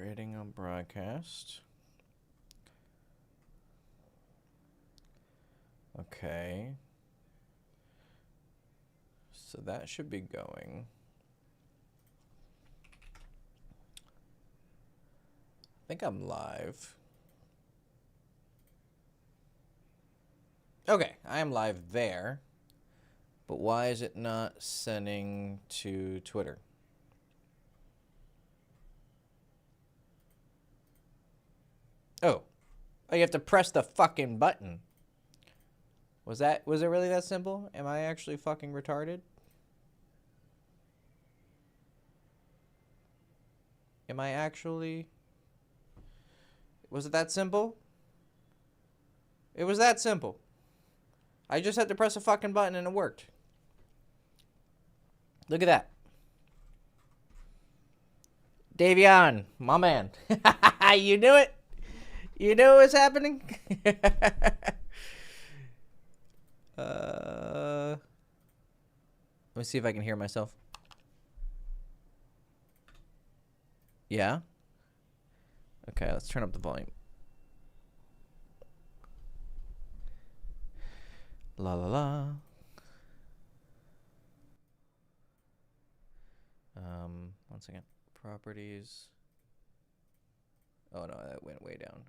Creating a broadcast. Okay. So that should be going. I think I'm live. Okay, I am live there. But why is it not sending to Twitter? Oh, you have to press the fucking button. Was it really that simple? Am I actually fucking retarded? Am I actually... Was it that simple? It was that simple. I just had to press a fucking button and it worked. Look at that. Davion, my man. You knew it. You knew it was happening. Let me see if I can hear myself. Yeah? Okay, let's turn up the volume. La la la. One second. Properties. Oh no, that went way down.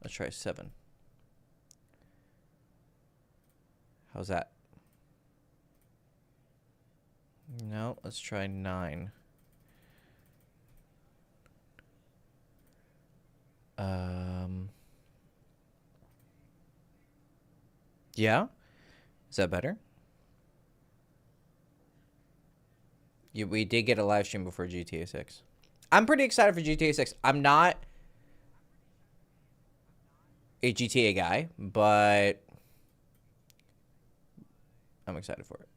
Let's try 7. How's that? No, let's try 9. Yeah? Is that better? We did get a live stream before GTA 6. I'm pretty excited for GTA 6. I'm not a GTA guy, but I'm excited for it.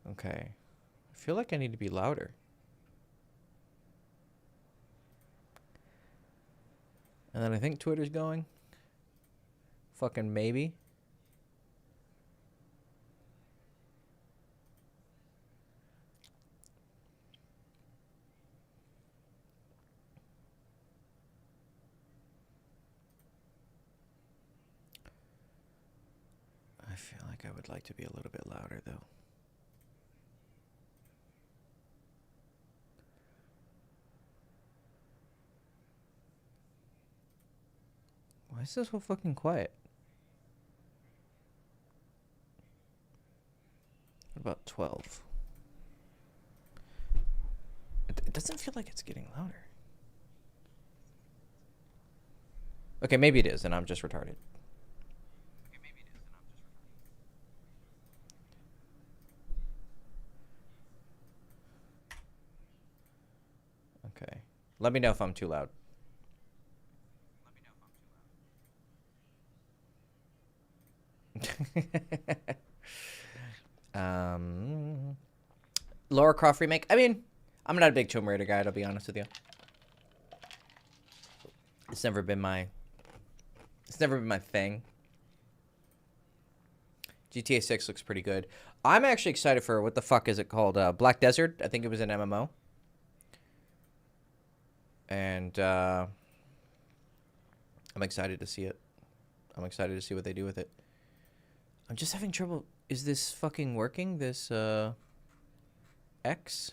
Okay. I feel like I need to be louder. And then I think Twitter's going. Fucking maybe. I feel like I would like to be a little bit louder, though. Why is this so fucking quiet? What about 12? It doesn't feel like it's getting louder. Okay, maybe it is, and I'm just retarded. Okay. Let me know if I'm too loud. Lara Croft remake. I mean, I'm not a big Tomb Raider guy, to be honest with you. It's never been my thing. GTA 6 looks pretty good. I'm actually excited for, what the fuck is it called? Black Desert. I think it was an MMO. And I'm excited to see it. I'm excited to see what they do with it. I'm just having trouble. Is this fucking working? This X?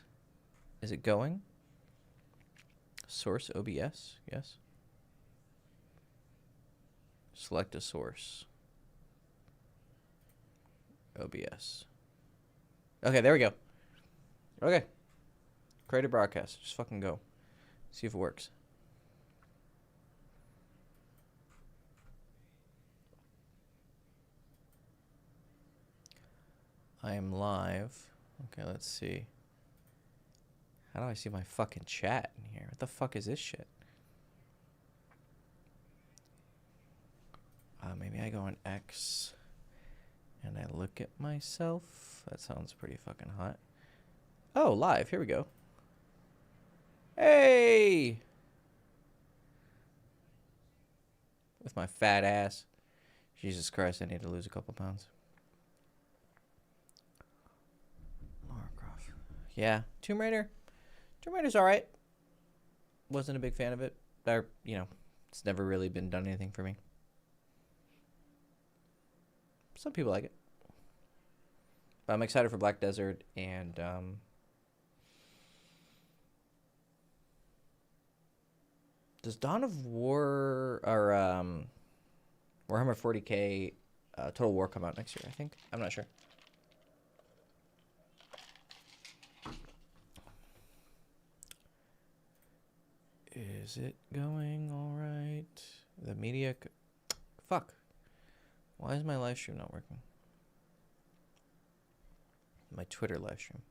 Is it going? Source OBS? Yes. Select a source. OBS. Okay, there we go. Okay. Create a broadcast. Just fucking go. See if it works. I am live. Okay, let's see. How do I see my fucking chat in here? What the fuck is this shit? Maybe I go on X and I look at myself. That sounds pretty fucking hot. Oh, live. Here we go. Hey! With my fat ass. Jesus Christ, I need to lose a couple pounds. Yeah, Tomb Raider. Tomb Raider's all right. Wasn't a big fan of it. Or, you know, it's never really been done anything for me. Some people like it. But I'm excited for Black Desert and does Dawn of War or Warhammer 40K Total War come out next year, I think? I'm not sure. Is it going all right? The media... Fuck. Why is my live stream not working? My Twitter live stream.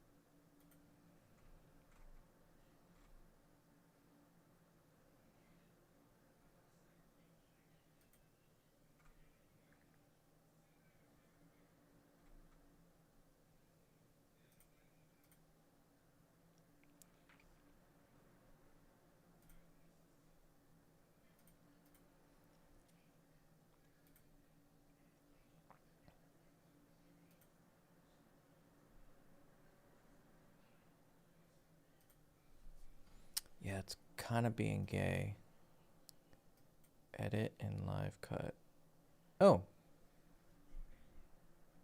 Yeah, it's kind of being gay. Edit and live cut. Oh.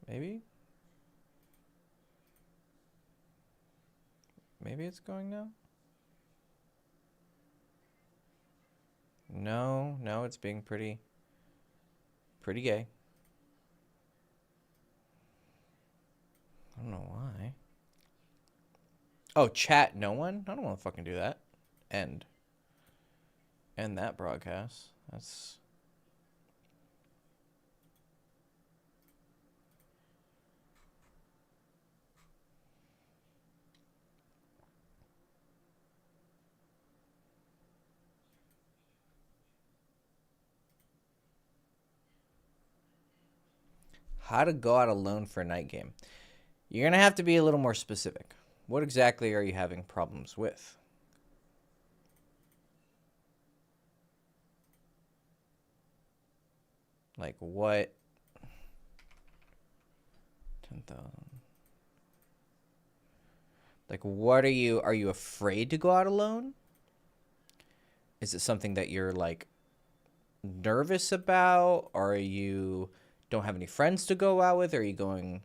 Maybe? Maybe it's going now? No, it's being pretty gay. I don't know why. Oh, chat, no one? I don't want to fucking do that. End that broadcast. That's... How to go out alone for a night game. You're going to have to be a little more specific. What exactly are you having problems with? Like what? 10,000. Like what are you afraid to go out alone? Is it something that you're like nervous about? Or are you don't have any friends to go out with? Or are you going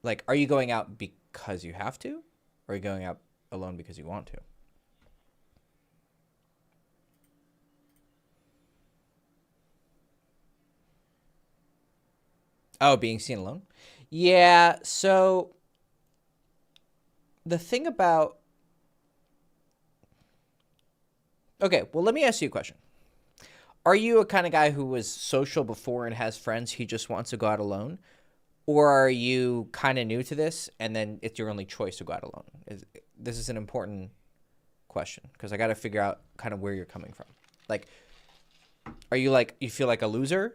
like are you going out because you have to? Or are you going out alone because you want to? Oh, being seen alone? Yeah, so the thing about... Okay, well, let me ask you a question. Are you a kind of guy who was social before and has friends he just wants to go out alone? Or are you kind of new to this and then it's your only choice to go out alone? This is an important question because I got to figure out kind of where you're coming from. Like, are you like, you feel like a loser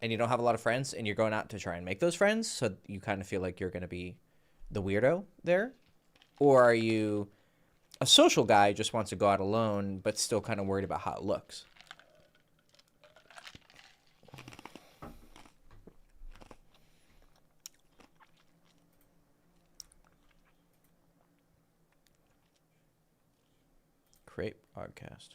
and you don't have a lot of friends and you're going out to try and make those friends, so you kind of feel like you're going to be the weirdo there? Or are you a social guy who just wants to go out alone but still kind of worried about how it looks? Create podcast.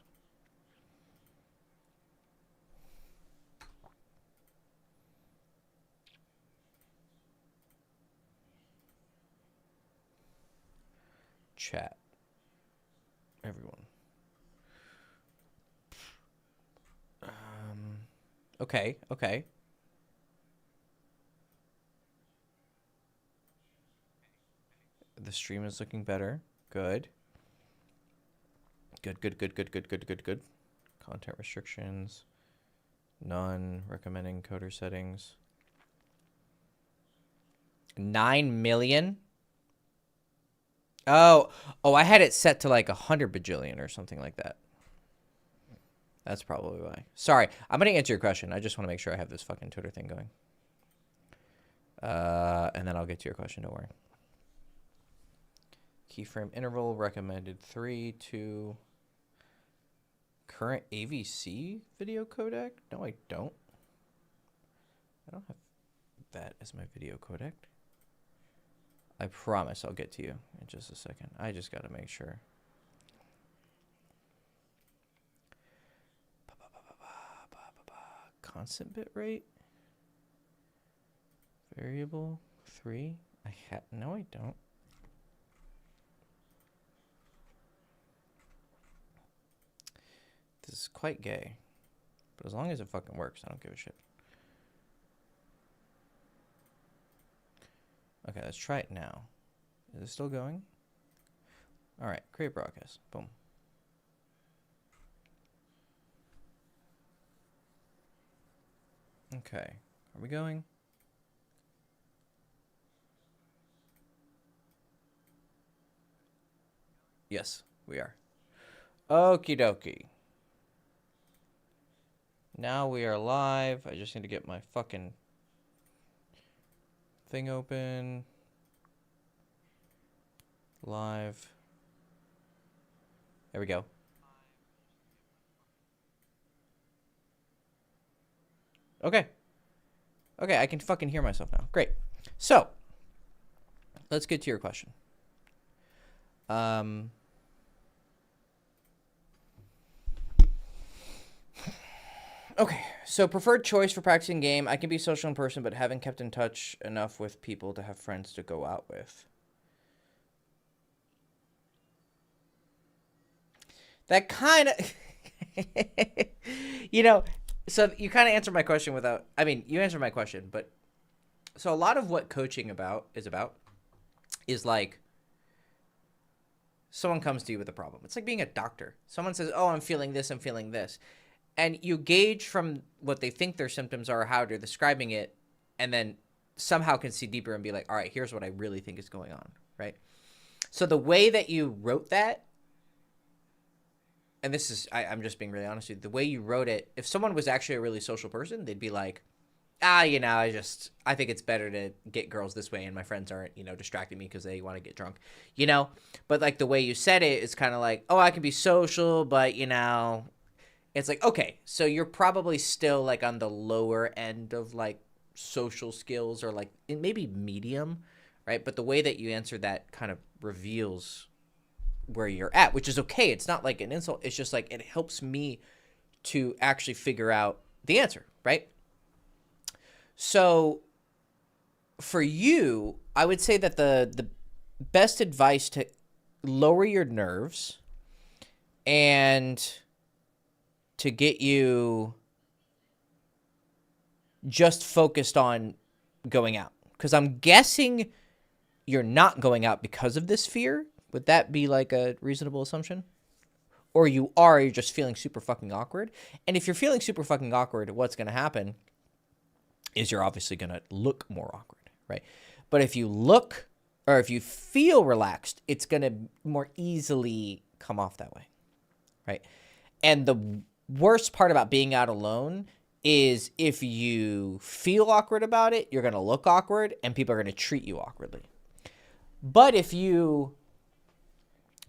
Chat. Everyone. Okay. The stream is looking better. Good. Good. Content restrictions. None. Recommending coder settings. 9 million? Oh, I had it set to like 100 bajillion or something like that. That's probably why. Sorry, I'm going to answer your question. I just want to make sure I have this fucking Twitter thing going. And then I'll get to your question, don't worry. Keyframe interval recommended 3, 2. Current AVC video codec? No, I don't. I don't have that as my video codec. I promise I'll get to you in just a second. I just got to make sure. Constant bit rate. Variable 3. No, I don't. This is quite gay. But as long as it fucking works, I don't give a shit. Okay, let's try it now. Is it still going? All right, create broadcast. Boom. Okay, are we going? Yes, we are. Okie dokie. Now we are live. I just need to get my fucking thing open. Live. There we go. Okay. Okay, I can fucking hear myself now. Great. So, let's get to your question. Okay, so preferred choice for practicing game. I can be social in person, but haven't kept in touch enough with people to have friends to go out with. That kind of... you know, so you kind of answered my question without... I mean, you answered my question, but... So a lot of what coaching is like... Someone comes to you with a problem. It's like being a doctor. Someone says, oh, I'm feeling this, I'm feeling this. And you gauge from what they think their symptoms are, how they're describing it, and then somehow can see deeper and be like, all right, here's what I really think is going on, right? So the way that you wrote that, and this is, I'm just being really honest with you, the way you wrote it, if someone was actually a really social person, they'd be like, you know, I think it's better to get girls this way and my friends aren't, you know, distracting me because they want to get drunk, you know? But like the way you said it is kind of like, oh, I can be social, but you know, it's like, okay, so you're probably still like on the lower end of like social skills or like maybe medium, right? But the way that you answer that kind of reveals where you're at, which is okay. It's not like an insult. It's just like it helps me to actually figure out the answer, right? So for you, I would say that the best advice to lower your nerves and to get you just focused on going out. Because I'm guessing you're not going out because of this fear. Would that be like a reasonable assumption? Or you're just feeling super fucking awkward. And if you're feeling super fucking awkward, what's going to happen is you're obviously going to look more awkward, right? But if you look or if you feel relaxed, it's going to more easily come off that way, right? And the worst part about being out alone is if you feel awkward about it, you're going to look awkward and people are going to treat you awkwardly. But if you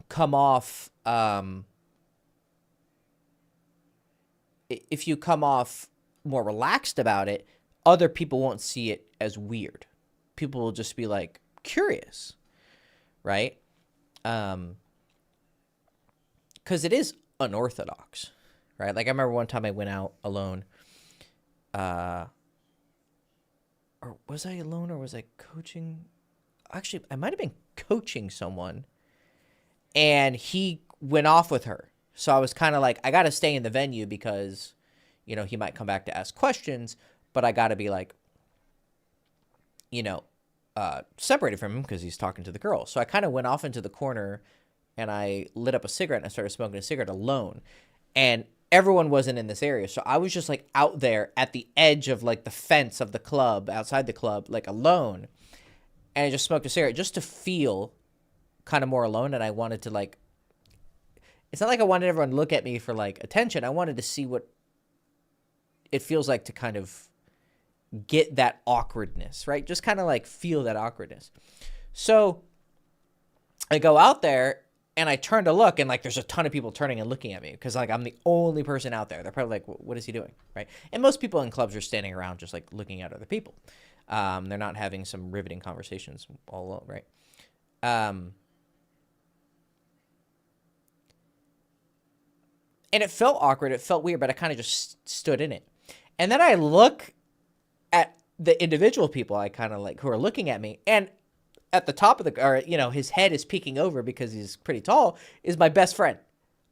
come off more relaxed about it, other people won't see it as weird. People will just be like curious, right? Because it is unorthodox, right? Like I remember one time I went out alone, or was I alone or was I coaching? Actually, I might have been coaching someone, and he went off with her. So I was kind of like, I got to stay in the venue because, you know, he might come back to ask questions. But I got to be like, you know, separated from him because he's talking to the girl. So I kind of went off into the corner and I lit up a cigarette and I started smoking a cigarette alone. And everyone wasn't in this area. So I was just like out there at the edge of like the fence of the club, outside the club, like alone. And I just smoked a cigarette just to feel kind of more alone. And I wanted to like, it's not like I wanted everyone to look at me for like attention. I wanted to see what it feels like to kind of get that awkwardness, right? Just kind of like feel that awkwardness. So I go out there and I turn to look and like there's a ton of people turning and looking at me because like I'm the only person out there. They're probably like, what is he doing, right? And most people in clubs are standing around just like looking at other people. They're not having some riveting conversations all alone, right? And it felt awkward. It felt weird, but I kind of just stood in it. And then I look at the individual people I kind of like who are looking at me, and at the top of the, or, you know, his head is peeking over because he's pretty tall, is my best friend.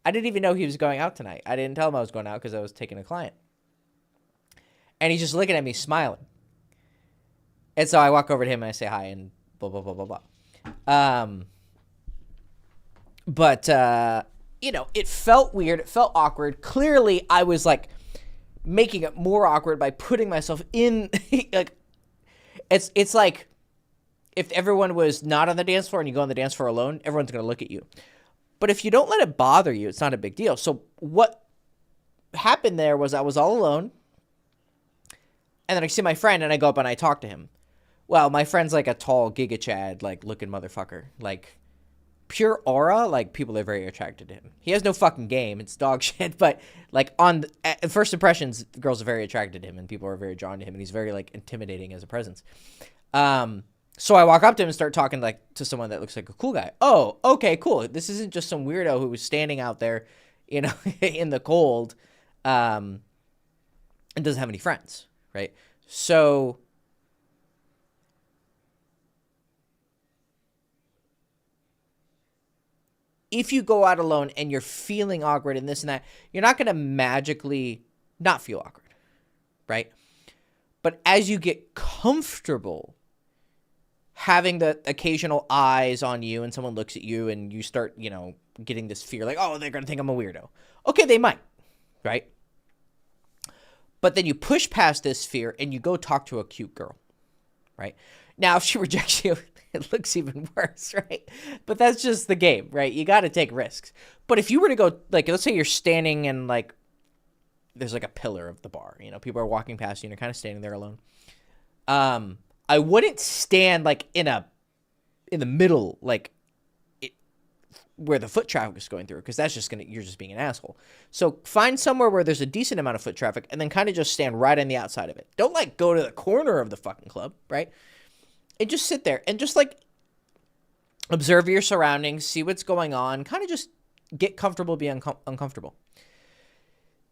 I didn't even know he was going out tonight. I didn't tell him I was going out because I was taking a client. And he's just looking at me smiling. And so I walk over to him and I say hi and blah, blah, blah, blah, blah. But you know, it felt weird. It felt awkward. Clearly, I was like making it more awkward by putting myself in. Like, it's like if everyone was not on the dance floor and you go on the dance floor alone, everyone's going to look at you. But if you don't let it bother you, it's not a big deal. So what happened there was I was all alone. And then I see my friend and I go up and I talk to him. Well, my friend's like a tall Giga Chad, like looking motherfucker. Like pure aura, like people are very attracted to him. He has no fucking game. It's dog shit. But like at first impressions, girls are very attracted to him and people are very drawn to him. And he's very like intimidating as a presence. So I walk up to him and start talking like to someone that looks like a cool guy. Oh, okay, cool. This isn't just some weirdo who was standing out there, you know, in the cold, and doesn't have any friends. Right. So if you go out alone and you're feeling awkward and this and that, you're not going to magically not feel awkward. Right. But as you get comfortable having the occasional eyes on you and someone looks at you and you start, you know, getting this fear like, oh, they're going to think I'm a weirdo. Okay, they might. Right. But then you push past this fear and you go talk to a cute girl, right? Now, if she rejects you, it looks even worse, right? But that's just the game, right? You got to take risks. But if you were to go, like, let's say you're standing and, like, there's, like, a pillar of the bar. You know, people are walking past you and you're kind of standing there alone. I wouldn't stand, like, in the middle, like, where the foot traffic is going through, because that's just you're just being an asshole. So find somewhere where there's a decent amount of foot traffic and then kind of just stand right on the outside of it. Don't like go to the corner of the fucking club, right? And just sit there and just like observe your surroundings, see what's going on, kind of just get comfortable, be uncomfortable.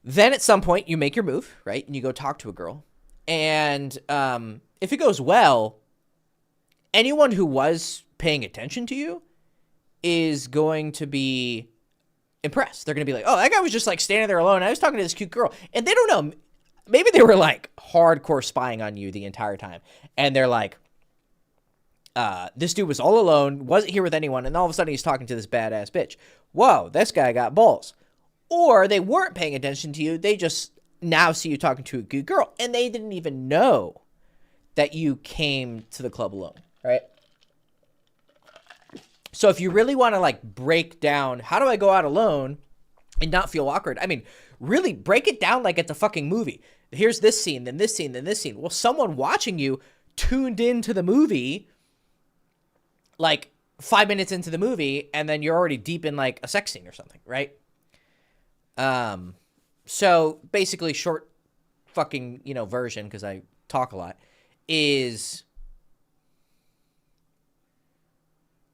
Then at some point you make your move, right? And you go talk to a girl. And if it goes well, anyone who was paying attention to you is going to be impressed. They're going to be like, oh, that guy was just like standing there alone. I was talking to this cute girl. And they don't know. Maybe they were like hardcore spying on you the entire time. And they're like, this dude was all alone, wasn't here with anyone. And all of a sudden he's talking to this badass bitch. Whoa, this guy got balls. Or they weren't paying attention to you. They just now see you talking to a good girl. And they didn't even know that you came to the club alone. Right? So if you really want to like break down, how do I go out alone and not feel awkward? I mean, really break it down like it's a fucking movie. Here's this scene, then this scene, then this scene. Well, someone watching you tuned into the movie like 5 minutes into the movie, and then you're already deep in like a sex scene or something, right? So basically short fucking, you know, version, because I talk a lot, is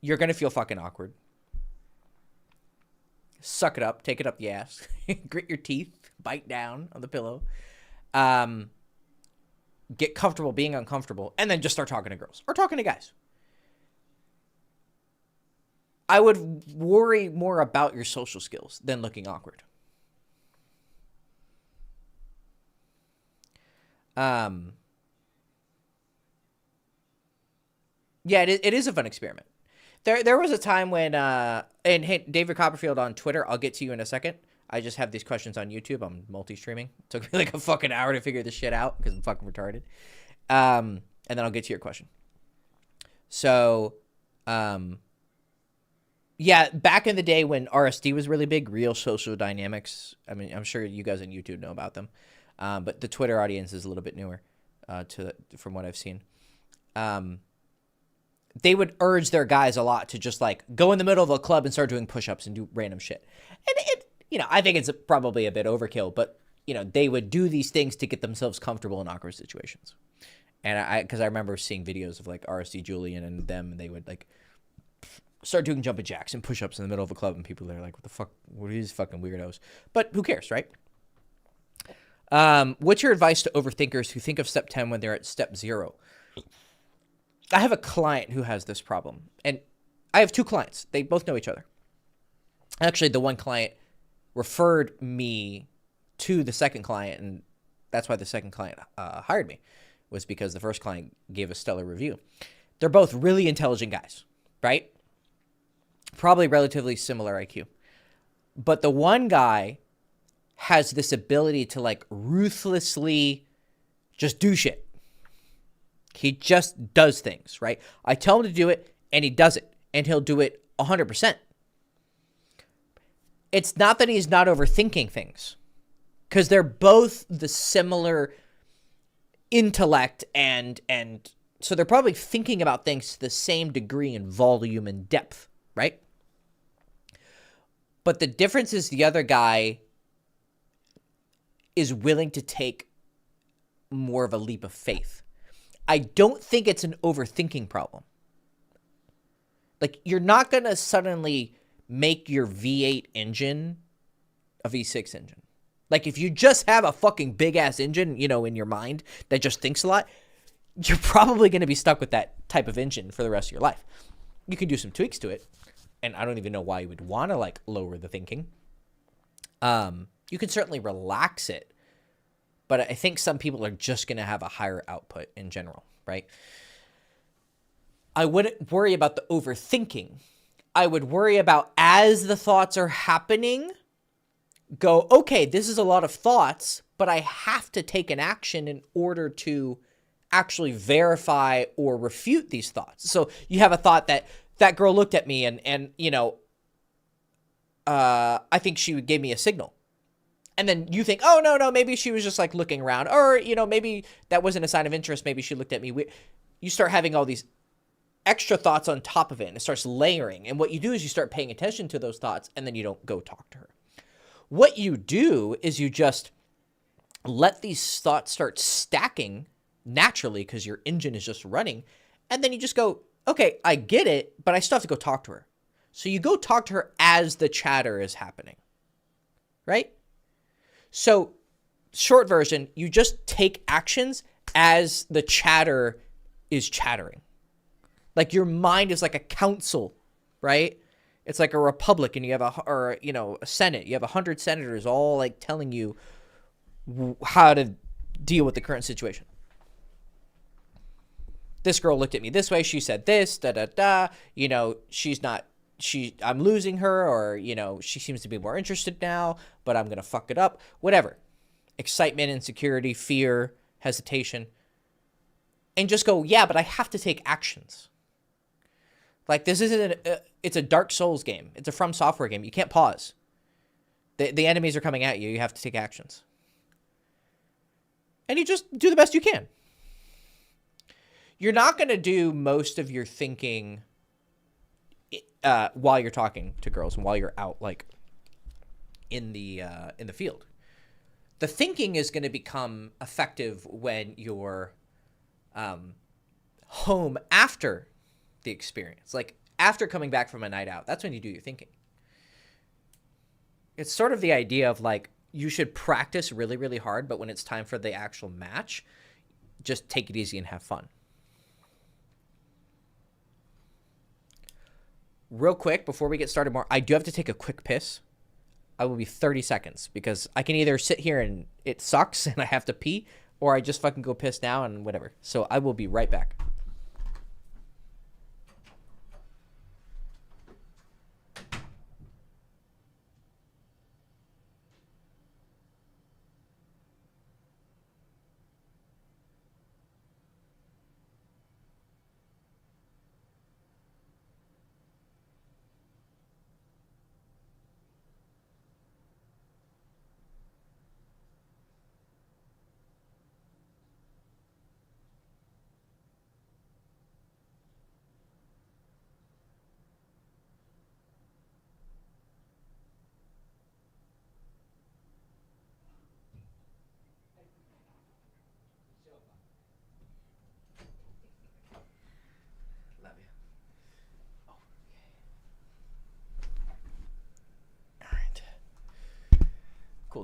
you're going to feel fucking awkward. Suck it up. Take it up the ass. Grit your teeth. Bite down on the pillow. Get comfortable being uncomfortable. And then just start talking to girls. Or talking to guys. I would worry more about your social skills than looking awkward. Yeah, it is a fun experiment. There was a time when, and hey, David Copperfield on Twitter, I'll get to you in a second. I just have these questions on YouTube. I'm multi-streaming. It took me like a fucking hour to figure this shit out because I'm fucking retarded. And then I'll get to your question. So, yeah, back in the day when RSD was really big, Real Social Dynamics. I mean, I'm sure you guys on YouTube know about them. But the Twitter audience is a little bit newer from what I've seen. They would urge their guys a lot to just like go in the middle of a club and start doing push-ups and do random shit. And it, you know, I think it's probably a bit overkill, but you know, they would do these things to get themselves comfortable in awkward situations. And because I remember seeing videos of like RSD Julian and them, and they would like start doing jumping jacks and push-ups in the middle of a club, and people are like, what the fuck, what are these fucking weirdos? But who cares, right? What's your advice to overthinkers who think of step 10 when they're at step 0? I have a client who has this problem, and I have 2 clients. They both know each other. Actually, the one client referred me to the second client, and that's why the second client hired me, was because the first client gave a stellar review. They're both really intelligent guys, right? Probably relatively similar IQ. But the one guy has this ability to like ruthlessly just do shit. He just does things, right? I tell him to do it and he does it, and he'll do it 100%. It's not that he's not overthinking things, because they're both the similar intellect, and so they're probably thinking about things to the same degree and volume and depth, right? But the difference is the other guy is willing to take more of a leap of faith. I don't think it's an overthinking problem. Like, you're not going to suddenly make your V8 engine a V6 engine. Like, if you just have a fucking big-ass engine, you know, in your mind that just thinks a lot, you're probably going to be stuck with that type of engine for the rest of your life. You can do some tweaks to it, and I don't even know why you would want to, like, lower the thinking. You can certainly relax it, but I think some people are just going to have a higher output in general, right? I wouldn't worry about the overthinking. I would worry about, as the thoughts are happening, go, okay, this is a lot of thoughts, but I have to take an action in order to actually verify or refute these thoughts. So you have a thought that that girl looked at me and you know, I think she gave me a signal. And then you think, oh, no, maybe she was just like looking around, or, you know, maybe that wasn't a sign of interest. Maybe she looked at me. You start having all these extra thoughts on top of it, and it starts layering. And what you do is you start paying attention to those thoughts, and then you don't go talk to her. What you do is you just let these thoughts start stacking naturally because your engine is just running. And then you just go, okay, I get it, but I still have to go talk to her. So you go talk to her as the chatter is happening, right? So short version, you just take actions as the chatter is chattering. Like, your mind is like a council, right? It's like a republic, and you have a Senate. You have 100 senators all like telling you how to deal with the current situation. This girl looked at me this way. She said this, you know, I'm losing her, or, you know, she seems to be more interested now, but I'm going to fuck it up. Whatever. Excitement, insecurity, fear, hesitation. And just go, yeah, but I have to take actions. Like, this isn't it's a Dark Souls game. It's a From Software game. You can't pause. The enemies are coming at you. You have to take actions. And you just do the best you can. You're not going to do most of your thinking while you're talking to girls and while you're out, like, in the field. The thinking is going to become effective when you're home after the experience. Like, after coming back from a night out, that's when you do your thinking. It's sort of the idea of, like, you should practice really, really hard, but when it's time for the actual match, just take it easy and have fun. Real quick, before we get started more, I do have to take a quick piss. I will be 30 seconds because I can either sit here and it sucks and I have to pee, or I just fucking go piss now and whatever. So I will be right back.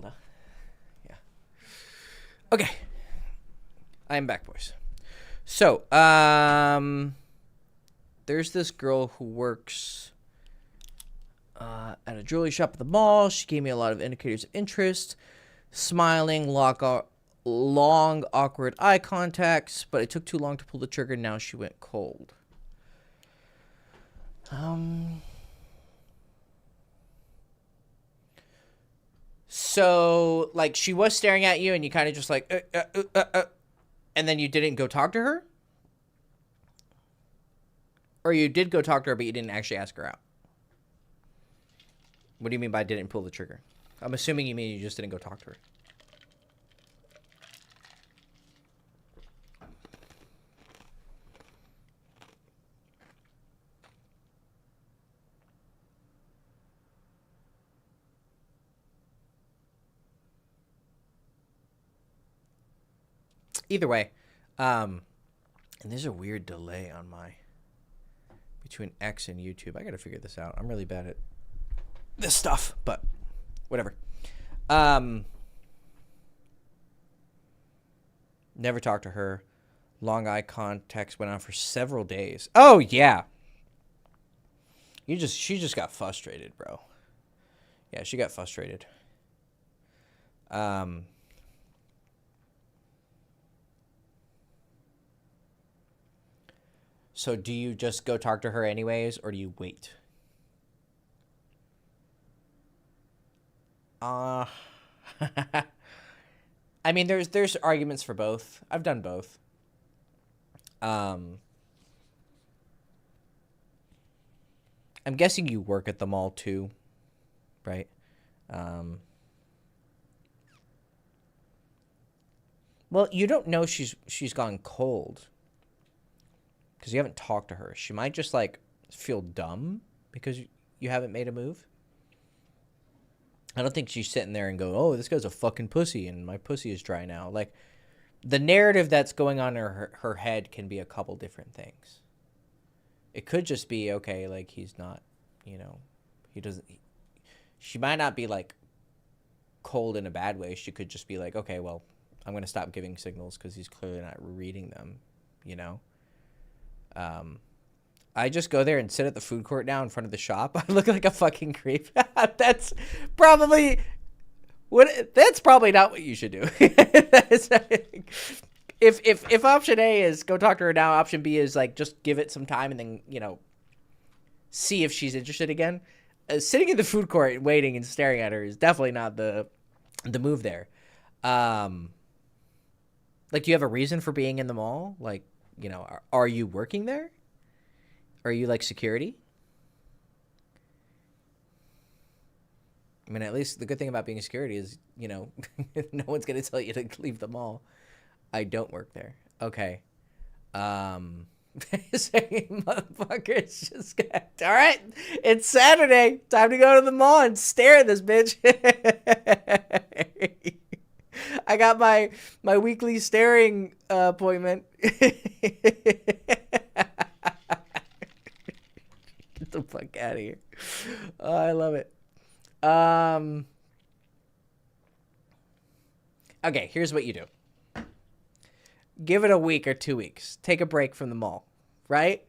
cold, huh? Yeah. Okay. I am back, boys. So, there's this girl who works at a jewelry shop at the mall. She gave me a lot of indicators of interest. Smiling, long, awkward eye contacts, but it took too long to pull the trigger. Now she went cold. So, like, she was staring at you, and you kind of just like, and then you didn't go talk to her? Or you did go talk to her, but you didn't actually ask her out? What do you mean by didn't pull the trigger? I'm assuming you mean you just didn't go talk to her. Either way, and there's a weird delay on between X and YouTube. I gotta figure this out. I'm really bad at this stuff, but whatever. Never talked to her. Long eye contact went on for several days. Oh yeah. She just got frustrated, bro. Yeah, she got frustrated. So do you just go talk to her anyways, or do you wait? I mean, there's arguments for both. I've done both. I'm guessing you work at the mall too, right? Well, you don't know she's gone cold because you haven't talked to her. She might just like feel dumb because you haven't made a move. I don't think she's sitting there and go, "Oh, this guy's a fucking pussy and my pussy is dry now." Like, the narrative that's going on in her head can be a couple different things. It could just be, okay, like, he's not, she might not be like cold in a bad way. She could just be like, okay, well, I'm going to stop giving signals because he's clearly not reading them, I just go there and sit at the food court now in front of the shop. I look like a fucking creep. That's probably not what you should do. If option A is go talk to her now, option B is like just give it some time and then, see if she's interested again. Sitting in the food court waiting and staring at her is definitely not the move there. Like, do you have a reason for being in the mall? Like, are you working there? Are you like security? I mean, at least the good thing about being a security is, no one's going to tell you to leave the mall. I don't work there. Okay. Motherfuckers just got, all right, it's Saturday. Time to go to the mall and stare at this bitch. I got my weekly staring appointment. Get the fuck out of here. Oh, I love it. Okay, here's what you do. Give it a week or 2 weeks. Take a break from the mall, right?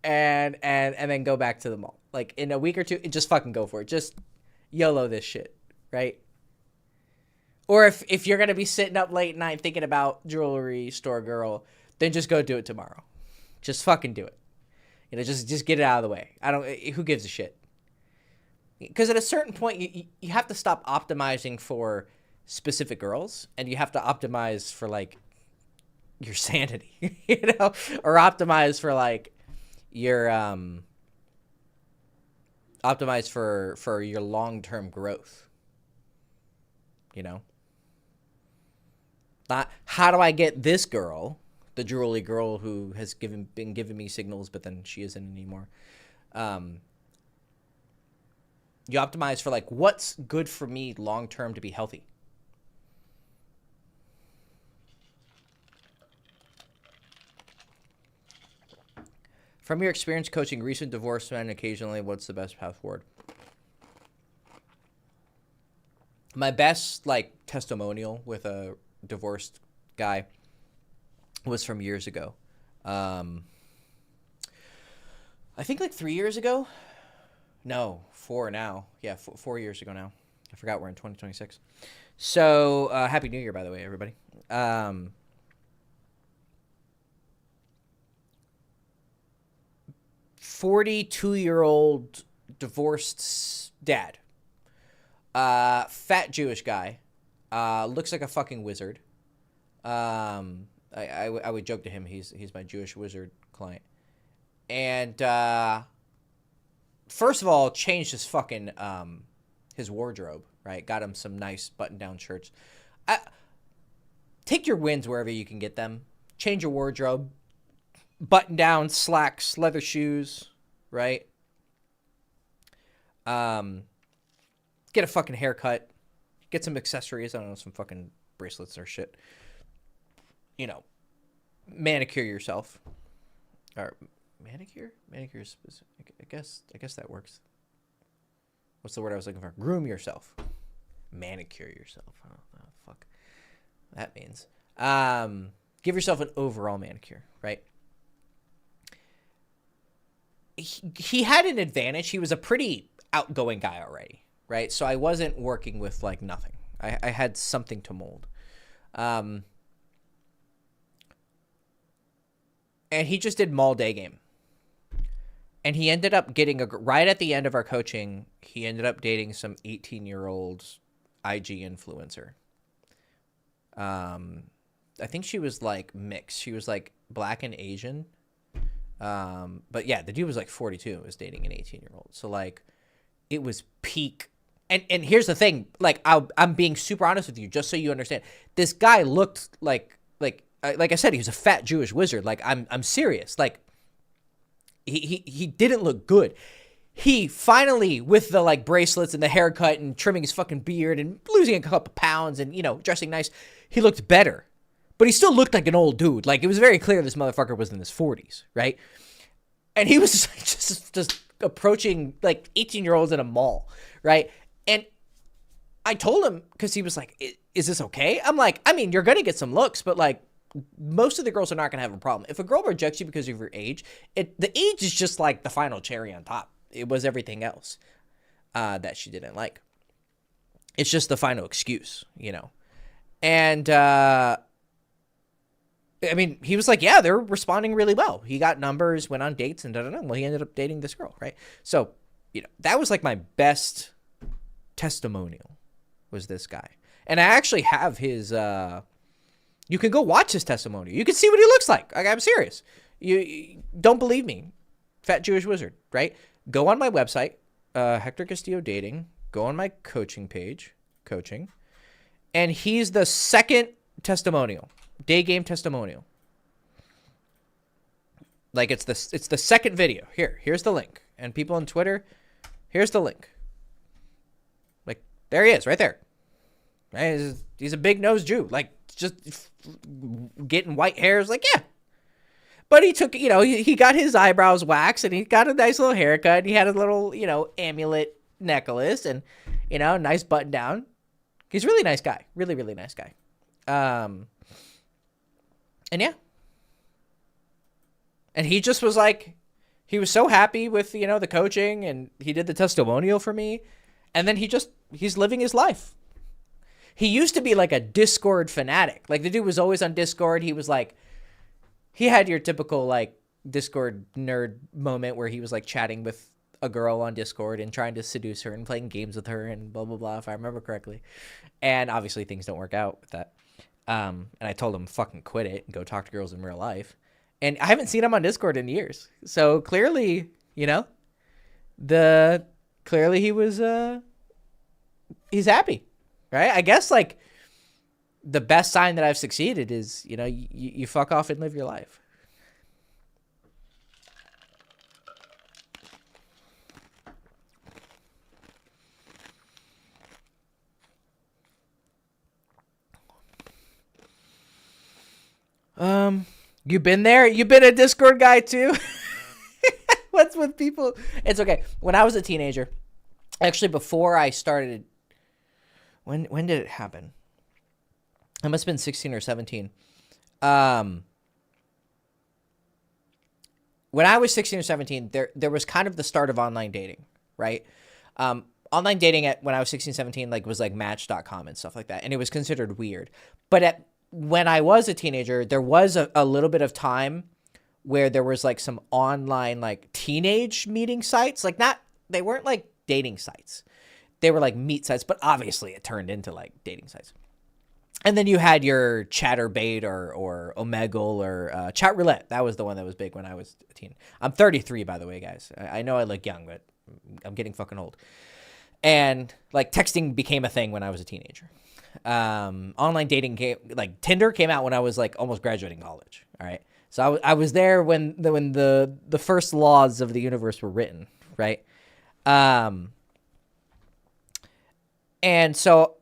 And then go back to the mall. Like, in a week or two, just fucking go for it. Just YOLO this shit, right? Or if you're gonna be sitting up late night thinking about jewelry store girl, then just go do it tomorrow. Just fucking do it. Just get it out of the way. Who gives a shit? Because at a certain point, you have to stop optimizing for specific girls, and you have to optimize for like your sanity, or optimize for like your optimize for your long-term growth. Not how do I get this girl, the jewelry girl who has been giving me signals, but then she isn't anymore. You optimize for like what's good for me long-term to be healthy. From your experience coaching recent divorced men occasionally, what's the best path forward? My best like testimonial with a divorced guy was from years ago. I think like 3 years ago. No, 4 now. Yeah, 4 years ago now. I forgot we're in 2026. So Happy New Year, by the way, everybody. 42-year-old divorced dad. Fat Jewish guy. Looks like a fucking wizard. I would joke to him he's my Jewish wizard client. And first of all, changed his fucking his wardrobe, right? Got him some nice button-down shirts. Take your wins wherever you can get them. Change your wardrobe. Button-down, slacks, leather shoes, right? Get a fucking haircut. Get some accessories. I don't know, some fucking bracelets or shit. You know, manicure yourself. Or manicure? Manicure is, I guess that works. What's the word I was looking for? Groom yourself. Manicure yourself. I don't know what the fuck that means. Give yourself an overall manicure, right? He had an advantage. He was a pretty outgoing guy already, right? So I wasn't working with like nothing. I had something to mold. And he just did mall day game. And he ended up getting right at the end of our coaching, he ended up dating some 18-year-old IG influencer. I think she was like mixed. She was like black and Asian. But yeah, the dude was like 42, was dating an 18-year-old. So like it was peak. And here's the thing, like I'm being super honest with you, just so you understand. This guy looked like I said, he was a fat Jewish wizard. Like I'm serious. Like he didn't look good. He finally, with the like bracelets and the haircut and trimming his fucking beard and losing a couple pounds and, you know, dressing nice, he looked better. But he still looked like an old dude. Like, it was very clear this motherfucker was in his 40s, right? And he was just approaching like 18-year-olds in a mall, right? And I told him, because he was like, is this okay? I'm like, I mean, you're going to get some looks, but like, most of the girls are not going to have a problem. If a girl rejects you because of your age, the age is just like the final cherry on top. It was everything else that she didn't like. It's just the final excuse, you know? And, I mean, he was like, yeah, they're responding really well. He got numbers, went on dates, and da-da-da. Well, he ended up dating this girl, right? So, you know, that was like my best testimonial, was this guy. And I actually have his, you can go watch his testimonial. You can see what he looks like. I'm serious. You don't believe me. Fat Jewish Wizard, right? Go on my website, Hector Castillo Dating. Go on my coaching page, coaching. And he's the second testimonial. Day game testimonial. Like it's the second video. Here's the link. And people on Twitter, here's the link. Like, there he is, right there. Right? He's a big nosed Jew. Like, just getting white hairs. Like, yeah. But he took, you know, he got his eyebrows waxed and he got a nice little haircut. He had a little, you know, amulet necklace and, you know, nice button down. He's a really nice guy. Really, really nice guy. And yeah. And he just was like, he was so happy with, you know, the coaching, and he did the testimonial for me. And then he's living his life. He used to be like a Discord fanatic. Like, the dude was always on Discord. He was like, he had your typical like Discord nerd moment where he was like chatting with a girl on Discord and trying to seduce her and playing games with her and blah, blah, blah, if I remember correctly. And obviously things don't work out with that. And I told him, fucking quit it and go talk to girls in real life. And I haven't seen him on Discord in years. So clearly, you know, clearly he was, he's happy, right? I guess like the best sign that I've succeeded is, you know, you fuck off and live your life. You've been there? You've been a Discord guy too? What's with people? It's okay. When I was a teenager, actually before I started, when did it happen? I must have been 16 or 17. When I was 16 or 17, there was kind of the start of online dating, right? Online dating when I was 16, 17, like was like Match.com and stuff like that. And it was considered weird. But when I was a teenager, there was a little bit of time where there was like some online like teenage meeting sites. Like they weren't like dating sites. They were like meet sites, but obviously it turned into like dating sites. And then you had your Chatterbait or Omegle or Chat Roulette. That was the one that was big when I was a teen. I'm 33, by the way, guys. I know I look young, but I'm getting fucking old. And like texting became a thing when I was a teenager. Online dating like Tinder came out when I was like almost graduating college. All right, so I was there when the first laws of the universe were written, right? And so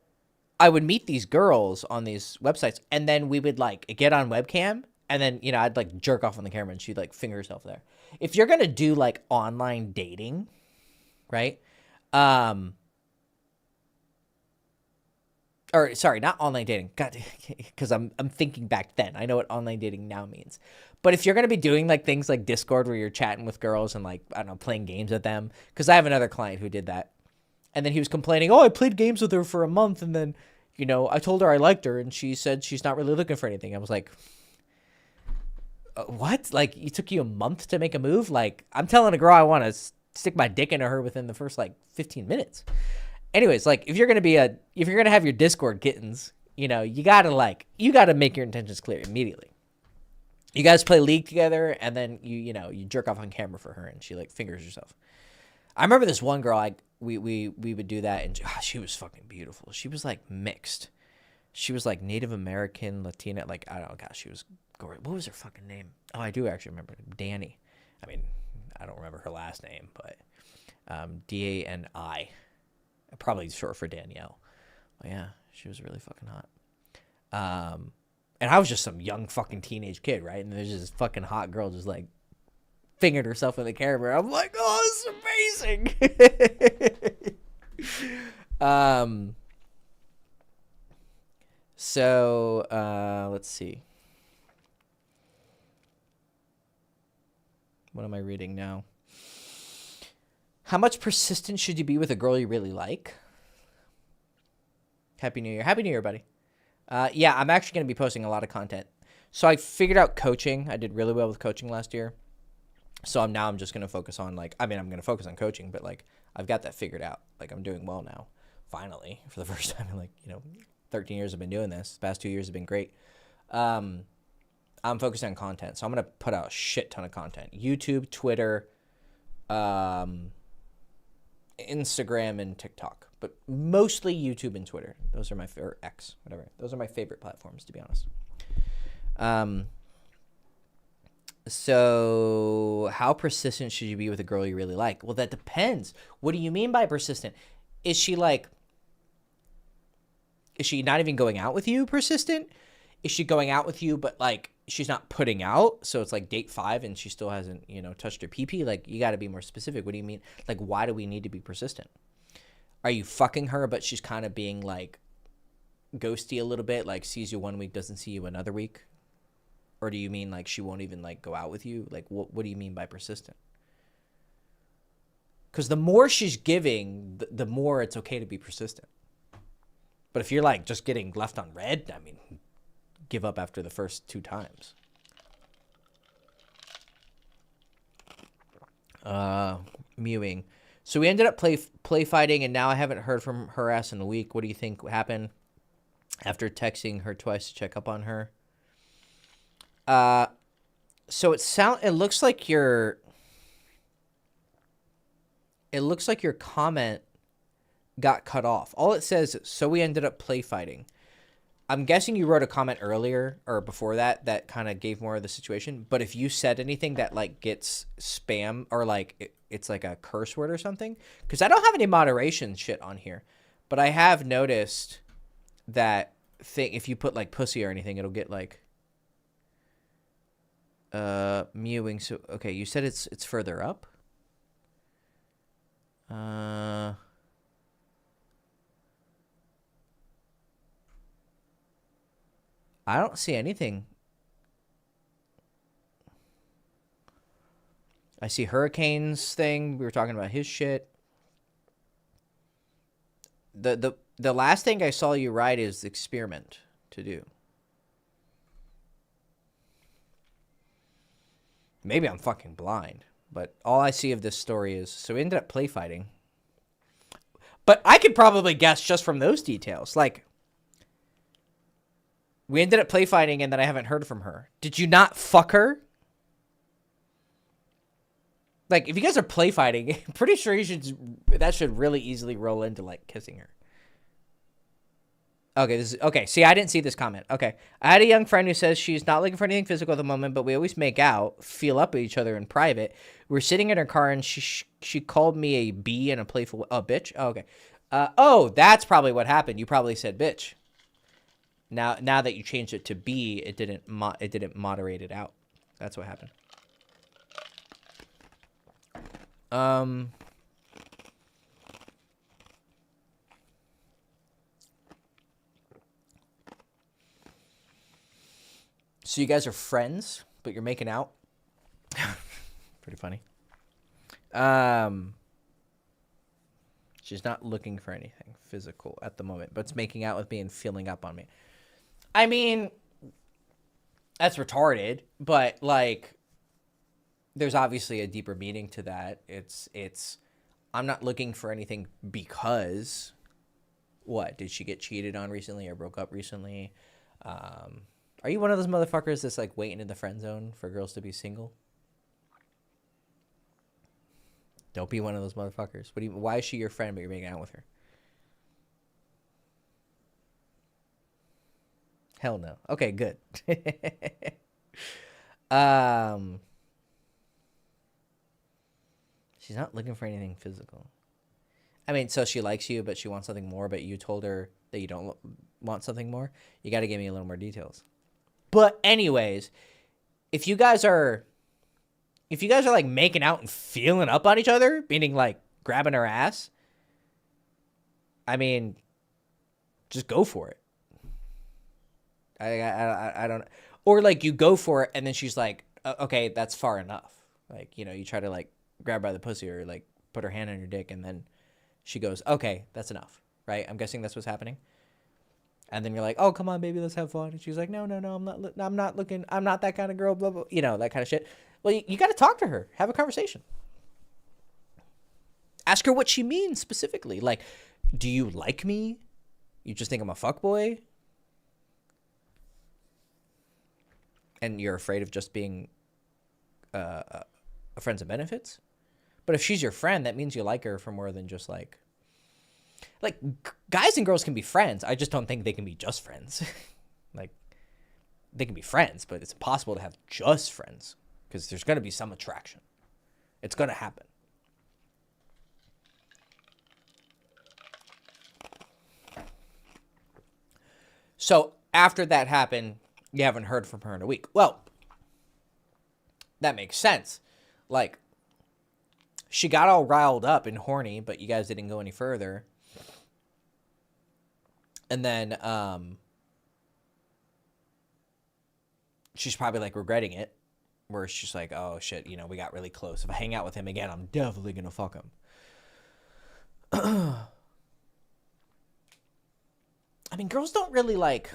I would meet these girls on these websites, and then we would like get on webcam, and then I'd like jerk off on the camera, and she'd like finger herself there. If you're gonna do like online dating, right? Or sorry, not online dating. God, because I'm thinking back then. I know what online dating now means. But if you're gonna be doing like things like Discord where you're chatting with girls and like I don't know playing games with them, because I have another client who did that, and then he was complaining, oh, I played games with her for a month, and then I told her I liked her, and she said she's not really looking for anything. I was like, what? Like it took you a month to make a move? Like I'm telling a girl I want to stick my dick into her within the first like 15 minutes. Anyways, like if you're gonna have your Discord kittens, you gotta make your intentions clear immediately. You guys play League together, and then you jerk off on camera for her, and she like fingers herself. I remember this one girl, we would do that, and she was fucking beautiful. She was like mixed. She was like Native American, Latina, like I don't know, gosh, she was gorgeous. What was her fucking name? Oh, I do actually remember, Danny. I mean, I don't remember her last name, but Dani. Probably short for Danielle. But yeah, she was really fucking hot. And I was just some young fucking teenage kid, right? And there's this fucking hot girl just like fingered herself in the camera. I'm like, oh, this is amazing. So let's see. What am I reading now? How much persistent should you be with a girl you really like? Happy New Year. Happy New Year, buddy. Yeah, I'm actually going to be posting a lot of content. So I figured out coaching. I did really well with coaching last year. So I'm just going to focus on I'm going to focus on coaching, but like I've got that figured out. Like I'm doing well now, finally, for the first time in 13 years I've been doing this. The past 2 years have been great. I'm focused on content. So I'm going to put out a shit ton of content. YouTube, Twitter, Instagram and TikTok, but mostly YouTube and Twitter. Those are or X, whatever. Those are my favorite platforms, to be honest. So how persistent should you be with a girl you really like? Well, that depends. What do you mean by persistent? Is she not even going out with you persistent? Is she going out with you, but like she's not putting out? So it's like date 5 and she still hasn't, touched her pee-pee. Like you got to be more specific. What do you mean? Like, why do we need to be persistent? Are you fucking her, but she's kind of being like ghosty a little bit? Like sees you one week, doesn't see you another week? Or do you mean like she won't even like go out with you? Like what do you mean by persistent? Because the more she's giving, the more it's okay to be persistent. But if you're like just getting left on red, I mean, give up after the first 2 times. Mewing. So we ended up play fighting, and now I haven't heard from her ass in a week. What do you think happened after texting her twice to check up on her? So it looks like your comment got cut off. All it says, so we ended up play fighting. I'm guessing you wrote a comment earlier or before that kind of gave more of the situation. But if you said anything that like gets spam or like it's like a curse word or something, because I don't have any moderation shit on here, but I have noticed that if you put like pussy or anything, it'll get like mewing. So okay, you said it's further up. I don't see anything. I see Hurricanes thing. We were talking about his shit. The last thing I saw you write is experiment to do. Maybe I'm fucking blind, but all I see of this story is, so we ended up play fighting. But I could probably guess just from those details. Like, we ended up play fighting and then I haven't heard from her. Did you not fuck her? Like, if you guys are play fighting, I'm pretty sure that should really easily roll into, like, kissing her. Okay, see, I didn't see this comment. Okay. I had a young friend who says she's not looking for anything physical at the moment, but we always make out, feel up at each other in private. We're sitting in her car, and she called me a B and a playful... Oh, bitch? Oh, okay. That's probably what happened. You probably said bitch. Now that you changed it to B, it didn't moderate it out. That's what happened. So you guys are friends, but you're making out? Pretty funny. She's not looking for anything physical at the moment, but it's making out with me and feeling up on me. I mean, that's retarded, but, like, there's obviously a deeper meaning to that. It's I'm not looking for anything because what? Did she get cheated on recently or broke up recently? Are you one of those motherfuckers that's like waiting in the friend zone for girls to be single? Don't be one of those motherfuckers. Why is she your friend but you're making out with her? Hell no. Okay, good. She's not looking for anything physical. I mean, so she likes you, but she wants something more, but you told her that you don't want something more? You got to give me a little more details. But anyways, if you guys are like making out and feeling up on each other, meaning like grabbing her ass, I mean, just go for it. I don't, or like you go for it and then she's like, okay, that's far enough. Like, you know, you try to like grab her by the pussy or like put her hand on your dick and then she goes, okay, that's enough. Right? I'm guessing that's what's happening. And then you're like, oh, come on, baby, let's have fun. And she's like, no, I'm not looking, I'm not that kind of girl, blah, blah, you know, that kind of shit. Well, you got to talk to her, have a conversation. Ask her what she means specifically. Like, do you like me? You just think I'm a fuckboy? And you're afraid of just being a friends of benefits? But if she's your friend, that means you like her for more than just like guys and girls can be friends. I just don't think they can be just friends. Like, they can be friends, but it's impossible to have just friends because there's going to be some attraction. It's going to happen. So after that happened, you haven't heard from her in a week. Well, that makes sense. Like, she got all riled up and horny, but you guys didn't go any further. And then she's probably like regretting it, where she's like, oh shit, you know, we got really close. If I hang out with him again, I'm definitely going to fuck him. I mean, girls don't really like,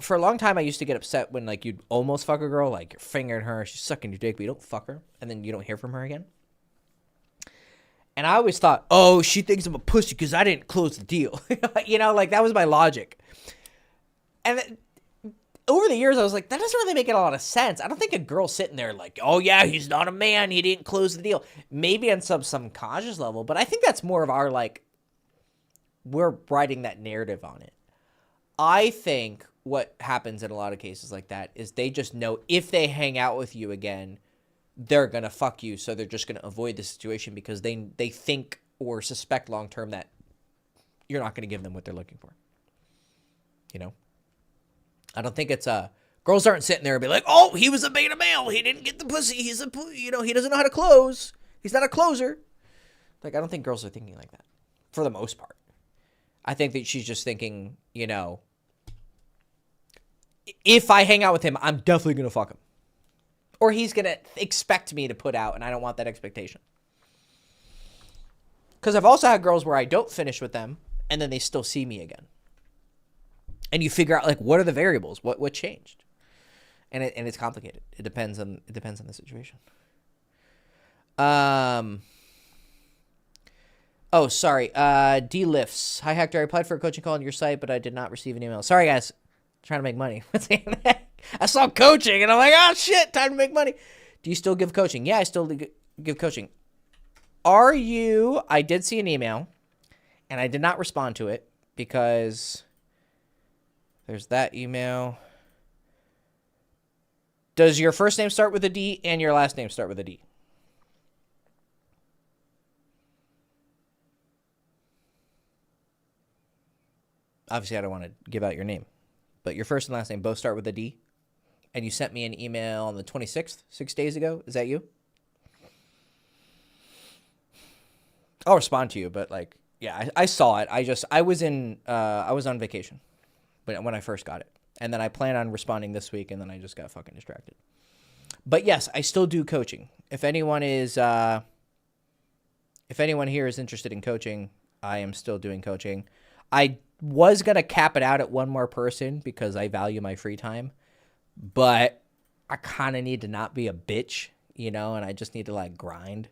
for a long time I used to get upset when like you'd almost fuck a girl, like you're fingering her, she's sucking your dick, but you don't fuck her, and then you don't hear from her again. And I always thought, oh, she thinks I'm a pussy because I didn't close the deal. You know, like that was my logic. And over the years, I was like, that doesn't really make a lot of sense. I don't think a girl sitting there like, oh, yeah, he's not a man. He didn't close the deal. Maybe on some subconscious level. But I think that's more of our like, we're writing that narrative on it. I think what happens in a lot of cases like that is they just know if they hang out with you again, they're going to fuck you, so they're just going to avoid the situation because they think or suspect long-term that you're not going to give them what they're looking for. You know? I don't think it's girls aren't sitting there and be like, oh, he was a beta male. He didn't get the pussy. He doesn't know how to close. He's not a closer. Like, I don't think girls are thinking like that for the most part. I think that she's just thinking, you know, if I hang out with him, I'm definitely going to fuck him. Or he's going to expect me to put out, and I don't want that expectation. Because I've also had girls where I don't finish with them, and then they still see me again. And you figure out, like, what are the variables? What changed? And it's complicated. It depends on the situation. Oh, sorry. D Lifts. Hi, Hector. I applied for a coaching call on your site, but I did not receive an email. Sorry, guys. I'm trying to make money. I saw coaching, and I'm like, oh, shit, time to make money. Do you still give coaching? Yeah, I still give coaching. Are you... I did see an email, and I did not respond to it because there's that email. Does your first name start with a D and your last name start with a D? Obviously, I don't want to give out your name, but your first and last name both start with a D, and you sent me an email on the 26th, 6 days ago. Is that you? I'll respond to you, but like, yeah, I saw it. I was on vacation when I first got it, and then I plan on responding this week, and then I just got fucking distracted. But yes, I still do coaching. If anyone here is interested in coaching, I am still doing coaching. I was going to cap it out at one more person because I value my free time, but I kind of need to not be a bitch, you know, and I just need to like grind.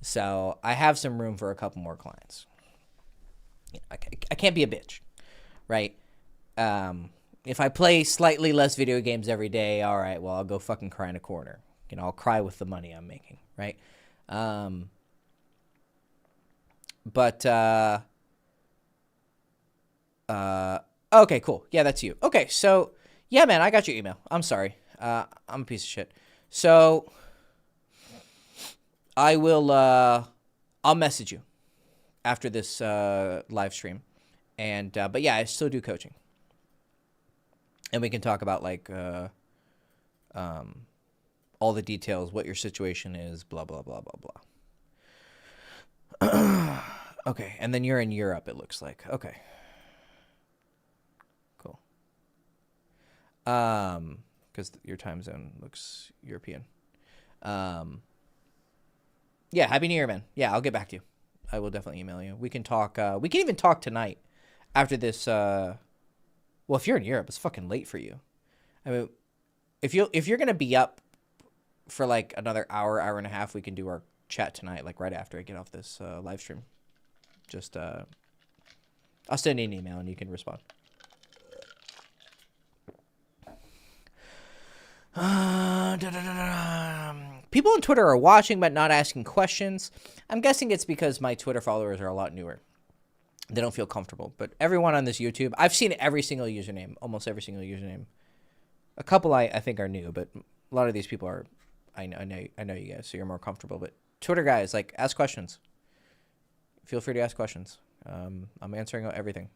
So I have some room for a couple more clients. I can't be a bitch, right? If I play slightly less video games every day, all right, well, I'll go fucking cry in a corner. You know, I'll cry with the money I'm making, right? Okay, cool. Yeah, that's you. Okay, so, yeah, man, I got your email. I'm sorry. I'm a piece of shit. So, I'll message you after this live stream. And, but yeah, I still do coaching. And we can talk about, like, all the details, what your situation is, blah, blah, blah, blah, blah. Okay, and then you're in Europe, it looks like. Okay. Cool. Because your time zone looks European. Yeah, Happy New Year, man. Yeah, I'll get back to you. I will definitely email you. We can talk, we can even talk tonight after this, well, if you're in Europe, it's fucking late for you. I mean, if you're going to be up for like another hour and a half, we can do our chat tonight, like right after I get off this live stream. Just, I'll send you an email and you can respond. People on Twitter are watching but not asking questions. I'm guessing it's because my Twitter followers are a lot newer. They don't feel comfortable. But everyone on this YouTube, I've seen every single username, almost every single username. A couple I think are new, but a lot of these people are, I know you guys, so you're more comfortable. But Twitter guys, like, ask questions. Feel free to ask questions. I'm answering everything.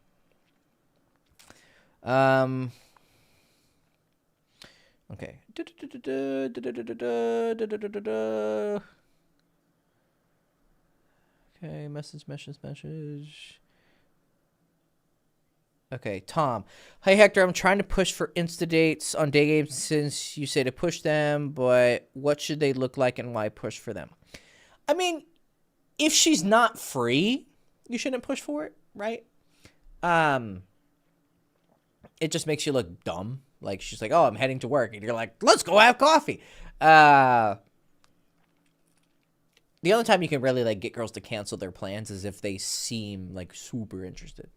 Okay. Okay, message. Okay, Tom. Hey, Hector, I'm trying to push for Insta dates on day games since you say to push them, but what should they look like and why push for them? I mean, if she's not free, you shouldn't push for it, right? It just makes you look dumb. Like, she's like, oh, I'm heading to work. And you're like, let's go have coffee. The only time you can really, like, get girls to cancel their plans is if they seem, like, super interested.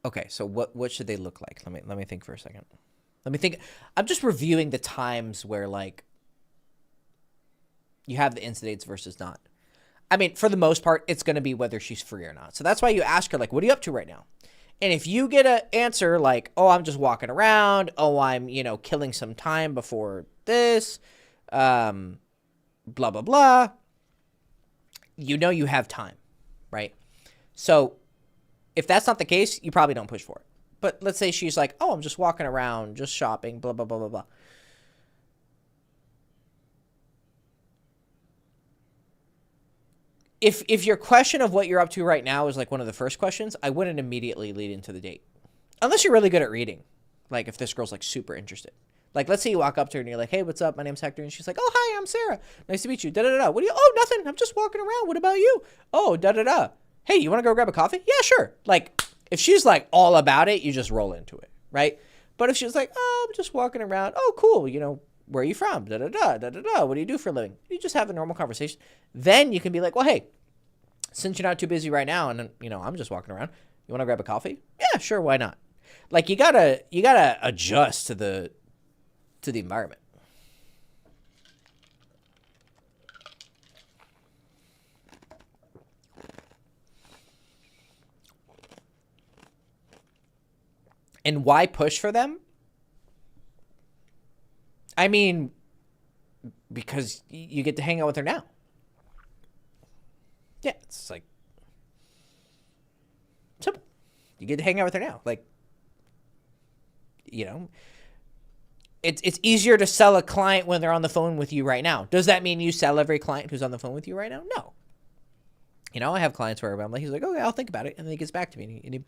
Okay, so what should they look like? Let me think for a second. Let me think. I'm just reviewing the times where, like, you have the incidents versus not. I mean, for the most part, it's going to be whether she's free or not. So that's why you ask her, like, what are you up to right now? And if you get an answer like, oh, I'm just walking around. Oh, I'm, killing some time before this. Blah, blah, blah. You have time, right? So if that's not the case, you probably don't push for it. But let's say she's like, oh, I'm just walking around, just shopping, blah, blah, blah, blah, blah. if your question of what you're up to right now is like one of the first questions, I wouldn't immediately lead into the date. Unless you're really good at reading. Like if this girl's like super interested. Like let's say you walk up to her and you're like, hey, what's up? My name's Hector. And she's like, oh, hi, I'm Sarah. Nice to meet you. Da-da-da-da. What do you, oh, nothing. I'm just walking around. What about you? Oh, da-da-da. Hey, you want to go grab a coffee? Yeah, sure. Like if she's like all about it, you just roll into it, right? But if she's like, oh, I'm just walking around. Oh, cool. You know, where are you from? Da-da-da, da-da-da. What do you do for a living? You just have a normal conversation. Then you can be like, well, hey, since you're not too busy right now and, you know, I'm just walking around, you want to grab a coffee? Yeah, sure. Why not? Like you gotta adjust to the environment. And why push for them? I mean, because you get to hang out with her now. Yeah, it's like simple. You get to hang out with her now. Like, you know, it's easier to sell a client when they're on the phone with you right now. Does that mean you sell every client who's on the phone with you right now? No. You know, I have clients where I'm like, he's like, okay, I'll think about it. And then he gets back to me and he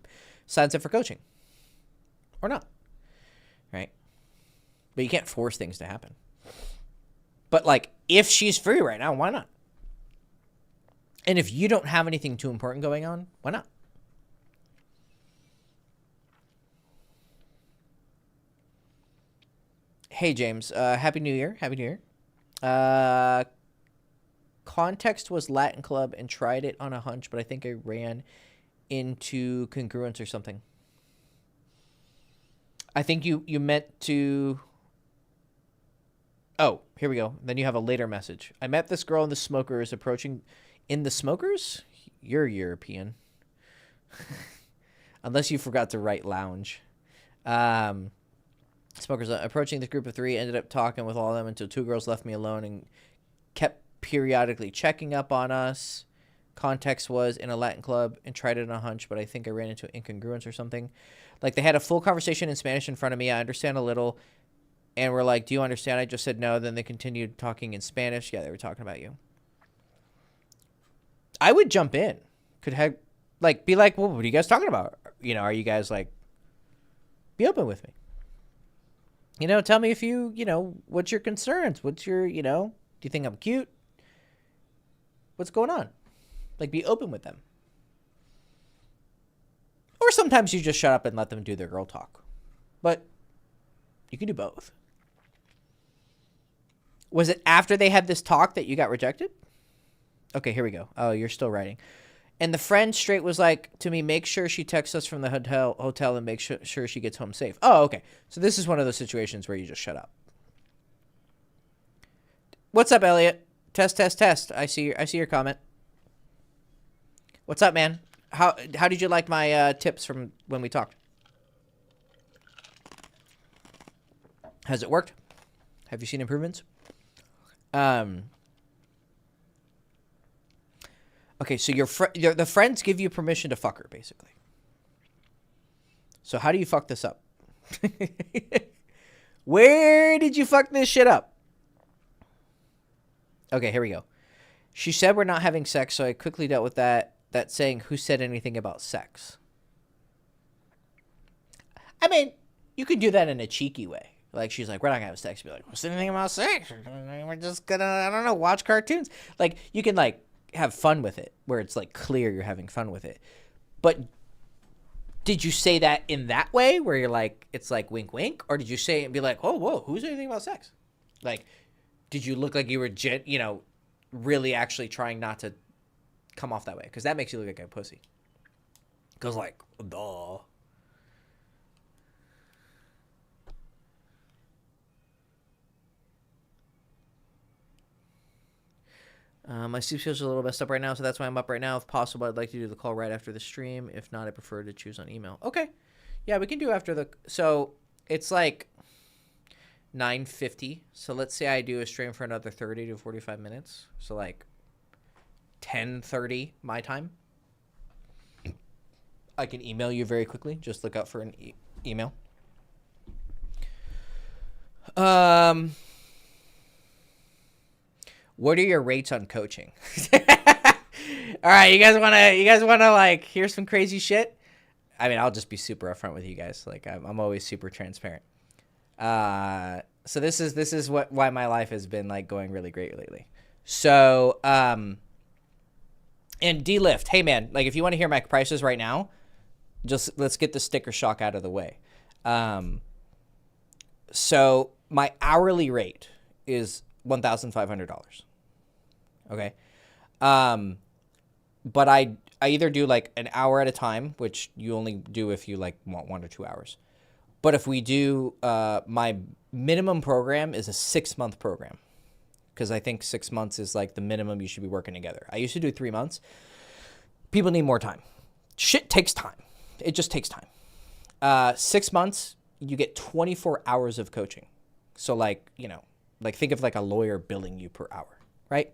signs up for coaching. Or not. Right? But you can't force things to happen. But like, if she's free right now, why not? And if you don't have anything too important going on, why not? Hey, James. Happy New Year. Happy New Year. Context was Latin Club and tried it on a hunch, but I think I ran into congruence or something. I think you meant to... Oh, here we go. Then you have a later message. I met this girl in the Smokers approaching... In the Smokers? You're European. Unless you forgot to write lounge. Smokers approaching the group of 3, ended up talking with all of them until 2 girls left me alone and kept periodically checking up on us. Context was in a Latin club and tried it on a hunch, but I think I ran into incongruence or something. Like they had a full conversation in Spanish in front of me. I understand a little. And we're like, do you understand? I just said no. Then they continued talking in Spanish. Yeah, they were talking about you. I would jump in. Could have, like, be like, well, what are you guys talking about? You know, are you guys like, be open with me. You know, tell me if you know, what's your concerns? What's your, you know, do you think I'm cute? What's going on? Like, be open with them. Or sometimes you just shut up and let them do their girl talk. But you can do both. Was it after they had this talk that you got rejected? Okay, here we go. Oh, you're still writing. And the friend straight was like to me, make sure she texts us from the hotel and make sure she gets home safe. Oh, okay. So this is one of those situations where you just shut up. What's up, Elliot? Test. I see your comment. What's up, man? How did you like my tips from when we talked? Has it worked? Have you seen improvements? Okay, so the friends give you permission to fuck her, basically. So how do you fuck this up? Where did you fuck this shit up? Okay, here we go. She said we're not having sex, so I quickly dealt with that saying, who said anything about sex? I mean, you could do that in a cheeky way. Like, she's like, we're not going to have sex. Be like, what's anything about sex? We're just going to, I don't know, watch cartoons. Like, you can, like, have fun with it, where it's, like, clear you're having fun with it. But did you say that in that way, where you're like, it's like wink, wink? Or did you say it and be like, oh, whoa, who's anything about sex? Like, did you look like you were, really actually trying not to come off that way? Because that makes you look like a pussy. Because, like, duh. My sleep schedule's a little messed up right now, so that's why I'm up right now. If possible, I'd like to do the call right after the stream. If not, I prefer to choose on email. Okay. Yeah, we can do after the... So, it's like 9:50. So, let's say I do a stream for another 30 to 45 minutes. So, like 10:30 my time. I can email you very quickly. Just look out for an email. What are your rates on coaching? All right, you guys wanna like hear some crazy shit? I mean, I'll just be super upfront with you guys. Like I'm always super transparent. So this is why my life has been like going really great lately. So and D-Lift, hey man, like if you want to hear my prices right now, just let's get the sticker shock out of the way. So my hourly rate is $1,500. Okay. But I either do like an hour at a time, which you only do if you like want 1 or 2 hours. But if we do, my minimum program is a 6-month program, because I think 6 months is like the minimum you should be working together. I used to do 3 months. People need more time. Shit takes time. It just takes time. 6 months, you get 24 hours of coaching. So like, like think of like a lawyer billing you per hour, right?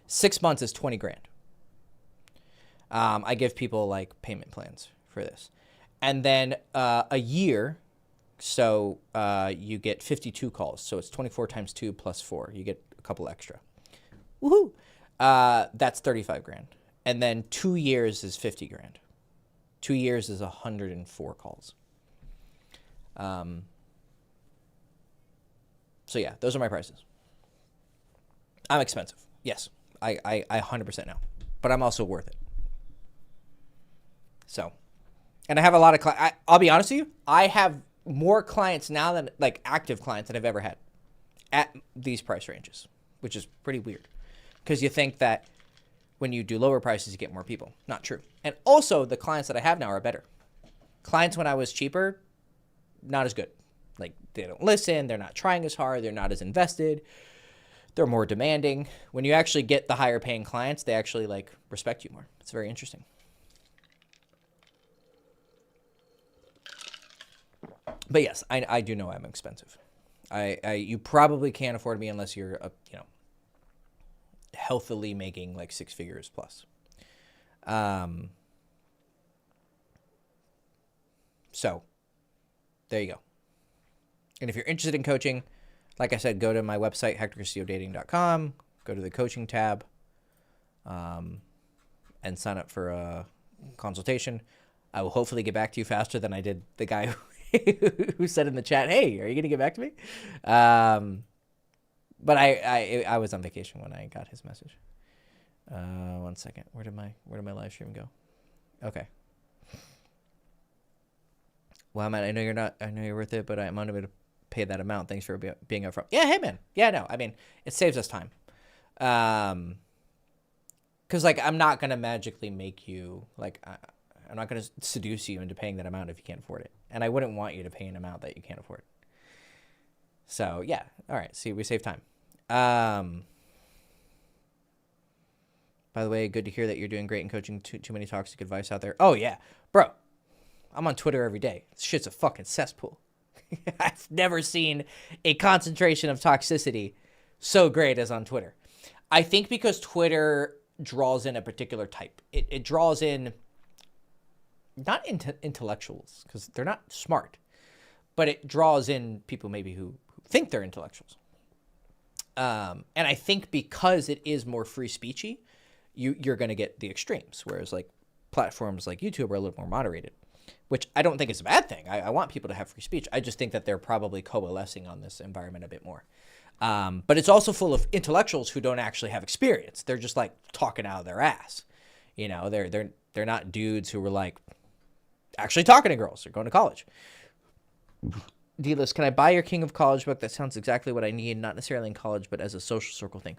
6 months is 20 grand. I give people like payment plans for this. And then a year, so you get 52 calls. So it's 24 times 2 plus 4. You get a couple extra. Woohoo! That's 35 grand. And then 2 years is 50 grand. 2 years is 104 calls. So yeah, those are my prices. I'm expensive. Yes, I 100% know. But I'm also worth it. So, and I have a lot of clients. I'll be honest with you. I have more clients now than like active clients that I've ever had at these price ranges, which is pretty weird because you think that when you do lower prices, you get more people. Not true. And also the clients that I have now are better. Clients when I was cheaper, not as good. Like they don't listen. They're not trying as hard. They're not as invested. They're more demanding. When you actually get the higher paying clients, they actually like respect you more. It's very interesting. But yes, I do know I'm expensive. You probably can't afford me unless you're healthily making like 6 figures plus. So there you go. And if you're interested in coaching, like I said, go to my website, hectorcastillodating.com, go to the coaching tab, and sign up for a consultation. I will hopefully get back to you faster than I did the guy who said in the chat, "Hey, are you going to get back to me?" But I was on vacation when I got his message. 1 second. Where did my live stream go? Okay. Well, man, I know you're worth it, but I'm unable to pay that amount. Thanks for being upfront. Yeah, hey, man. Yeah, no, I mean, it saves us time. Because, like, I'm not going to magically make you, like, I'm not going to seduce you into paying that amount if you can't afford it. And I wouldn't want you to pay an amount that you can't afford. So, yeah. All right. See, we save time. By the way, good to hear that you're doing great in coaching. Too many toxic advice out there. Oh, yeah. Bro, I'm on Twitter every day. This shit's a fucking cesspool. I've never seen a concentration of toxicity so great as on Twitter. I think because Twitter draws in a particular type. It draws in not intellectuals, because they're not smart, but it draws in people maybe who think they're intellectuals. And I think because it is more free speechy, you're going to get the extremes, whereas like platforms like YouTube are a little more moderated, which I don't think is a bad thing. I want people to have free speech. I just think that they're probably coalescing on this environment a bit more. But it's also full of intellectuals who don't actually have experience. They're just like talking out of their ass. You know, they're not dudes who were like actually talking to girls or going to college. D-List, can I buy your King of College book? That sounds exactly what I need, not necessarily in college, but as a social circle thing.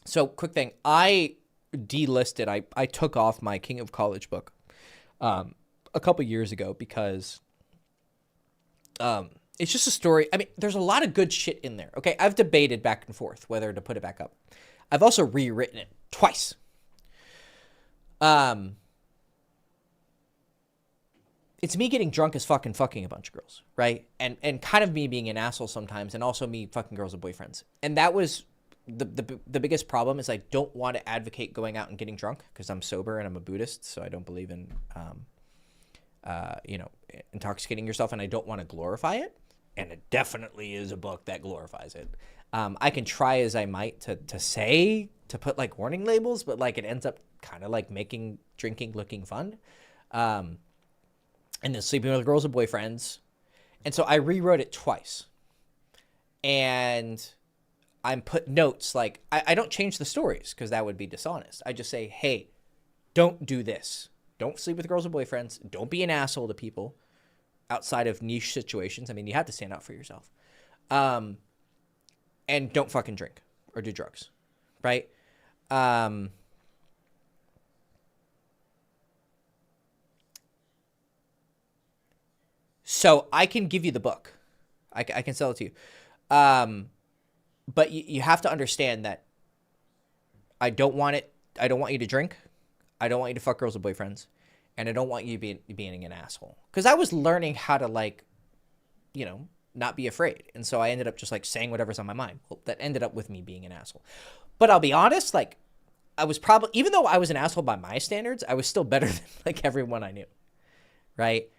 So quick thing, I delisted, I took off my King of College book a couple years ago because it's just a story. I mean, there's a lot of good shit in there. Okay, I've debated back and forth whether to put it back up. I've also rewritten it twice. It's me getting drunk as fucking a bunch of girls, right? And kind of me being an asshole sometimes, and also me fucking girls with boyfriends. And that was the biggest problem is I don't want to advocate going out and getting drunk because I'm sober and I'm a Buddhist, so I don't believe in intoxicating yourself, and I don't want to glorify it. And it definitely is a book that glorifies it. I can try as I might to put like warning labels, but like it ends up kind of like making drinking looking fun. And then sleeping with girls and boyfriends. And so I rewrote it twice. And I'm put notes like, I don't change the stories because that would be dishonest. I just say, hey, don't do this. Don't sleep with girls and boyfriends. Don't be an asshole to people outside of niche situations. I mean, you have to stand up for yourself. And don't fucking drink or do drugs, right? So I can give you the book. I can sell it to you. But you have to understand that I don't want it. I don't want you to drink. I don't want you to fuck girls with boyfriends. And I don't want you being an asshole. Because I was learning how to, like, not be afraid. And so I ended up just, like, saying whatever's on my mind. Well, that ended up with me being an asshole. But I'll be honest, like, I was probably, even though I was an asshole by my standards, I was still better than, like, everyone I knew. Right?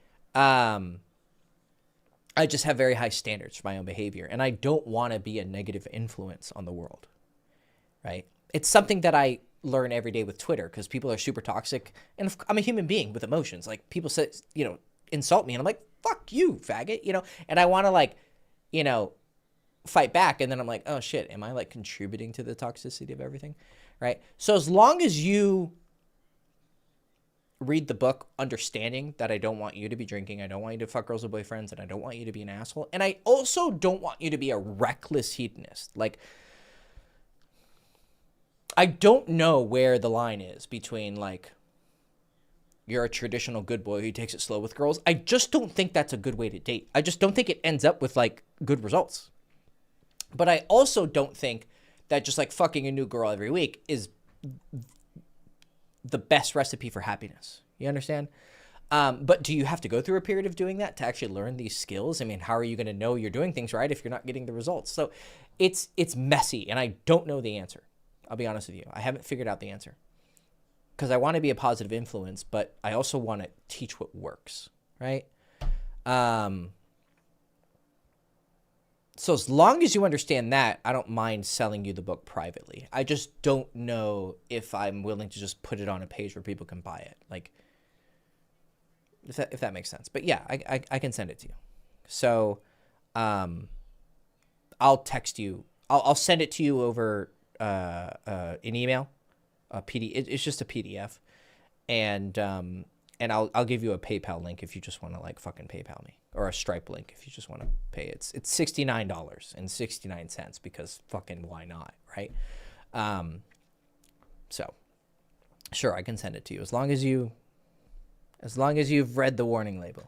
I just have very high standards for my own behavior, and I don't want to be a negative influence on the world, right? It's something that I learn every day with Twitter because people are super toxic, and I'm a human being with emotions. Like, people say, insult me, and I'm like, fuck you, faggot, and I want to, like, fight back, and then I'm like, oh, shit, am I, like, contributing to the toxicity of everything, right? So as long as you read the book understanding that I don't want you to be drinking, I don't want you to fuck girls with boyfriends, and I don't want you to be an asshole, and I also don't want you to be a reckless hedonist. Like, I don't know where the line is between, like, you're a traditional good boy who takes it slow with girls. I just don't think that's a good way to date. I just don't think it ends up with, like, good results. But I also don't think that just, like, fucking a new girl every week is the best recipe for happiness. You understand? But do you have to go through a period of doing that to actually learn these skills? I mean, how are you going to know you're doing things right if you're not getting the results? So it's messy, and I don't know the answer. I'll be honest with you. I haven't figured out the answer because I want to be a positive influence, but I also want to teach what works, right? So as long as you understand that, I don't mind selling you the book privately. I just don't know if I'm willing to just put it on a page where people can buy it. Like, if that makes sense. But yeah, I can send it to you. So I'll text you. I'll send it to you over an email. It's just a PDF. And I'll give you a PayPal link if you just want to, like, fucking PayPal me, or a Stripe link if you just want to pay. It's $69.69 because fucking why not, right? So sure, I can send it to you as long as you've read the warning label.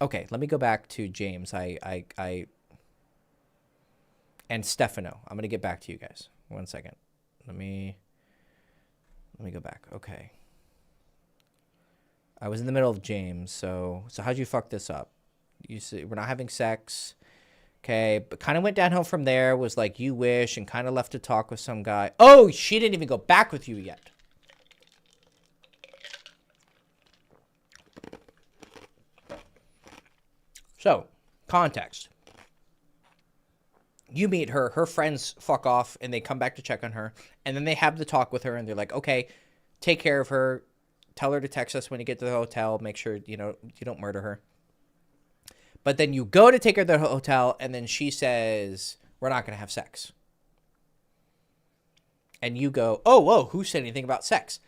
Okay, let me go back to James. I and Stefano. I'm gonna get back to you guys. 1 second. Let me go back. Okay. I was in the middle of James. So how'd you fuck this up? You see, we're not having sex. Okay. But kind of went downhill from there. Was like, you wish, and kind of left to talk with some guy. Oh, she didn't even go back with you yet. So, context. You meet her, her friends fuck off, and they come back to check on her, and then they have the talk with her, and they're like, okay, take care of her, tell her to text us when you get to the hotel, make sure, you don't murder her. But then you go to take her to the hotel, and then she says, we're not going to have sex. And you go, oh, whoa, who said anything about sex?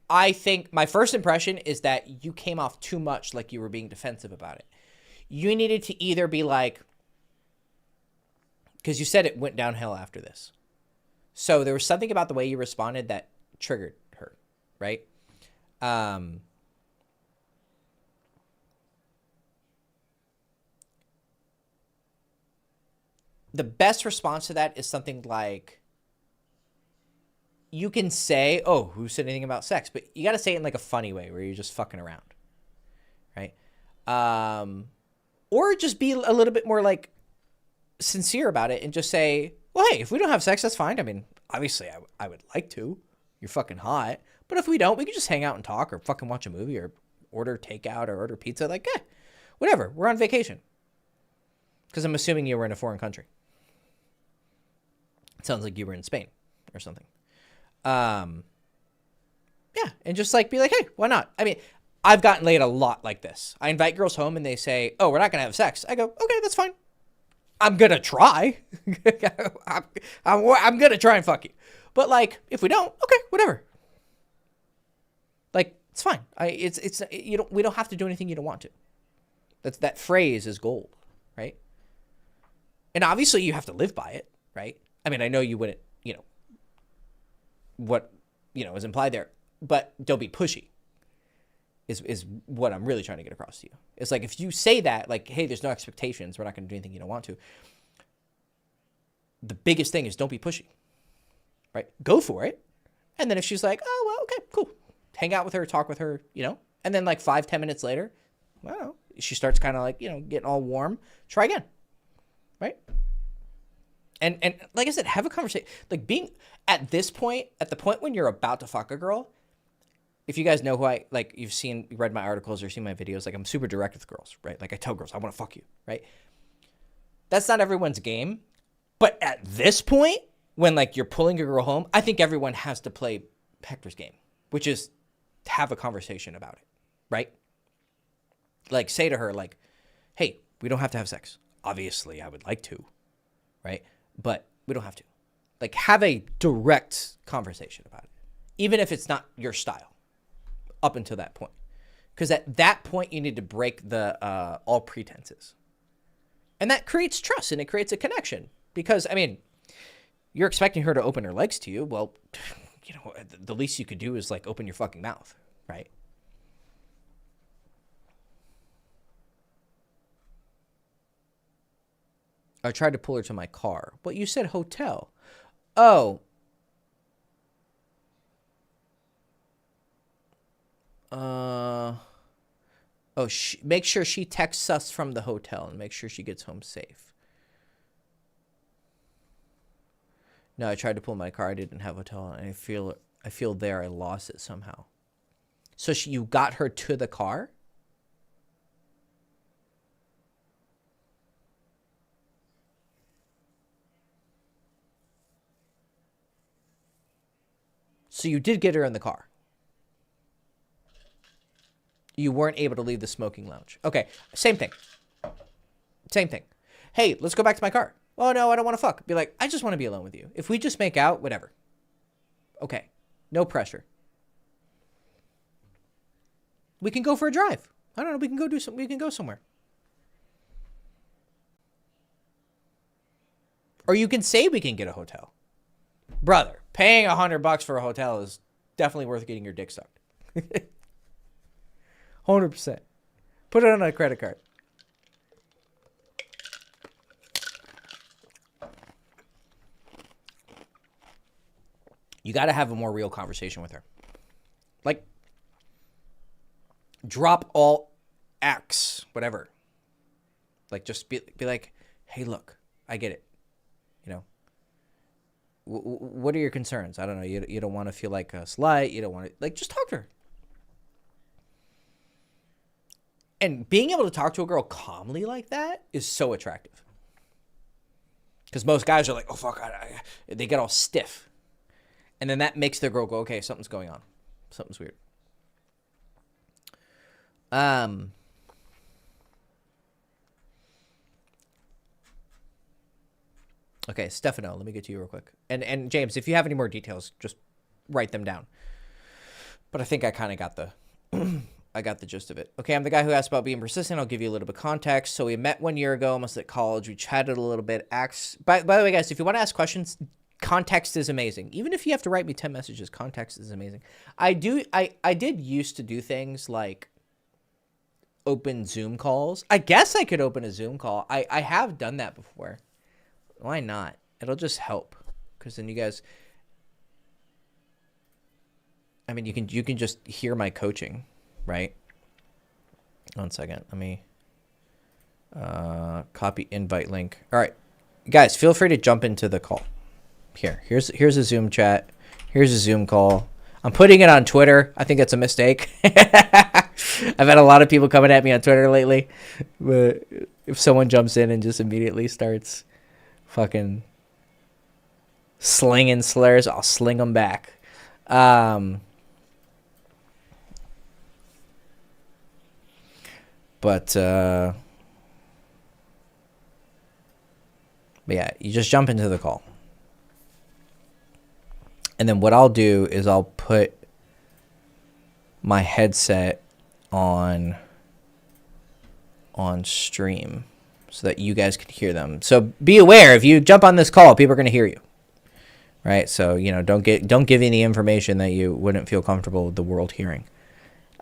I think my first impression is that you came off too much like you were being defensive about it. You needed to either be like, because you said it went downhill after this. So there was something about the way you responded that triggered her, right? The best response to that is something like, you can say, oh, who said anything about sex? But you got to say it in like a funny way where you're just fucking around, right? Or just be a little bit more like sincere about it and just say, well, hey, if we don't have sex, that's fine. I mean, obviously I would like to. You're fucking hot. But if we don't, we can just hang out and talk or fucking watch a movie or order takeout or order pizza. Like, whatever. We're on vacation. Because I'm assuming you were in a foreign country. It sounds like you were in Spain or something. Yeah, and just like be like, hey, why not? I mean, I've gotten laid a lot like this. I invite girls home and they say, oh, we're not gonna have sex. I go, okay, that's fine. I'm gonna try. I'm gonna try and fuck you. But like, if we don't, okay, whatever. Like, it's fine. We don't have to do anything you don't want to. That phrase is gold, right? And obviously you have to live by it, right? I mean, I know you wouldn't, what, is implied there, but don't be pushy is what I'm really trying to get across to you. It's like, if you say that, like, hey, there's no expectations, we're not going to do anything you don't want to. The biggest thing is don't be pushy, right? Go for it. And then if she's like, oh, well, okay, cool. Hang out with her, talk with her, and then like 5-10 minutes later, well, she starts kind of like, getting all warm. Try again, right? And like I said, have a conversation. Like, being at this point, at the point when you're about to fuck a girl, if you guys know who you've read my articles or seen my videos, like, I'm super direct with girls, right? Like, I tell girls, I want to fuck you, right? That's not everyone's game. But at this point, when like you're pulling a girl home, I think everyone has to play Hector's game, which is have a conversation about it, right? Like, say to her, like, hey, we don't have to have sex. Obviously, I would like to, right? But we don't have to. Like, have a direct conversation about it, even if it's not your style up until that point. Because at that point, you need to break the all pretenses. And that creates trust and it creates a connection. Because, I mean, you're expecting her to open her legs to you. Well, the least you could do is like open your fucking mouth, right? I tried to pull her to my car. But you said hotel. Oh. Make sure she texts us from the hotel and make sure she gets home safe. No, I tried to pull my car. I didn't have a hotel, and I feel there I lost it somehow. So you got her to the car? So you did get her in the car. You weren't able to leave the smoking lounge. Okay, same thing. Same thing. Hey, let's go back to my car. Oh, no, I don't want to fuck. Be like, I just want to be alone with you. If we just make out, whatever. Okay, no pressure. We can go for a drive. I don't know, we can go somewhere. Or you can say we can get a hotel. Brother, paying $100 for a hotel is definitely worth getting your dick sucked. 100%. Put it on a credit card. You got to have a more real conversation with her. Like, drop all acts, whatever. Like, just be like, hey, look, I get it. What are your concerns? I don't know. You don't want to feel like a slut. You don't want to, like, just talk to her. And being able to talk to a girl calmly like that is so attractive. Because most guys are like, oh, fuck, they get all stiff. And then that makes the girl go, okay, something's going on. Something's weird. Okay, Stefano, let me get to you real quick. And James, if you have any more details, just write them down. But I think I kind of got the gist of it. Okay, I'm the guy who asked about being persistent. I'll give you a little bit of context. So we met 1 year ago, almost at college. We chatted a little bit. By the way, guys, if you want to ask questions, context is amazing. Even if you have to write me 10 messages, context is amazing. I did used to do things like open Zoom calls. I guess I could open a Zoom call. I have done that before. Why not? It'll just help. Because then you guys, I mean, you can just hear my coaching, right? 1 second. Let me copy invite link. All right. Guys, feel free to jump into the call. Here's a Zoom chat. Here's a Zoom call. I'm putting it on Twitter. I think that's a mistake. I've had a lot of people coming at me on Twitter lately. But if someone jumps in and just immediately starts fucking slinging slurs, I'll sling them back. But yeah, you just jump into the call. And then what I'll do is I'll put my headset on stream so that you guys can hear them. So be aware, if you jump on this call, people are going to hear you. Right? So, you know, don't give any information that you wouldn't feel comfortable with the world hearing.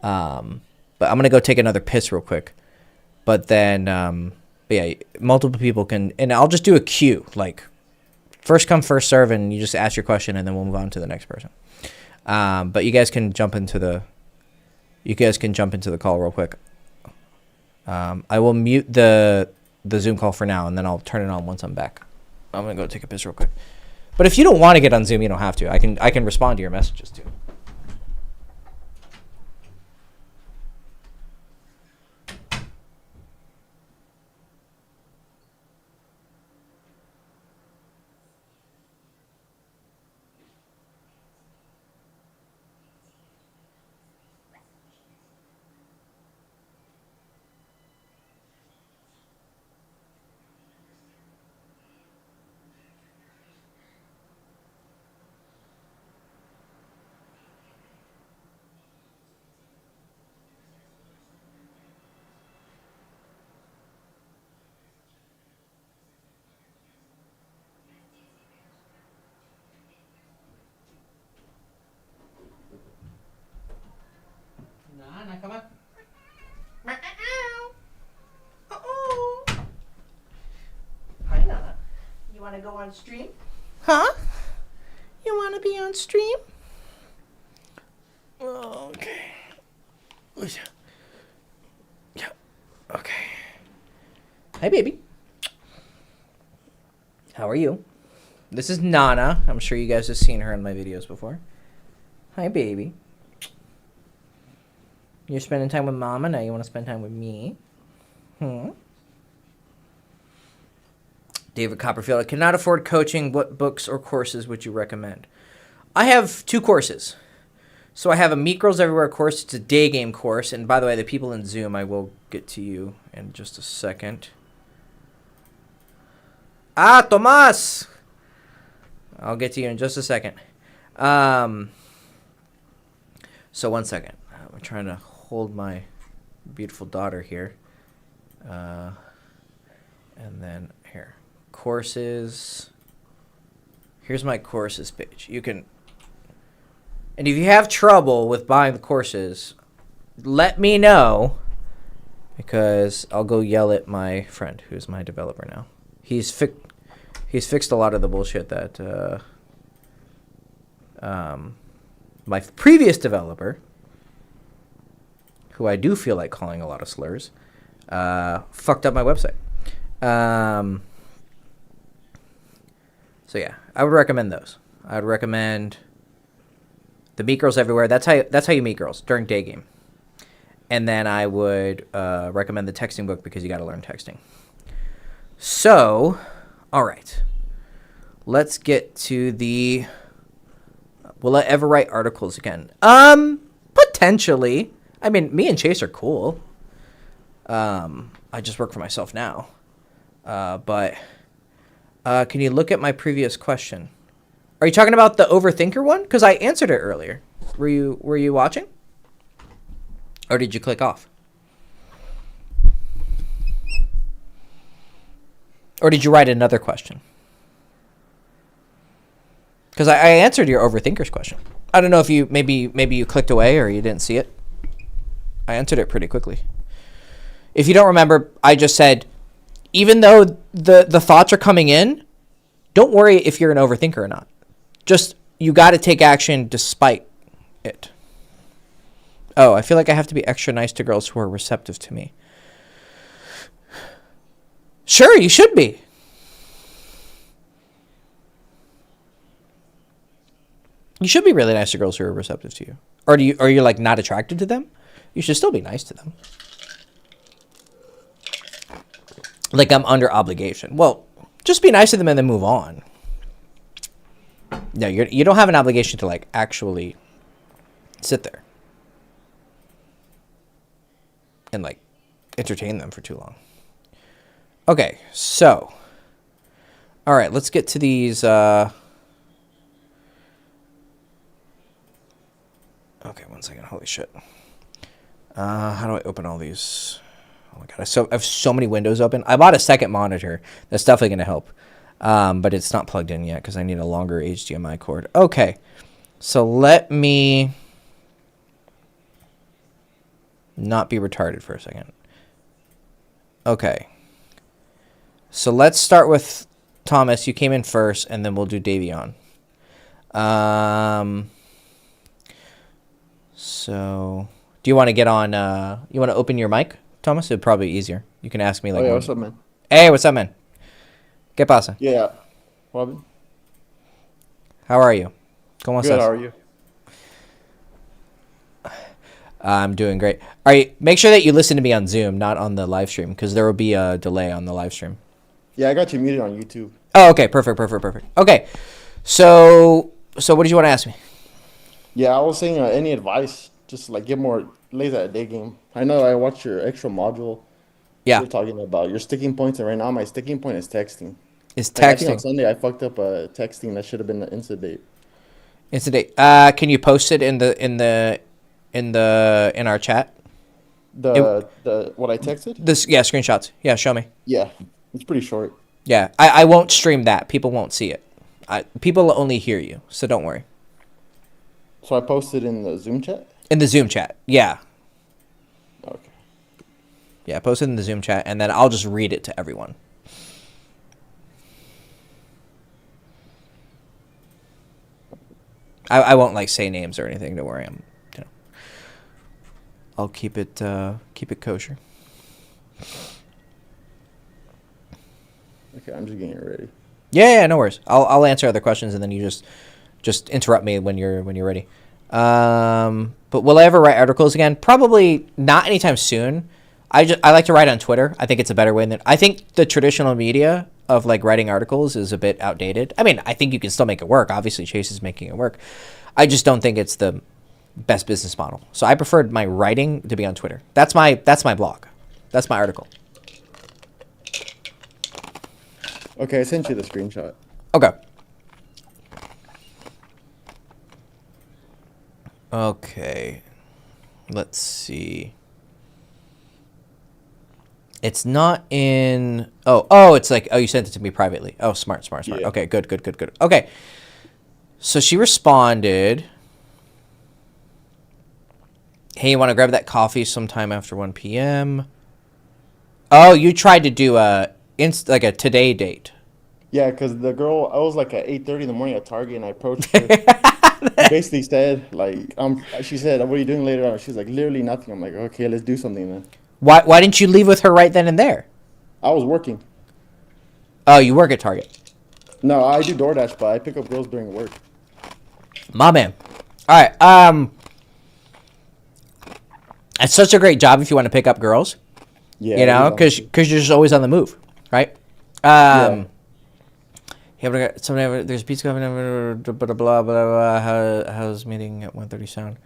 But I'm going to go take another piss real quick. But then, but yeah, multiple people can, and I'll just do a queue, like first come, first serve, and you just ask your question, and then we'll move on to the next person. But you guys can jump into the call real quick. I will mute the Zoom call for now, and then I'll turn it on once I'm back. I'm gonna go take a piss real quick. But if you don't want to get on Zoom, you don't have to. I can respond to your messages too. Come on. Hi, Nana. You want to go on stream? Huh? You want to be on stream? Okay. Yeah. Okay. Hi, baby. How are you? This is Nana. I'm sure you guys have seen her in my videos before. Hi, baby. You're spending time with Mama, now you want to spend time with me? David Copperfield, I cannot afford coaching. What books or courses would you recommend? I have 2 courses. So I have a Meet Girls Everywhere course. It's a day game course. And by the way, the people in Zoom, I will get to you in just a second. Tomas! I'll get to you in just a second. So 1 second. I'm trying to hold my beautiful daughter here. And then here. Courses. Here's my courses page. You can... And if you have trouble with buying the courses, let me know. Because I'll go yell at my friend, who's my developer now. He's fixed a lot of the bullshit that my previous developer, who I do feel like calling a lot of slurs, fucked up my website. So yeah, I would recommend those. I would recommend the Meet Girls Everywhere. That's how you meet girls during day game. And then I would recommend the texting book because you got to learn texting. So, all right, let's get to the. Will I ever write articles again? Potentially. I mean, me and Chase are cool. I just work for myself now. But can you look at my previous question? Are you talking about the overthinker one? Because I answered it earlier. Were you watching? Or did you click off? Or did you write another question? Because I answered your overthinkers question. I don't know if you maybe you clicked away or you didn't see it. I answered it pretty quickly. If you don't remember, I just said, even though the thoughts are coming in, don't worry if you're an overthinker or not. Just, you got to take action despite it. Oh, I feel like I have to be extra nice to girls who are receptive to me. Sure, you should be. You should be really nice to girls who are receptive to you. Or are you like not attracted to them? You should still be nice to them. like I'm under obligation. Well, just be nice to them and then move on. No, you don't have an obligation to like actually sit there and like entertain them for too long. Okay, so all right, let's get to these. Okay, one second. Holy shit. How do I open all these? Oh my god, I have so many windows open. I bought a second monitor. That's definitely going to help. But it's not plugged in yet because I need a longer HDMI cord. Okay, so let me not be retarded for a second. Okay, so let's start with Thomas. You came in first, and then we'll do Davion. So do you want to get on? You want to open your mic, Thomas? It'd probably be easier. You can ask me like. Oh yeah, what's up, man? Hey, what's up, man? ¿Qué pasa? Yeah, Robin. How are you? ¿Cómo Good. estás? How are you? I'm doing great. All right, make sure that you listen to me on Zoom, not on the live stream, because there will be a delay on the live stream. Yeah, I got you muted on YouTube. Oh, okay, perfect. Okay, so what did you want to ask me? Yeah, I was saying any advice, just like get more lays at a day game. I know I watched your extra module. Yeah, You're talking about your sticking points, and right now my sticking point is texting. it's Like I think on texting. Sunday I fucked up texting that should have been the incident. It's a day. Can you post it in our chat? The what I texted? This screenshots. Yeah, show me. Yeah, it's pretty short. Yeah, I won't stream that. People won't see it. People will only hear you, so don't worry. So I posted in the Zoom chat. In the Zoom chat. Yeah. Okay. Yeah, post it in the Zoom chat, and then I'll just read it to everyone. I won't like say names or anything. Don't worry. I'll keep it kosher. Okay, I'm just getting it ready. Yeah, no worries. I'll answer other questions, and then you just interrupt me when you're ready. But will I ever write articles again? Probably not anytime soon. I like to write on Twitter. I think it's a better way than I think the traditional media of like writing articles is a bit outdated. I mean, I think you can still make it work. Obviously, Chase is making it work. I just don't think it's the best business model. So I preferred my writing to be on Twitter. That's my blog. That's my article. Okay, I sent you the screenshot. Okay. Okay. Let's see. It's not in. Oh, it's like, you sent it to me privately. Oh, smart. Yeah. Okay, good. Okay. So she responded, hey, you want to grab that coffee sometime after 1 p.m.? Oh, you tried to do like a today date. Yeah, because the girl, I was like at 8:30 in the morning at Target, and I approached her. She basically said, like, she said, what are you doing later on? She's like, literally nothing. I'm like, okay, let's do something then. Why didn't you leave with her right then and there? I was working. Oh, you work at Target. No, I do DoorDash, but I pick up girls during work. My man. All right. It's such a great job if you want to pick up girls. Yeah. You know, because you're just always on the move, right? Yeah. Yeah, there's pizza coming over, blah, blah, blah. How's meeting at 1:30 sound?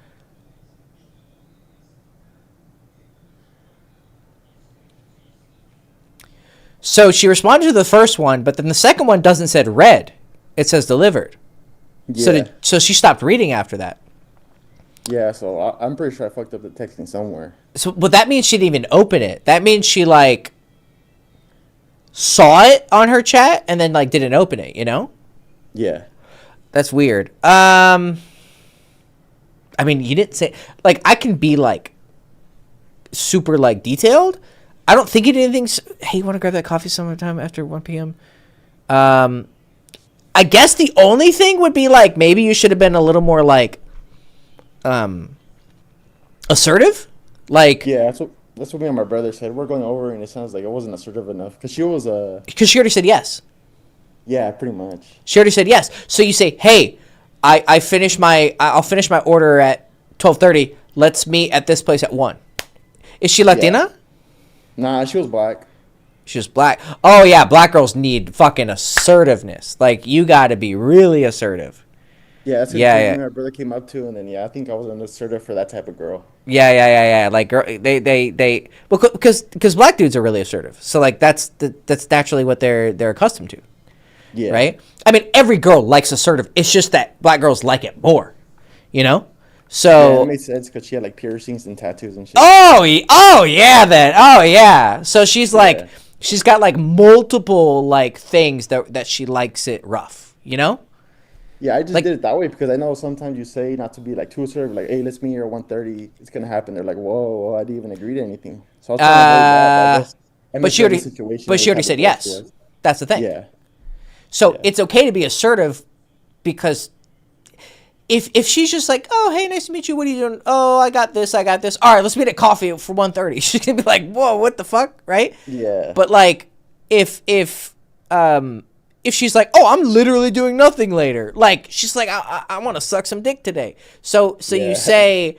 So she responded to the first one, but then the second one doesn't said read. It says delivered. Yeah. So she stopped reading after that. Yeah, so I'm pretty sure I fucked up the texting somewhere. So, but that means she didn't even open it. That means she like saw it on her chat and then like didn't open it, you know? Yeah. That's weird. I mean, you didn't say like I can be like super like detailed. I don't think you did anything. Hey, you want to grab that coffee sometime after 1 p.m.? I guess the only thing would be like maybe you should have been a little more like assertive. Like Yeah, that's what me and my brother said. We're going over, and it sounds like it wasn't assertive enough because she was because she already said yes. Yeah, pretty much. She already said yes. So you say, hey, I'll finish my order at 12:30. Let's meet at this place at 1. Is she Latina? Yeah. Nah, she was black. She was black. Oh yeah, black girls need fucking assertiveness. Like you got to be really assertive. Yeah, that's what Yeah, yeah, my brother came up to, and then yeah, I think I was an assertive for that type of girl. yeah. Like girl, they well, because black dudes are really assertive. So like that's naturally what they're accustomed to, Yeah, right? I mean, every girl likes assertive. It's just that black girls like it more, you know. yeah, it So made sense because she had like piercings and tattoos and shit. oh yeah, then oh yeah. So she's like Yeah, she's got like multiple like things that she likes it rough, you know. yeah, I just Like did it that way because I know sometimes you say not to be like too assertive, like, hey, let's meet here at 1:30. It's gonna happen. They're like, whoa, I didn't even agree to anything. So I was trying to avoid that, but I uh guess I but she misread the already situation but of the she already type of said girl she yes. was. That's the thing. Yeah, So yeah, it's okay to be assertive because if she's just like, oh hey, nice to meet you, what are you doing? Oh, I got this. All right, let's meet at coffee for 1:30. She's gonna be like, whoa, what the fuck, right? yeah, But like if she's like, oh, I'm literally doing nothing later, like she's like, I want to suck some dick today. So you yeah, say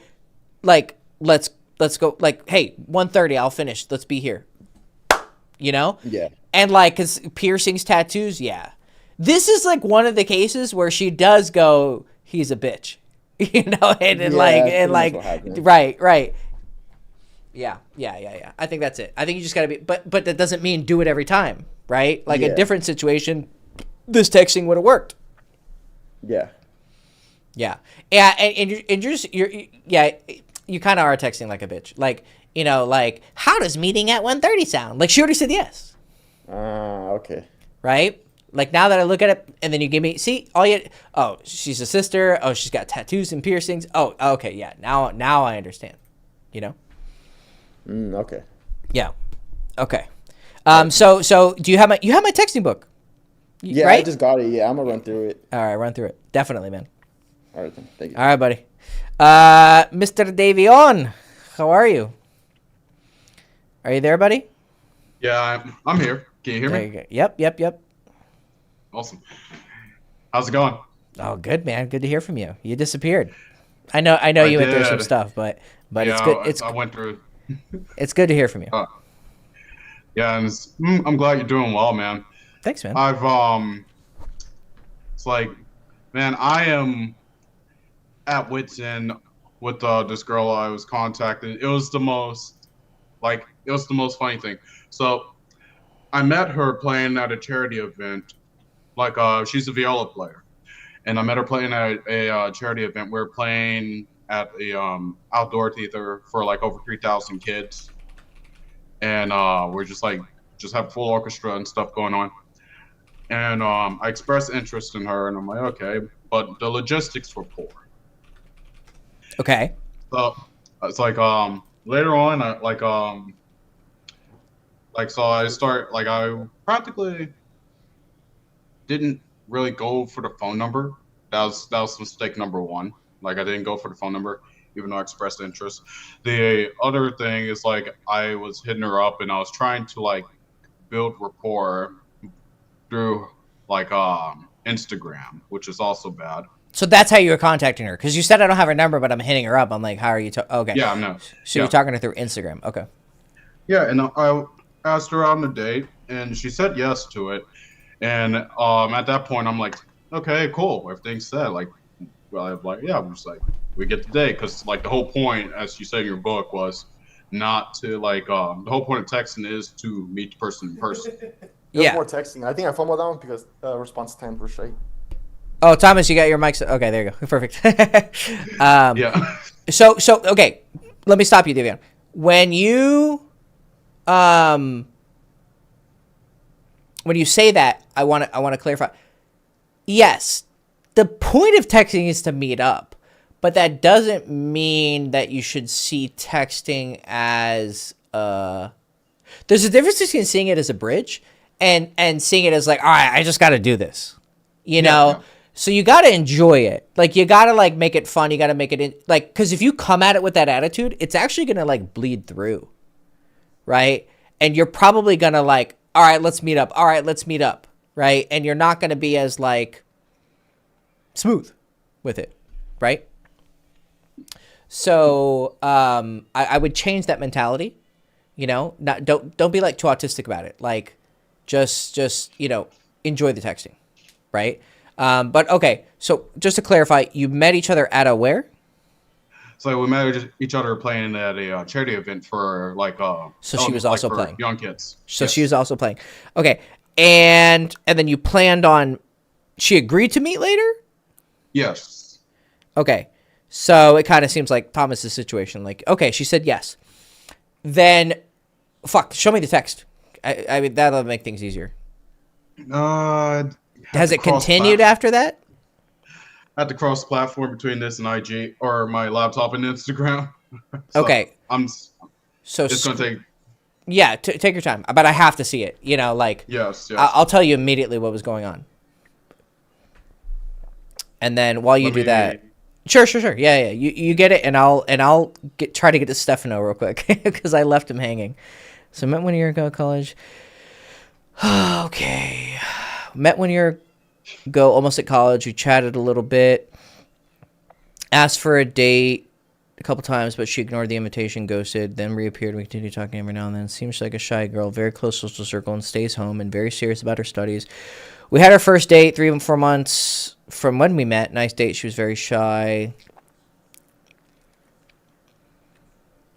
like let's go, like, hey, 1:30, I'll finish, let's be here, you know. yeah, And like, cause piercings, tattoos, yeah, this is like one of the cases where she does go, he's a bitch, you know. And yeah. like That's pretty much what happened. right. Yeah. I think that's it. I think you just gotta be, but that doesn't mean do it every time, right? Like a Yeah, different situation, this texting would have worked. yeah, Yeah, yeah, and you're yeah, you kind of are texting like a bitch, like, you know, like, how does meeting at 1:30 sound? Like she already said yes, okay, right? Like now that I look at it, and then you give me, see, all you, oh, she's a sister, oh, she's got tattoos and piercings, oh, okay, yeah, now I understand, you know. okay. Yeah, okay. So do you have my texting book? Yeah, I Right? just got it. Yeah, I'm gonna run through it. All right, run through it. Definitely, man. All right, then. Thank you. All right, buddy. Mr. Davion, how are you? Are you there, buddy? Yeah, I'm here. Can you hear There me? you go. Yep. Awesome. How's it going? Oh, good, man. Good to hear from you. You disappeared. I know I you went through some did. stuff, but Yeah, it's good. I went through. It's good to hear from you. Uh, yeah, and I'm glad you're doing well, man. Thanks, man. It's like, man, I am at wit's end with this girl I was contacting. It was the most funny thing. So I met her playing at a charity event. Like, she's a viola player, and I met her playing at a charity event. We were playing at a outdoor theater for like over 3,000 kids, and we're just have full orchestra and stuff going on. And I expressed interest in her, and I'm like, okay, but the logistics were poor. Okay. So it's like later on, so I practically didn't really go for the phone number. That was mistake number one. Like I didn't go for the phone number, even though I expressed interest. The other thing is like I was hitting her up, and I was trying to like build rapport through like Instagram, which is also bad. So that's how you were contacting her, because you said I don't have her number, but I'm hitting her up. I'm like, how are you? Okay. Yeah, no, So yeah, you're talking to her through Instagram. Okay. yeah, and I asked her out on a date, and she said yes to it. And at that point, I'm like, okay, cool, everything's set. Like, well, I'm like, yeah, I'm just like, we get the date, because like the whole point, as you said in your book, was not to like the whole point of texting is to meet the person in person. It was Yeah. more texting. I think I fumbled down because response time was straight. Oh, Thomas, you got your mic. Okay, there you go. Perfect. Yeah. So okay, let me stop you, Davion. When you say that, I want to clarify. Yes, the point of texting is to meet up, but that doesn't mean that you should see texting as there's a difference between seeing it as a bridge and seeing it as like, all right, I just got to do this, you know. Yeah. So you got to enjoy it. Like you got to like make it fun. You got to make it like, because if you come at it with that attitude, it's actually going to like bleed through. Right. And you're probably going to like, all right, let's meet up. All right, let's meet up. Right. And you're not going to be as like smooth with it. Right. So I would change that mentality. You know, not don't be like too autistic about it. Like, just enjoy the texting, right? But okay, so just to clarify, you met each other at a where? So we met each other playing at a charity event for like So she was also for playing. young kids. So Yes. she was also playing. Okay, and then you planned on. She agreed to meet later. Yes. Okay, so it kind of seems like Thomas's situation. Like, okay, she said yes. Then, fuck, show me the text. I mean, that'll make things easier. Has it continued after that? I had to cross platform between this and IG or my laptop and Instagram. So Okay. So it's gonna take. Yeah, take your time. But I have to see it. You know, like Yes. I'll tell you immediately what was going on. And then while you do that, sure. Yeah. You get it, and I'll try to get to Stefano real quick because I left him hanging. So met 1 year ago at college. Okay, met 1 year ago, almost at college. We chatted a little bit. Asked for a date a couple times, but she ignored the invitation, ghosted, then reappeared. We continued talking every now and then. Seems like a shy girl, very close social circle, and stays home and very serious about her studies. We had our first date 3 and 4 months from when we met. Nice date. She was very shy.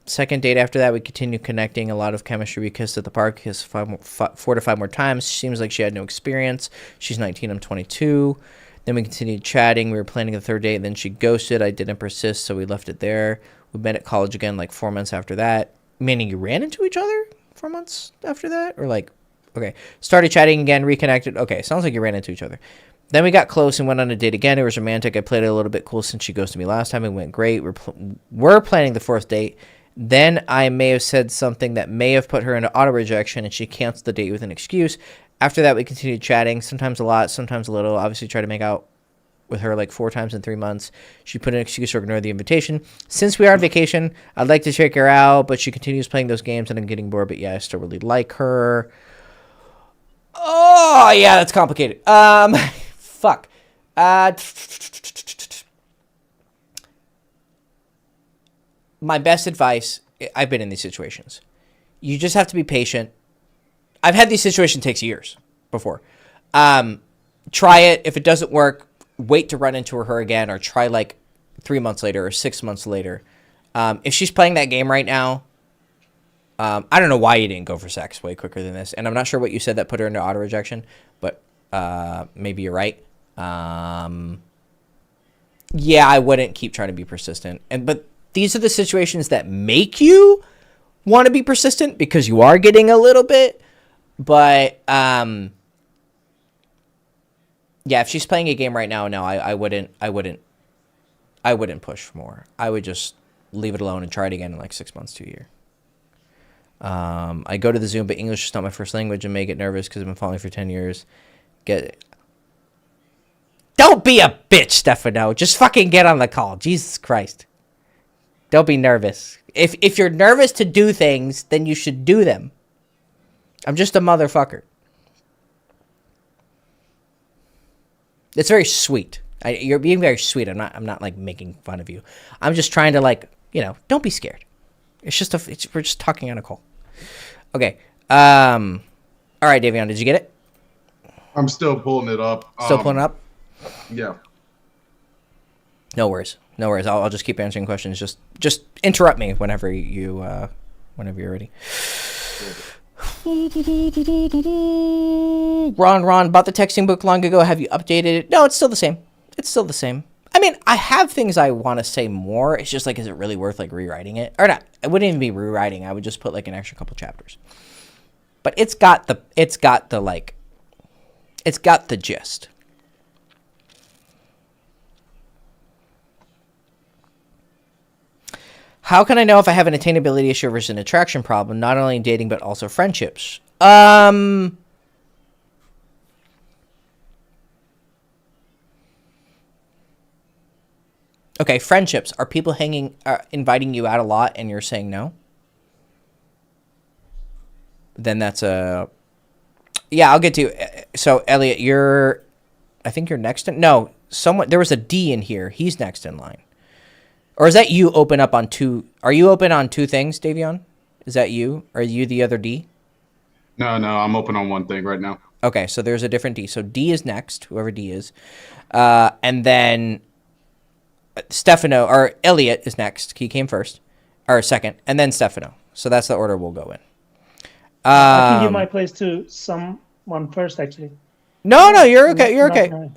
Second date after that, we continued connecting. A lot of chemistry. We kissed at the park. Kissed 4 to 5 more times. Seems like she had no experience. She's 19. I'm 22. Then we continued chatting. We were planning a third date. Then she ghosted. I didn't persist, so we left it there. We met at college again like 4 months after that. Meaning you ran into each other 4 months after that? Or like, okay. Started chatting again, reconnected. Okay, sounds like you ran into each other. Then we got close and went on a date again. It was romantic. I played it a little bit cool since she ghosted me last time. It went great. We're planning the fourth date. Then I may have said something that may have put her into auto rejection, and she canceled the date with an excuse. After that, we continued chatting, sometimes a lot, sometimes a little. Obviously, tried to make out with her like 4 times in 3 months. She put an excuse or ignored the invitation. Since we are on vacation, I'd like to check her out, but she continues playing those games, and I'm getting bored. But yeah, I still really like her. Oh yeah, that's complicated. Fuck. My best advice, I've been in these situations. You just have to be patient. I've had these situations takes years before. Try it. If it doesn't work, wait to run into her again, or try like 3 months later or 6 months later. If she's playing that game right now, I don't know why you didn't go for sex way quicker than this. And I'm not sure what you said that put her into auto rejection, but maybe you're right. Yeah, I wouldn't keep trying to be persistent. But these are the situations that make you want to be persistent because you are getting a little bit. But yeah, if she's playing a game right now, no, I wouldn't push for more. I would just leave it alone and try it again in like 6 months to a year. I go to the Zoom, but English is not my first language and may get nervous because I've been following for 10 years. Don't be a bitch, Stefano. Just fucking get on the call. Jesus Christ. Don't be nervous. If you're nervous to do things, then you should do them. I'm just a motherfucker. It's very sweet. You're being very sweet. I'm not like making fun of you. I'm just trying to like, don't be scared. It's just we're just talking on a call. Okay. All right, Davion, did you get it? I'm still pulling it up. Still pulling it up? Yeah. No worries. I'll just keep answering questions. Just interrupt me whenever you're ready. Ron bought the texting book long ago. Have you updated it? No, it's still the same. I mean, I have things I want to say more. It's just like, is it really worth like rewriting it or not? It wouldn't even be rewriting. I would just put like an extra couple chapters. But it's got the gist. How can I know if I have an attainability issue versus an attraction problem, not only in dating but also friendships? Okay, friendships. Are people inviting you out a lot and you're saying no? Then that's a... Yeah, I'll get to you. So, Elliot, I think you're next in... No, there was a D in here. He's next in line. Or is that you open up on two... Are you open on two things, Davion? Is that you? Are you the other D? No, I'm open on one thing right now. Okay, so there's a different D. So D is next, whoever D is. And then Stefano, or Elliot is next. He came first, or second, and then Stefano. So that's the order we'll go in. I can give my place to someone first, actually. No, you're okay. You're okay.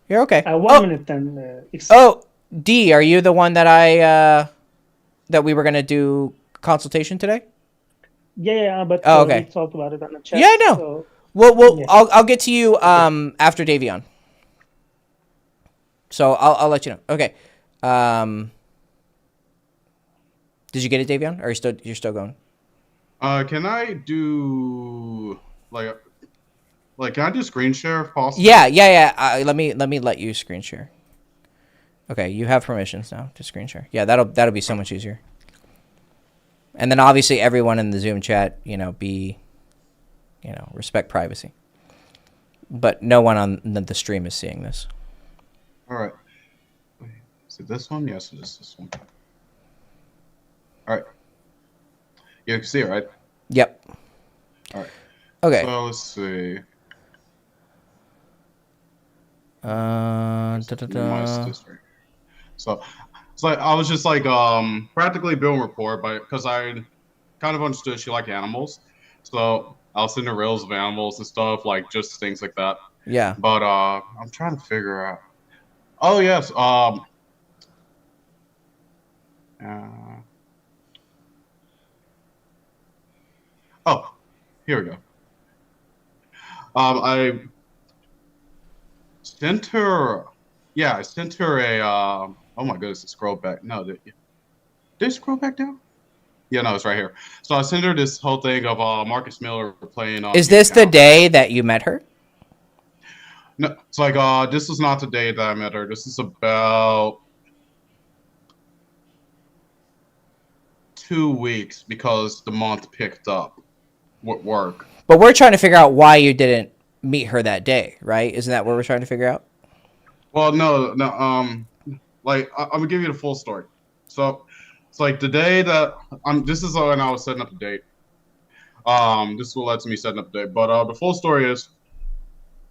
You're okay. 1 minute then. D, are you the one that that we were gonna do consultation today? Yeah, but okay. we talked about it on the chat. Yeah, no. So, Well, yeah. I'll get to you after Davion. So I'll let you know. Okay. Did you get it, Davion? Or you're still going? Can I do can I do screen share if possible? Yeah. Let me let you screen share. Okay, you have permissions now to screen share. Yeah, that'll be so much easier. And then obviously everyone in the Zoom chat, respect privacy. But no one on the stream is seeing this. All right. Is it this one? Yes, it is this one. All right. You can see it, right? Yep. All right. Okay. So let's see. So it's like I was just like practically building rapport, because I kind of understood she liked animals, so I'll send her reels of animals and stuff, like just things like that. Yeah. But I'm trying to figure out. Oh yes. Oh, here we go. I sent her. Yeah, I sent her a. Oh my goodness! Scroll back. No, did I scroll back down? Yeah, no, it's right here. So I sent her this whole thing of Marcus Miller playing. Is this the day that you met her? No, it's like this is not the day that I met her. This is about 2 weeks because the month picked up with work. But we're trying to figure out why you didn't meet her that day, right? Isn't that what we're trying to figure out? Well, no. Like I'm gonna give you the full story. So it's like the day that this is when I was setting up the date. This is what led to me setting up the date. But the full story is,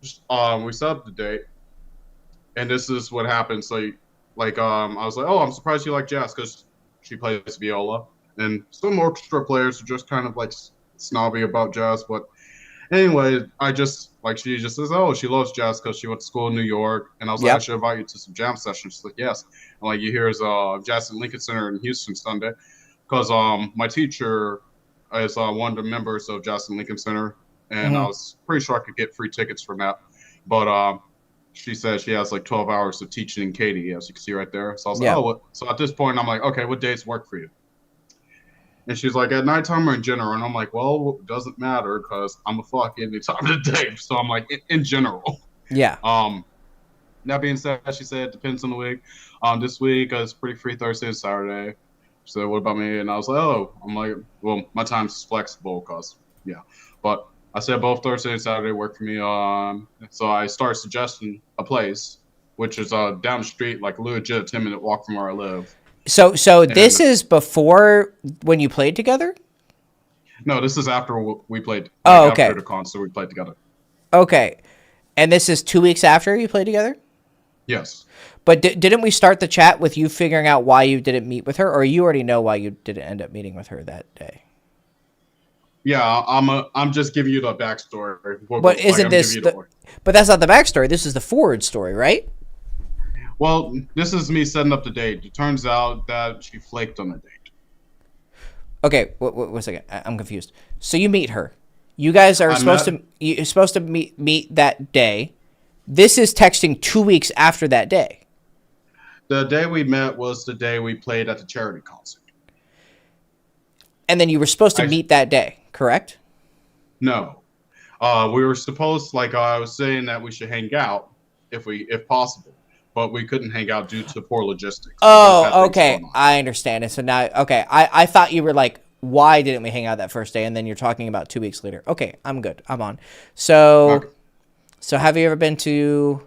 we set up the date, and this is what happened. So I was like, oh, I'm surprised you like jazz because she plays viola, and some orchestra players are just kind of like snobby about jazz. But anyway, she just says, oh, she loves jazz because she went to school in New York. And I was like, I should invite you to some jam sessions. She's like, yes. And like, you hear is Jazz at Lincoln Center in Houston Sunday. Because my teacher is one of the members of Jazz at Lincoln Center. And I was pretty sure I could get free tickets from that. But she said she has like 12 hours of teaching in Katy, as you can see right there. So I was like, oh, so at this point, I'm like, okay, what days work for you? And she's like, at nighttime or in general? And I'm like, well, it doesn't matter because I'm a fuck any time of the day. So I'm like, in general. Yeah. That being said, she said it depends on the week. This week it's pretty free Thursday and Saturday. She said, what about me? And I was like, oh, I'm like, well, my time's flexible because, yeah. But I said both Thursday and Saturday work for me. So I started suggesting a place, which is down the street, like legit a 10-minute walk from where I live. So this is before when you played together? No, this is after we played. Oh, okay. After the concert, we played together. Okay. And this is 2 weeks after you played together? Yes. But didn't we start the chat with you figuring out why you didn't meet with her, or you already know why you didn't end up meeting with her that day? Yeah, I'm just giving you the backstory. But isn't this but that's not the backstory. This is the forward story, right? Well, this is me setting up the date. It turns out that she flaked on the date. Okay, wait a second. I'm confused. So you meet her. You guys are you're supposed to meet that day. This is texting 2 weeks after that day. The day we met was the day we played at the charity concert. And then you were supposed to meet that day, correct? No. We were supposed, like I was saying, that we should hang out if possible. But we couldn't hang out due to poor logistics. Oh, okay. I understand it. So now, okay. I thought you were like, why didn't we hang out that first day? And then you're talking about 2 weeks later. Okay, I'm good. I'm on. So, So have you ever been to?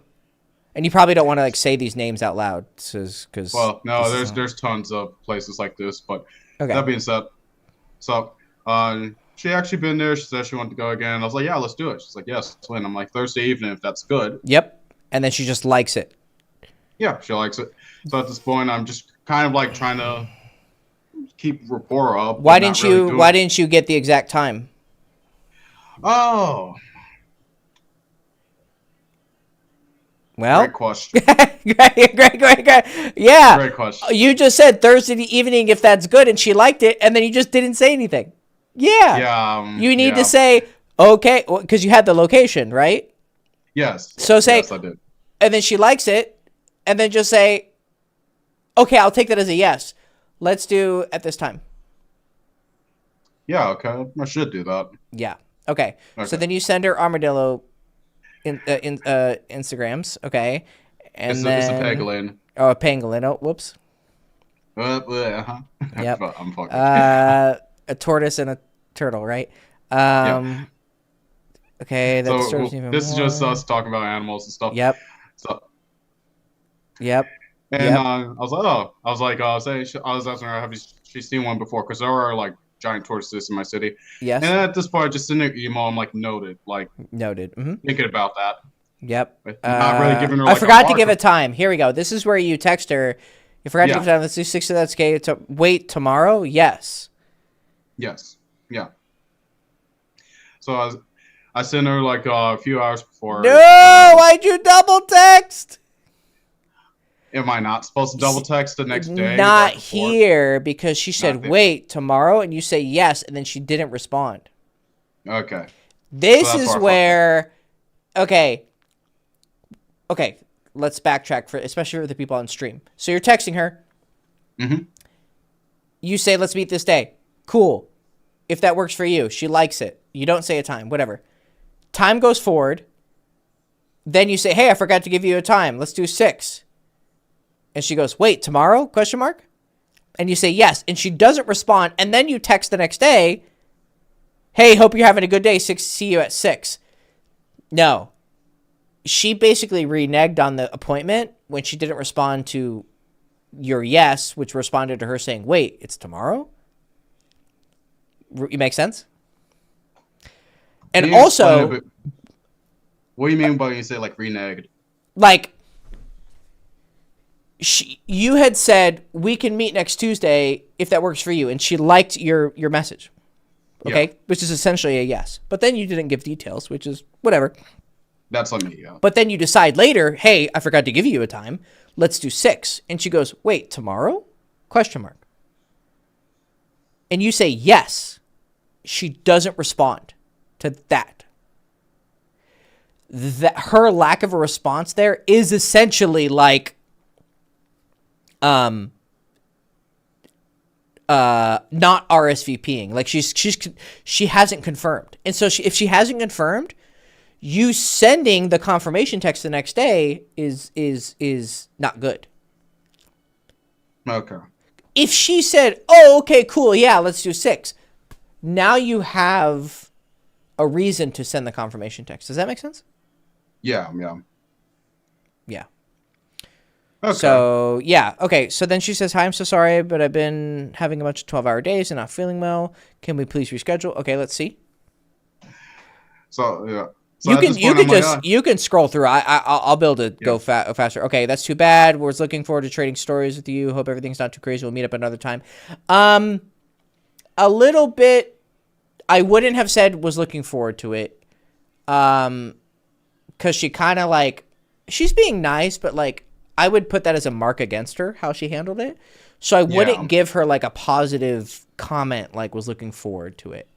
And you probably don't want to like say these names out loud, because no, there's tons of places like this. But that being said, so She actually been there. She said she wanted to go again. I was like, yeah, let's do it. She's like, yes, when? I'm like, Thursday evening, if that's good. Yep. And then she just likes it. Yeah, she likes it. So at this point, I'm just kind of like trying to keep rapport up. Why didn't you get the exact time? Oh. Well, Great question. great. Yeah. Great question. You just said Thursday evening if that's good, and she liked it, and then you just didn't say anything. Yeah. Yeah. You need to say, okay, because you had the location, right? Yes. So say, yes, I did. And then she likes it, and then just say, okay, I'll take that as a yes. Let's do at this time. Yeah, okay. I should do that. Yeah. Okay. So then you send her armadillo Instagrams, okay? And then it's a pangolin. Oh, a pangolin. Oh, whoops. Uh-huh. Yep. I'm fucking. A tortoise and a turtle, right? Okay, that's so even this more. is just us talking about animals and stuff. Yep. So. Yep. And I was asking her, have she seen one before? Because there are like giant tortoises in my city. Yes. And at this point, just in the email, I'm like noted. Mm-hmm. Thinking about that. Yep. Not really giving her. I forgot to give a time. Here we go. This is where you text her. You forgot to give a time. Let's do 6 of that scale. Wait tomorrow. Yes. Yes. Yeah. So I sent her like a few hours before. No, why'd you double text? Am I not supposed to double text the next day? Not here, because she said, wait, tomorrow, and you say yes, and then she didn't respond. Okay. This is where, okay, let's backtrack, especially for the people on stream. So you're texting her. Mm-hmm. You say, let's meet this day. Cool. If that works for you. She likes it. You don't say a time, whatever. Time goes forward. Then you say, hey, I forgot to give you a time. Let's do 6. And she goes, wait, tomorrow? ? And you say yes. And she doesn't respond. And then you text the next day, hey, hope you're having a good day. See you at 6. No. She basically reneged on the appointment when she didn't respond to your yes, which responded to her saying, wait, it's tomorrow? You make sense? And also... What do you mean by when you say like reneged? Like... you had said we can meet next Tuesday if that works for you, and she liked your message, okay, which is essentially a yes. But then you didn't give details, which is whatever. That's on me, yeah. But then you decide later, hey, I forgot to give you a time. Let's do 6, and she goes, wait, tomorrow? ? And you say yes. She doesn't respond to that. Her lack of a response there is essentially like. Not RSVPing. Like she hasn't confirmed. And so if she hasn't confirmed, you sending the confirmation text the next day is not good. Okay. If she said, oh, okay, cool, yeah, let's do 6. Now you have a reason to send the confirmation text. Does that make sense? Yeah. Yeah. Okay. So, yeah. Okay. So then she says, hi, I'm so sorry, but I've been having a bunch of 12-hour days and not feeling well. Can we please reschedule? Okay, let's see. So, yeah. So you can scroll through. I'll be able to go faster. Okay, that's too bad. We're looking forward to trading stories with you. Hope everything's not too crazy. We'll meet up another time. A little bit, I wouldn't have said was looking forward to it. Because she kind of like, she's being nice, but like, I would put that as a mark against her, how she handled it. So I wouldn't give her like a positive comment, like was looking forward to it.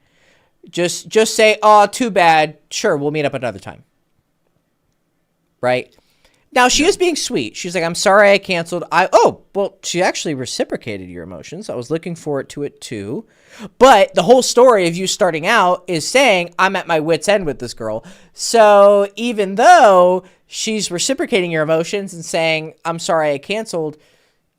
Just say, oh, too bad. Sure, we'll meet up another time. Right? Now, she is being sweet. She's like, I'm sorry I canceled. She actually reciprocated your emotions. I was looking forward to it too. But the whole story of you starting out is saying, I'm at my wit's end with this girl. So even though she's reciprocating your emotions and saying, I'm sorry I canceled,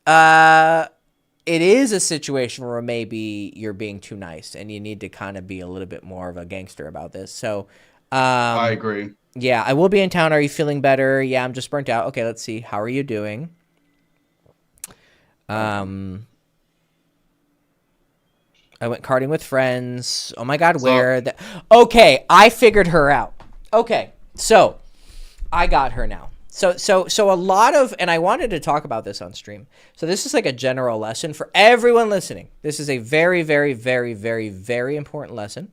it is a situation where maybe you're being too nice and you need to kind of be a little bit more of a gangster about this. So, I agree. Yeah, I will be in town. Are you feeling better? Yeah, I'm just burnt out. Okay, let's see. How are you doing? I went karting with friends. Oh my God, where? Okay, I figured her out. Okay, so I got her now. So a lot of, and I wanted to talk about this on stream. So this is like a general lesson for everyone listening. This is a very, very, very, very, very important lesson,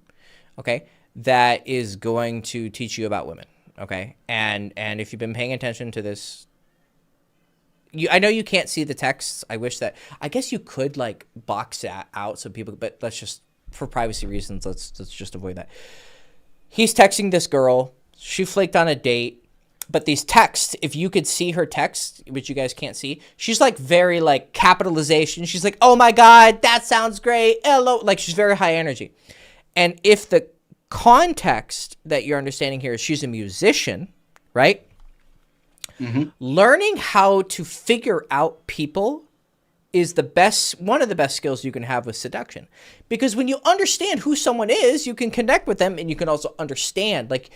okay, that is going to teach you about women, okay? And if you've been paying attention to this, I know you can't see the texts. I guess you could like box that out so people, but let's just, for privacy reasons, let's just avoid that. He's texting this girl. She flaked on a date. But these texts, if you could see her text, which you guys can't see, she's like very like capitalization. She's like, oh my God, that sounds great. Hello. Like she's very high energy. And if the context that you're understanding here is she's a musician, right? Mm-hmm. Learning how to figure out people is one of the best skills you can have with seduction. Because when you understand who someone is, you can connect with them and you can also understand, like,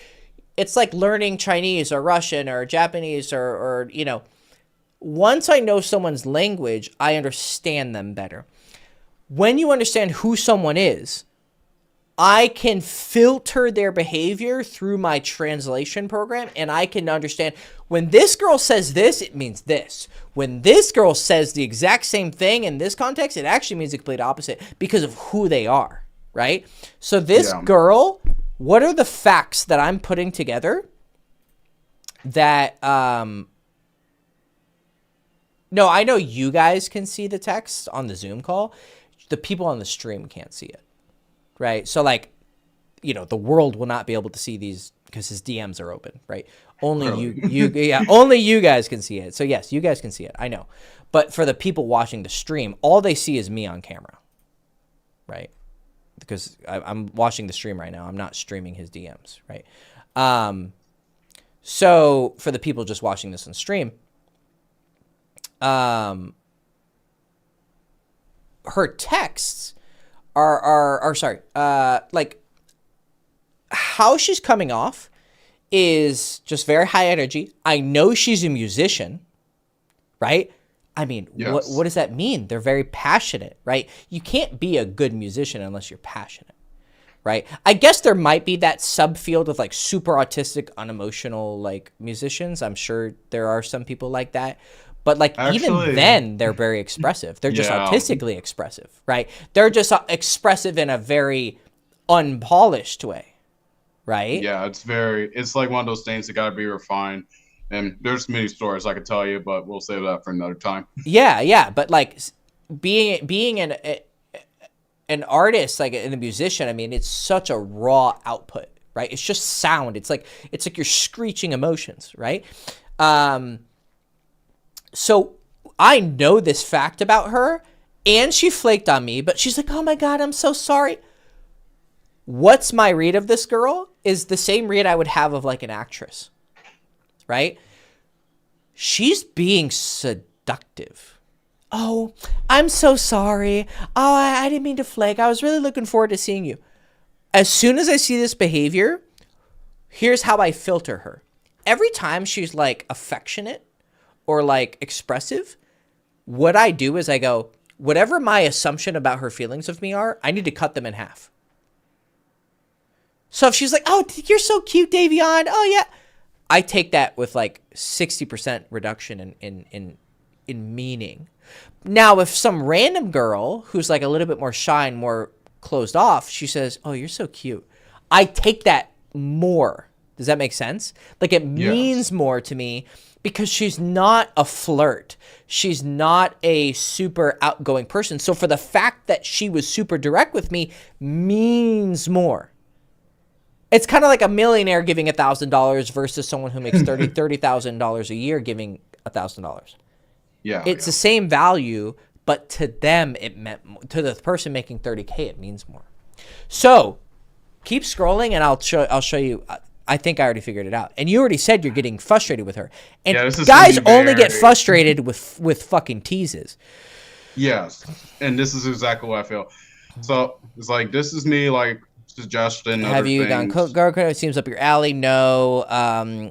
it's like learning Chinese or Russian or Japanese or once I know someone's language, I understand them better. When you understand who someone is, I can filter their behavior through my translation program, and I can understand when this girl says this, it means this. When this girl says the exact same thing in this context, it actually means the complete opposite because of who they are, right? So this girl... What are the facts that I'm putting together that, no, I know you guys can see the text on the Zoom call. The people on the stream can't see it, right? So like, the world will not be able to see these because his DMs are open, right? Only only you guys can see it. So yes, you guys can see it. I know. But for the people watching the stream, all they see is me on camera, right? Because I'm watching the stream right now. I'm not streaming his DMs, right? So for the people just watching this on stream, her texts are sorry, like how she's coming off is just very high energy. I know she's a musician, right? I mean, yes. What does that mean? They're very passionate, right? You can't be a good musician unless you're passionate, right? I guess there might be that subfield of like super autistic, unemotional like musicians. I'm sure there are some people like that. But like even then, they're very expressive. They're just artistically expressive, right? They're just expressive in a very unpolished way, right? Yeah, it's like one of those things that got to be refined. And there's many stories I could tell you, but we'll save that for another time. Yeah. But like being an artist, like and a musician, I mean, it's such a raw output, right? It's just sound. It's like you're screeching emotions, right? So I know this fact about her, and she flaked on me, but she's like, oh my God, I'm so sorry. What's my read of this girl is the same read I would have of like an actress. Right? She's being seductive. Oh, I'm so sorry. Oh, I didn't mean to flake. I was really looking forward to seeing you. As soon as I see this behavior, here's how I filter her. Every time she's like affectionate or like expressive, what I do is I go, whatever my assumption about her feelings of me are, I need to cut them in half. So if she's like, oh, you're so cute, Davion. Oh, yeah. I take that with like 60% reduction in meaning. Now, if some random girl who's like a little bit more shy and more closed off, she says, oh, you're so cute, I take that more. Does that make sense? Like it means more to me because she's not a flirt. She's not a super outgoing person. So for the fact that she was super direct with me means more. It's kind of like a millionaire giving $1,000 versus someone who makes $30,000 a year giving $1,000. Yeah, it's the same value, but to them it meant to the person making $30K it means more. So keep scrolling, and I'll show you. I think I already figured it out. And you already said you're getting frustrated with her. And guys only get frustrated with fucking teases. Yes, and this is exactly what I feel. So it's like this is me like. Suggestion. Have you gone Garco? It seems up your alley. No.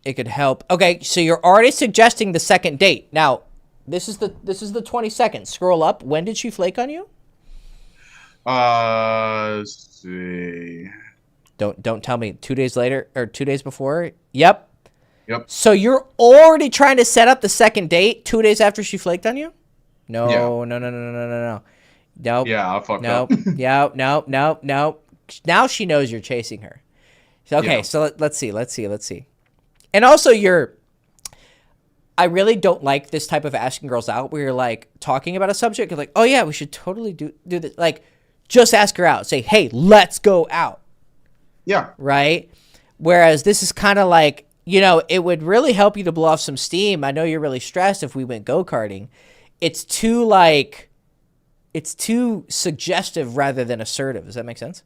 It could help. Okay, so you're already suggesting the second date. Now, this is the 22nd. Scroll up. When did she flake on you? Let's see. Don't tell me 2 days later or 2 days before. Yep. Yep. So you're already trying to set up the second date 2 days after she flaked on you? No, Yeah. no. Nope. Yeah, I fucked Nope. up. Nope. Now she knows you're chasing her. Okay, Yeah. so let's see. And also I really don't like this type of asking girls out where you're like talking about a subject. You're like, oh yeah, we should totally do this. Like, just ask her out. Say, hey, let's go out. Yeah. Right? Whereas this is kind of like, it would really help you to blow off some steam. I know you're really stressed if we went go-karting. It's too suggestive rather than assertive. Does that make sense?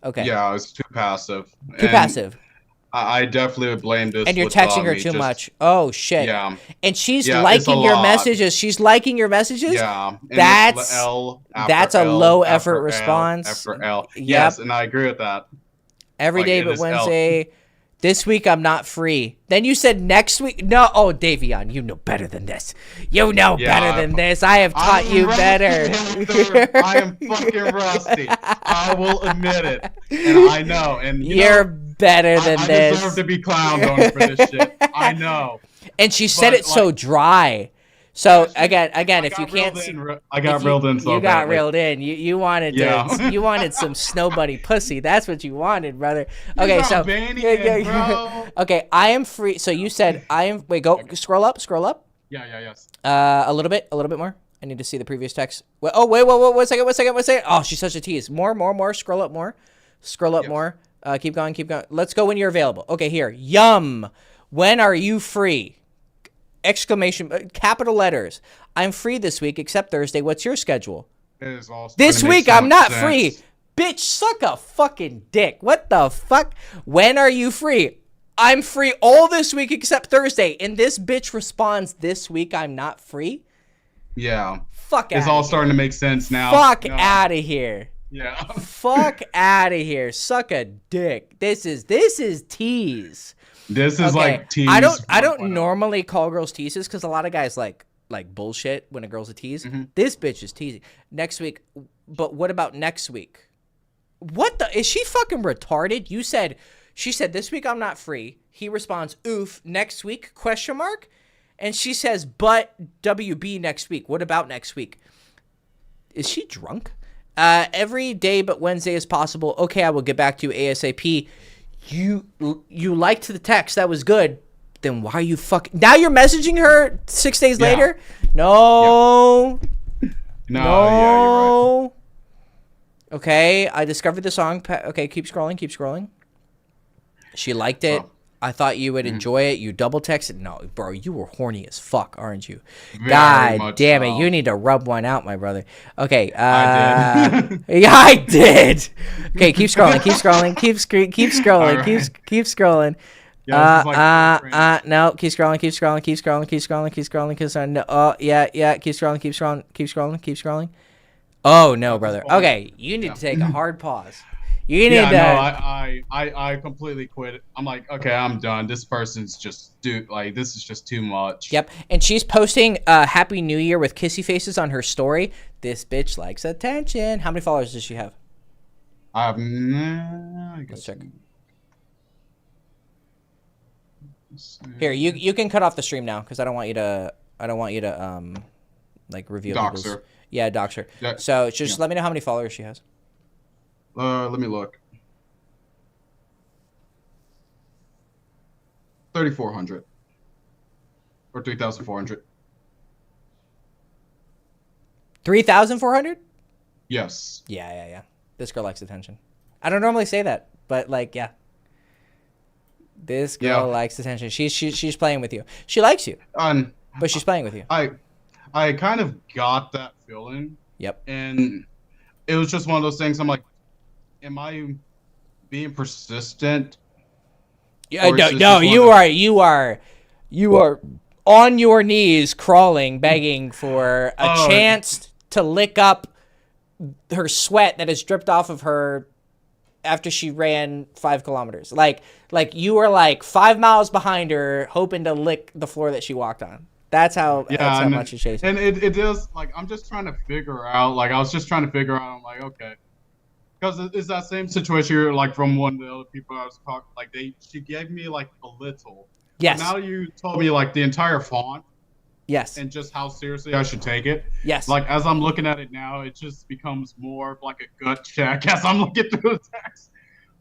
Okay. Yeah, it's too passive. Too passive. I definitely would blame this. And you're with, texting her me too just- much. Oh, shit. Yeah. And she's Yeah, it's liking a your lot. messages. She's liking your messages. Yeah. And That's it's L after that's a L low after effort L response. After L. Yep. Yes, and I agree with that. Every Like, day it but is L. Wednesday. This week I'm not free. Then you said next week. No. Oh, Davion, you know better than this. You know better than this. I have taught I'm you rusty, better. Hector. I am fucking rusty. I will admit it. And I know. And You're better than I this. deserve to be clowned on for this shit. I know. And she said But, it so dry. So again, if you can't, I got reeled in. So you got badly. reeled in. You wanted you wanted some snow bunny pussy. That's what you wanted, brother. Okay, You're so not banning bro. okay, I am free. So you said I am. Wait, go scroll up. Yeah, yes. A little bit more. I need to see the previous text. Wait, oh wait, one second. Oh, she's such a tease. More. Scroll up more. More. Keep going. Let's go when you're available. Okay, here. Yum. When are you free? Exclamation, capital letters. I'm free this week except Thursday. What's your schedule? This week I'm not free. Bitch, suck a fucking dick. What the fuck? When are you free? I'm free all this week except Thursday. And this bitch responds, this week I'm not free? Yeah. Fuck It's all starting to make sense now. Fuck out of here. Yeah. Fuck out of here. Suck a dick. This is tease. This is like tease. I don't normally call girls teases because a lot of guys like bullshit when a girl's a tease. Mm-hmm. This bitch is teasing. Next week, but what about next week? What the is she fucking retarded? She said this week I'm not free. He responds, oof, next week, question mark? And she says, but WB next week. What about next week? Is she drunk? Every day but Wednesday is possible. Okay, I will get back to you ASAP. You liked the text. That was good. Then why are you fucking... Now you're messaging her 6 days later? No. Yeah. No, yeah, you're right. Okay, I discovered the song. Okay, keep scrolling. She liked it. Oh. I thought you would enjoy it. You double texted. No, bro, you were horny as fuck, aren't you? Very God much damn it. so. You need to rub one out, my brother. Okay. I did. Yeah, I did. Okay, keep scrolling. Keep scrolling. All right. Keep scrolling. Yeah, this is like No, keep scrolling. No, oh, yeah, keep scrolling. Oh, no, brother. Okay, you need to take a hard pause. You need to... I completely quit it. I'm like, okay, I'm done. This person's just this is just too much. Yep, and she's posting Happy New Year with kissy faces on her story. This bitch likes attention. How many followers does she have? Let's check. Here, you can cut off the stream now because I don't want you to like reveal Dox people's... her. Yeah, dox her. Yeah. So just let me know how many followers she has. Let me look. 3,400 or 3,400. 3,400? Yes. Yeah. This girl likes attention. I don't normally say that, but like, yeah. This girl likes attention. She's playing with you. She likes you, but she's playing with you. I kind of got that feeling. Yep. And it was just one of those things. I'm like, am I being persistent? Yeah, no. You are on your knees, crawling, begging for a chance to lick up her sweat that has dripped off of her after she ran 5 kilometers. Like you were like 5 miles behind her, hoping to lick the floor that she walked on. That's how much you're chasing. And it is like I'm just trying to figure out. Like I was just trying to figure out. I'm like, okay, Because it's that same situation, like from one of the other people I was talking. Like she gave me like a little. But Yes. now you told me like the entire font. Yes. And just how seriously I should take it. Yes. Like as I'm looking at it now, it just becomes more of like a gut check as I'm looking through the text.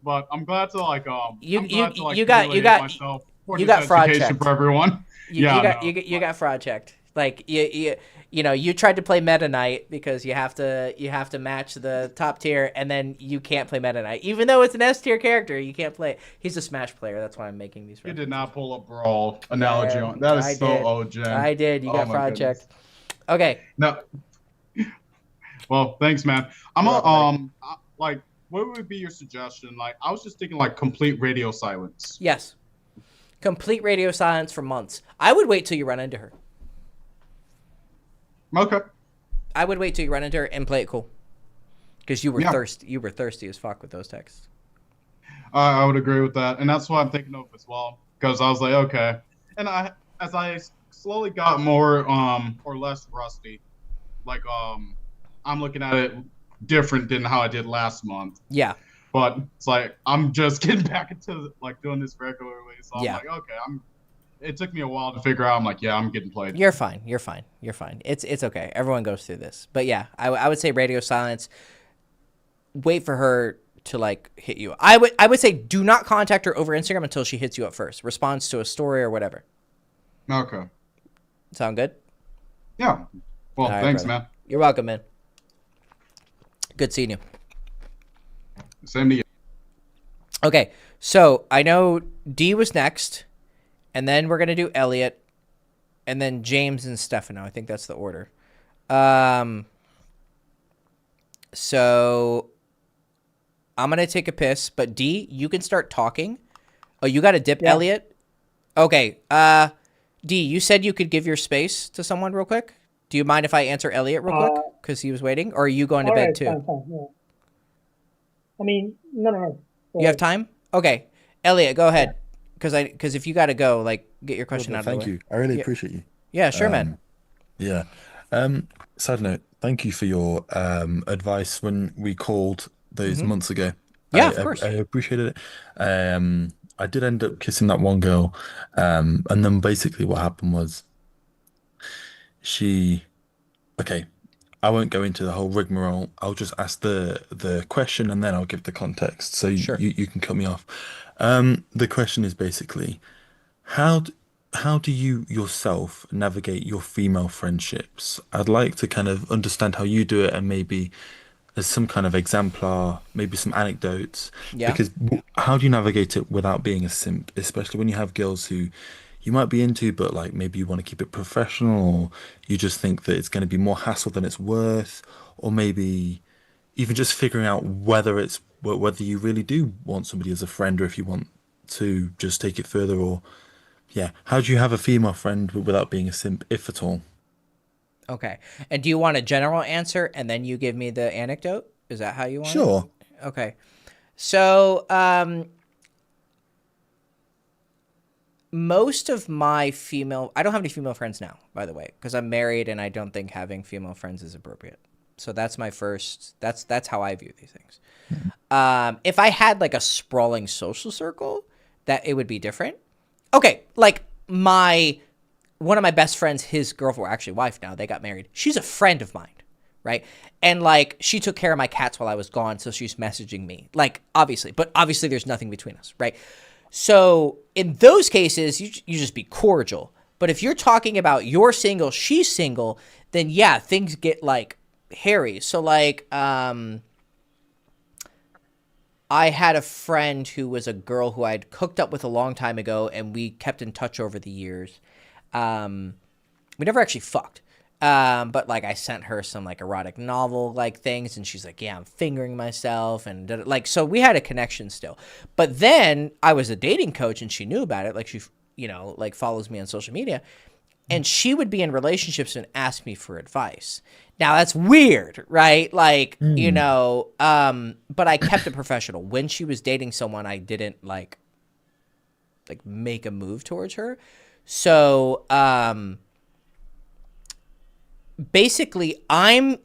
But I'm glad to like you for you this got fraud education checked for everyone. you got fraud checked. Like you tried to play Meta Knight because you have to match the top tier, and then you can't play Meta Knight even though it's an S tier character. You can't play it. He's a Smash player. That's why I'm making these. You did not pull a brawl analogy on that. Is so OG. I did. You got fraud checked. Okay. No. Well, thanks, man. Like, what would be your suggestion? Like, I was just thinking like complete radio silence. Yes. Complete radio silence for months. I would wait till you run into her. Okay. I would wait till you run into her and play it cool. Because you were thirsty. You were thirsty as fuck with those texts. I would agree with that, and that's what I'm thinking of as well. Because I was like, okay, and as I slowly got more or less rusty, like I'm looking at it different than how I did last month. Yeah. But it's like I'm just getting back into like doing this regularly, so I'm like, okay, it took me a while to figure out. I'm like, yeah, I'm getting played. You're fine. It's okay. Everyone goes through this. But yeah, I would say radio silence. Wait for her to like hit you. I would say do not contact her over Instagram until she hits you up first. Responds to a story or whatever. Okay. Sound good? Yeah. Well, right, thanks, brother. Man. You're welcome, man. Good seeing you. Same to you. Okay, so I know D was next, and then we're gonna do Elliot, and then James and Stefano. I think that's the order. So I'm gonna take a piss, but D, you can start talking. Oh, you got to dip, yeah. Elliot. Okay. D, you said you could give your space to someone real quick. Do you mind if I answer Elliot real quick because he was waiting, or are you going to bed too? Fine, yeah. I mean, no. You have time? Okay, Elliot, go ahead. Because if you got to go, like, get your question out of the way. Thank you. I really appreciate you. Yeah, sure, man. Yeah. Side note, thank you for your advice when we called those months ago. Yeah, of course. I appreciated it. I did end up kissing that one girl, and then basically what happened was okay, I won't go into the whole rigmarole. I'll just ask the question and then I'll give the context. So you can cut me off. The question is basically, how do you yourself navigate your female friendships? I'd like to kind of understand how you do it, and maybe as some kind of exemplar, maybe some anecdotes. Yeah. Because how do you navigate it without being a simp, especially when you have girls who you might be into, but like maybe you want to keep it professional, or you just think that it's going to be more hassle than it's worth, or maybe even just figuring out whether you really do want somebody as a friend, or if you want to just take it further, or how do you have a female friend without being a simp, if at all? Okay. And do you want a general answer and then you give me the anecdote? Is that how you want Sure. it? Okay. So, most of my I don't have any female friends now, by the way, because I'm married and I don't think having female friends is appropriate. So that's my first, that's how I view these things. If I had like a sprawling social circle, that it would be different. Okay. Like one of my best friends, his girlfriend, or actually wife now, they got married. She's a friend of mine. Right. And like, she took care of my cats while I was gone. So she's messaging me, like, obviously there's nothing between us. Right. So in those cases, you just be cordial. But if you're talking about you're single, she's single, then yeah, things get like hairy. So like, I had a friend who was a girl who I'd hooked up with a long time ago, and we kept in touch over the years. We never actually fucked. But like I sent her some like erotic novel like things, and she's like, yeah, I'm fingering myself, and like, so we had a connection still. But then I was a dating coach and she knew about it. Like she, like follows me on social media, and she would be in relationships and ask me for advice. Now that's weird, right? Like, but I kept it professional. When she was dating someone, I didn't like make a move towards her. So, basically, I'm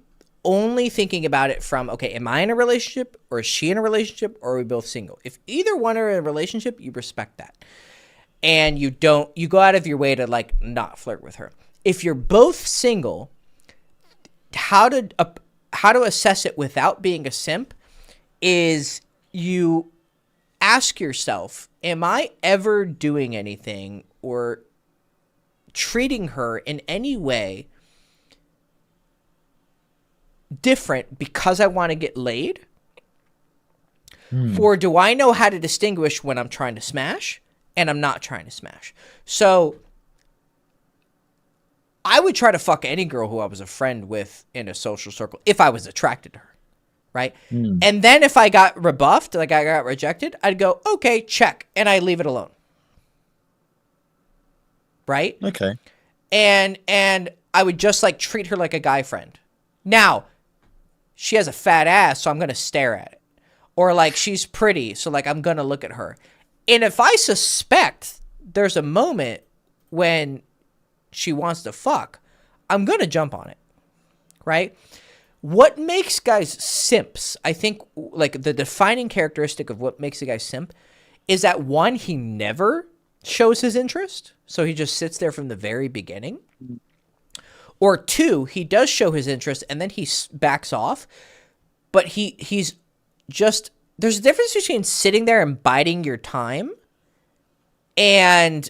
only thinking about it from, okay, am I in a relationship, or is she in a relationship, or are we both single? If either one are in a relationship, you respect that. And you go out of your way to like not flirt with her. If you're both single, how to assess it without being a simp is you ask yourself, am I ever doing anything or treating her in any way different because I want to get laid? Or do I know how to distinguish when I'm trying to smash and I'm not trying to smash? So I would try to fuck any girl who I was a friend with in a social circle if I was attracted to her, right? And then if I got rebuffed, like I got rejected, I'd go, okay, check, and I leave it alone. Right? Okay. And I would just like treat her like a guy friend. Now, she has a fat ass, so I'm going to stare at it. Or like she's pretty, so like I'm going to look at her. And if I suspect there's a moment when she wants to fuck, I'm going to jump on it. Right? What makes guys simps, I think like the defining characteristic of what makes a guy simp is that one, he never shows his interest. So he just sits there from the very beginning. Or two, he does show his interest and then he backs off. But he's just, there's a difference between sitting there and biding your time and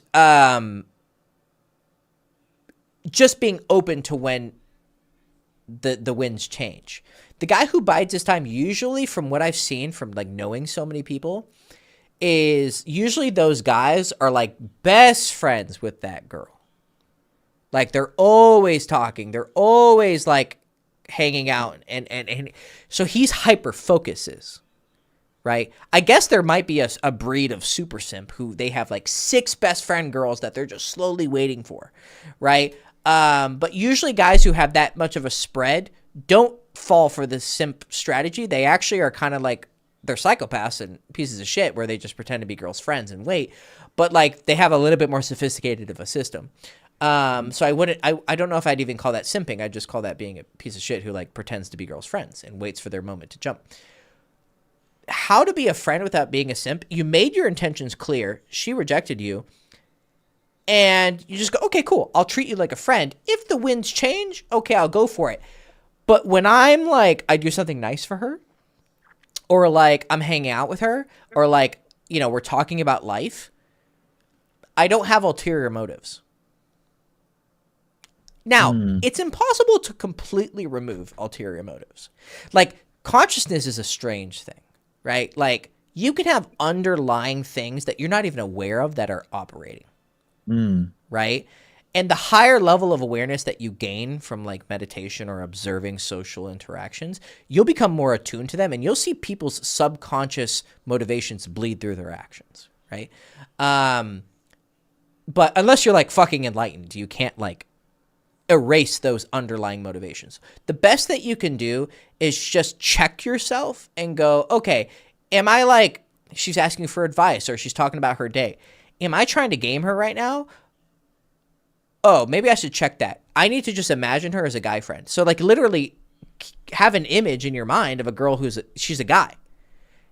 just being open to when the winds change. The guy who bides his time, usually from what I've seen from like knowing so many people, is usually those guys are like best friends with that girl. Like they're always talking. They're always like hanging out. And so he's hyper focuses, right? I guess there might be a breed of super simp who they have like 6 best friend girls that they're just slowly waiting for, right? But usually guys who have that much of a spread don't fall for the simp strategy. They actually are kind of like, they're psychopaths and pieces of shit where they just pretend to be girls' friends and wait. But like they have a little bit more sophisticated of a system. So I don't know if I'd even call that simping. I'd just call that being a piece of shit who like pretends to be girls' friends and waits for their moment to jump. How to be a friend without being a simp? You made your intentions clear. She rejected you. And you just go, okay, cool. I'll treat you like a friend. If the winds change, okay, I'll go for it. But when I'm like, I do something nice for her, or like I'm hanging out with her, or like, you know, we're talking about life, I don't have ulterior motives. Now, it's impossible to completely remove ulterior motives. Like, consciousness is a strange thing, right? Like, you can have underlying things that you're not even aware of that are operating, right? And the higher level of awareness that you gain from, like, meditation or observing social interactions, you'll become more attuned to them, and you'll see people's subconscious motivations bleed through their actions, right? But unless you're, like, fucking enlightened, you can't, like, erase those underlying motivations. The best that you can do is just check yourself and go, okay, am I like, she's asking for advice or she's talking about her day. Am I trying to game her right now? Oh, maybe I should check that. I need to just imagine her as a guy friend. So like literally have an image in your mind of a girl she's a guy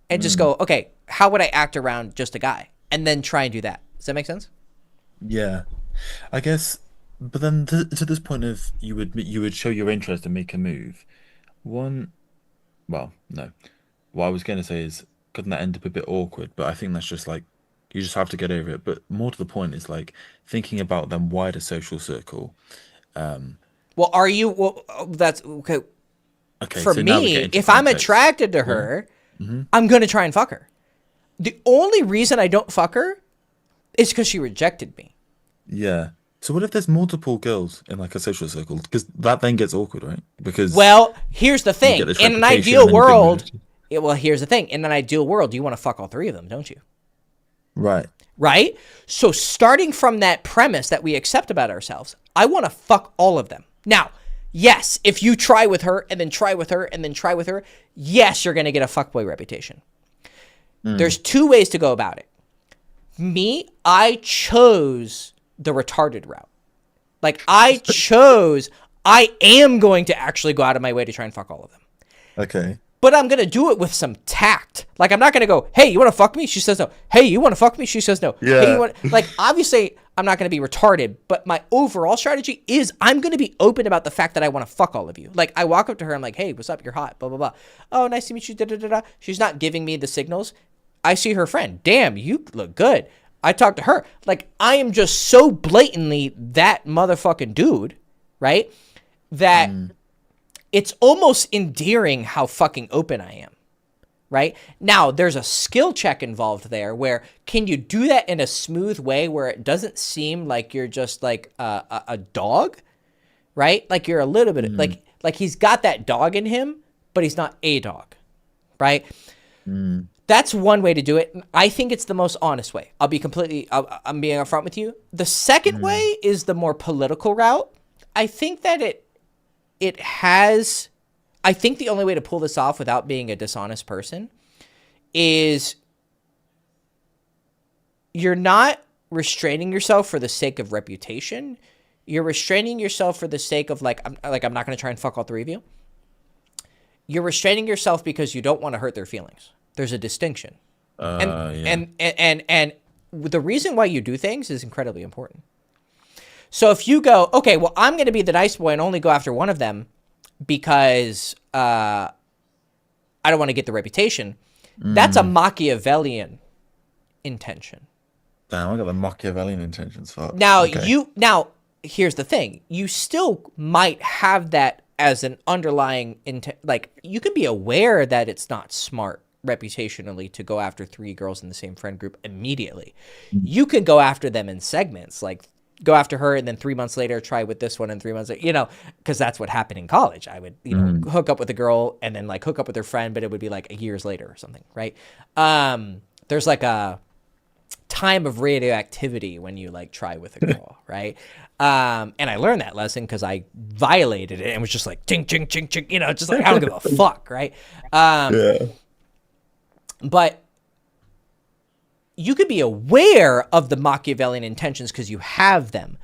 and just go, okay, how would I act around just a guy? And then try and do that. Does that make sense? Yeah. I guess. But then to this point of you would show your interest and make a move. No. What I was going to say is, couldn't that end up a bit awkward? But I think that's just like, you just have to get over it. But more to the point is like thinking about them wider social circle. Well, that's okay. Okay, For so now we me, get into if I'm context. attracted to her, I'm going to try and fuck her. The only reason I don't fuck her is because she rejected me. Yeah. So what if there's multiple girls in like a social circle? Because that then gets awkward, right? Because well, here's the thing. In an ideal world, here's the thing. In an ideal world, you want to fuck all 3 of them, don't you? Right. Right? So starting from that premise that we accept about ourselves, I want to fuck all of them. Now, yes, if you try with her and then try with her and then try with her, yes, you're going to get a fuckboy reputation. There's 2 ways to go about it. Me, I chose the retarded route. Like I chose I am going to actually go out of my way to try and fuck all of them. Okay. But I'm going to do it with some tact. Like, I'm not going to go, hey, you want to fuck me? She says no. Hey, you want to fuck me? She says no. Yeah. Hey, you want... Like, obviously, I'm not going to be retarded, but my overall strategy is I'm going to be open about the fact that I want to fuck all of you. Like, I walk up to her, I'm like, hey, what's up? You're hot, blah, blah, blah. Oh, nice to meet you, da-da-da-da. She's not giving me the signals. I see her friend. Damn, you look good. I talk to her. Like, I am just so blatantly that motherfucking dude, right? That it's almost endearing how fucking open I am, right? Now, there's a skill check involved there where can you do that in a smooth way where it doesn't seem like you're just like a dog, right? Like you're a little bit like he's got that dog in him, but he's not a dog, right? That's one way to do it. I think it's the most honest way. I'm being upfront with you. The second way is the more political route. I think that I think the only way to pull this off without being a dishonest person is you're not restraining yourself for the sake of reputation. You're restraining yourself for the sake of I'm not going to try and fuck all three of you. You're restraining yourself because you don't want to hurt their feelings. There's a distinction. And the reason why you do things is incredibly important. So if you go, okay, well, I'm going to be the nice boy and only go after one of them because I don't want to get the reputation, that's a Machiavellian intention. Damn, I got the Machiavellian intentions for Now, here's the thing. You still might have that as an underlying intent. Like, you can be aware that it's not smart reputationally to go after three girls in the same friend group immediately. You can go after them in segments, like go after her and then 3 months later try with this one and 3 months later, because that's what happened in college. I would, hook up with a girl and then like hook up with her friend, but it would be like years later or something, right? There's like a time of radioactivity when you like try with a girl, right? And I learned that lesson because I violated it and was just like ching, ching, ching, ching, just like I don't give a fuck, right? But you could be aware of the Machiavellian intentions because you have them.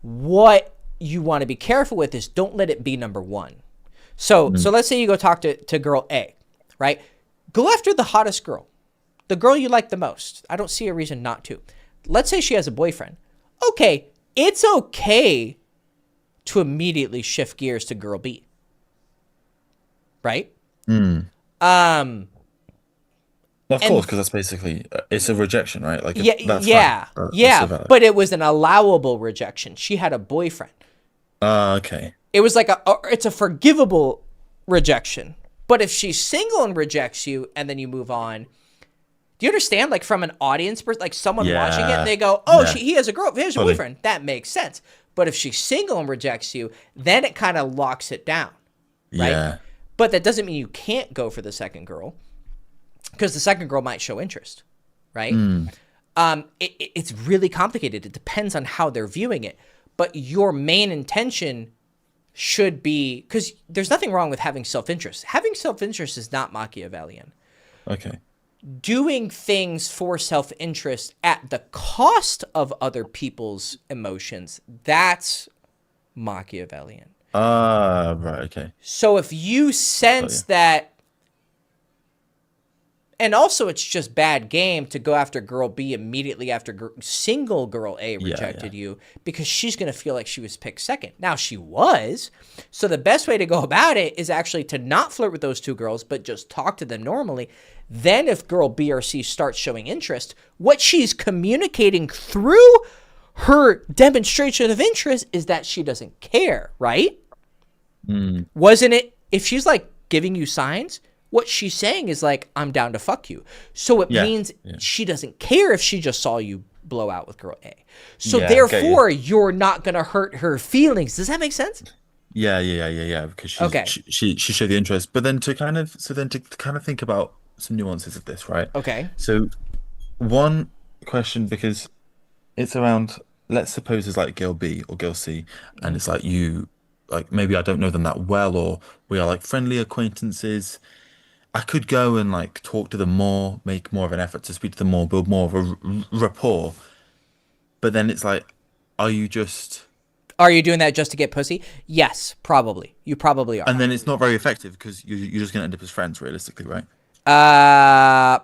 What you want to be careful with is don't let it be number one. So let's say you go talk to girl A, right? Go after the hottest girl, the girl you like the most. I don't see a reason not to. Let's say she has a boyfriend. Okay, it's okay to immediately shift gears to girl B, right? Of course, because that's basically it's a rejection, right? Like, that's fine. But it was an allowable rejection. She had a boyfriend. Okay. It was like it's a forgivable rejection. But if she's single and rejects you, and then you move on, do you understand? Like from an audience, like someone watching it, they go, "Oh, he has a girl, he has a boyfriend." That makes sense. But if she's single and rejects you, then it kind of locks it down, right? Yeah. But that doesn't mean you can't go for the second girl. Because the second girl might show interest, right? It's really complicated. It depends on how they're viewing it. But your main intention should be, because there's nothing wrong with having self-interest. Having self-interest is not Machiavellian. Okay. Doing things for self-interest at the cost of other people's emotions, that's Machiavellian. Right, okay. So if you sense that, and also it's just bad game to go after girl B immediately after single girl A rejected you, because she's going to feel like she was picked second. Now she was. So the best way to go about it is actually to not flirt with those two girls, but just talk to them normally. Then if girl B or C starts showing interest, what she's communicating through her demonstration of interest is that she doesn't care, right? Wasn't it? If she's like giving you signs, what she's saying is like, I'm down to fuck you. So it means she doesn't care if she just saw you blow out with girl A. So therefore, you're not going to hurt her feelings. Does that make sense? Yeah. Because she showed the interest. But then to kind of think about some nuances of this, right? Okay. So one question, because it's around, let's suppose it's like girl B or girl C, and it's like maybe I don't know them that well, or we are like friendly acquaintances. I could go and like talk to them more, make more of an effort to speak to them more, build more of a rapport. But then it's like, are you just Are you doing that just to get pussy? Yes, probably. You probably are. And then it's not very effective because you're just going to end up as friends, realistically, right?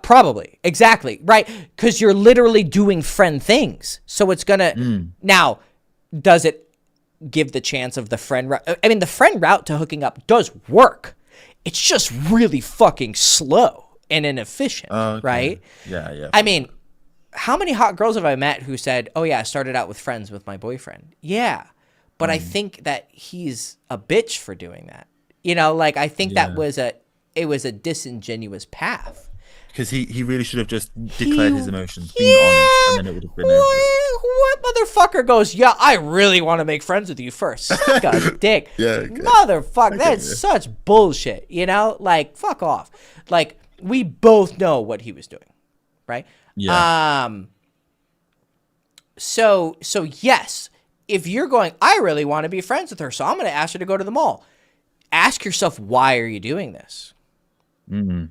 Probably. Exactly. Right. Because you're literally doing friend things. So it's going to... Now, does it give the chance of the friend route? I mean, the friend route to hooking up does work. It's just really fucking slow and inefficient, right? Yeah. I mean, how many hot girls have I met who said, oh, yeah, I started out with friends with my boyfriend? Yeah. But I think that he's a bitch for doing that. You know, like, I think that was it was a disingenuous path. Because he really should have just declared his emotions, being honest, and then it would have been over. What motherfucker goes, yeah, I really want to make friends with you first. Suck a dick. Okay. Motherfucker, that's such bullshit, you know? Like, fuck off. Like, we both know what he was doing, right? Yeah. So yes, if you're going, I really want to be friends with her, so I'm going to ask her to go to the mall. Ask yourself, why are you doing this? Mm-hmm.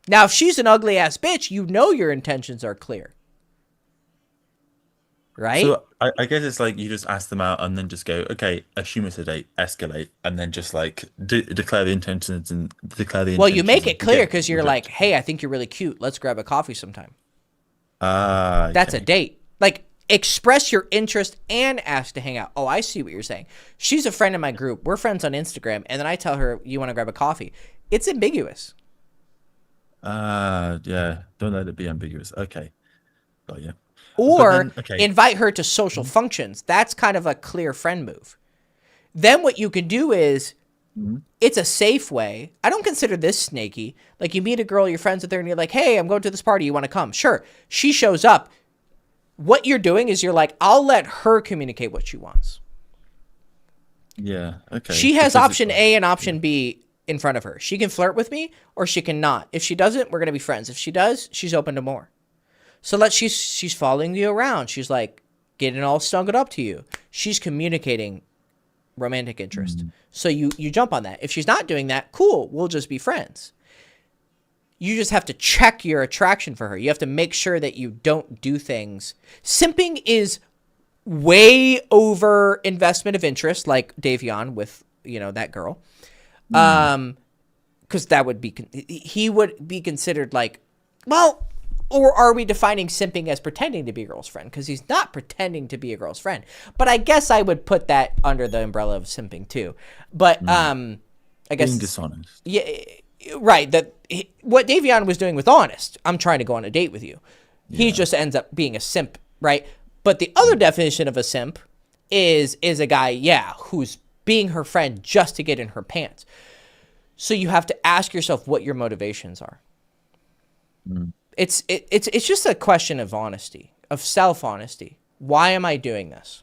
Now, if she's an ugly ass bitch, you know your intentions are clear. Right? So I guess it's like you just ask them out and then just go, okay, assume it's a date, escalate, and then just like declare the intentions and declare the intentions. Well, you make it clear because you're like, hey, I think you're really cute. Let's grab a coffee sometime. That's a date. Like, express your interest and ask to hang out. Oh, I see what you're saying. She's a friend in my group. We're friends on Instagram. And then I tell her, you want to grab a coffee. It's ambiguous. Yeah. Don't let it be ambiguous. Okay. Got you. Or invite her to social functions. That's kind of a clear friend move. Then what you can do is, it's a safe way. I don't consider this snaky. Like, you meet a girl, you're friends with her, and you're like, hey, I'm going to this party. You want to come? Sure. She shows up. What you're doing is you're like, I'll let her communicate what she wants. Yeah, okay. She has option A and option B in front of her. She can flirt with me or she cannot. If she doesn't, we're going to be friends. If she does, she's open to more. So she's following you around. She's like getting all snuggled up to you. She's communicating romantic interest. So you jump on that. If she's not doing that, cool, we'll just be friends. You just have to check your attraction for her. You have to make sure that you don't do things. Simping is way over investment of interest, like Davion with, that girl. Because that would be, he would be considered like, well, or are we defining simping as pretending to be a girl's friend? Because he's not pretending to be a girl's friend. But I guess I would put that under the umbrella of simping too. But I guess being dishonest. Yeah, right. What Davion was doing was honest. I'm trying to go on a date with you. Yeah. He just ends up being a simp, right? But the other definition of a simp is a guy, who's being her friend just to get in her pants. So you have to ask yourself what your motivations are. It's just a question of honesty, of self-honesty. Why am I doing this?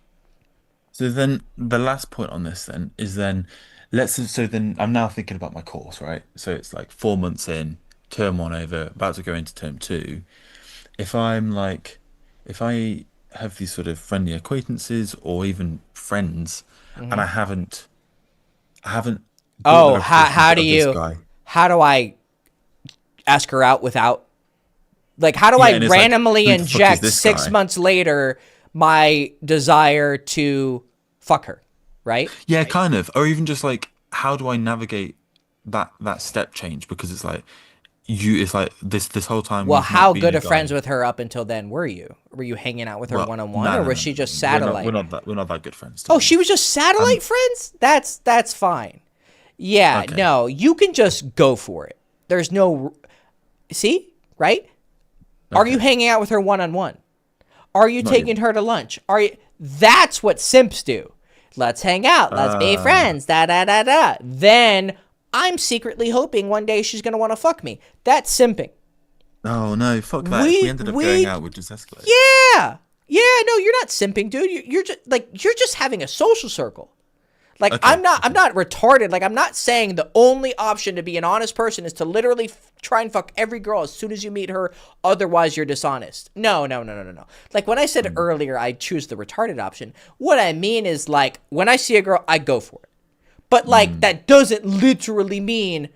So then the last point on this then is then I'm now thinking about my course, right? So it's like 4 months in, term 1 over, about to go into term 2. If I have these sort of friendly acquaintances or even friends, and I haven't. Oh, how do I ask her out without? Like, how do I randomly inject 6 months later my desire to fuck her, right? Yeah, kind of. Or even just like, how do I navigate that step change? Because it's like this whole time. Well, how good of friends with her up until then were you? Were you hanging out with her one-on-one, or was she just satellite? We're not that good friends. Oh, she was just satellite friends? That's fine. Yeah, okay. No, you can just go for it. There's no... See? Right? Okay. Are you hanging out with her one-on-one? Are you taking her to lunch? That's what simps do. Let's hang out. Let's be friends. Da-da-da-da. Then I'm secretly hoping one day she's going to want to fuck me. That's simping. Oh, no. Fuck that. If we ended up going out, we'd just escalate. Yeah. Yeah, no, you're not simping, dude. You're just having a social circle. Like, okay. I'm not retarded. Like, I'm not saying the only option to be an honest person is to literally try and fuck every girl as soon as you meet her. Otherwise, you're dishonest. No. Like, when I said earlier, I choose the retarded option. What I mean is, like, when I see a girl, I go for it. But, like, that doesn't literally mean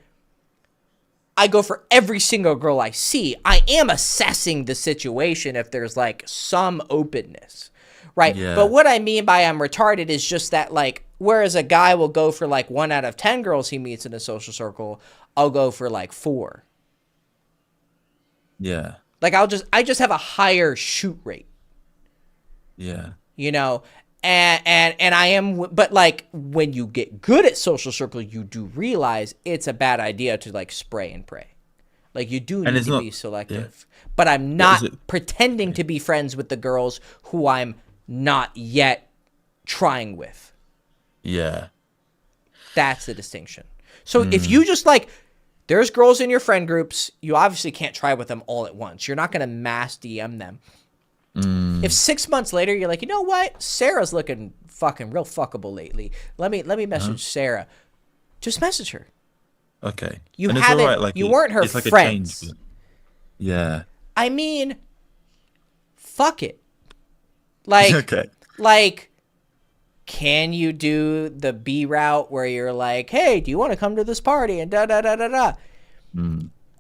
I go for every single girl I see. I am assessing the situation if there's, like, some openness. right? Yeah. But what I mean by I'm retarded is just that, like, whereas a guy will go for like 1 out of 10 girls he meets in a social circle, I'll go for like 4. Yeah. Like I just have a higher shoot rate, Yeah. you know, and I am, but like when you get good at social circle, you do realize it's a bad idea to like spray and pray. Like you do And need it's to not- be selective, yeah. but I'm not is it- pretending to be friends with the girls who I'm not yet trying with. Yeah. That's the distinction. So if you just like, there's girls in your friend groups, you obviously can't try with them all at once. You're not going to mass DM them. If 6 months later you're like, you know what, Sarah's looking fucking real fuckable lately. Let me message Sarah. Just message her. Okay. You And it's haven't. alright, like, you weren't her it's like friends. a change, but- yeah. I mean, fuck it. Like, Okay. like, can you do the B route where you're like, hey, do you want to come to this party and da da da da da?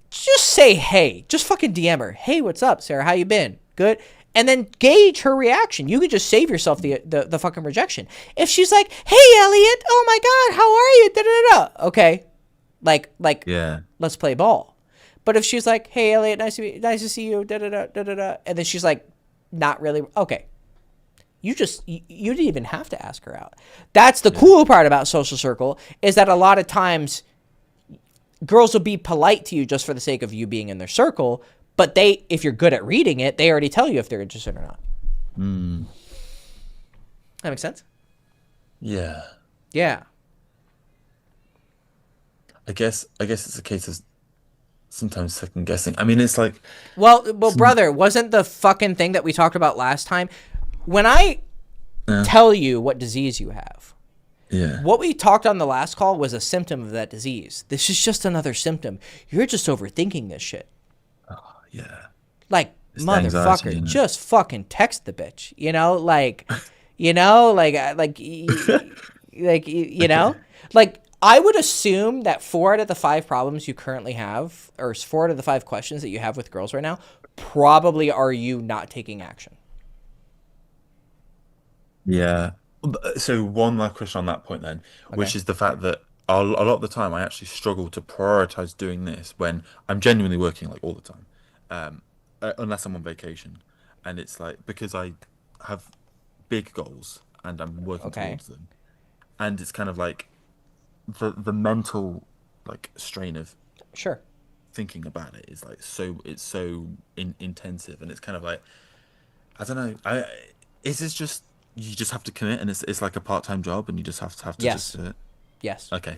Just say hey. Just fucking DM her. Hey, what's up, Sarah? How you been? Good. And then gauge her reaction. You could just save yourself the fucking rejection. If she's like, hey, Elliot, oh my God, how are you? Da da da. Okay, like, Yeah. let's play ball. But if she's like, hey, Elliot, nice to see you, da da da da da da, and then she's like, not really. Okay, you didn't even have to ask her out. That's the cool part about social circle, is that a lot of times girls will be polite to you just for the sake of you being in their circle. But if you're good at reading it, they already tell you if they're interested or not. That makes sense? Yeah. Yeah. I guess it's a case of sometimes second guessing. I mean, it's like, Well, brother, wasn't the fucking thing that we talked about last time? When I tell you what disease you have, yeah. what we talked on the last call was a symptom of that disease. This is just another symptom. You're just overthinking this shit. Yeah. Like, It's the anxiety, motherfucker, you know? just fucking text the bitch. You know, like, you know, like, I would assume that 4 out of the 5 problems you currently have, or 4 out of the 5 questions that you have with girls right now, probably are you not taking action. Yeah. So one last question on that point then, which is the fact that a lot of the time I actually struggle to prioritize doing this when I'm genuinely working like all the time, unless I'm on vacation, and it's like because I have big goals and I'm working towards them, and it's kind of like the mental like strain of Sure. thinking about it is like so intensive, and it's kind of like I don't know. Is this just you just have to commit, and it's like a part-time job, and you just have to Yes. just do it. Yes. Okay.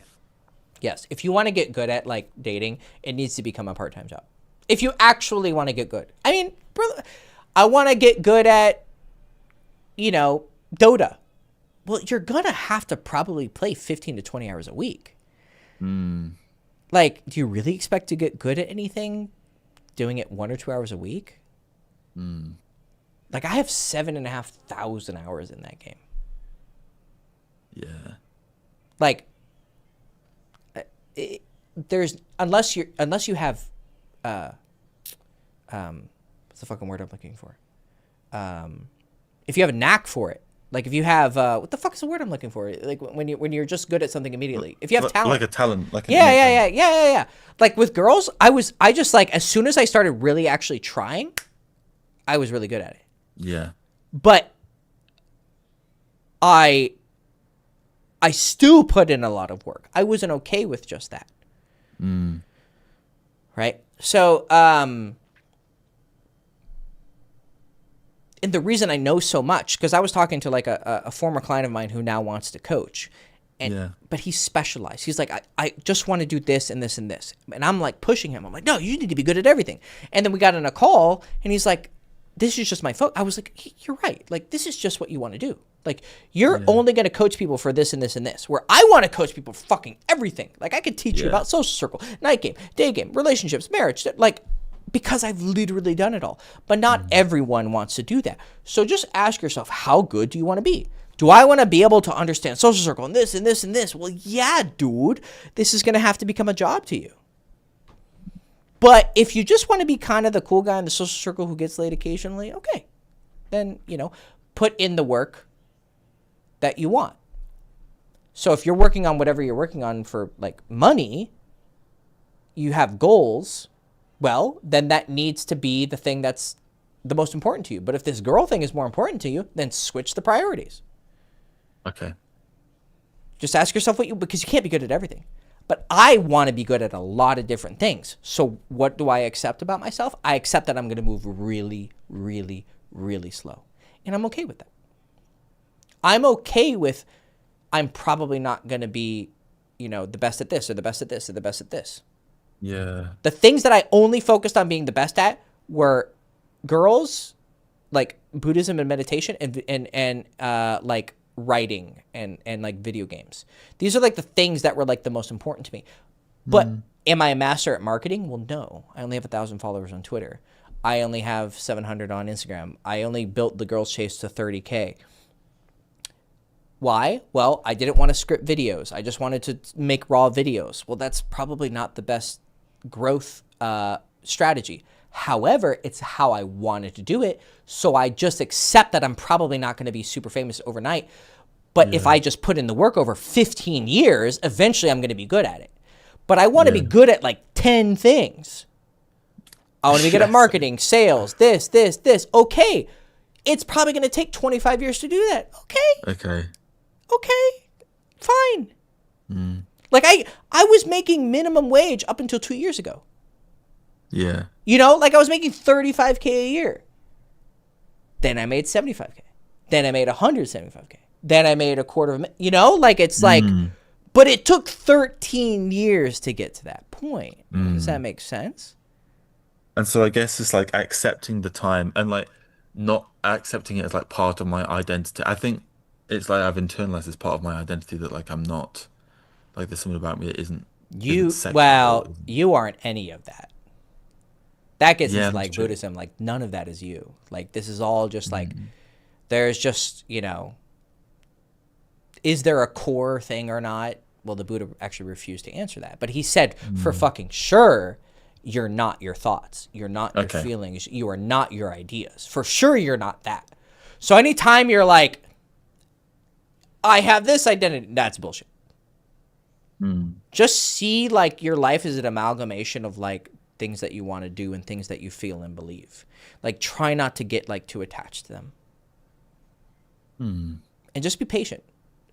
Yes. If you want to get good at like dating, it needs to become a part-time job. If you actually want to get good. I mean, brother, I want to get good at, you know, Dota. Well, you're going to have to probably play 15 to 20 hours a week. Like, do you really expect to get good at anything doing it 1 or 2 hours a week? Like, I have 7,500 hours in that game. Yeah. Like, there's unless you have what's the fucking word I'm looking for? If you have a knack for it, like if you have what the fuck is the word I'm looking for? Like when you're just good at something immediately. If you have talent, like a talent, like an yeah, innate yeah, talent. yeah. Like with girls, I just like as soon as I started really actually trying, I was really good at it. Yeah. But I still put in a lot of work. I wasn't okay with just that. Right? So, and the reason I know so much, because I was talking to like a former client of mine who now wants to coach. But he's specialized. He's like, I just want to do this and this and this. And I'm like pushing him. I'm like, no, you need to be good at everything. And then we got on a call and he's like, this is just my focus. I was like, you're right. Like, this is just what you want to do. Like, you're only going to coach people for this and this and this, where I want to coach people for fucking everything. Like, I could teach you about social circle, night game, day game, relationships, marriage, like, because I've literally done it all. But not everyone wants to do that. So just ask yourself, how good do you want to be? Do I want to be able to understand social circle and this and this and this? Well, yeah, dude, this is going to have to become a job to you. But if you just want to be kind of the cool guy in the social circle who gets laid occasionally, okay, then, you know, put in the work that you want. So if you're working on whatever you're working on for like money, you have goals, well, then that needs to be the thing that's the most important to you. But if this girl thing is more important to you, then switch the priorities. Okay. Just ask yourself because you can't be good at everything. But I want to be good at a lot of different things. So what do I accept about myself? I accept that I'm going to move really, really, really slow. And I'm okay with that. I'm okay with I'm probably not going to be, the best at this or the best at this or the best at this. Yeah. The things that I only focused on being the best at were girls, like Buddhism and meditation, and like writing and like video games. These are like the things that were like the most important to me. But am I a master at marketing? Well, no. I only have 1,000 followers on Twitter. I only have 700 on Instagram. I only built the Girls Chase to 30K. Why? Well, I didn't want to script videos. I just wanted to make raw videos. Well, that's probably not the best growth strategy. However, it's how I wanted to do it. So I just accept that I'm probably not going to be super famous overnight. But if I just put in the work over 15 years, eventually I'm going to be good at it. But I want to be good at like 10 things. I want to be good at marketing, sales, this. Okay. It's probably going to take 25 years to do that. Okay. Fine. Like I was making minimum wage up until 2 years ago. Yeah. Like I was making $35K a year. Then I made $75K. Then I made $175K. Then I made $250,000. Like it's like, but it took 13 years to get to that point. Does that make sense? And so I guess it's like accepting the time and like not accepting it as like part of my identity. I think it's like I've internalized as part of my identity that like I'm not, like there's something about me that isn't sexual. Well, you aren't any of that. That gets into like true. Buddhism. Like none of that is you. Like this is all just like, there's just, is there a core thing or not? Well, the Buddha actually refused to answer that. But he said, for fucking sure, you're not your thoughts. You're not your feelings. You are not your ideas. For sure, you're not that. So anytime you're like, I have this identity, that's bullshit. Just see like your life is an amalgamation of like things that you want to do and things that you feel and believe. Like try not to get like too attached to them. And just be patient.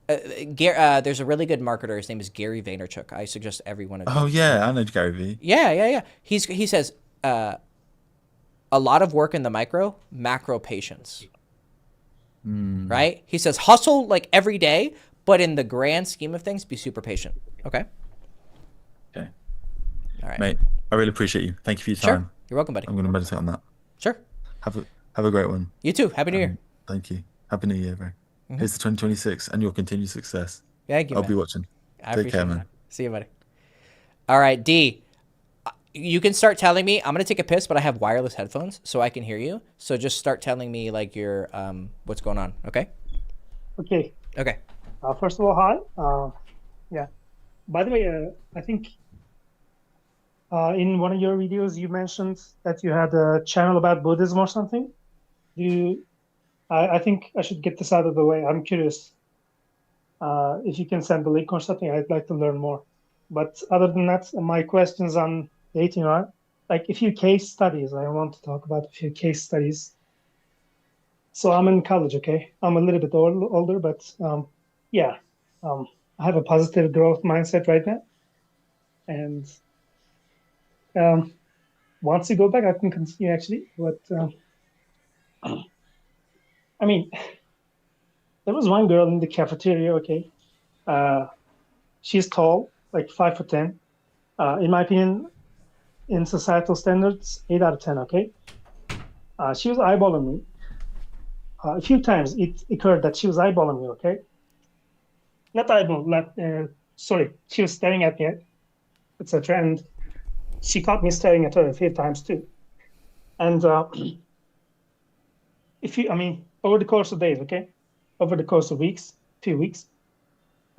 There's a really good marketer. His name is Gary Vaynerchuk. I suggest everyone. Oh yeah, I know Gary V. Yeah. He says a lot of work in the macro patience. Right? He says hustle like every day, but in the grand scheme of things, be super patient. Okay. Okay. All right, mate. I really appreciate you. Thank you for your time. Sure. You're welcome, buddy. I'm going to meditate on that. Sure. Have a great one. You too. Happy New Year. Thank you. Happy New Year, bro. Here's the 2026 and your continued success. Thank you. I'll be watching. Take care, man. See you, buddy. All right, D. You can start telling me. I'm gonna take a piss, but I have wireless headphones, so I can hear you. So just start telling me like your what's going on. Okay. Okay. Okay. First of all, hi. Yeah. By the way, I think in one of your videos you mentioned that you had a channel about Buddhism or something. I think I should get this out of the way. I'm curious. If you can send the link or something, I'd like to learn more. But other than that, my questions on dating are like a few case studies. I want to talk about a few case studies. So I'm in college, okay? I'm a little bit older, but I have a positive growth mindset right now. And once you go back, I can continue actually. But I mean, there was one girl in the cafeteria, okay? She's tall, like 5'10". In my opinion, in societal standards, 8 out of 10, okay? She was eyeballing me. A few times it occurred that she was eyeballing me, okay? She was staring at me, etc. And she caught me staring at her a few times too. And over the course of days, okay? Over the course of few weeks.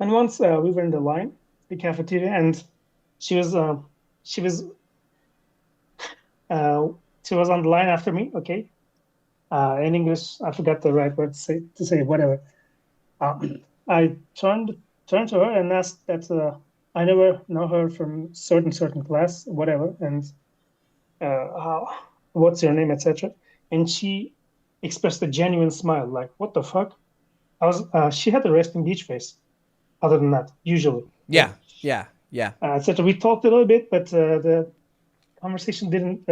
And once we were in the cafeteria, and she was on the line after me, okay? In English, I forgot the right word to say whatever. I turned to her and asked that I never know her from certain class, whatever, and what's your name, etc. And she expressed a genuine smile, like, "What the fuck?" She had a resting beach face. Other than that, usually, okay? Yeah, yeah, yeah. Etc. We talked a little bit, but the conversation didn't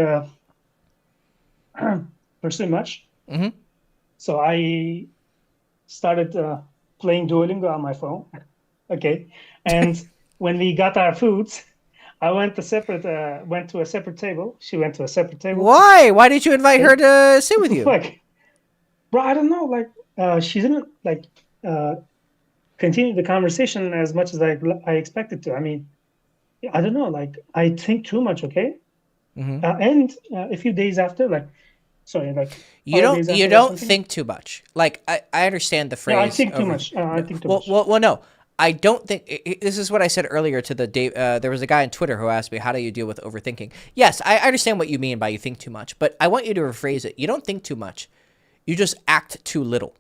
pursue much. Mm-hmm. So I started playing Duolingo on my phone. Okay, and when we got our foods, I went to a separate table. She went to a separate table. Why? Why did you invite her to sit with you? Like, bro, I don't know. Like, she didn't like continue the conversation as much as I expected to. I mean, I don't know. Like, I think too much. Okay, and a few days after, like, sorry, like You 5 days don't you after or don't something. think too much. Like I understand the phrase. Yeah, I think too over- much. I think too well, much. well, no. I don't think this is what I said earlier to the Dave. There was a guy on Twitter who asked me, "How do you deal with overthinking?" Yes, I understand what you mean by you think too much, but I want you to rephrase it. You don't think too much. You just act too little.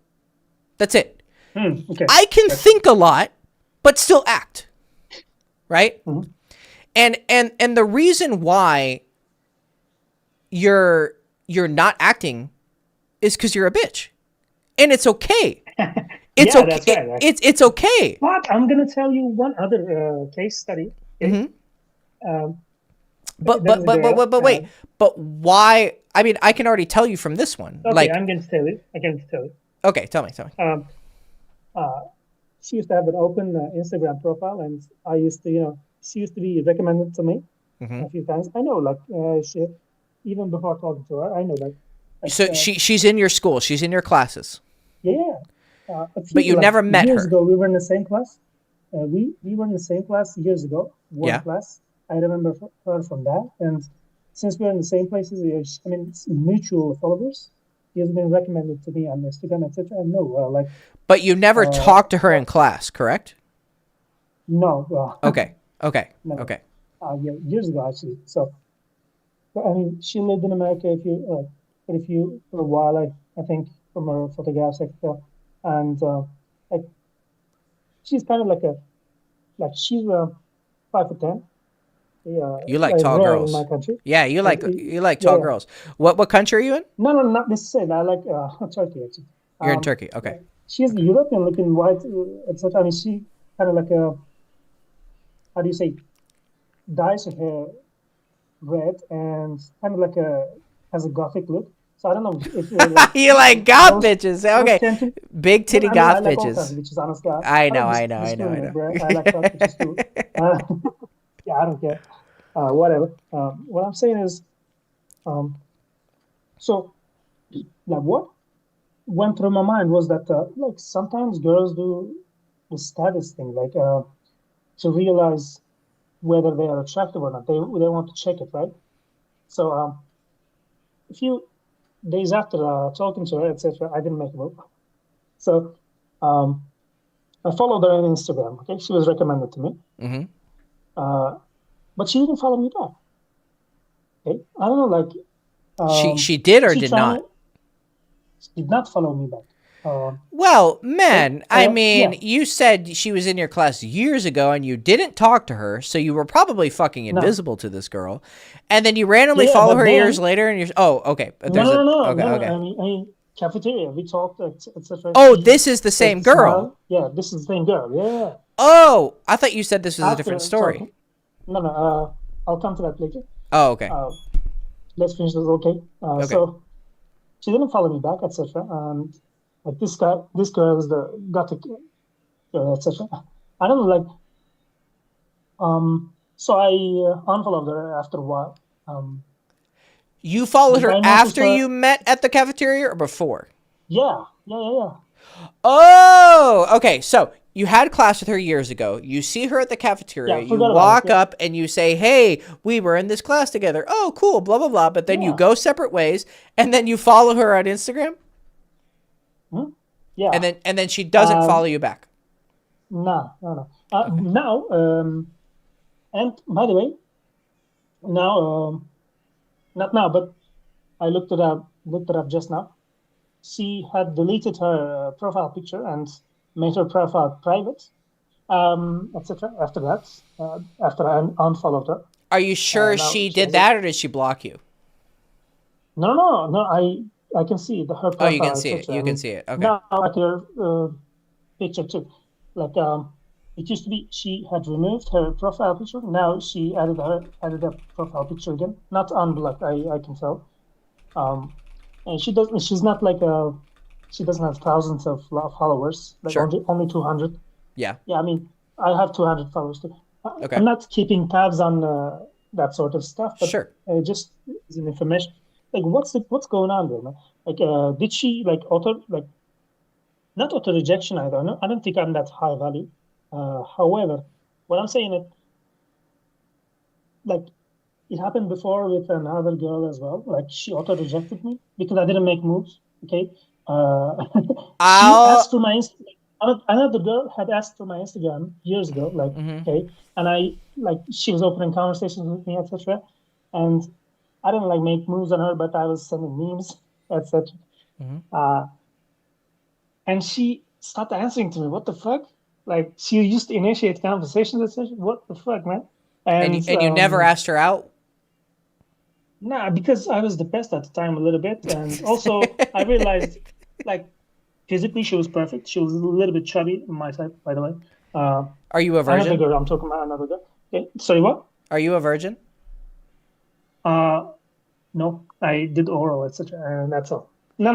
That's it. Okay. I can think a lot, but still act. Right? Mm-hmm. And the reason why you're not acting is because you're a bitch, and it's okay. It's Yeah, okay. that's right. It's okay. But I'm gonna tell you one other case study. Okay? But There was a girl, wait. But why? I mean, I can already tell you from this one. Okay, Like, I'm going to tell you. okay, tell me. She used to have an open Instagram profile, and I used to, she used to be recommended to me a few times. I know, like, she, even before talking to her, I know, like So she's in your school. She's in your classes. yeah. But you never met years her. ago, we were in the same class. We were in the same class years ago. One Yeah. class. I remember her from that, and since we're in the same places, I mean, it's mutual followers. He has been recommended to me on Instagram, etc. And no, like, But you never talked to her in class, correct? no, Okay. no. Okay. Yeah, years ago actually. So, but, I mean, she lived in America for a while. I think from her photographs, etc. And like, she's kind of like she's 5'10". You like tall rare girls. in my country. Yeah, you like tall yeah. girls. What country are you in? No, not necessarily. I like Turkey actually. You're in Turkey. Okay. She's European looking, white, etc. I mean, she kind of like how do you say, dyes her hair red and kind of like has a gothic look. So I don't know if like, You like goth those- bitches. those Okay. tend to- Big titty I mean, goth I like all kinds bitches. of bitches, honestly. I know. don't discriminate, bro. I like goth bitches too. Yeah, I don't care. Whatever. What I'm saying is, so like what went through my mind was that like sometimes girls do the status thing, like to realize whether they are attractive or not. They want to check it, right? So a few days after talking to her, etc., I didn't make a move. So I followed her on Instagram. Okay, she was recommended to me. But she didn't follow me back. Okay, I don't know, like She did or she did tried- not? She did not follow me back. Well, man, I mean, yeah. you said she was in your class years ago and you didn't talk to her, so you were probably fucking invisible to this girl. And then you randomly Yeah, follow but her then- years later and you're okay. But there's No. okay. I mean, cafeteria. We talked, etc. Oh, this is the same girl. Yeah, this is the same girl. Yeah. Oh, I thought you said this was a After different story. talking- No. I'll come to that later. Oh, okay. Let's finish this. Okay. Okay. So she didn't follow me back, etc. And like this girl is the gothic girl, etc. I don't know, like. So I unfollowed her after a while. You followed her I noticed after her- you met at the cafeteria or before? Yeah. Oh, okay. So you had class with her years ago. You see her at the cafeteria. Yeah, You forgot about walk it, yeah. up and you say, "Hey, we were in this class together." Oh, cool. Blah blah blah. But then you Yeah. go separate ways, and then you follow her on Instagram, Yeah. and then she doesn't follow you back. No. Now, and by the way, now, not now, but I looked it up just now. she had deleted her profile picture and made her profile private, etc. After that, after I unfollowed her. Are you sure Now she she did has that, or did she block you? No. I can see her Oh, you can profile, see it. etc. You can And see it. Okay. now like her picture too. Like it used to be she had removed her profile picture. Now she added a profile picture again. Not unblocked. I can tell. And she doesn't. She's not like a. She doesn't have thousands of followers. Like Sure. only 200. Yeah. Yeah, I mean, I have 200 followers too. Okay. I'm not keeping tabs on that sort of stuff, but Sure. just as an information. Like, what's going on there, man? Like, did she like not auto rejection either? No, I don't think I'm that high value. However, what I'm saying is, like, it happened before with another girl as well. Like, she auto rejected me because I didn't make moves. Okay, she asked for my another girl had asked for my Instagram years ago. Like, okay, and I like she was opening conversations with me, etc. And I didn't like make moves on her, but I was sending memes, etc. And she stopped answering to me. What the fuck? Like she used to initiate conversations, etc. What the fuck, man? And you never asked her out? Nah, because I was depressed at the time a little bit, and also I realized, like, physically she was perfect. She was a little bit chubby on my side, by the way. Are you a virgin? Another girl. I'm talking about another girl. Okay. Sorry, what? Are you a virgin? No, I did oral, etc. And that's all. No.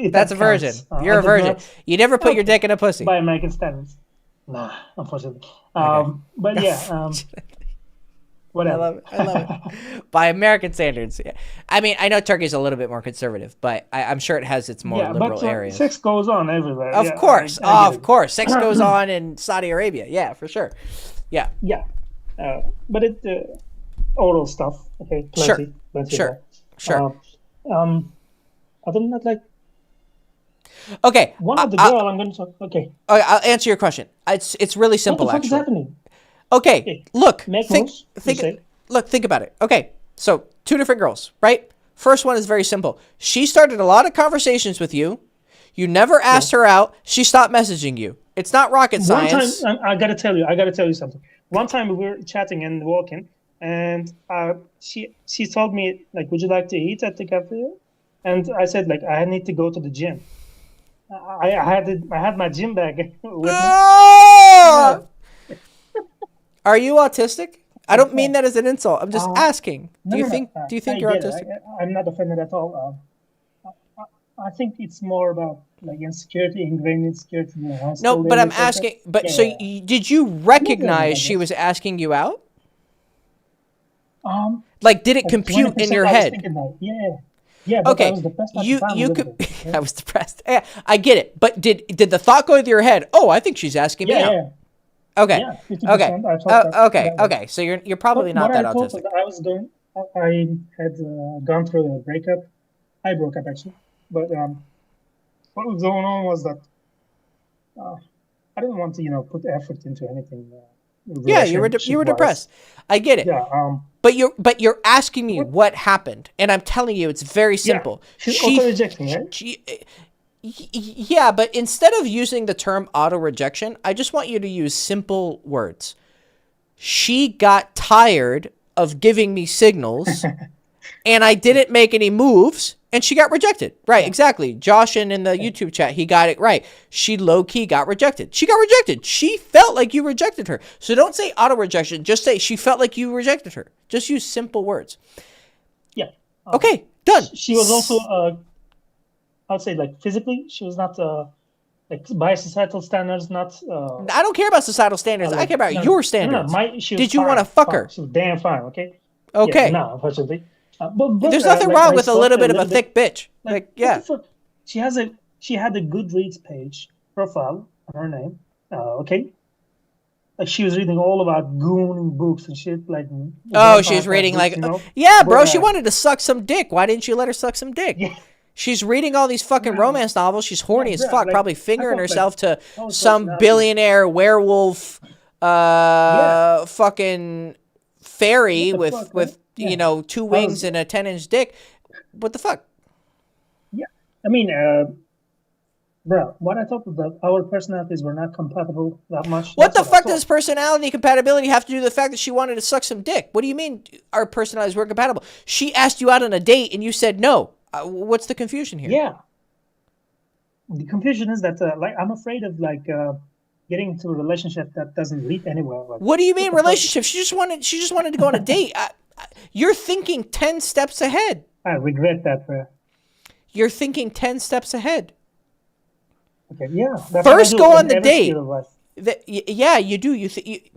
That's a virgin. You're a virgin. You never put your dick in a pussy. By American standards. Nah, unfortunately. But yeah, whatever. I love it. By American standards. Yeah. I mean, I know Turkey's a little bit more conservative, but I'm sure it has its more liberal areas. Sex goes on everywhere. Of course. Of course. Sex goes on in Saudi Arabia. Yeah, for sure. Yeah. Yeah. But oral stuff. Okay. Plenty. Sure. Other than that, like, okay. One of the girl I'm going to talk. Okay. I'll answer your question. It's really simple. What the fuck actually. is happening? Okay. Look. Think about it. Okay. So 2 different girls, right? First one is very simple. She started a lot of conversations with you. You never asked her out. She stopped messaging you. It's not rocket science. One time, I gotta tell you something. One time we were chatting and walking, and she told me, like, would you like to eat at the cafe? And I said, like, I need to go to the gym. I had my gym bag with me. Oh! Are you autistic? I don't mean that as an insult. I'm just asking. Do you think you're autistic? I'm not offended at all. I think it's more about like insecurity, ingrained insecurity in the high school. No, but I'm asking. But so did you recognize she was asking you out? Like, did it compute in your head? Yeah. But okay. I was depressed at You the time could. I was depressed. Yeah, I get it. But did the thought go through your head? Oh, I think she's asking me out. Yeah. Okay. Yeah, okay. So you're probably not that autistic. I had gone through a breakup. I broke up actually, but what was going on was that I didn't want to put effort into anything. Yeah, you were depressed. I get it. Yeah. But you're asking me what happened, and I'm telling you it's very simple. Yeah. She's auto-rejecting, right? Yeah, but instead of using the term auto-rejection, I just want you to use simple words. She got tired of giving me signals, and I didn't make any moves, and she got rejected. Right, exactly. Josh in the YouTube chat, he got it right. She low-key got rejected. She got rejected. She felt like you rejected her. So don't say auto-rejection. Just say she felt like you rejected her. Just use simple words. Yeah. Okay, done. She was also... I'd say, like, physically, she was not, like, by societal standards, not... I don't care about societal standards. I care about your standards. Did you want to fuck her? She was damn fine, okay? Okay. Yeah, no, unfortunately. But there's nothing wrong with a little bit of a thick bitch. Like, yeah. She had a Goodreads page, profile, on her name, okay? Like, she was reading all about gooning books and shit, like... Oh, she's reading, books, like... Yeah, bro, she wanted to suck some dick. Why didn't you let her suck some dick? Yeah. She's reading all these fucking romance novels. She's horny as fuck, probably fingering herself to some billionaire werewolf fucking fairy with 2 wings and a 10-inch dick. What the fuck? Yeah. I mean, bro, what I thought that our personalities were not compatible that much. What That's the what I fuck thought. does personality compatibility have to do with the fact that she wanted to suck some dick? What do you mean our personalities were compatible? She asked you out on a date and you said no. What's the confusion here? Yeah. The confusion is that like I'm afraid of like getting into a relationship that doesn't lead anywhere. Like, What do you mean what the fuck? relationship? She just wanted to go on a date. You're thinking 10 steps ahead. I regret that. You're thinking 10 steps ahead. Okay, yeah. That's First what I do go in on the every date. sphere of life. Yeah, you do.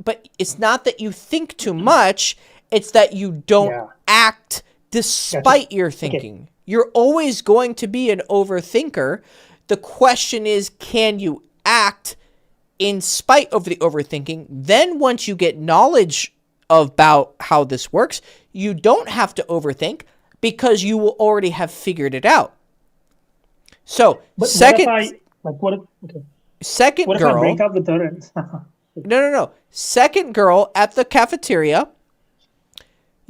But it's not that you think too much. It's that you don't Yeah. act despite your thinking. You're always going to be an overthinker. The question is, can you act in spite of the overthinking? Then once you get knowledge about how this works, you don't have to overthink because you will already have figured it out. So, But second what if I like what if okay. second What if girl. I break up with her and No. Second girl at the cafeteria.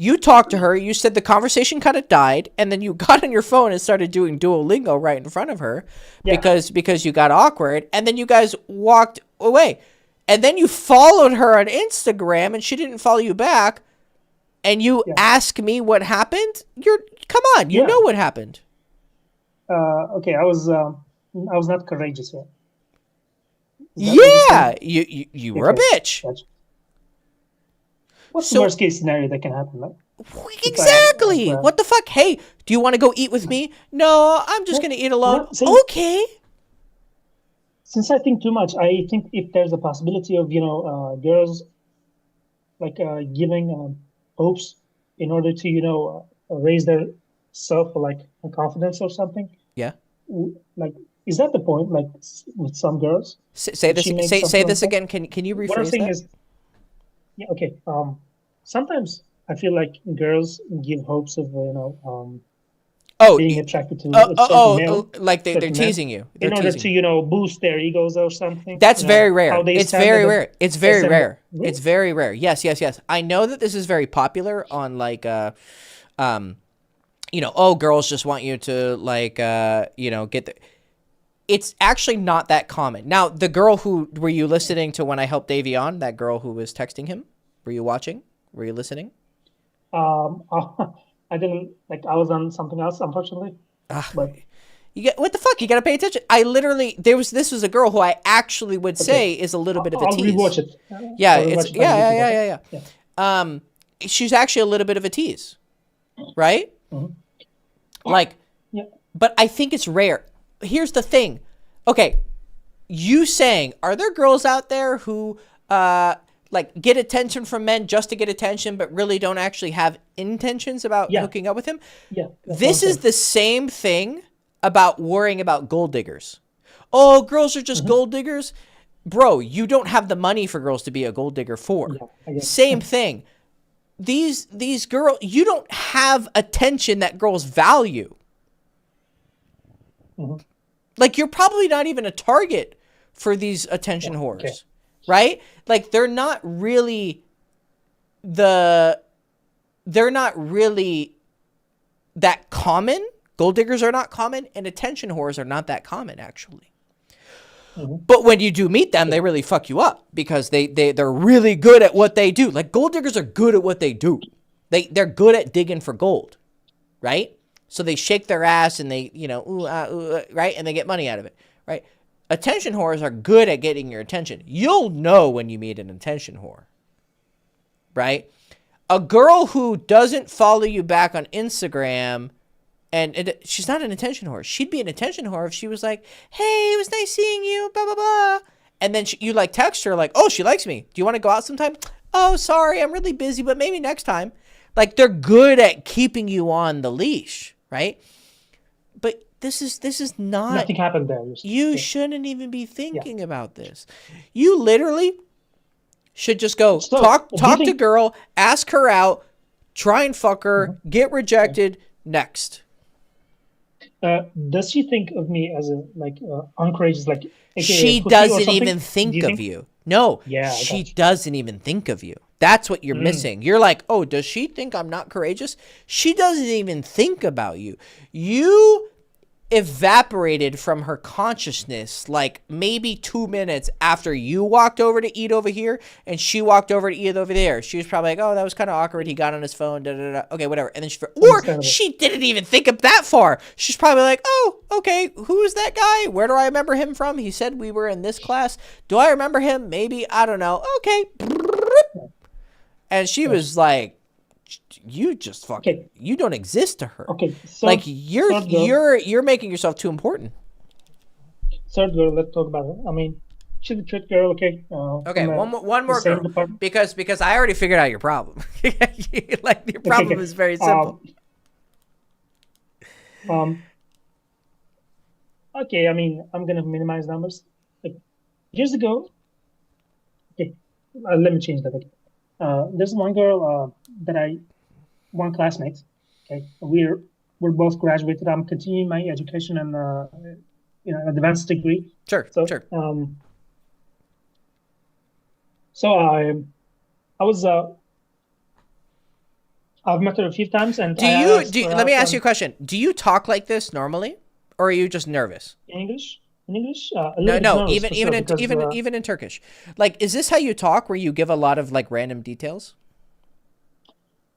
You talked to her. You said the conversation kind of died, and then you got on your phone and started doing Duolingo right in front of her Yeah. because you got awkward, and then you guys walked away, and then you followed her on Instagram, and she didn't follow you back, and you ask me what happened. Come on, you Yeah. know what happened. okay, I was not courageous yet. Yeah, you were a Okay. bitch. Gotcha. What's So- the worst case scenario that can happen? Like, Exactly. Well- What the fuck? Hey, do you want to go eat with me? No, I'm just Well, gonna eat alone. well, see- Okay. since I think too much, I think if there's a possibility of girls like giving hopes in order to raise their self like confidence or something. Yeah. Like, is that the point? Like with some girls, Say this. she makes Say something this like that? again. Can you rephrase what I'm saying that? is, yeah, okay. Sometimes I feel like girls give hopes of being y- attracted to a certain male, like they're certain man, teasing you. They're in order teasing to you. Boost their egos or something. That's very rare. how they It's stand very at the- rare. It's very as a- rare. Really? It's very rare. Yes. I know that this is very popular on like girls just want you to like get the. It's actually not that common. Now, the girl who were you listening to when I helped Davey on? That girl who was texting him. Were you watching? Were you listening? I didn't like. I was on something else, unfortunately. But What the fuck? You gotta pay attention. I literally this was a girl who I actually would say is a little bit of a I'll tease. rewatch it. Yeah, I'll it's rewatch it on YouTube, yeah. okay? She's actually a little bit of a tease, right? Like, Yeah. but I think it's rare. Here's the thing. Okay, you saying, are there girls out there who like get attention from men just to get attention, but really don't actually have intentions about hooking up with him? Yeah. This is the same thing about worrying about gold diggers. Oh, girls are just gold diggers. Bro, you don't have the money for girls to be a gold digger for. I guess. Same thing. These girls, you don't have attention that girls value. Like, you're probably not even a target for these attention whores, right? Like, they're not really that common. Gold diggers are not common, and attention whores are not that common, actually. But when you do meet them, they really fuck you up because they're really good at what they do. Like, gold diggers are good at what they do. They're good at digging for gold, right? So they shake their ass and they, right? And they get money out of it, right? Attention whores are good at getting your attention. You'll know when you meet an attention whore, right? A girl who doesn't follow you back on Instagram, and she's not an attention whore. She'd be an attention whore if she was like, hey, it was nice seeing you, blah, blah, blah. And then you like text her like, oh, she likes me. Do you want to go out sometime? Oh, sorry, I'm really busy, but maybe next time. Like, they're good at keeping you on the leash, right? But this is not. Nothing happened there. You shouldn't even be thinking about this. You literally should just go So, talk do you to think- girl, ask her out, try and fuck her, get rejected, next. Does she think of me as a uncourageous, like AKA She pussy or doesn't something? even Do think you of you. No, Yeah, I she gotcha. doesn't even think of you. That's what you're missing. You're like, oh, does she think I'm not courageous? She doesn't even think about you. You evaporated from her consciousness like maybe 2 minutes after you walked over to eat over here and she walked over to eat over there. She was probably like, oh, that was kind of awkward. He got on his phone. Da, da, da. Okay, whatever. And then she didn't even think up that far. She's probably like, oh, okay, who is that guy? Where do I remember him from? He said we were in this class. Do I remember him? Maybe. I don't know. Okay. And she was like, you just fucking you don't exist to her. Okay, like you're making yourself too important. Third girl, let's talk about her. I mean, she's a third girl. Okay. Okay, one more girl, because I already figured out your problem. Like your problem is very simple. Okay, I mean, I'm gonna minimize numbers. Like years ago. Okay, let me change that. Okay. There's one girl one classmate. Okay, we're both graduated. I'm continuing my education and an advanced degree. Sure. So I was I've met her a few times, and let me ask you a question. Do you talk like this normally, or are you just nervous? In English. No. Even in Turkish. Like, is this how you talk, where you give a lot of like random details?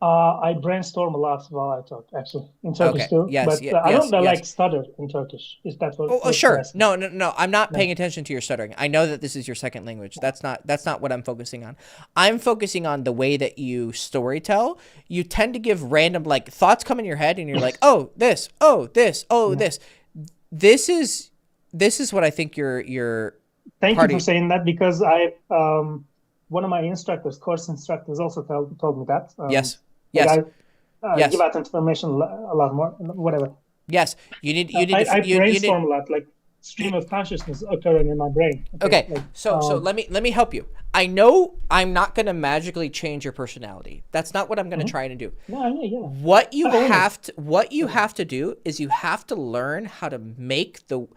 I brainstorm a lot while I talk, actually, in Turkish too. Yes, but I don't like stutter in Turkish. Is that what? Oh, sure. No. I'm not paying attention to your stuttering. I know that this is your second language. That's not what I'm focusing on. I'm focusing on the way that you storytell. You tend to give random like thoughts come in your head, and you're like, oh this, oh this, oh this. This is what I think your. Thank you for saying that, because I one of my course instructors, also told me that. Yes. Yes. Give out information a lot more. Whatever. Yes, you need. I brainstorm a lot, like stream of consciousness occurring in my brain. Okay. Like, so let me help you. I know I'm not going to magically change your personality. That's not what I'm going to try to do. No, yeah. What you have to do is you have to learn how to make the.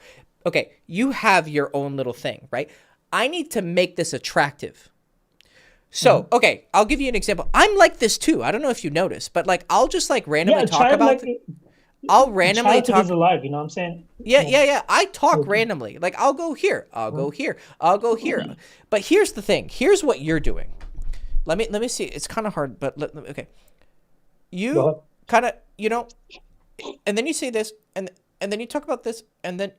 Okay, you have your own little thing, right? I need to make this attractive. So, okay, I'll give you an example. I'm like this too. I don't know if you noticed, but like I'll just like randomly talk about. I'll randomly talk. Is alive, you know what I'm saying? Yeah. I talk randomly. Like I'll go here. I'll go here. I'll go here. But here's the thing. Here's what you're doing. Let me see. It's kind of hard, but okay. You kind of and then you say this, and then you talk about this, and then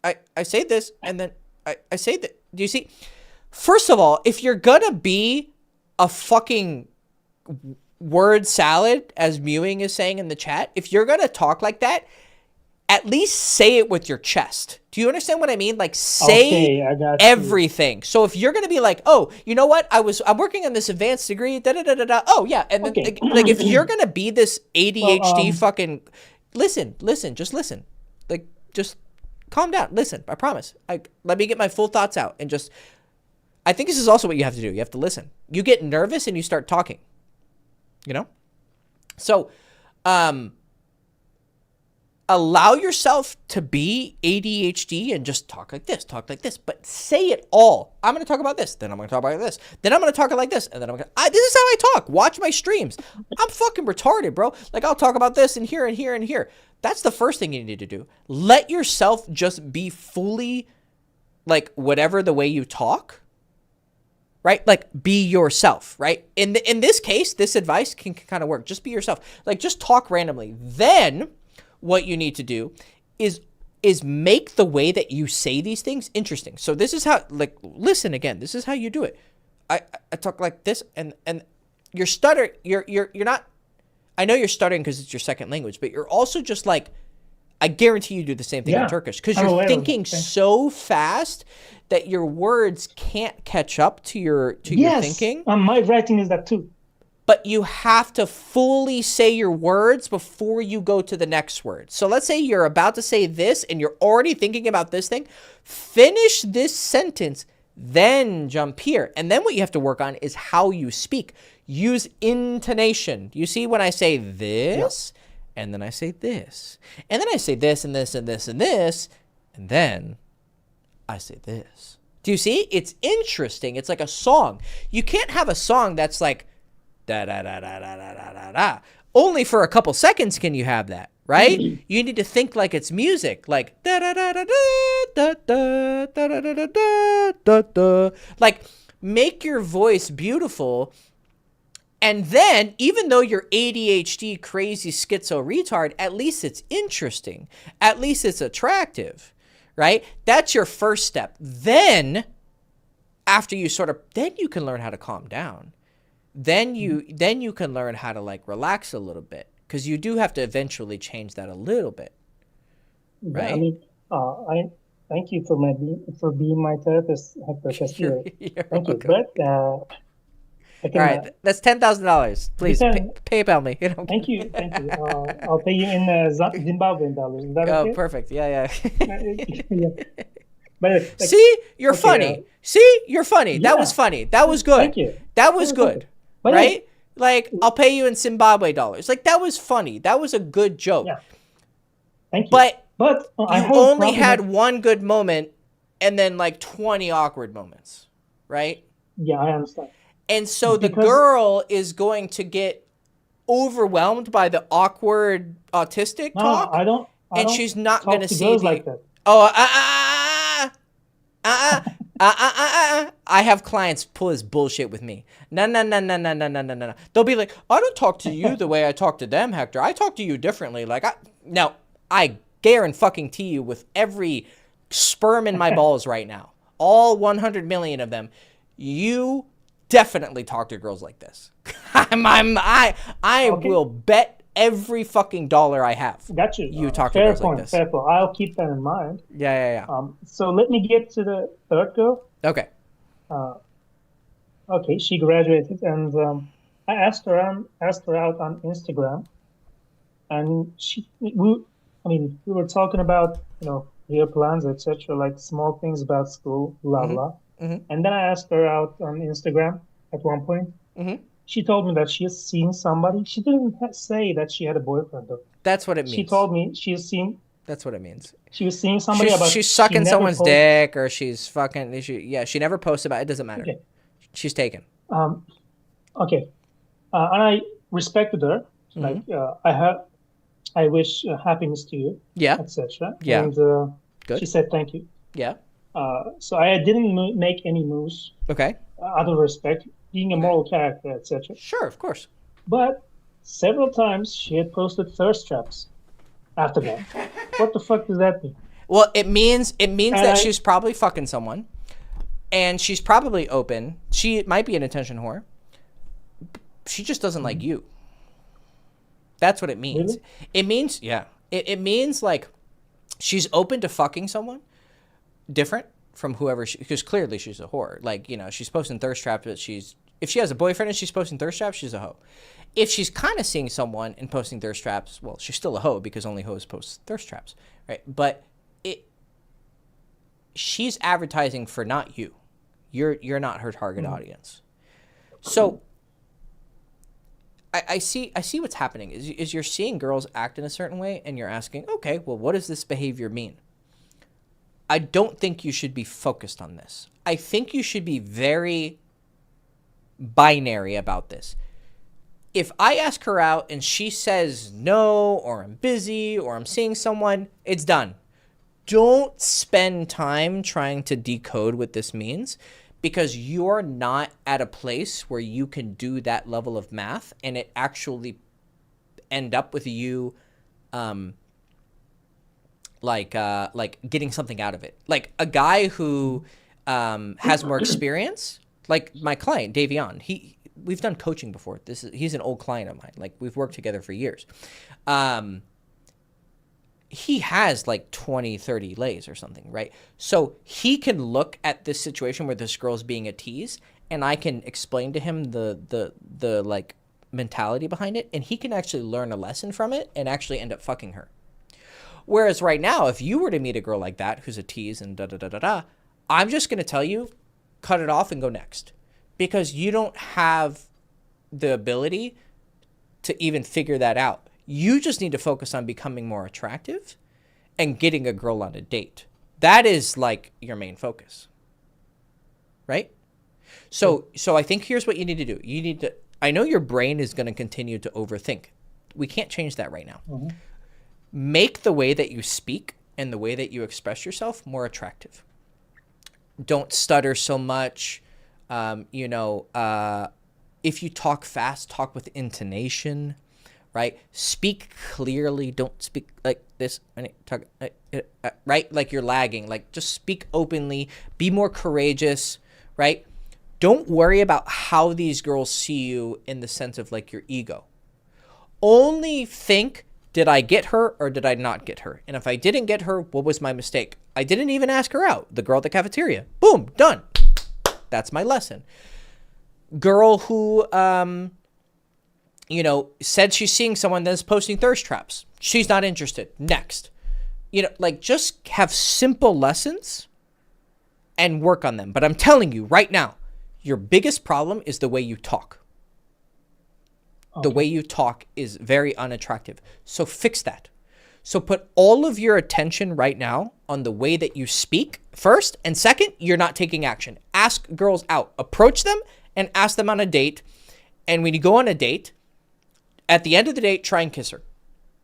I say this, and then I say that. Do you see? First of all, if you're gonna be a fucking word salad, as Mewing is saying in the chat, if you're gonna talk like that, at least say it with your chest. Do you understand what I mean? Like say everything. So if you're gonna be like, oh, you know what? I'm working on this advanced degree. Da da da da da. Oh yeah, and then like if you're gonna be this ADHD fucking listen, just listen, like just calm down. Listen, I promise. Let me get my full thoughts out and just. I think this is also what you have to do. You have to listen. You get nervous and you start talking. So, allow yourself to be ADHD and just talk like this, but say it all. I'm going to talk about this, then I'm going to talk about this, then I'm going to talk like this, and then this is how I talk. Watch my streams. I'm fucking retarded, bro. Like I'll talk about this and here and here and here. That's the first thing you need to do. Let yourself just be fully like whatever the way you talk. Right? Like be yourself, right? In this case, this advice can kind of work. Just be yourself. Like just talk randomly. Then what you need to do is make the way that you say these things interesting. So this is how, like, listen again. This is how you do it. I talk like this, and you're stuttering. You're not. I know you're stuttering because it's your second language, but you're also just like, I guarantee you do the same thing in Turkish because you're thinking so fast that your words can't catch up to your thinking. My writing is that too. But you have to fully say your words before you go to the next word. So let's say you're about to say this and you're already thinking about this thing. Finish this sentence, then jump here. And then what you have to work on is how you speak. Use intonation. You see when I say this, and then I say this, and then I say this and this and this and this, and then I say this. Do you see? It's interesting. It's like a song. You can't have a song that's like da da da da da da da da. Only for a couple seconds can you have that. right? You need to think like it's music, like da da da da da da da da da da da da da. Like make your voice beautiful. And then, even though you're ADHD, crazy, schizo retard, at least it's interesting. At least it's attractive, right? That's your first step. Then, after you then you can learn how to calm down. Then you can learn how to like relax a little bit, because you do have to eventually change that a little bit, right? Yeah, I mean, I thank you for being my therapist, Hector Castillo. You're Thank you, welcome. but I All can. right, that's $10,000. Please PayPal me. Thank you. I'll pay you in Zimbabwean dollars. Is that Oh, okay? perfect. Yeah. Yeah. But like, See, you're okay, funny. See, you're funny. That yeah. was funny. That was good. Thank you. That was good. But Right? Like, I'll pay you in Zimbabwe dollars. Like, that was funny. That was a good joke. Yeah. Thank you. But I you have a only problem had with- one good moment and then like 20 awkward moments, right? Yeah, I understand. And so the Because- girl is going to get overwhelmed by the awkward autistic No, talk. I don't. And she's not talk going to to see girls the... like that. Oh, I have clients pull this bullshit with me. No. They'll be like, I don't talk to you the way I talk to them, Hector. I talk to you differently. Like, I guarantee you with every sperm in my balls right now, all 100 million of them, you definitely talk to girls like this. I Okay. will bet every fucking dollar I have. Got you. You talk to fair girls point, like this. Fair point. I'll keep that in mind. Yeah. So let me get to the third girl. Okay. Okay, she graduated, and I asked her out on Instagram, and we were talking about career plans, etc., like small things about school, blah blah. Mhm. And then I asked her out on Instagram at one point. Mhm. She told me that she has seen somebody. She didn't say that she had a boyfriend though. That's what it means. She told me she has seen. That's what it means. She was seeing somebody about. She's sucking never someone's told- dick, or she's fucking. She never posts about it. It doesn't matter. Okay. She's taken. Okay, and I respected her. Like I wish happiness to you, Yeah. etc. Yeah. And Good. she said thank you. Yeah. So I didn't make any moves Okay. out of respect, being a moral character, etc. Sure. Of course. But several times she had posted thirst traps after that. What the fuck does that mean? Well, it means that I- she's probably fucking someone, and she's probably open. She might be an attention whore. She just doesn't like you. That's what it means. Really? It means, yeah. It means like she's open to fucking someone different from whoever because clearly she's a whore. Like, she's posting thirst traps, but if she has a boyfriend and she's posting thirst traps, she's a hoe. If she's kind of seeing someone and posting thirst traps, well, she's still a hoe because only hoes post thirst traps, right? But she's advertising for not you. You're not her target audience. So I see what's happening is you're seeing girls act in a certain way and you're asking, okay, well, what does this behavior mean? I don't think you should be focused on this. I think you should be very binary about this. If I ask her out and she says no, or I'm busy, or I'm seeing someone, it's done. Don't spend time trying to decode what this means, because you're not at a place where you can do that level of math and it actually end up with you like getting something out of it. Like a guy who has more experience, like my client Davion, we've done coaching before. He's an old client of mine. Like, we've worked together for years. He has like 20, 30 lays or something, right? So he can look at this situation where this girl's being a tease, and I can explain to him the like mentality behind it, and he can actually learn a lesson from it and actually end up fucking her. Whereas right now, if you were to meet a girl like that who's a tease and da-da-da-da-da, I'm just going to tell you, cut it off and go next. Because you don't have the ability to even figure that out. You just need to focus on becoming more attractive and getting a girl on a date. That is like your main focus. Right? So I think here's what you need to do. You need to, I know your brain is going to continue to overthink. We can't change that right now. make the way that you speak and the way that you express yourself more attractive. Don't stutter so much. You know, if you talk fast, talk with intonation, right? Speak clearly. Don't speak like this. Right? Like you're lagging. Like just speak openly. Be more courageous, right? Don't worry about how these girls see you in the sense of like your ego. Only think, did I get her or did I not get her? And if I didn't get her, what was my mistake? I didn't even ask her out. The girl at the cafeteria. Boom, done. That's my lesson. Girl who, you know, said she's seeing someone that's posting thirst traps. She's not interested. Next. You know, like just have simple lessons and work on them. But I'm telling you right now, your biggest problem is the way you talk. The way you talk is very unattractive. So fix that. So put all of your attention right now on the way that you speak first. And second, you're not taking action. Ask girls out. Approach them and ask them on a date. And when you go on a date, at the end of the date, try and kiss her.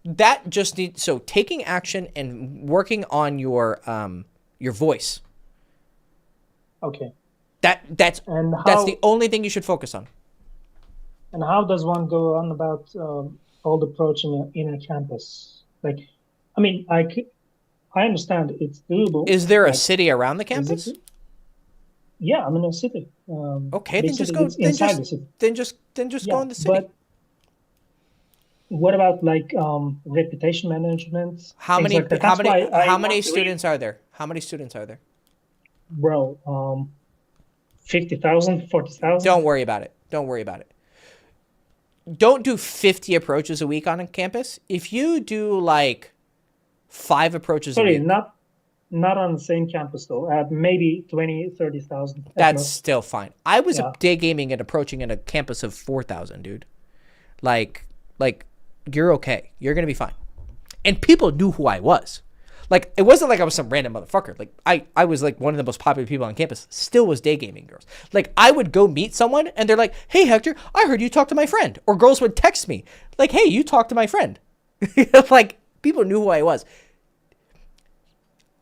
That just needs, so taking action and working on your voice. Okay. That's the only thing you should focus on. And how does one go on about cold approach in a campus? Like, I mean, I understand it's doable. Is there a city around the campus? Yeah, I'm in a city. Okay, then just go. Then just go in the city. But what about like reputation management? How many students are there? How many students are there? Bro, 50,000, 40,000. Don't worry about it. Don't do 50 approaches a week on a campus. If you do like 5 approaches a week. Not on the same campus though. Maybe 20, 30,000. That's still fine. I was day gaming and approaching in a campus of 4,000, dude. Like you're okay. You're going to be fine. And people knew who I was. Like, it wasn't like I was some random motherfucker. Like, I was, like, one of the most popular people on campus. Still was day gaming girls. Like, I would go meet someone, and they're like, hey, Hector, I heard you talk to my friend. Or girls would text me, like, hey, you talk to my friend. Like, people knew who I was.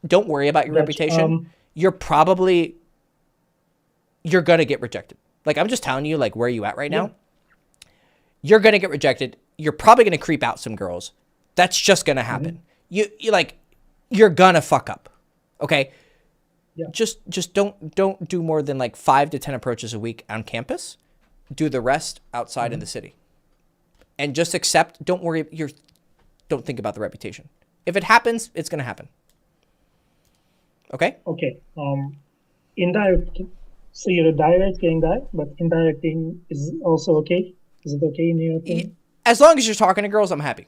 Don't worry about your reputation. You're going to get rejected. Like, I'm just telling you, like, where you at right now. You're going to get rejected. You're probably going to creep out some girls. That's just going to happen. You're gonna fuck up, okay? Yeah. Just don't do more than like 5 to 10 approaches a week on campus. Do the rest outside in the city, and just accept. Don't worry. Don't think about the reputation. If it happens, it's gonna happen. Okay. Okay. Indirect. So you're a direct getting that, but indirect thing is also okay. Is it okay in your opinion? As long as you're talking to girls, I'm happy.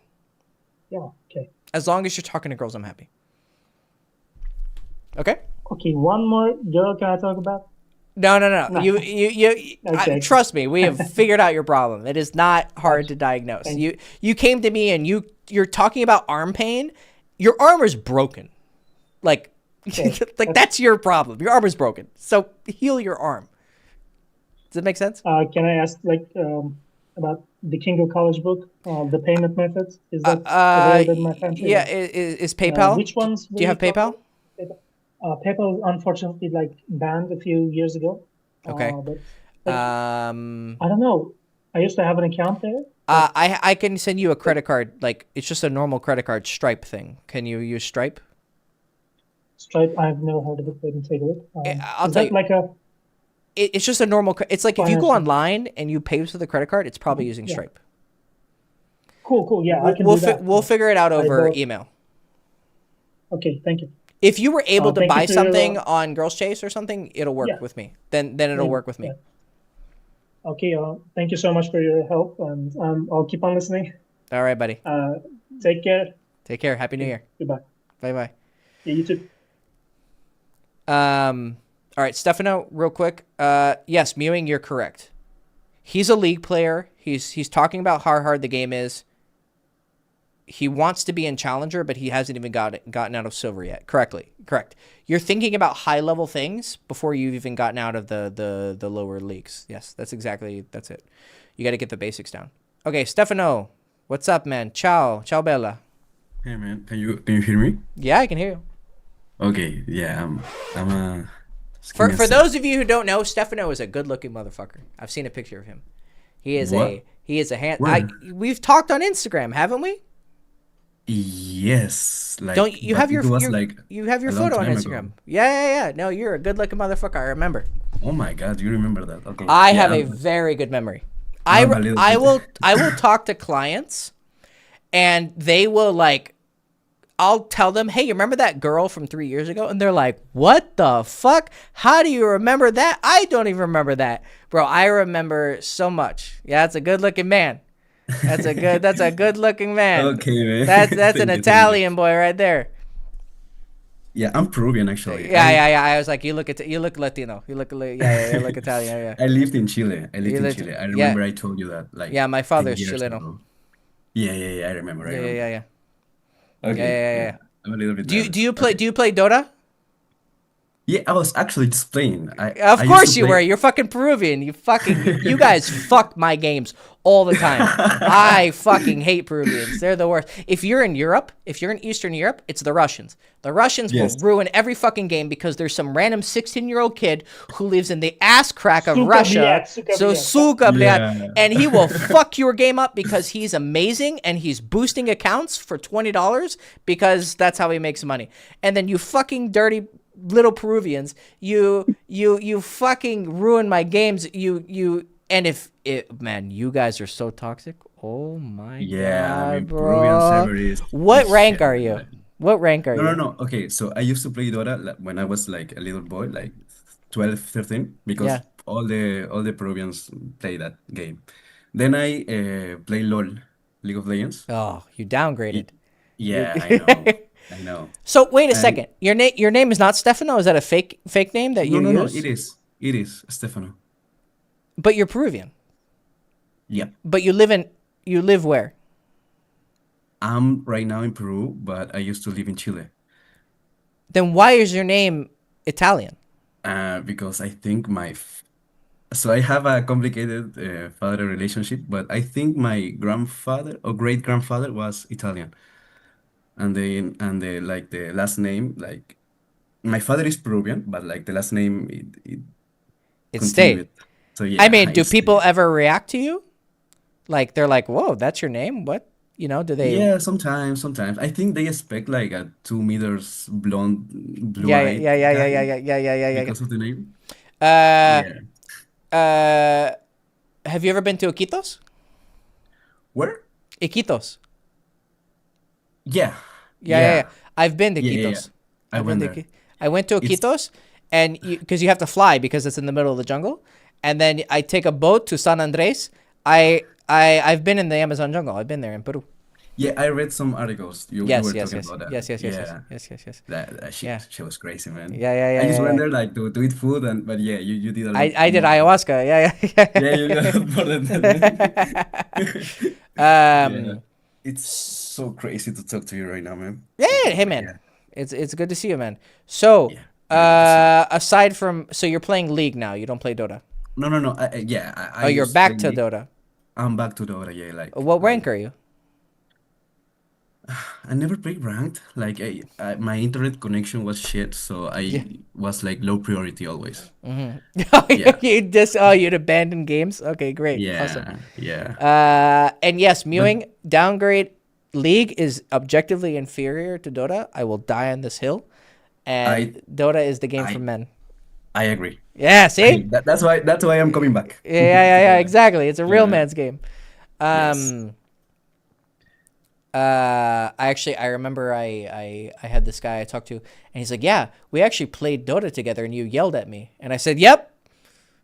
Yeah. Okay. As long as you're talking to girls, I'm happy. Okay. Okay, one more girl can I talk about? No. Okay. Trust me, we have figured out your problem. It is not hard to diagnose. You came to me and you're talking about arm pain. Your arm is broken. Like, okay. Like that's your problem. Your arm is broken. So heal your arm. Does it make sense? Can I ask about the Kingo College book, the payment methods? Is that available in my country? Yeah, is PayPal? Which ones? Do you have PayPal? PayPal unfortunately banned a few years ago. Okay. I don't know. I used to have an account there. I can send you a credit card. Like it's just a normal credit card Stripe thing. Can you use Stripe? Stripe, I've never heard of it. Let me take a look. I'll tell you. It's just a normal. It's like if you go online and you pay with the credit card, it's probably using Stripe. Cool. Yeah, I can do that. We'll figure it out over email. Okay, thank you. If you were able to buy something on Girls Chase or something, it'll work with me. Then it'll work with me. Yeah. Okay. Thank you so much for your help, and I'll keep on listening. All right, buddy. Take care. Take care. Happy New Year. Goodbye. Bye. Yeah, you too. All right, Stefano, real quick. Yes, Mewing, you're correct. He's a league player. He's talking about how hard the game is. He wants to be in Challenger, but he hasn't even gotten out of Silver yet. Correct. You're thinking about high-level things before you've even gotten out of the lower leagues. Yes, that's it. You got to get the basics down. Okay, Stefano, what's up, man? Ciao bella. Hey man, can you hear me? Yeah, I can hear you. Okay, yeah, I'm just give For me a for sec. those of you who don't know, Stefano is a good-looking motherfucker. I've seen a picture of him. What? He is a hand. Where? We've talked on Instagram, haven't we? Yes, Don't like, you but have it was like you have your a long photo on time ago. Instagram? Yeah, yeah, yeah. No, you're a good-looking motherfucker. I remember. Oh my God, you remember that? Okay, I have yeah, a very good memory. I'm a little bit. I will talk to clients and they will like I'll tell them, "Hey, you remember that girl from 3 years ago?" And they're like, "What the fuck? How do you remember that? I don't even remember that." Bro, I remember so much. Yeah, that's a good-looking man. That's a good-looking man. Okay, man. That's an Thank you, thank you. Italian boy right there. Yeah, I'm Peruvian actually. Yeah, yeah, yeah. I was like, you look Latino. Yeah, yeah, you look Italian. Yeah, yeah. I lived in Chile. I lived You in look, Chile. I yeah, remember I told you that like yeah. My 10 father's years Chileno. ago. Yeah, yeah, yeah. I remember. I Yeah, yeah, remember. yeah, yeah. Yeah, Okay, yeah, yeah, yeah. yeah. I'm a little bit Do nervous. you play Okay. Dota? Yeah, I was actually just playing. I Of used to course you were. play. You're fucking Peruvian. You guys fuck my games all the time. I fucking hate Peruvians. They're the worst. If you're in Europe, if you're in Eastern Europe, it's the Russians. The Russians will Yes. ruin every fucking game because there's some random 16-year-old kid who lives in the ass crack of Suka Russia. bliat, suka So bliat. suka bliat, Yeah. and he will fuck your game up because he's amazing and he's boosting accounts for $20 because that's how he makes money. And then you fucking dirty little Peruvians, you fucking ruin my games. And if it, man, you guys are so toxic. Oh my Yeah, I god, mean, Peruvian bro. server What is rank shit, are man. you? Like, What rank are no, no, you? no. Okay, so I used to play Dota when I was like a little boy, like 12, 13, because Yeah. all the Peruvians play that game. Then I play LOL, League of Legends. Oh, you Y- downgraded. You. Yeah, I know. I know. So wait a And second. Your name is not Stefano. Is that a fake name that no, you no, no, it use? is. It is, Stefano. But you're Peruvian. Yep. But you live where? I'm right now in Peru, but I used to live in Chile. Then why is your name Italian? Because I think so I have a complicated father relationship, but I think my grandfather or great grandfather was Italian, and the like the last name, like my father is Peruvian, but like the last name it It stayed. continued. So I yeah, mean, I do people stayed. ever react to you? Like they're like, "Whoa, that's your name? What?" Do they? Yeah, sometimes I think they expect like a 2 meters blonde, Yeah, yeah, yeah, blue-eyed yeah, yeah, guy yeah, yeah, yeah, yeah, yeah, because of the name. yeah. Yeah. Uh, have you ever been to Iquitos? Where? Iquitos. Yeah, Yeah, yeah, yeah. yeah, I've been to yeah, yeah, yeah. Iquitos. I I've been went to. there. I went to It's Iquitos, and because you have to fly because it's in the middle of the jungle, and then I take a boat to San Andres. I've been in the Amazon jungle. I've been there in Peru. Yeah, I read some articles. You Yes, were yes, talking yes, about that. yes, yes, yes, yes, Yeah, yes, yes, yes. that she Yeah, she was crazy, man. yeah, yeah, I yeah, just yeah, went yeah. there like to eat food and but yeah, you did a lot I did more than that. ayahuasca. Yeah, yeah, Yeah, you did a lot more than that, man. yeah. Yeah, it's so crazy to talk to you right now, man. Yeah. Hey, But man, yeah, it's good to see you, man. So, yeah, really good to see you. aside from you're playing League now. You don't play Dota. No, no, no. Yeah, I Oh, you're used to play back to League. Dota. I'm back to Dota. Yeah, What rank are you? I never played ranked. Like my internet connection was shit, so Yeah. I was like low priority always. Mm-hmm. Yeah, You'd abandon games. Okay, great, awesome. yeah, yeah. And yes, But mewing downgrade. League is objectively inferior to Dota. I will die on this hill, I and Dota is the game for I men. I agree. Yeah, see? That's why I'm coming back Yeah, yeah, yeah, to yeah, Dota. exactly. It's a real Yeah. man's game. Yes. Um, I remember I had this guy I talked to, and he's like, "Yeah, we actually played Dota together, and you yelled at me." And I said, "Yep."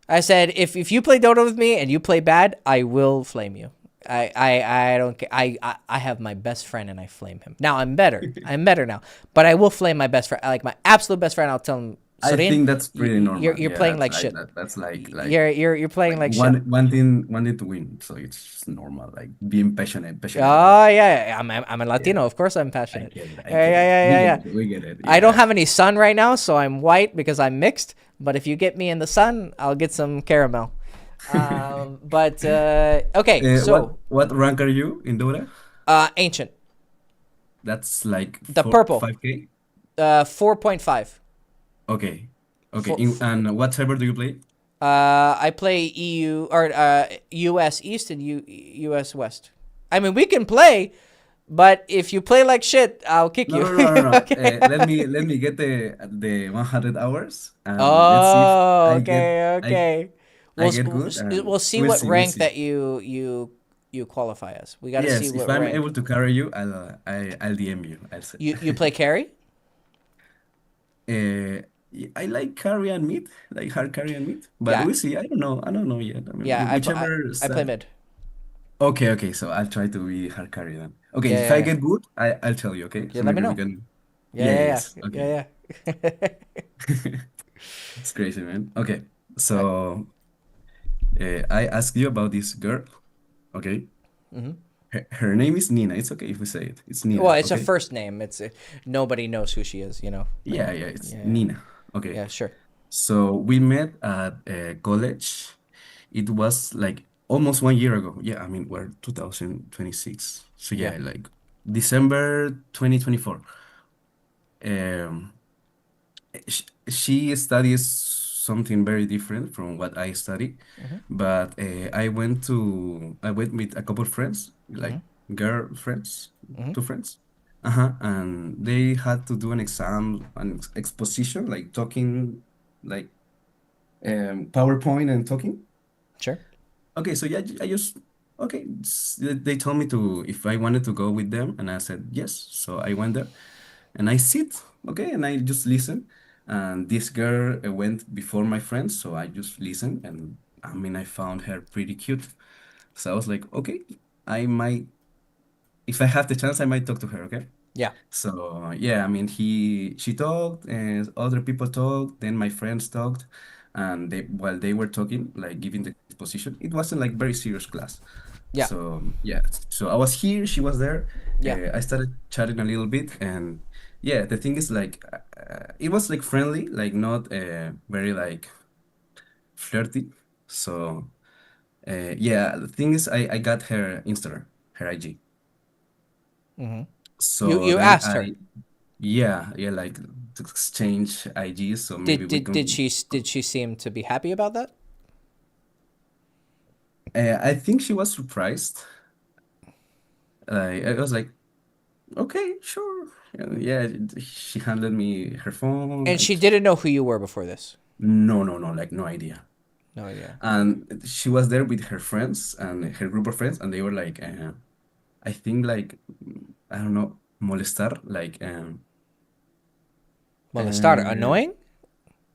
I said, "If you play Dota with me and you play bad, I will flame you. I don't care. I have my best friend and I flame him. Now I'm better. I'm better now, but I will flame my best friend, like my absolute best friend. I'll tell him, I Sorin, think that's pretty normal. you're Yeah, playing that's like like shit. that's like You're playing like shit." wanting to win. So it's just normal. Like being passionate about Oh it. yeah, I'm a Yeah, Latino. Of course I'm I passionate. get it. I Yeah, get yeah, it. yeah, We yeah, get yeah. it. We get it. I don't Yeah. have any sun right now, so I'm white because I'm mixed. But if you get me in the sun, I'll get some caramel. Okay, What so what rank are you in Dota? ancient. That's like The four, purple. 5K. 4.5. Okay. Okay. Four, And what server do you play? I play EU or US East and US West. I mean, we can play, but if you play like shit, I'll kick No, you. no, no, no, no. Okay. Let me get the 100 hours, and let's see if Oh, I get okay, okay. I We'll get good, and we'll see what we'll rank see. that you qualify as. We got to see Yes, if what I'm rank. able to carry you, I'll DM you. I'll say. You play carry? Uh, I like carry and mid, like hard carry and mid, but Yeah, we'll see. I don't know. I don't know yet. I mean, yeah. whichever I play side. mid. Okay, okay. So I'll try to be hard carry then. Okay, Yeah, if yeah, I yeah. get good, I'll tell you. Okay, Yeah, so let me maybe we know. can. Yeah, Yeah, yeah, yes. yeah, Okay. yeah, yeah. It's crazy, man. Okay, All right. so I asked you about this girl. Okay, her name is Nina. It's okay if we say it. It's Well, Nina. it's a Okay. first name. It's nobody knows who she is. You know. Like, Yeah, yeah. It's yeah, Nina. Okay. yeah, sure. So we met at college. It was like almost 1 year ago. Yeah, I mean we're 2026. So Yeah. yeah, like December 2024. Um, she studies something very different from what I study, but I went with a couple of friends, like girl friends, two friends, and they had to do an exam, an exposition, like talking, like PowerPoint and talking. Sure. Okay, so yeah, I just okay. They told me to if I wanted to go with them, and I said yes. So I went there, and I sit, okay, and I just listen. And this girl went before my friends, so I just listened, and I mean, I found her pretty cute. So I was like, okay, I might, if I have the chance, I might talk to her, okay? Yeah. So yeah, I mean, she talked, and other people talked. Then my friends talked, and while they were talking, like giving the exposition, it wasn't like very serious class. Yeah. So yeah, so I was here, she was there. Yeah. I started chatting a little bit, and yeah, the thing is like, it was like friendly, like not very like flirty. So yeah, the thing is, I got her Instagram, her IG. So You then asked her. yeah, yeah, like to exchange IGs, so maybe we can. Did she seem to be happy about that? I think she was surprised. I was like, okay, sure. And yeah, she handed me her phone. And she Like, didn't know who you were before this. no, no, no, like no idea. No idea. And she was there with her friends and her group of friends, and they were like, I think like I don't know, molestar, like Molestar, uh, annoying?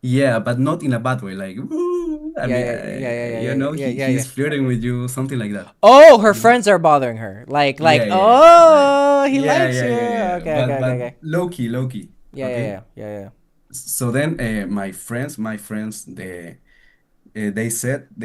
yeah, but not in a bad way. Like, "Woo," I Yeah, mean, yeah, yeah, yeah, yeah, yeah, yeah, yeah, yeah. he's flirting with you, something like that. Oh, her You know? friends are bothering her. Yeah, yeah, yeah. Like, Oh, he yeah, likes yeah, you. yeah, yeah. Okay, okay, okay, But okay. low key, low key. Yeah, yeah, Okay. yeah, yeah, yeah. So then, my friends, they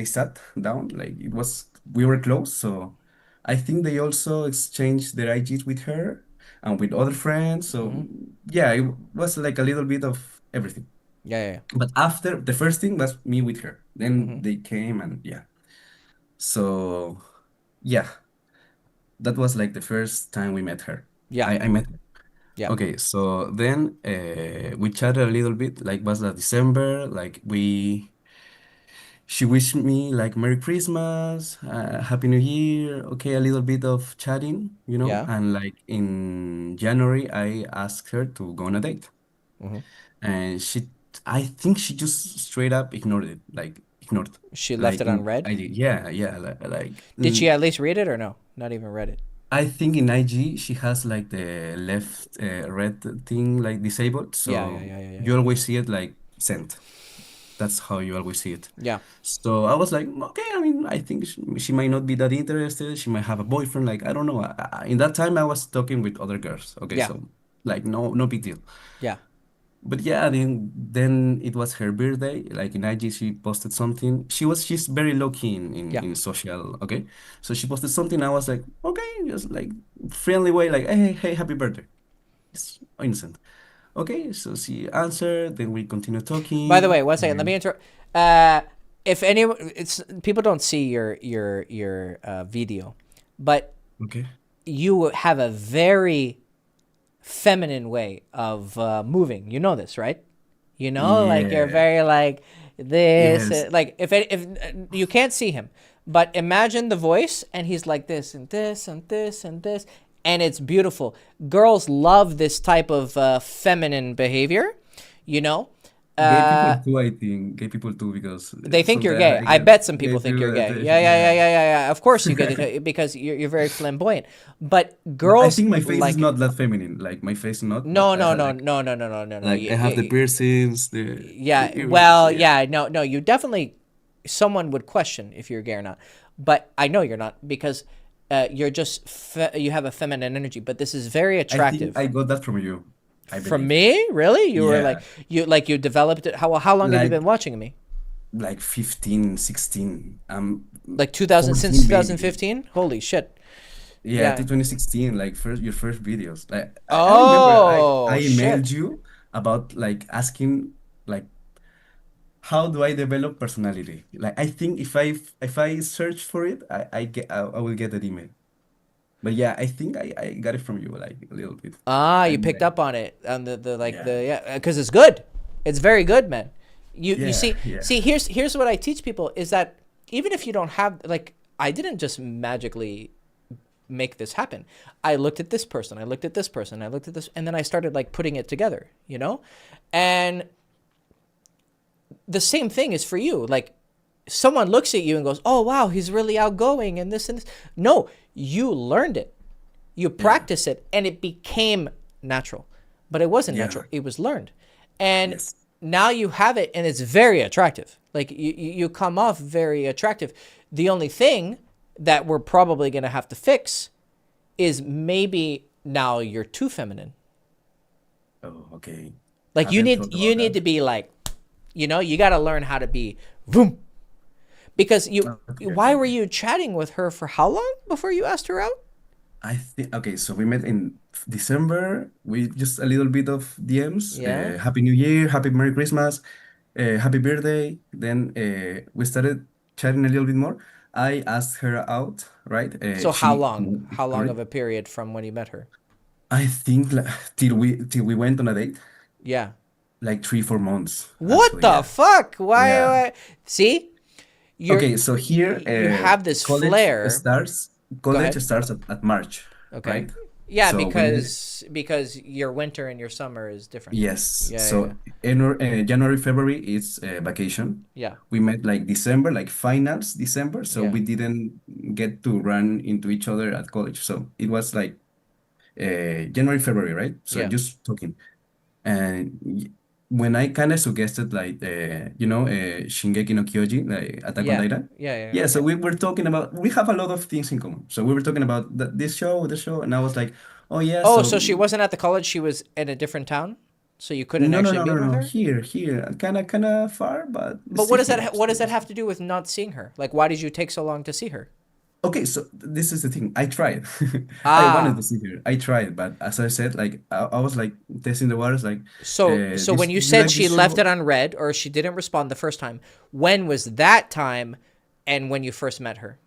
sat down. Like it was, we were close. So I think they also exchanged their IGs with her and with other friends. So yeah, it was like a little bit of everything. Yeah, yeah, But after the first thing was me with her. Then they came and yeah. So yeah, that was like the first time we met her. yeah, I met her. yeah, Okay, so then we chatted a little bit, like was that December, like she wished me like Merry Christmas, Happy New Year, okay, a little bit of chatting, yeah. and like in January I asked her to go on a date. And I think she just straight up ignored it, like ignored, She left like it on in red. IG. Yeah, yeah, like Did she at least read it or no? Not even read it. I think in IG she has like the left red thing like disabled, Yeah, yeah, so yeah, yeah, yeah, you yeah. always see it like sent. That's how you always see it. Yeah, So I was like, okay, I mean, I think she might not be that interested. She might have a boyfriend. Like, I don't know. In that time, I was talking with other girls. Okay, yeah, so like, no big deal. yeah, But yeah, then it was her birthday. Like in IG, she posted something. She's very low key yeah, in social. Okay, so she posted something. I was like, okay, just like friendly way, like, hey, happy birthday. It's innocent. Okay, so she answered. Then we continue By the talking. way, one second. Let me And interrupt. If anyone, it's people don't see your video, but okay. you have a very feminine way of moving. You know this, right? You know, like you're Yeah. very like this, Yes. like if you can't see him, but imagine the voice, and he's like this and this and this and this, and it's beautiful. Girls love this type of feminine behavior, you know. Gay people Uh, too, I think. Gay people too, because they think you're sometimes gay. I I get bet some gay people think you're too. gay. Yeah, yeah, yeah, Yeah. yeah, yeah, yeah. Of course you get it because you're very flamboyant. But No, I girls think my face is like it. not that feminine. Like my face not, No, but I no, have no, no, no, no, no, no, no. like I have the piercings, the Yeah. earrings. Well, Yeah. yeah. No, no. You definitely. Someone would question if you're gay or not, but I know you're not because you're just you have a feminine energy. But this is very I think I attractive. got that from you, I From believe. me, really? You were Yeah. you developed it. How long have you been Like watching me? like 15, 16. Like 2000 since 14 maybe. 2015? Holy shit! Yeah, to Yeah. 2016, like first your first videos. Like I remember I Oh emailed shit! you about like asking like how do I develop personality? Like I think if I search for it, I will get that email. But yeah, I think I got it from you like a little bit. Ah, you And picked up on it on the like yeah, the yeah because it's good. It's very good, man. You yeah, yeah. see here's what I teach people is that even if you don't have like I didn't just magically make this happen. I looked at this person, I looked at this person, I looked at this, and then I started like putting it together, you know? And the same thing is for you. Like someone looks at you and goes, "Oh wow, he's really outgoing and this and this." No, you learned it. You Yeah. practice it and it became natural. But it wasn't Yeah. natural. It was learned. And Yes. now you have it and it's very attractive. Like you come off very attractive. The only thing that we're probably going to have to fix is maybe now you're too feminine. Oh, okay. Like Haven't thought you about need to that. be like, you got to learn how to be boom. Because Okay, why okay, were okay. you chatting with her for how long before you asked her out? I think okay, so we met in December. We just a little bit of DMs. Yeah. Happy New Year, Happy Merry Christmas, Happy Birthday. Then we started chatting a little bit more. I asked her out, right? So how She long? How long sorry. of a period from when you met her? I think till we went on a date, Yeah. like 3, 4 months What actually. the Yeah, fuck? Why? yeah. See, you're Okay, so here you have this college flair. starts. Go College ahead. starts at March, Okay. right? Yeah, So we met. because your winter and your summer is different. Yes. Yeah, yeah, yeah. So January, February is vacation. Yeah, We met like December, like finals December. So yeah. we didn't get to run into each other at college. So it was like January, February, right? So Yeah. just talking. And when I kind of suggested like Shingeki no Kyojin, like Attack on Yeah. Titan. Yeah, yeah, yeah. Yeah, so we were talking about we have a lot of things in common. So we were talking about this show, and I was like, oh yeah, Oh, so so she wasn't at the college, she was in a different town? So you couldn't no, no, actually no, no, meet with no. her? Here, kind of far, but it's But still here, what still does that here. have to do with not seeing her? Like why did you take so long to see her? Okay, so this is the thing. I tried. I wanted to Ah. see her. I tried, but as I said, like I was like testing the waters, like, So when this you do you said like she this left it show? unread or she didn't respond the first time, when was that time and when you first met her?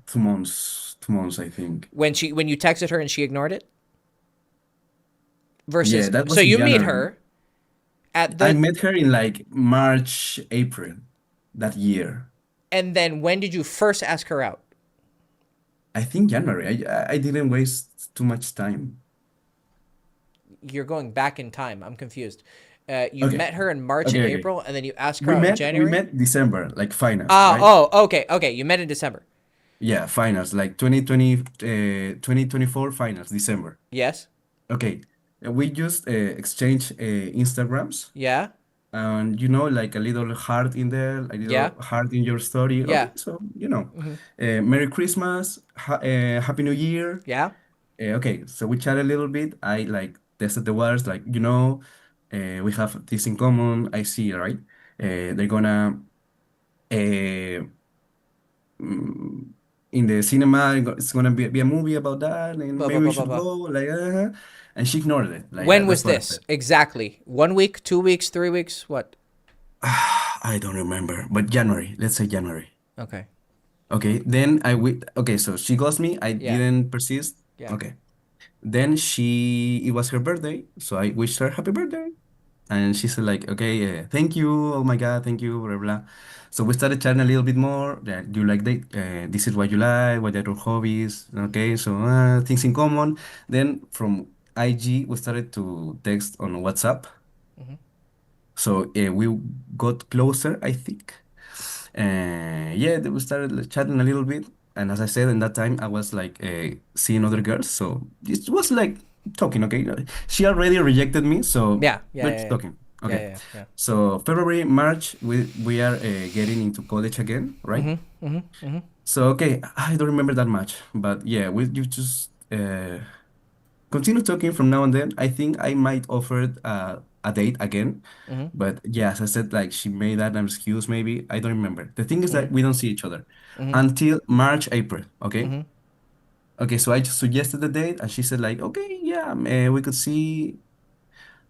2 months, I think. When you texted her and she ignored it? Yeah, Versus that so was in you meet January. her at I the met her in like March, April that year. and then when did you first ask her out? I think January. I didn't waste too much time. You're going back in time. I'm confused. You Okay, met her in March and okay, okay. April and then you asked her We out in met we January? met December, like finals, Ah, right? oh, okay, okay. You met in December. Yeah, finals, like 2020, 2024 finals, December. Yes. Okay, we just exchange Instagrams, Yeah. and like a little heart in there, a Yeah. little heart in your story. Okay, Yeah. so Hmm. Merry Christmas, Happy New Year. Yeah. Okay, so we chat a little bit. I like tested the waters, like we have this in common. I see, right? They're gonna uh, mm, in the cinema. It's gonna be a movie about that, and Blah blah maybe we blah blah should blah. go. Like, and she ignored it. Like When was that's what I this? said. Exactly. 1 week, 2 weeks, 3 weeks? What? I don't remember, but January. Let's say January. Okay. Okay, then I wait. Okay, so she ghosted me. I Yeah. didn't persist. Yeah. Okay, Then it was her birthday, so I wished her happy birthday. And she said like, okay, thank you, oh my God, thank you, blah blah. So we started chatting a little bit more. That you like this is what you like, what are your hobbies? Okay, so things in common. Then from IG we started to text on WhatsApp. Mm-hmm. So we got closer, I think. Yeah, then we started like, chatting a little bit. And as I said, in that time, I was like seeing other girls. So it was like talking, okay? She already rejected me, so Yeah, yeah, we're yeah, just yeah, talking. yeah, Okay. yeah, yeah. So February, March, we are getting into college again, right? Mm-hmm. Mm-hmm. Mm-hmm. So okay, I don't remember that much, but yeah, we you just continue talking from now and then. I think I might offer a date again, Mm-hmm. but yeah, as I said, like she made that an excuse, maybe. I don't remember. The thing is Mm-hmm. that we don't see each other Mm-hmm. until March, April. Okay. Mm-hmm. Okay, so I just suggested the date, and she said like, okay, yeah, we could see.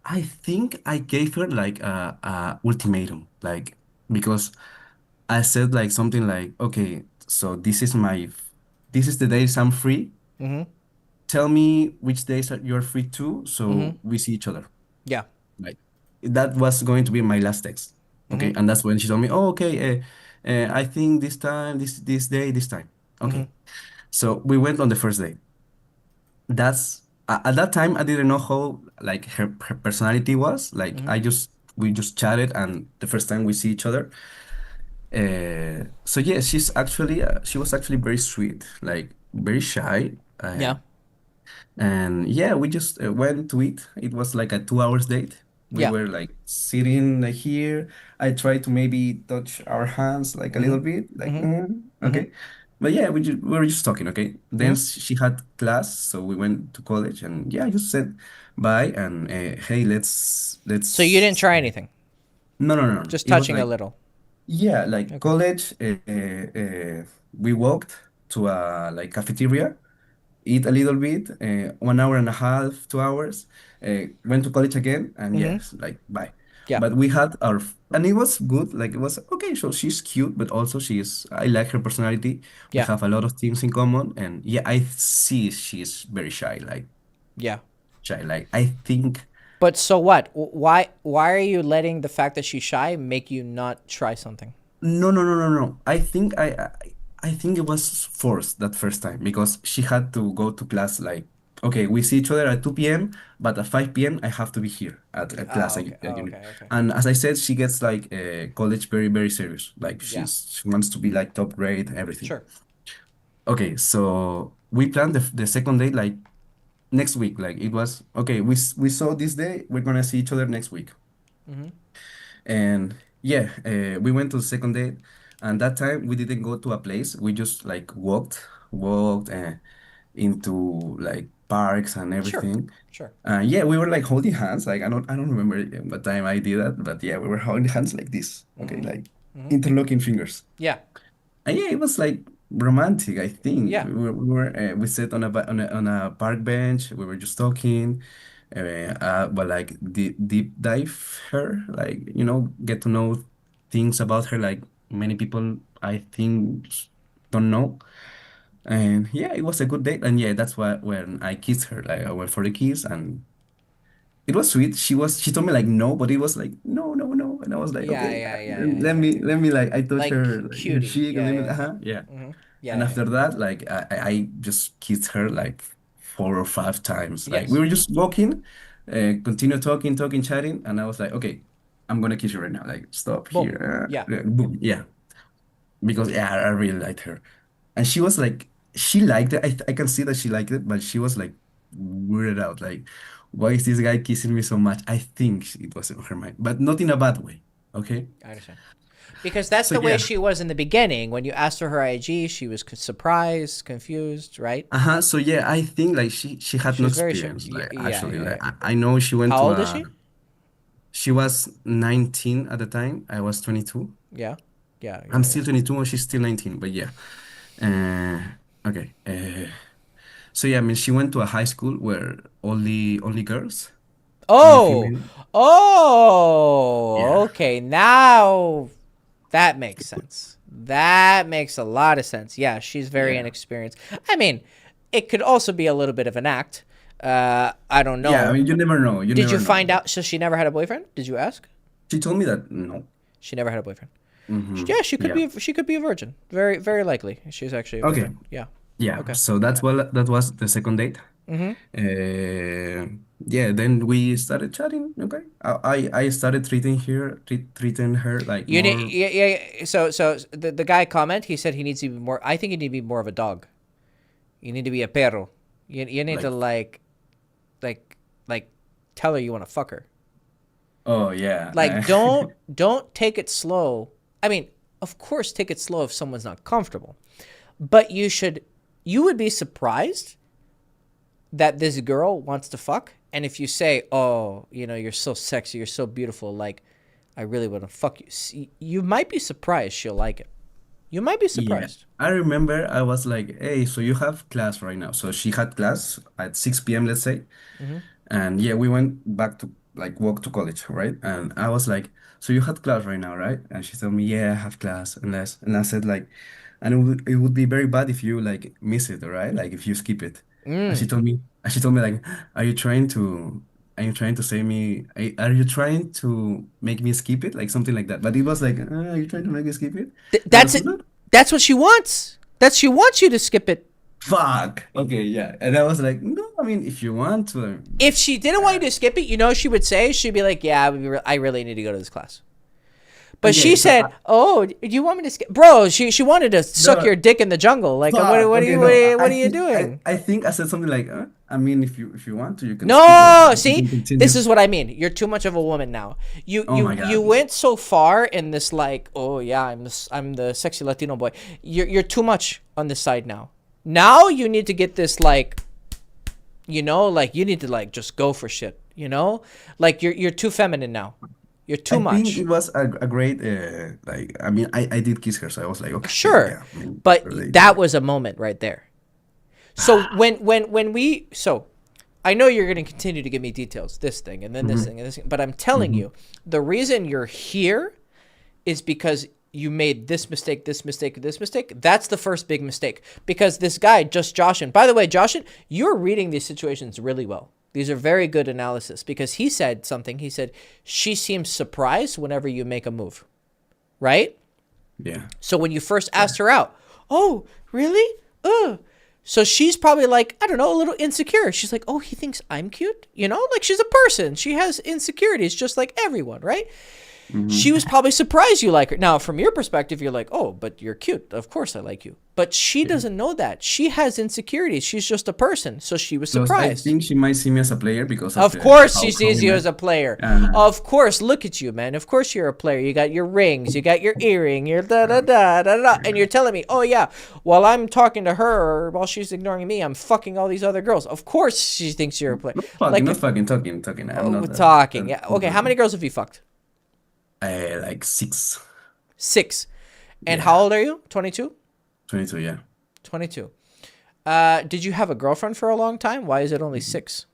I think I gave her like a ultimatum, like because I said like something like, okay, so this is the days I'm free. Mm-hmm. Tell me which days you're free too, Mm-hmm. so we see each other. Yeah. Like that was going to be my last text. Mm-hmm. Okay, and that's when she told me, oh, okay, I think this time, this day, this time. Mm-hmm. Okay, so we went on the first day. At that time I didn't know how like her personality was. Like Mm-hmm. we just chatted, and the first time we see each other. So yeah, she was actually very sweet, like very shy. Yeah. And yeah, we just went to eat. It was like a 2 hours date. We Yeah. were like sitting here. I tried to maybe touch our hands like a Mm-hmm. little bit, like Mm-hmm. Mm-hmm. okay. But yeah, we were just talking, okay. Then Mm-hmm. she had class, so we went to college, and yeah, I just said bye and hey, So you didn't let's. try anything, No, no, no, no. just It was touching a like little. yeah, like Okay. college. We walked to a like cafeteria, eat a little bit, 1 hour and a half, 2 hours, went to college again, and Mm-hmm. yes, like bye. Yeah. But we had and it was good. Like it was okay. So she's cute, but also I like her personality. We Yeah. have a lot of things in common, and yeah, I see she's very shy. Like Yeah. shy. Like I think But so what? Why are you letting the fact that she's shy make you not try something? no, no, no, no, no. I think it was forced that first time because she had to go to class like, okay, we see each other at 2 p.m., but at 5 p.m. I have to be here at class Oh, okay. at Oh, uni. okay. Okay. And as I said, she gets like college very, very serious. Like Yeah. she wants to be like top grade, everything. Sure. Okay, so we planned the second day like next week. Like it was okay, we saw this day, we're gonna see each other next week. Mm-hmm. And yeah, we went to the second date, and that time we didn't go to a place. We just like walked into like parks and Sure. everything. Sure. Yeah, we were like holding hands. Like I don't remember what time I did that, but yeah, we were holding hands like this. Okay, Mm-hmm. like Mm-hmm. interlocking fingers. Yeah. And yeah, it was like romantic, I think. Yeah. We sat on on a park bench. We were just talking, but like deep dive her, like get to know things about her, like many people I think don't know. And yeah, it was a good date. And yeah, that's why when I kissed her, like I went for the kiss, and it was sweet. She told me like no, but it was like no, no, no, and I was like Yeah. okay, Yeah. Yeah. Yeah. Yeah. let me like I touched her Like like her cutie. cheek, and Yeah. let me Yeah. yeah. Mm-hmm. And Yeah. Yeah. after that, like I just kissed her like 4 or 5 times. Like we Yes. were just walking, continue talking, talking, chatting, and I was like, okay, I'm gonna kiss you right now. Like stop Boom. here, Yeah. boom, yeah, because yeah, I really liked her, and she was like, she liked it. I can see that she liked it, but she was like weirded out. Like, why is this guy kissing me so much? I think it was in her mind, but not in a bad way. Okay, I understand. Because that's so the way yeah. she was in the beginning. When you asked her IG, she was surprised, confused, right? Uh-huh. So yeah, I think like she had She no was very sure. experience. Yeah, Like yeah, actually, yeah, like yeah. I know she went How to old is she? she was 19 at the time. I was 22. Yeah, yeah, I'm yeah, yeah. still 22 and she's still 19, but yeah. Okay. So yeah, I mean she went to a high school where only girls, only Oh, female. oh, Yeah. okay. Now that makes sense. That makes a lot of sense. Yeah, she's very Yeah. inexperienced. I mean, it could also be a little bit of an act. I don't Yeah, I know. mean, you never know. You Did you never know. find out? So she never had a boyfriend? Did you ask? She told me that no. She never had a boyfriend. Hmm. Yeah, she could Yeah. be. She could be a virgin. Very, very likely. She's actually a Okay. virgin. Yeah. Yeah. Okay. So that's what that was the second date. Mm-hmm. Yeah. Then we started chatting. Okay. I started treating her like You need. more. Yeah, yeah. So the guy comment. He said he needs to be more. I think you need to be more of a dog. You need to be a perro. You need to Like, like like tell her you want to fuck her. oh yeah. Like don't take it slow. I mean, of course take it slow if someone's not comfortable. But you would be surprised that this girl wants to fuck, and if you say, "Oh, you're so sexy, you're so beautiful, like I really want to fuck you." You might be surprised she'll like it. You might be Yeah, surprised. I remember I was like, hey, so you have class right now. So she had class at 6 p.m., let's say. Mm-hmm. And yeah, we went back to like walk to college, right? And I was like, so you had class right now, right? And she told me, yeah, I have class. And I said like, and it would be very bad if you like miss it, right? Like if you skip it. Mm. And she told me like, are you trying to say me, are you trying to make me skip it? Like something like that. But it was like, are you trying to make me skip it? And I That's was it. like, That's what she wants. She wants you to skip it. fuck. Okay, yeah. And I was like, no, I mean, if you want to. If she didn't want you to skip it, she would say, she'd be like, "Yeah, I really need to go to this class." But Okay, she so said, "Oh, do you want me to skip?" Bro, she wanted to suck no, your dick in the jungle. Like, what fuck. what are Okay, you no. what are you doing? I think I said something like, I mean, if you want to, you can skip it. No, You see, can continue. this is what I mean. You're too much of a woman now. You Oh you my you God. went so far in this, like, oh yeah, I'm the sexy Latino boy. You're too much on this side now. Now you need to get this, like, like you need to, like, just go for shit. Like you're too feminine now. You're too I think much. it was a great, like, I mean, I did kiss her, so I was like, okay, Sure, yeah. I mean, but really, that was a moment right there. So so I know you're going to continue to give me details, this thing and then this thing and this thing, but I'm telling you, the reason you're here is because you made this mistake, this mistake, this mistake. That's the first big mistake, because this guy, just Joshin, by the way, Joshin, you're reading these situations really well. These are very good analysis, because he said something. He said, she seems surprised whenever you make a move, right? yeah. So when you first asked her out, oh, really? So she's probably like, I don't know, a little insecure. She's like, oh, he thinks I'm cute? Like, she's a person. She has insecurities just like everyone, right? She was probably surprised you like her. Now, from your perspective, you're like, oh, but you're cute. Of course I like you. But she Yeah. doesn't know that. She has insecurities. She's just a person. So she was Plus, I surprised. think she might see me as a player because of Of course how she how sees we you met. as a player. And Of course, look at you, man. Of course you're a player. You got your rings, you got your earring, your da da da da da, and you're telling me, oh yeah, while I'm talking to her, or while she's ignoring me, I'm fucking all these other girls. Of course she thinks you're a player. not fucking, Like, not fucking, talking. I'm not talking. Yeah. Okay. How many girls have you fucked? like 6. 6. And how Yeah, old are you? 22. 22. Yeah. 22. Did you have a girlfriend for a long time? Why is it only 6?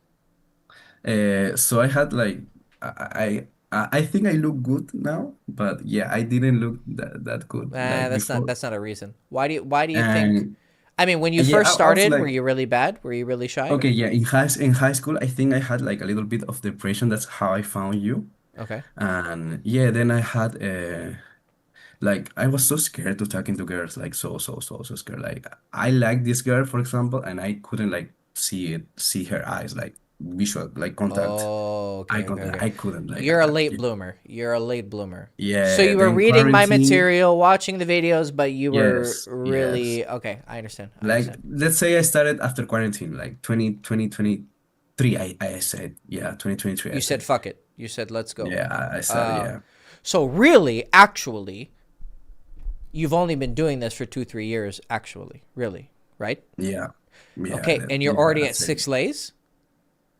So I had like I think I look good now, but yeah, I didn't look that good like That's not before. a reason. Why do you think? And I mean, when you yeah, first I was started, were like, you really bad? Were you really shy? okay, yeah, in high school, I think I had like a little bit of depression. That's how I found you. Okay. And yeah, then I had like I was so scared to talking to girls, like so scared. Like I like this girl, for example, and I couldn't like see her eyes, like visual, like contact, Oh, eye okay, okay, contact. okay. I couldn't like You're a late bloomer. You're a late bloomer. So yeah, you were then reading my quarantine. material, watching the videos, but you were Yes, yes. really okay. I understand. I Like understand. let's say I started after quarantine, like 2023. I said, yeah, 2023. I You said said, fuck it. You said let's go. yeah, I said, Uh, yeah, so really, actually, you've only been doing this for 2-3 years. Actually, really, right? yeah, yeah. Okay, and you're Yeah, already I'd at say, 6 lays.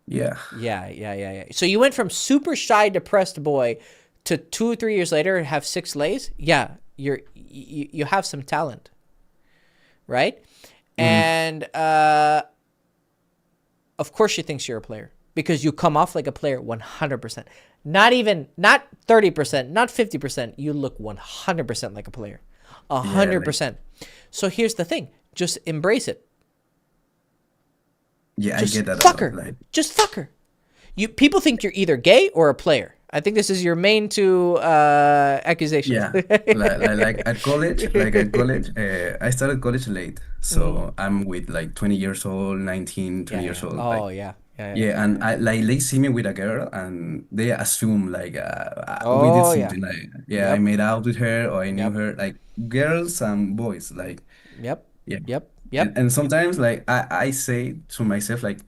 yeah, Yeah, yeah, yeah, yeah. So you went from super shy, depressed boy to 2 or 3 years later have 6 lays. Yeah, you have some talent, right? hmm, And of course she thinks you're a player, because you come off like a player 100%. Not 30%, not 50%. You look 100% like a player. yeah, like 100%. So here's the thing. Just embrace it. Yeah, I Just get that a fuck lot. her. Like, Just fuck her. People think you're either gay or a player. I think this is your main two accusations. yeah, like at college, I started college late, Hmm. so I'm with like 20 years old, 19, Yeah, 20 yeah. years old, Oh, like. yeah. Yeah, yeah. Yeah, and I like they see me with a girl and they assume like we did Oh, yeah. something like yeah, I Yep. made out with her or I knew Yep. her, like girls and boys, like Yep. yeah. Yep. And Yep. and sometimes like I say to myself like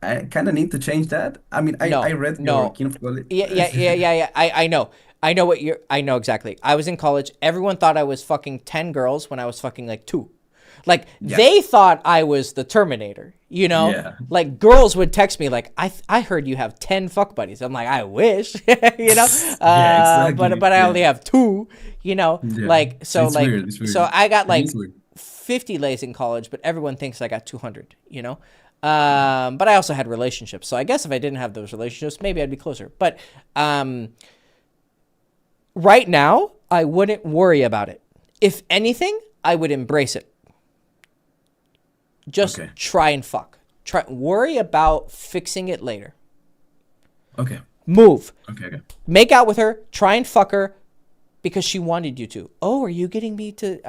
I kind of need to change that. I mean, I No, read your no. King of College. Yeah, yeah, yeah, yeah, yeah. I know. I know exactly. I was in college. Everyone thought I was fucking 10 girls when I was fucking like 2. Like Yeah, they thought I was the Terminator, you know? yeah, Like girls would text me like, I heard you have 10 fuck buddies. I'm like, I wish, you know? yeah, But exactly. I Yeah, only have 2, you know? yeah. Like so It's like weird. It's so weird. I got It is like weird. 50 lays in college, but everyone thinks I got 200, you know? But I also had relationships. So I guess if I didn't have those relationships, maybe I'd be closer. But right now, I wouldn't worry about it. If anything, I would embrace it. Just Okay, try and fuck. Worry about fixing it later. okay, Move. okay, okay. Make out with her. Try and fuck her because she wanted you to. Oh, are you getting me to?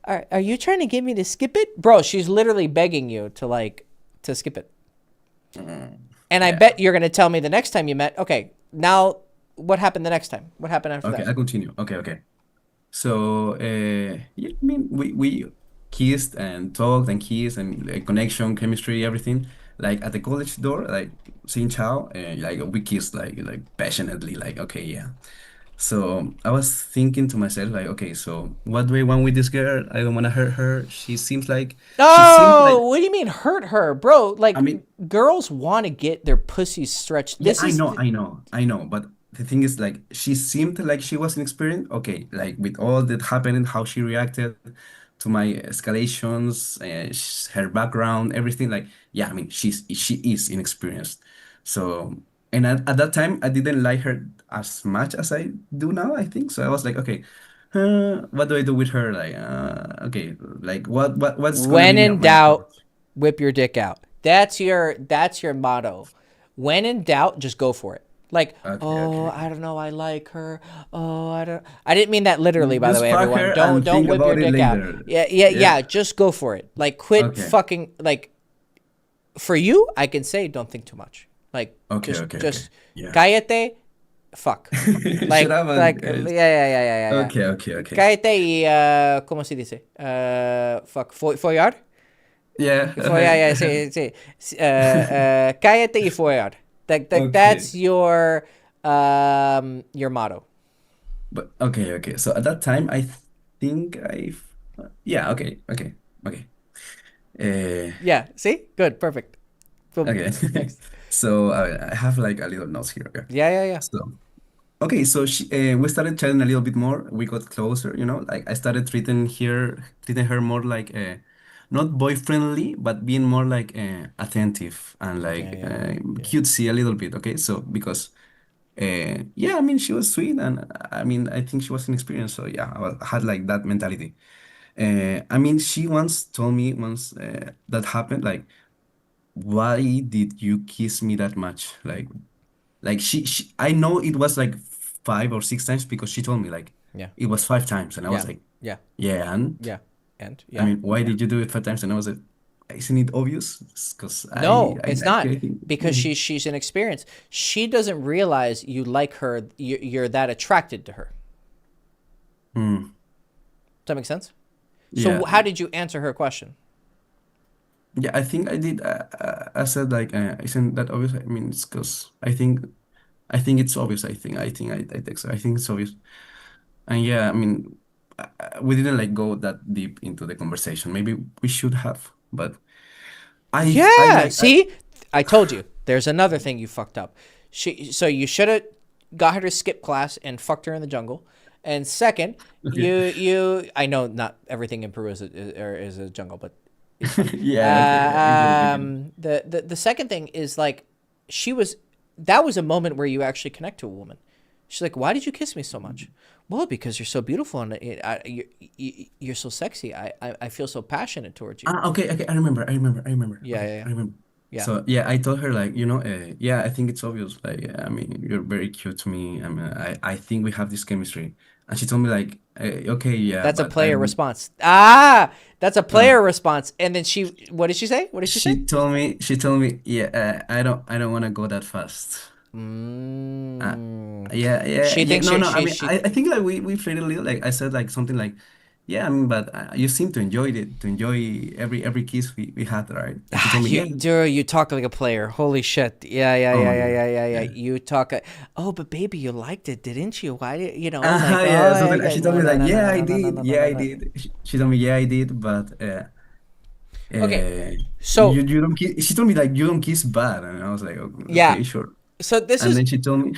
Are you trying to get me to skip it, bro? She's literally begging you to skip it. And I Yeah. bet you're gonna tell me the next time you met. Okay, now what happened the next time? What happened after Okay, that? I continue. Okay, okay. So, yeah, I mean, we kissed and talked and kissed and connection, chemistry, everything. Like at the college door, like seeing Chow, like we kissed like passionately, like okay, yeah. So I was thinking to myself, like, okay, so what do I want with this girl? I don't want to hurt her. She seems like, No, what do you mean hurt her, bro? I Like mean, girls want to get their pussies stretched. yeah, This I is know, I know, I know. But the thing is, like, she seemed like she was inexperienced. Okay, like with all that happened, how she reacted to my escalations, her background, everything. Like, yeah, I mean, she is inexperienced. So, and at that time, I didn't like her as much as I do now, I think. So I was like, okay, what do I do with her? Like, okay, like what's gonna be when in my doubt, approach? whip your dick out. That's your motto. When in doubt, just go for it. Like, Okay, oh, okay, I okay. don't know, I like her. Oh, I don't. I didn't mean that literally, by the Just way, fuck everyone. her Don't and don't think whip your about it dick out. later. Yeah, yeah, Yeah. yeah. Just go for it. Like, quit Okay. fucking. Like, for you, I can say don't think too much. Like, Okay. just Okay. Okay. just Yeah. cállate, fuck. Shut up Like, and yeah, yeah, yeah, yeah, yeah, yeah. okay. Okay. Okay. Cállate y ¿cómo se dice? Fuck, follar. Yeah. Follar, yeah, sí, sí. Cállate y follar. Okay. That's your motto. But okay. Okay. So at that time, I think yeah. Okay. Okay. Okay. Uh, Yeah, see? Good, perfect. Boom. okay. Next. So I have like a little notes here. Okay. Yeah, yeah, yeah. So okay. So we started chatting a little bit more. We got closer. Like I started treating her more like not boyfriendly, but being more like attentive and Yeah, like yeah, yeah, yeah. cutesy a little bit. Okay. So because yeah, I mean, she was sweet, and I mean, I think she was inexperienced, so yeah, I had like that mentality. I mean, she once told me once that happened, like, why did you kiss me that much? Like I know it was like 5 or 6 times because she told me like Yeah, it was 5 times, and I was yeah, like, yeah, yeah, and yeah. And I yeah. mean, why did you do it 5 times? And I was like, isn't it obvious? Because No, it's I not think. because she's inexperienced. She doesn't realize you like her. You're that attracted to her. Hmm. Does that make sense? Yeah. So how did you answer her question? Yeah, I think I did. I said like, isn't that obvious? I mean, it's because I think it's obvious. I text her. I think it's obvious. And yeah, I mean, we didn't like go that deep into the conversation. Maybe we should have, but I Yeah. like. See, I told you. There's another thing you fucked up. So you should have got her to skip class and fucked her in the jungle. And second, Okay. I know not everything in Peru is a jungle, but it's fine. Yeah. Okay. Yeah. I get it. The second thing is like that was a moment where you actually connect to a woman. She's like, "Why did you kiss me so much?" Well, because you're so beautiful and you're so sexy. I feel so passionate towards you. Okay. Okay. I remember. Yeah, Okay. yeah, yeah. I remember. Yeah. So yeah, I told her like, yeah, I think it's obvious. Like, I mean, you're very cute to me. I mean, I think we have this chemistry. And she told me like, okay, yeah, That's a but I player don't. response. Ah, that's a No, player response. And then what did she say? What did she say? she told me, yeah, I don't want to go that fast. Uh, Mm. yeah, yeah, She yeah. thinks No, you no. I she mean, she I think like we played a little. Like I said, like something like, yeah. I mean, but you seem to enjoy it, to enjoy every kiss we had, right? And she Ah, told me, you, yeah. dude, you talk like a player. Holy shit. Yeah, yeah, Oh yeah, my yeah, God. yeah, yeah, yeah. Yeah. You talk. Oh, but baby, you liked it, didn't you? Why did like? Oh, Yeah. Something like, she told no, me no, like, no, no, yeah, no, I no, no, did. no, no, Yeah, no, I no. did. She told me, yeah, I did, but Okay, uh, so you don't kiss. She told me like you don't kiss bad, and I was like, yeah, okay, sure. so And then she told me,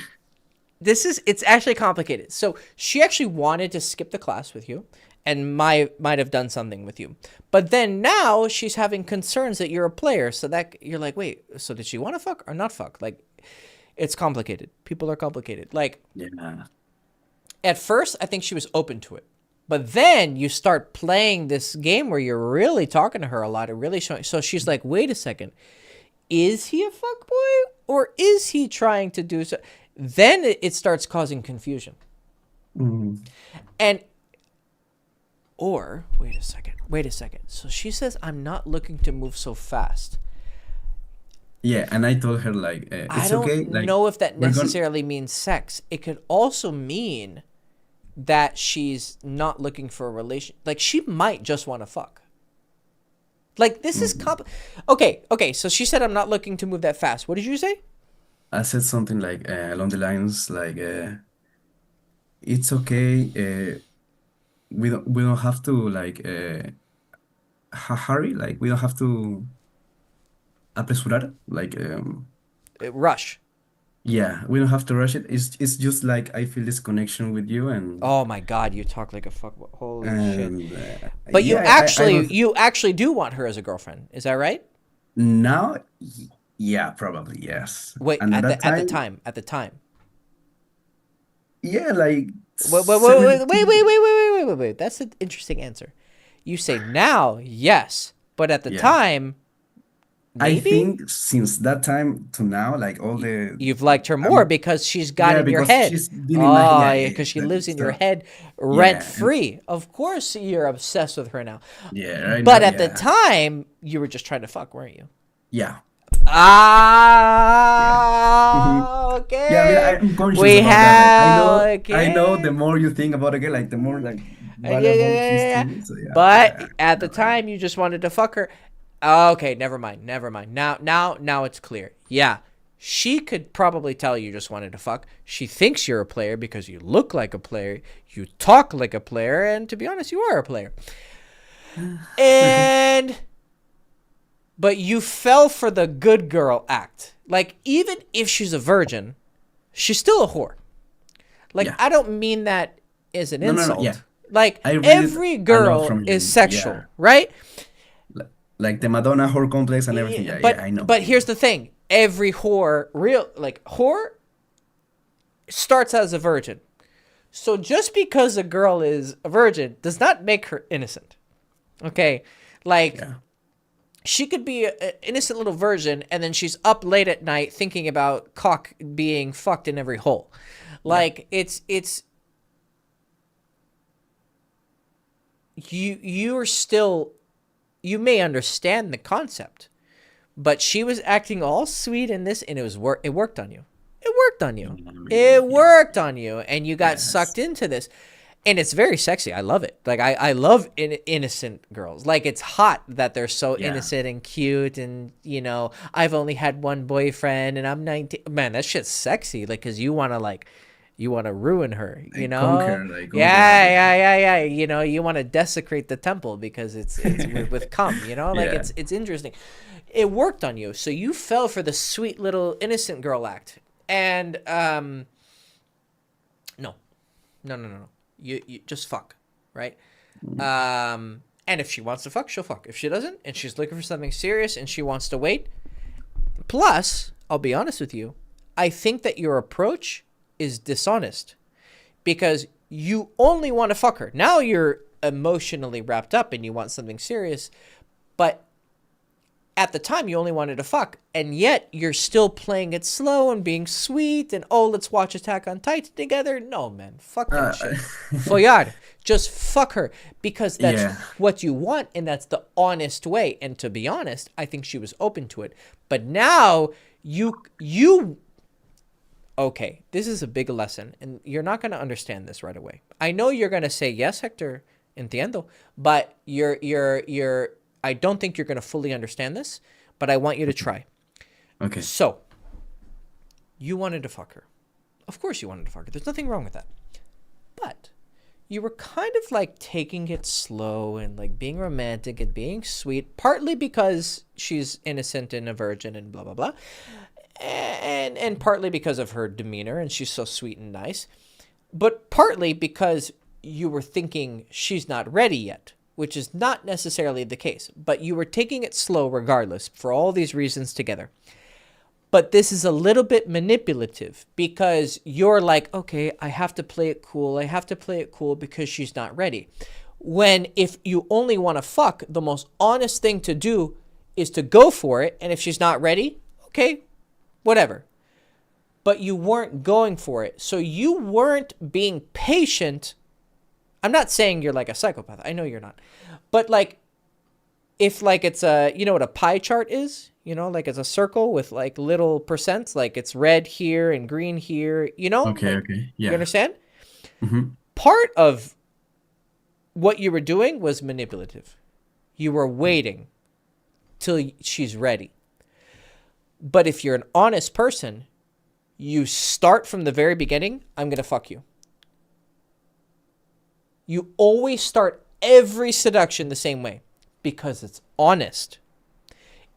it's actually complicated. So she actually wanted to skip the class with you and might have done something with you. But then now she's having concerns that you're a player. So that you're like, wait, so did she want to fuck or not fuck? Like, it's complicated. People are complicated. Like, yeah, at first, I think she was open to it. But then you start playing this game where you're really talking to her a lot and really showing. So she's like, wait a second. Is he a fuckboy or is he trying to do so? Then it starts causing confusion. mm, And, or, wait a second. So she says, I'm not looking to move so fast. yeah. And I told her like, I it's don't okay. Like know if that we're gonna. necessarily means sex. It could also mean that she's not looking for a relation. Like, she might just want to fuck. Like, this is okay. So she said, I'm not looking to move that fast. What did you say? I said something like along the lines like, it's okay. We don't have to like hurry. Like we don't have to apresurar. Like Rush. yeah, we don't have to rush it. It's just like I feel this connection with you, Oh my God, you talk like a fuck. Holy shit. and But yeah, I don't. you actually do want her as a girlfriend. Is that right? Now, yeah, probably yes. Wait, And at that at the time. yeah, like Wait. That's an interesting answer. You say now, yes, but at the yeah. time, I maybe think since that time to now, like all the you've liked her more um, because she's got yeah, in your because head. she's been in my Oh, yeah, yeah, yeah, because she that lives in your stuff. head rent Yeah, and free. Of course, you're obsessed with her now. yeah, right now, But at the yeah, time, you were just trying to fuck, weren't you? yeah, yeah. Ah, Yeah, I mean, okay. I'm conscious We about that. Like, have I know, the okay. more you think about it, like the more like Yeah, yeah, valuable it is to yeah. me. So yeah, But yeah, at the no, I know. time, you just wanted to fuck her. Okay, never mind. Now it's clear. Yeah, she could probably tell you just wanted to fuck. She thinks you're a player because you look like a player, you talk like a player, and to be honest, you are a player. Okay. And but you fell for the good girl act. Like, even if she's a virgin, she's still a whore. Like, Yeah. I don't mean that as an No, no, no. Yeah. insult. Like, I read it every a lot girl from is you. sexual, Yeah. right? Like the Madonna whore complex and everything. Yeah, yeah, I know. But here's the thing. Every whore, whore starts as a virgin. So just because a girl is a virgin does not make her innocent. Okay? Like, Yeah. she could be an innocent little virgin and then she's up late at night thinking about cock being fucked in every hole. Yeah. Like, it's you're still, you may understand the concept, but she was acting all sweet in this, and it worked on you. It worked on you. I mean, It yeah. worked on you, and you got Yes. sucked into this. And it's very sexy. I love it. Like, I love innocent girls. Like, it's hot that they're so Yeah. innocent and cute. And, I've only had one boyfriend and I'm 19. Man, that shit's sexy. Like, because you want to ruin her, Like conquer, like conquer her. Yeah. You want to desecrate the temple because it's with cum, like Yeah. it's interesting. It worked on you. So you fell for the sweet little innocent girl act. And, no. You just fuck, right? And if she wants to fuck, she'll fuck. If she doesn't, and she's looking for something serious and she wants to wait. Plus, I'll be honest with you, I think that your approach is dishonest because you only want to fuck her. Now you're emotionally wrapped up and you want something serious, but at the time you only wanted to fuck, and yet you're still playing it slow and being sweet and, oh, let's watch Attack on Titan together. No, man, fuck that shit. Follar. Just fuck her, because that's Yeah. what you want, and that's the honest way. And to be honest, I think she was open to it. But now you okay, this is a big lesson, and you're not going to understand this right away. I know you're going to say, yes, Hector, entiendo, but I don't think you're going to fully understand this, but I want you to try. Okay. So, you wanted to fuck her. Of course you wanted to fuck her. There's nothing wrong with that. But you were kind of like taking it slow and like being romantic and being sweet, partly because she's innocent and a virgin and blah, blah, blah. And partly because of her demeanor, and she's so sweet and nice. But partly because you were thinking she's not ready yet, which is not necessarily the case. But you were taking it slow regardless for all these reasons together. But this is a little bit manipulative, because you're like, okay, I have to play it cool. I have to play it cool because she's not ready. When if you only want to fuck, the most honest thing to do is to go for it. And if she's not ready, okay, whatever. But you weren't going for it. So you weren't being patient. I'm not saying you're like a psychopath. I know you're not. But like, if like it's a, you know what a pie chart is? You know, like it's a circle with like little percents, like it's red here and green here, you know? Okay, Like, okay. Yeah. you understand? Mm-hmm. Part of what you were doing was manipulative. You were waiting till she's ready. But if you're an honest person, you start from the very beginning, I'm going to fuck you. You always start every seduction the same way, because it's honest.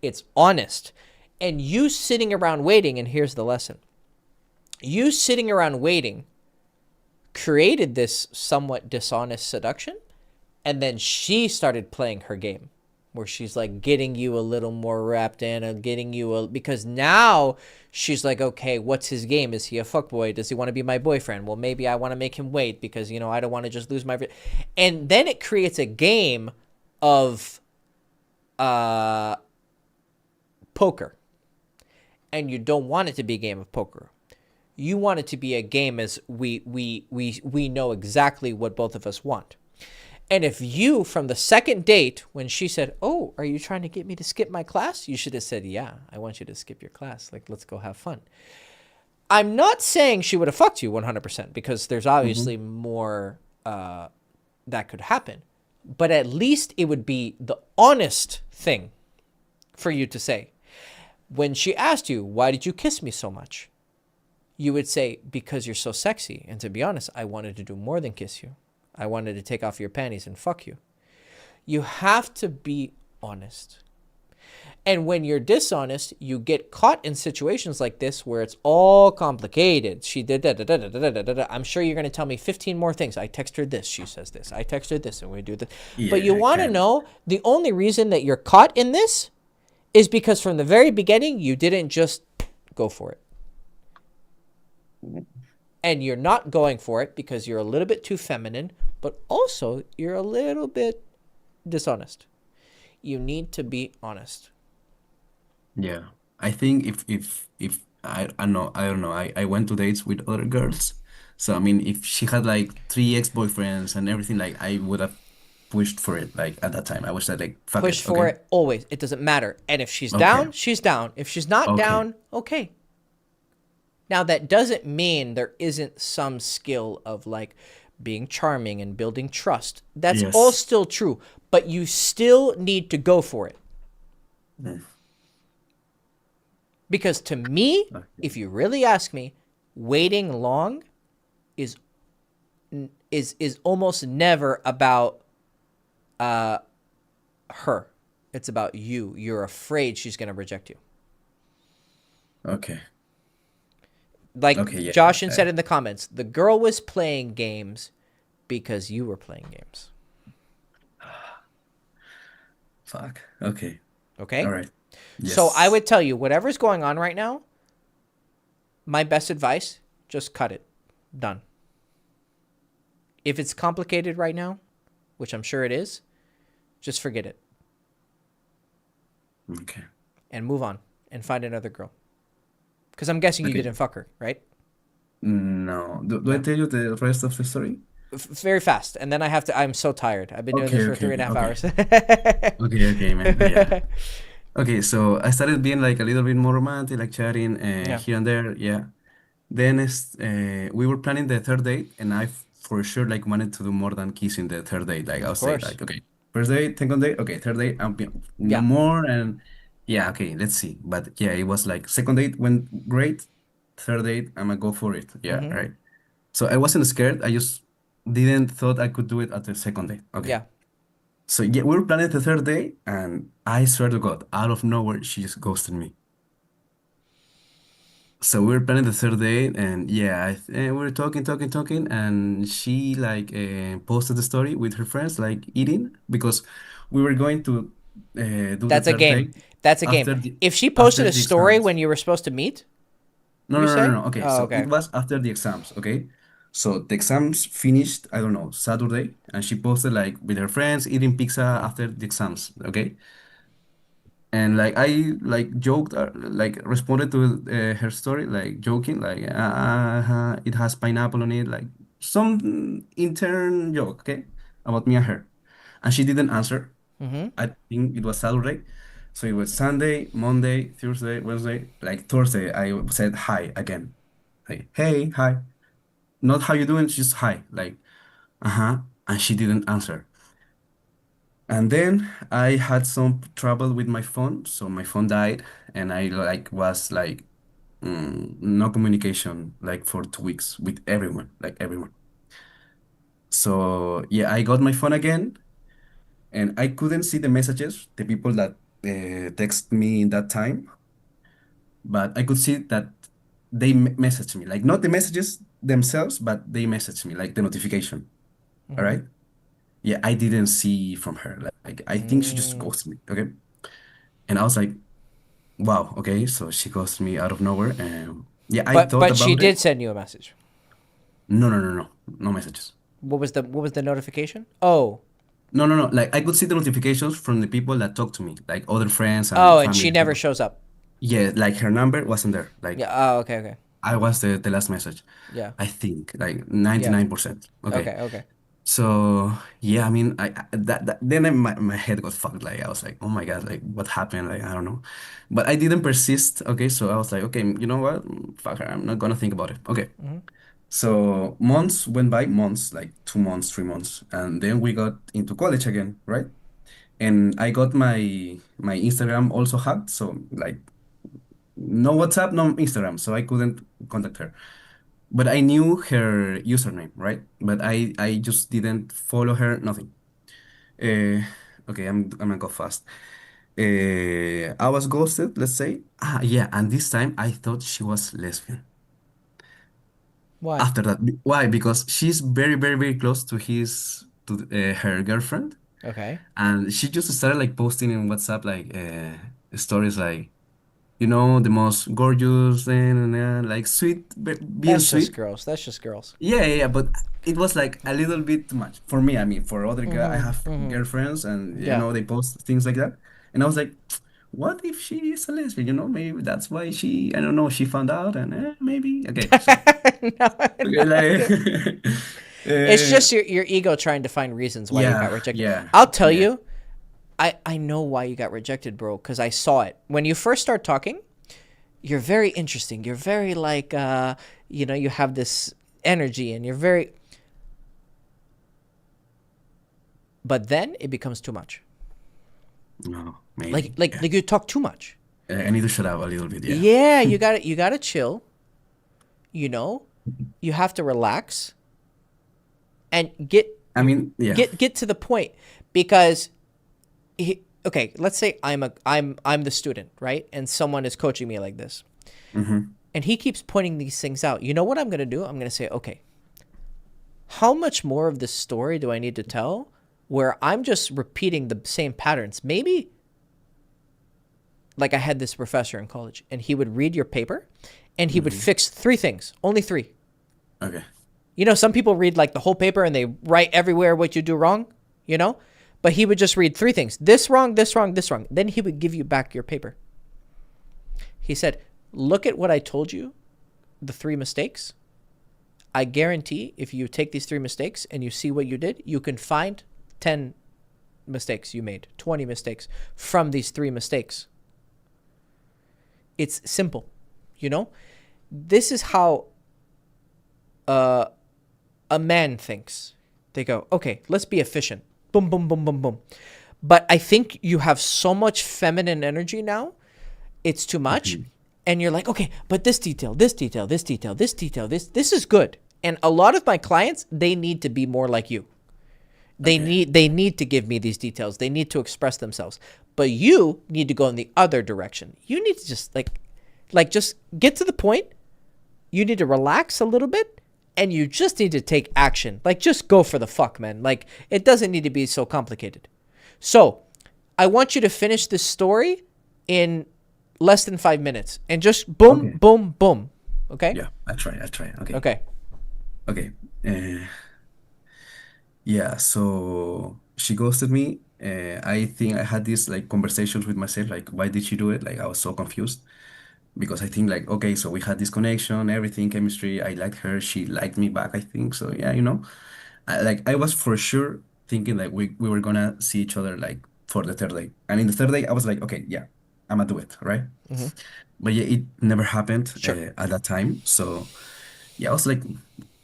It's honest. And you sitting around waiting, and here's the lesson. You sitting around waiting created this somewhat dishonest seduction, and then she started playing her game, where she's like getting you a little more wrapped in and getting you because now she's like, okay, what's his game? Is he a fuckboy? Does he want to be my boyfriend? Well, maybe I want to make him wait because, you know, I don't want to just lose my... And then it creates a game of poker. And you don't want it to be a game of poker. You want it to be a game as we know exactly what both of us want. And if you, from the second date, when she said, oh, are you trying to get me to skip my class? You should have said, yeah, I want you to skip your class. Like, let's go have fun. I'm not saying she would have fucked you 100%, because there's obviously more that could happen. But at least it would be the honest thing for you to say. When she asked you, why did you kiss me so much? You would say, because you're so sexy. And to be honest, I wanted to do more than kiss you. I wanted to take off your panties and fuck you. You have to be honest. And when you're dishonest, you get caught in situations like this where it's all complicated. She did da. I'm sure you're going to tell me 15 more things. I text her this. She says this. I text her this, and we do this. Yeah, but you want to know the only reason that you're caught in this is because from the very beginning, you didn't just go for it. And you're not going for it because you're a little bit too feminine, but also you're a little bit dishonest. You need to be honest. Yeah. I think if I don't know. I went to dates with other girls. So I mean, if she had like 3 ex-boyfriends and everything, like I would have pushed for it. Like at that time, I was like, fuck Push it. for Okay. it always. It doesn't matter. And if she's Okay. down, she's down. If she's not Okay. down, okay. Now, that doesn't mean there isn't some skill of like being charming and building trust. That's Yes. all still true, but you still need to go for it. Because to me, if you really ask me, waiting long is almost never about her. It's about you. You're afraid she's going to reject you. Okay. Like Okay, yeah. Joshin said in the comments, the girl was playing games because you were playing games. Fuck. Okay. Okay? All right. So I Yes. would tell you, whatever's going on right now, my best advice, just cut it. Done. If it's complicated right now, which I'm sure it is, just forget it. Okay. and move on and find another girl? Because I'm guessing you Okay. didn't fuck her, right? No. Do I No. tell you the rest of the story? Very fast, and then I have to. I'm so tired. I've been doing this Okay, for okay, 3.5 hours. okay. Okay, man. Yeah. Okay, so I started being like a little bit more romantic, like chatting Yeah, here and there. Yeah. Then we were planning the third date, and for sure like wanted to do more than kissing the third date. Like of I'll say course. like, okay, first date, second date, okay, third date, no Yeah. more, and yeah, okay, let's see. But yeah, it was like second date went great, third date, I'm gonna go for it. Yeah, Mm-hmm. right. So I wasn't scared. I just didn't thought I could do it at the second date. Okay. Yeah. So yeah, we were planning the third day, and I swear to God, out of nowhere, she just ghosted me. So we were planning the third date, and yeah, we were talking, and she like posted the story with her friends, like eating, because we were going to do the That's a third game. date That's a game. If she posted after a the story exams. when you were supposed to meet, No, you no, no, no, say? no. Okay, Oh, so okay. it was after the exams. Okay, so the exams finished, I don't know, Saturday, and she posted like with her friends eating pizza after the exams. Okay. And like I like joked, like responded to her story, like joking, like it has pineapple on it, like some intern joke, okay, about me and her. And she didn't answer. Mm-hmm. I think it was Saturday, so it was Sunday, Monday, Tuesday, Wednesday, like Thursday. I said hi again, like hey, hi, not how you doing, just hi, like and she didn't answer. And then I had some trouble with my phone, so my phone died, and I like was like no communication like for 2 weeks with everyone, like everyone. So yeah, I got my phone again, and I couldn't see the messages, the people that text me in that time, but I could see that they messaged me, like not the messages themselves, but they messaged me, like the notification. All Mm-hmm. right. Yeah, I didn't see from her. Like I think she just Mm. ghosted me. Okay. And I was like, wow, okay, so she ghosted me out of nowhere. And yeah, I But thought but she about it. did send you a message. No, no, no, no, no messages. What was the notification? Oh. No, no, no. Like I could see the notifications from the people that talk to me, like other friends Oh, and and she family never people. shows up. Yeah, like her number wasn't there. Like Yeah. Oh, okay, okay. I was the last message. Yeah. I think like Yeah. 99%. Okay. Okay, okay. So yeah, I mean, that then my head got fucked. Like I was like, oh my God, like what happened? Like I don't know, but I didn't persist. Okay, so I was like, okay, you know what? Fuck her. I'm not gonna think about it. Okay. Mm-hmm. So months went by, months like 2 months, 3 months, and then we got into college again, right? And I got my Instagram also hacked, so like no WhatsApp, no Instagram, so I couldn't contact her. But I knew her username, right? But I just didn't follow her, nothing. Uh, okay, I'm gonna go fast. I was ghosted, let's say. Yeah, and this time I thought she was lesbian. Why? After that, why? Because she's very, very, very close to her girlfriend, Okay. and she just started like posting in WhatsApp like stories like the most gorgeous and like sweet, being That's just sweet. girls. That's just girls. Yeah, yeah, yeah, but it was like a little bit too much for me. I mean, for other guy, I Mm-hmm. have Mm-hmm. girlfriends, and Yeah. they post things like that, and I was like, what if she is a lesbian? Maybe that's why I don't know, she found out, and maybe okay. So No, okay, no. like, It's uh, just your ego trying to find reasons why you got yeah, rejected. yeah, I'll tell yeah. you, I know why you got rejected, bro, because I saw it. When you first start talking, you're very interesting. You're very like you have this energy and you're very, but then it becomes too much. No, Like maybe, like yeah. like you talk too much. I need to shut up a little bit, yeah. Yeah, you gotta chill, you know? You have to relax and get I mean, yeah. get to the point because okay, let's say I'm the student, right? And someone is coaching me like this. Mm-hmm. And he keeps pointing these things out. You know what I'm going to do? I'm going to say, "Okay, how much more of this story do I need to tell where I'm just repeating the same patterns? Maybe like I had this professor in college and he would read your paper and he would Mm-hmm. fix 3 things, only 3. Okay. You know, some people read like the whole paper and they write everywhere what you do wrong, you know? But he would just read 3 things. This wrong, this wrong, this wrong. Then he would give you back your paper. He said, look at what I told you, the 3 mistakes. I guarantee if you take these 3 mistakes and you see what you did, you can find 10 mistakes you made, 20 mistakes from these 3 mistakes. It's simple, you know? This is how a man thinks. They go, okay, let's be efficient. Boom, boom, boom, boom, boom. But I think you have so much feminine energy now, it's too much. And you're like, okay, but this detail, this detail, this detail, this detail, this is good. And a lot of my clients, they need to be more like you. They need to give me these details. They need to express themselves. But you need to go in the other direction. You need to just just get to the point. You need to relax a little bit, and you just need to take action. Like, just go for the fuck, man. Like, it doesn't need to be so complicated. So, I want you to finish this story in less than 5 minutes, and just boom, boom, boom. Okay? Yeah, I try. Okay. Okay. Okay. Yeah, so she ghosted me. I think I had these like conversations with myself, like, why did she do it? Like, I was so confused because I think like, okay, so we had this connection, everything, chemistry. I liked her, she liked me back, I think. So yeah, I was for sure thinking like we were gonna see each other like for the third day. And in the third day, I was like, okay, yeah, I'm gonna do it, right? But yeah, it never happened Sure. at that time. So yeah, I was like,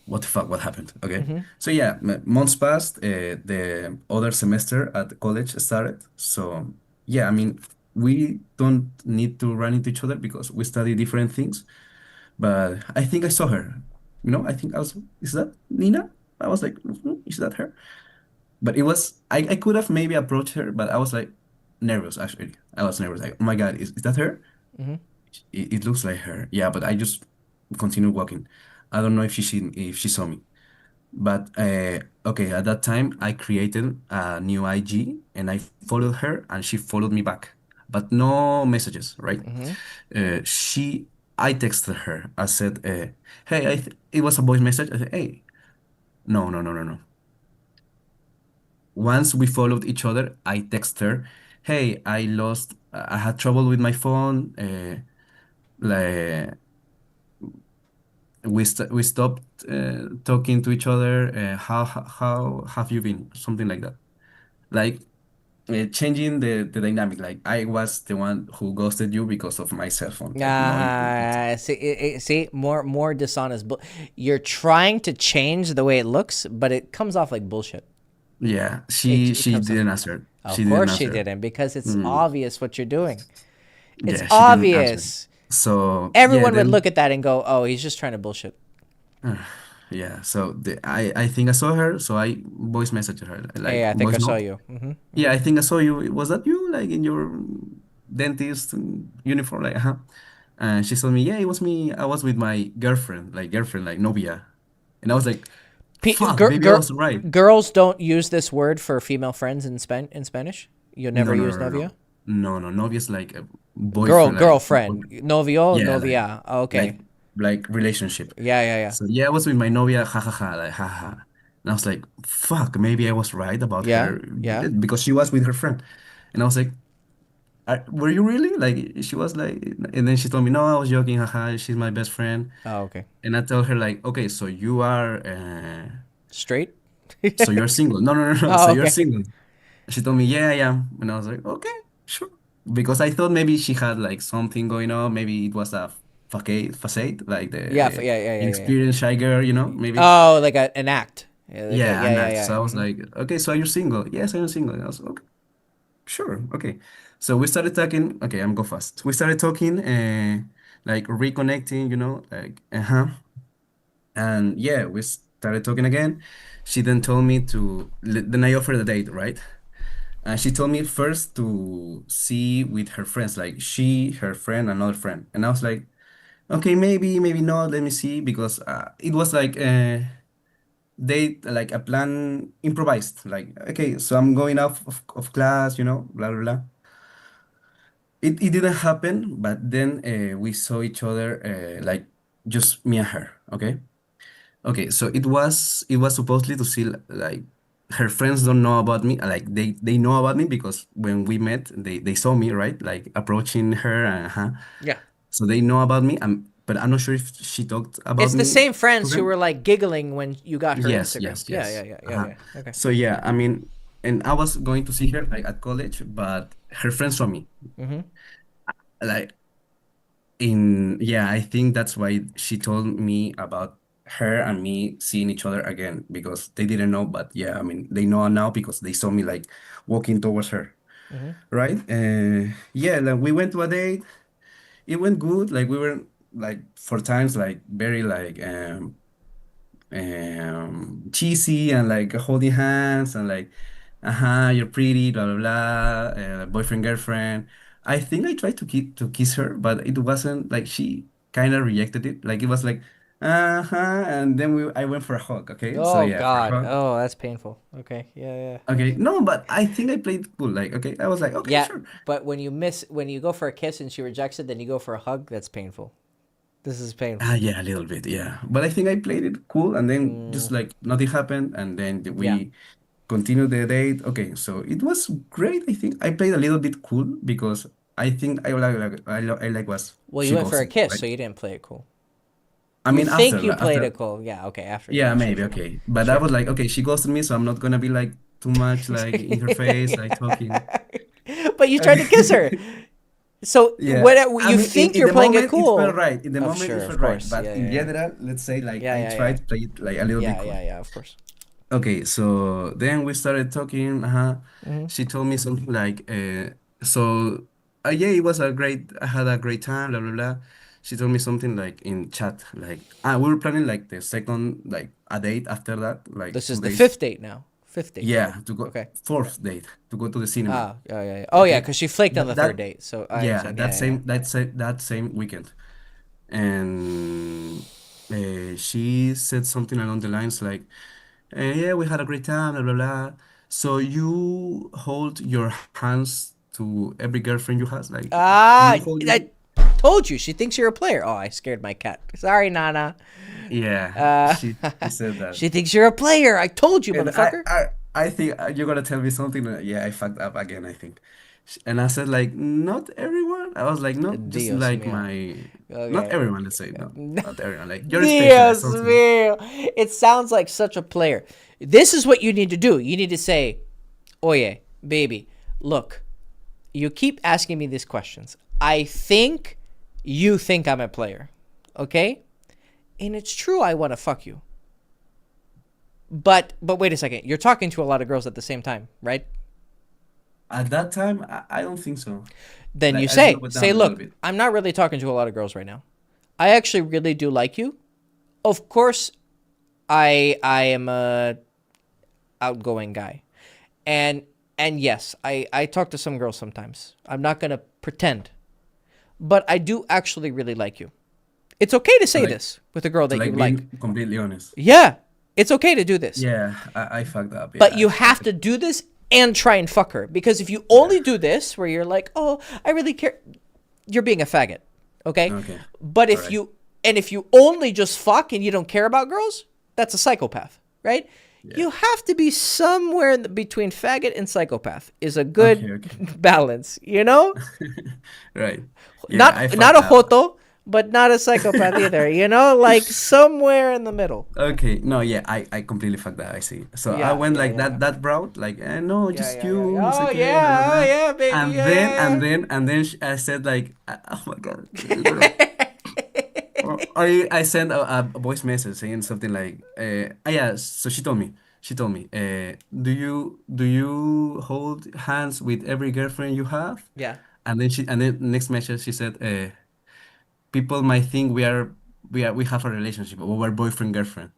what the fuck, what happened? Okay. So yeah, months passed, the other semester at the college started. So yeah, I mean, we don't need to run into each other because we study different things. But I think I saw her. I think I was, is that Nina? I was like, is that her? But it was, I could have maybe approached her, but I was like nervous actually. I was nervous, like, oh my God, is that her? It looks like her. Yeah, but I just continued walking. I don't know if she saw me. But okay, at that time I created a new IG and I followed her and she followed me back. But no messages, right? She I texted her. I said, hey, it was a voice message. I said, hey, no, no, no, no, no. Once we followed each other, I texted her, hey, I had trouble with my phone. Like we stopped talking to each other. How have you been? Something like that. Like changing the dynamic. Like I was the one who ghosted you because of my cell phone. Like no, See, more dishonest. You're trying to change the way it looks, but it comes off like bullshit. yeah, It she comes off. didn't answer. Of She didn't course she answer. didn't, because it's Mm, obvious what you're doing. It's yeah, she didn't answer. obvious. So yeah, Everyone would then look at that and go, "Oh, he's just trying to bullshit." yeah. So I think I saw her. So I voice messaged her like Hey, I think I voice saw note. you. Yeah, I think I saw you. Was that you? Like in your dentist uniform? Like, And she told me, yeah, it was me. I was with my girlfriend, like novia. And I was like, fuck, maybe I was right. Girls don't use this word for female friends in Spanish. You never No, no, use no, no, no. novia. No, no, novia is like a boyfriend, like Girlfriend, novio, yeah, novia. Oh, like okay. like relationship. Yeah, yeah, yeah. So yeah, I was with my novia, ha ha ha, like ha ha. And I was like, fuck, maybe I was right about Yeah, her yeah. because she was with her friend. And I was like, were you really? Like she was like, and then she told me, no, I was joking, haha, she's my best friend. Oh, okay. And I told her like, okay, so you are, Straight? so you're single? No, no, no, no. So Oh, you're okay. single? She told me, yeah, I am. And I was like, okay, sure. Because I thought maybe she had like something going on. Maybe it was a facade, like Yeah, the yeah, yeah, yeah, yeah. inexperienced shy girl, maybe. Oh, like an act. Yeah, Yeah, and yeah, that. yeah. So I was like, okay, so you're single? Yes, I'm single. And I was okay, sure, okay. So we started talking. Okay, I'm go fast. We started talking, like reconnecting, like and yeah, we started talking again. She then told me then I offered a date, right? And she told me first to see with her friends, like she, her friend, another friend. And I was like, okay, maybe not. Let me see, because it was like date, like a plan improvised. Like, okay, so I'm going out of class, blah blah blah. It didn't happen, but then we saw each other, like just me and her. Okay. Okay, so it was supposedly to see like her friends don't know about me, like they know about me because when we met they saw me, right, like approaching her, Yeah. So they know about me. But I'm not sure if she talked about It's the me same to friends who them. were like giggling when you got her Yes, Instagram. yes, Yeah, yeah, yes. yeah, yeah, Uh-huh. yeah. Okay. So yeah, I mean, and I was going to see her like at college, but her friends saw me. Mm-hmm. Like yeah, I think that's why she told me about her and me seeing each other again because they didn't know, but yeah, I mean, they know now because they saw me like walking towards her, Mm-hmm. right? Yeah, like we went to a date. It went good. Like we were like for times like very like cheesy and like holding hands and like you're pretty, blah blah blah, boyfriend girlfriend. I think I tried to kiss her, but it wasn't like she kind of rejected it. Like it was like and then I went for a hug. Okay, so Oh yeah, for a God. hug. Oh, that's painful. Okay. Yeah, yeah. Okay, no, but I think I played cool. Like okay, I was like okay, Yeah, sure. but when you go for a kiss and she rejects it, then you go for a hug. That's painful. This is painful. Yeah, a little bit, yeah. But I think I played it cool, and then Mm, just like nothing happened, and then yeah. we continued the date. Okay, so it was great. I think I played a little bit cool because I think I like what Well, you she went for a ghosted, kiss, right? so you didn't play it cool. I You mean, think you played after, it cool? Yeah. Okay. After. yeah, Yeah. Sure. maybe Sure. okay. But I Sure. was like, okay, she ghosted me, so I'm not gonna be like too much like in her face, like talking. But you tried to kiss her. Okay. So Yeah, what I you mean, think in you're the playing it moment it felt cool? right. In the Of moment it sure, of felt right. course. But Yeah, in yeah, general, let's say like yeah, I yeah, tried yeah, to play it like a little bit yeah, cool. yeah, yeah. Of course. Okay, so then we started talking. Hmm. She told me something like, so yeah, it was a great. I had a great time. Blah blah blah. She told me something like in chat, like we were planning like the second like a date after that, like This two is the days. fifth date now. Fifth date. Yeah, to go Okay. fourth date to go to the cinema. Ah, yeah, yeah, yeah. Oh, yeah, Okay, because she flaked on that the third that date. So I yeah, understand. Yeah, yeah, yeah. that same weekend, and she said something along the lines like. Yeah, we had a great time, blah, blah, blah. So you hold your hands to every girlfriend you have? Like, do Ah, you hold your... I told you. She thinks you're a player. Oh, I scared my cat. Sorry, Nana. Yeah, Uh, she said that. she thinks you're a player. I told you, And motherfucker. I think you're gonna tell me something. Yeah, I fucked up again, I think. And I said, like, not everyone. I was like, not just Dios like mío. my... Not Okay. everyone, let's say. No, not everyone. Like, you're special or Dios something. mío. It sounds like such a player. This is what you need to do. You need to say, Oye, baby, look, you keep asking me these questions. I think you think I'm a player. Okay? And it's true I want to fuck you. But wait a second. You're talking to a lot of girls at the same time, right? At that time, I don't think so. Then you Like, I slowed it say, down a little look, bit. I'm not really talking to a lot of girls right now. I actually really do like you. Of course, I am a outgoing guy. And yes, I talk to some girls sometimes. I'm not gonna pretend. But I do actually really like you. It's okay to So say like, this with a girl so that you like like. being completely honest. Yeah. It's okay to do this. Yeah, I fucked up. But Yeah, you have to do this and try and fuck her. Because if you yeah. only do this where you're like, oh, I really care, you're being a faggot. Okay? Okay. But All if right. you only just fuck and you don't care about girls, that's a psychopath, right? Yeah. You have to be somewhere between faggot and psychopath is a Okay, good okay. balance, you know? Right. Yeah, I Not fucked a up. joto, but not a psychopath either, you know? Like somewhere in the middle. Okay. No, yeah, I completely fucked up. I see. So I Yeah, went yeah, like yeah. that route, like, no, Yeah, just yeah, yeah, you, yeah. no sé Oh qué, blah blah yeah, oh blah. yeah, baby, yeah, And then I said like, oh my God, yeah, I sent a voice message saying something like, yeah. So she told me, do you hold hands with every girlfriend you have? yeah. And then next message she said, people might think we have a relationship or we're boyfriend girlfriend.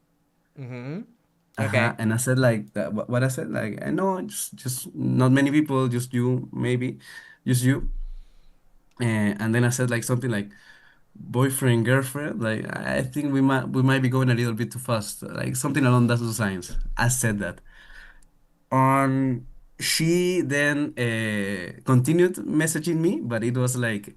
Mm-hmm. Okay. And I said like that, what I said like, I know just not many people, just you maybe, just you. And then I said like something like boyfriend girlfriend, like I think we might be going a little bit too fast, like something along those lines. I said that. She then continued messaging me, but it was like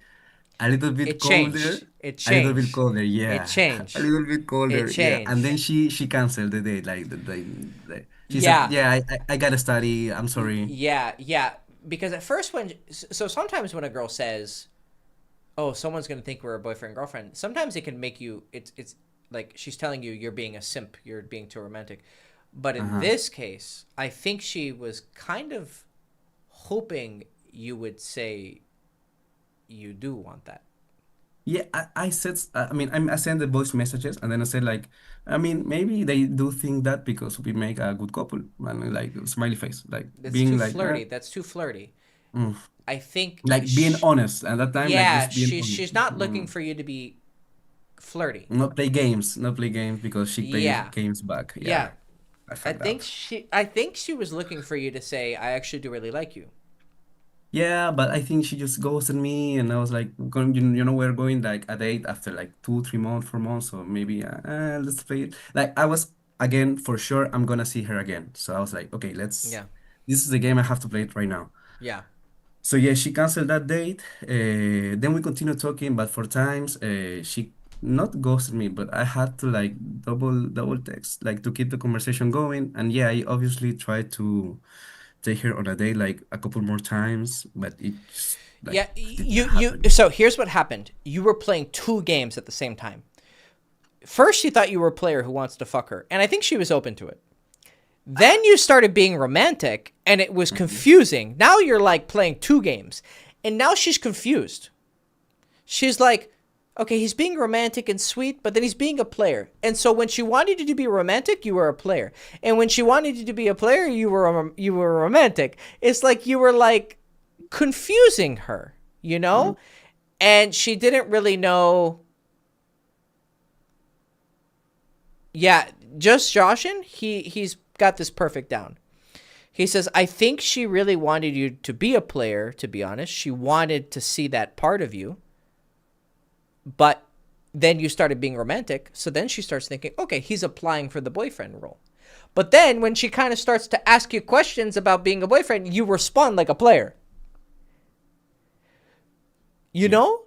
a little bit It changed. colder, It a little bit changed. colder, It yeah, a changed. little bit It colder, yeah. And then changed. she canceled the date, like she said, Yeah. yeah, I gotta study. I'm sorry. Yeah, yeah. Because at first, so sometimes when a girl says, oh, someone's gonna think we're a boyfriend and girlfriend. Sometimes it can make you. It's like she's telling you you're being a simp. You're being too romantic. But in Uh-huh. this case, I think she was kind of hoping you would say you do want that. Yeah, I said, I mean, I sent the voice messages and then I said, like, I mean, maybe they do think that because we make a good couple, and like, smiley face, like, That's being too like, flirty. That's too flirty. mm. I think, Like being honest at that time, like, yeah, just being honest. she's not looking for you to be flirty. Not play games because she plays Yeah, games back. Yeah, yeah. I found out. I think she was looking for you to say, I actually do really like you. Yeah, but I think she just ghosted me, and I was like, you know, we're going like a date after like 2, 3 months, 4 months, so maybe let's play it. Like I was again for sure I'm gonna see her again, so I was like, okay, let's. Yeah, This is the game I have to play it right now. yeah, So yeah, she canceled that date. Then we continued talking, but for times she not ghosted me, but I had to like double text like to keep the conversation going. And yeah, I obviously tried to take her on a date like a couple more times, but it just like yeah. didn't You. happen. So here's what happened. You were playing two games at the same time. First, she thought you were a player who wants to fuck her, and I think she was open to it. Then you started being romantic, and it was Mhm. confusing. Now you're like playing two games, and now she's confused. She's like, okay, he's being romantic and sweet, but then he's being a player. And so when she wanted you to be romantic, you were a player, and when she wanted you to be a player, you were romantic. It's like you were like confusing her, you Mhm. know, and she didn't really know. Yeah, just Joshin, he's got this perfect down. He says, I think she really wanted you to be a player, to be honest. She wanted to see that part of you. But then you started being romantic. So then she starts thinking, okay, he's applying for the boyfriend role. But then when she kind of starts to ask you questions about being a boyfriend, you respond like a player. You Yeah, know?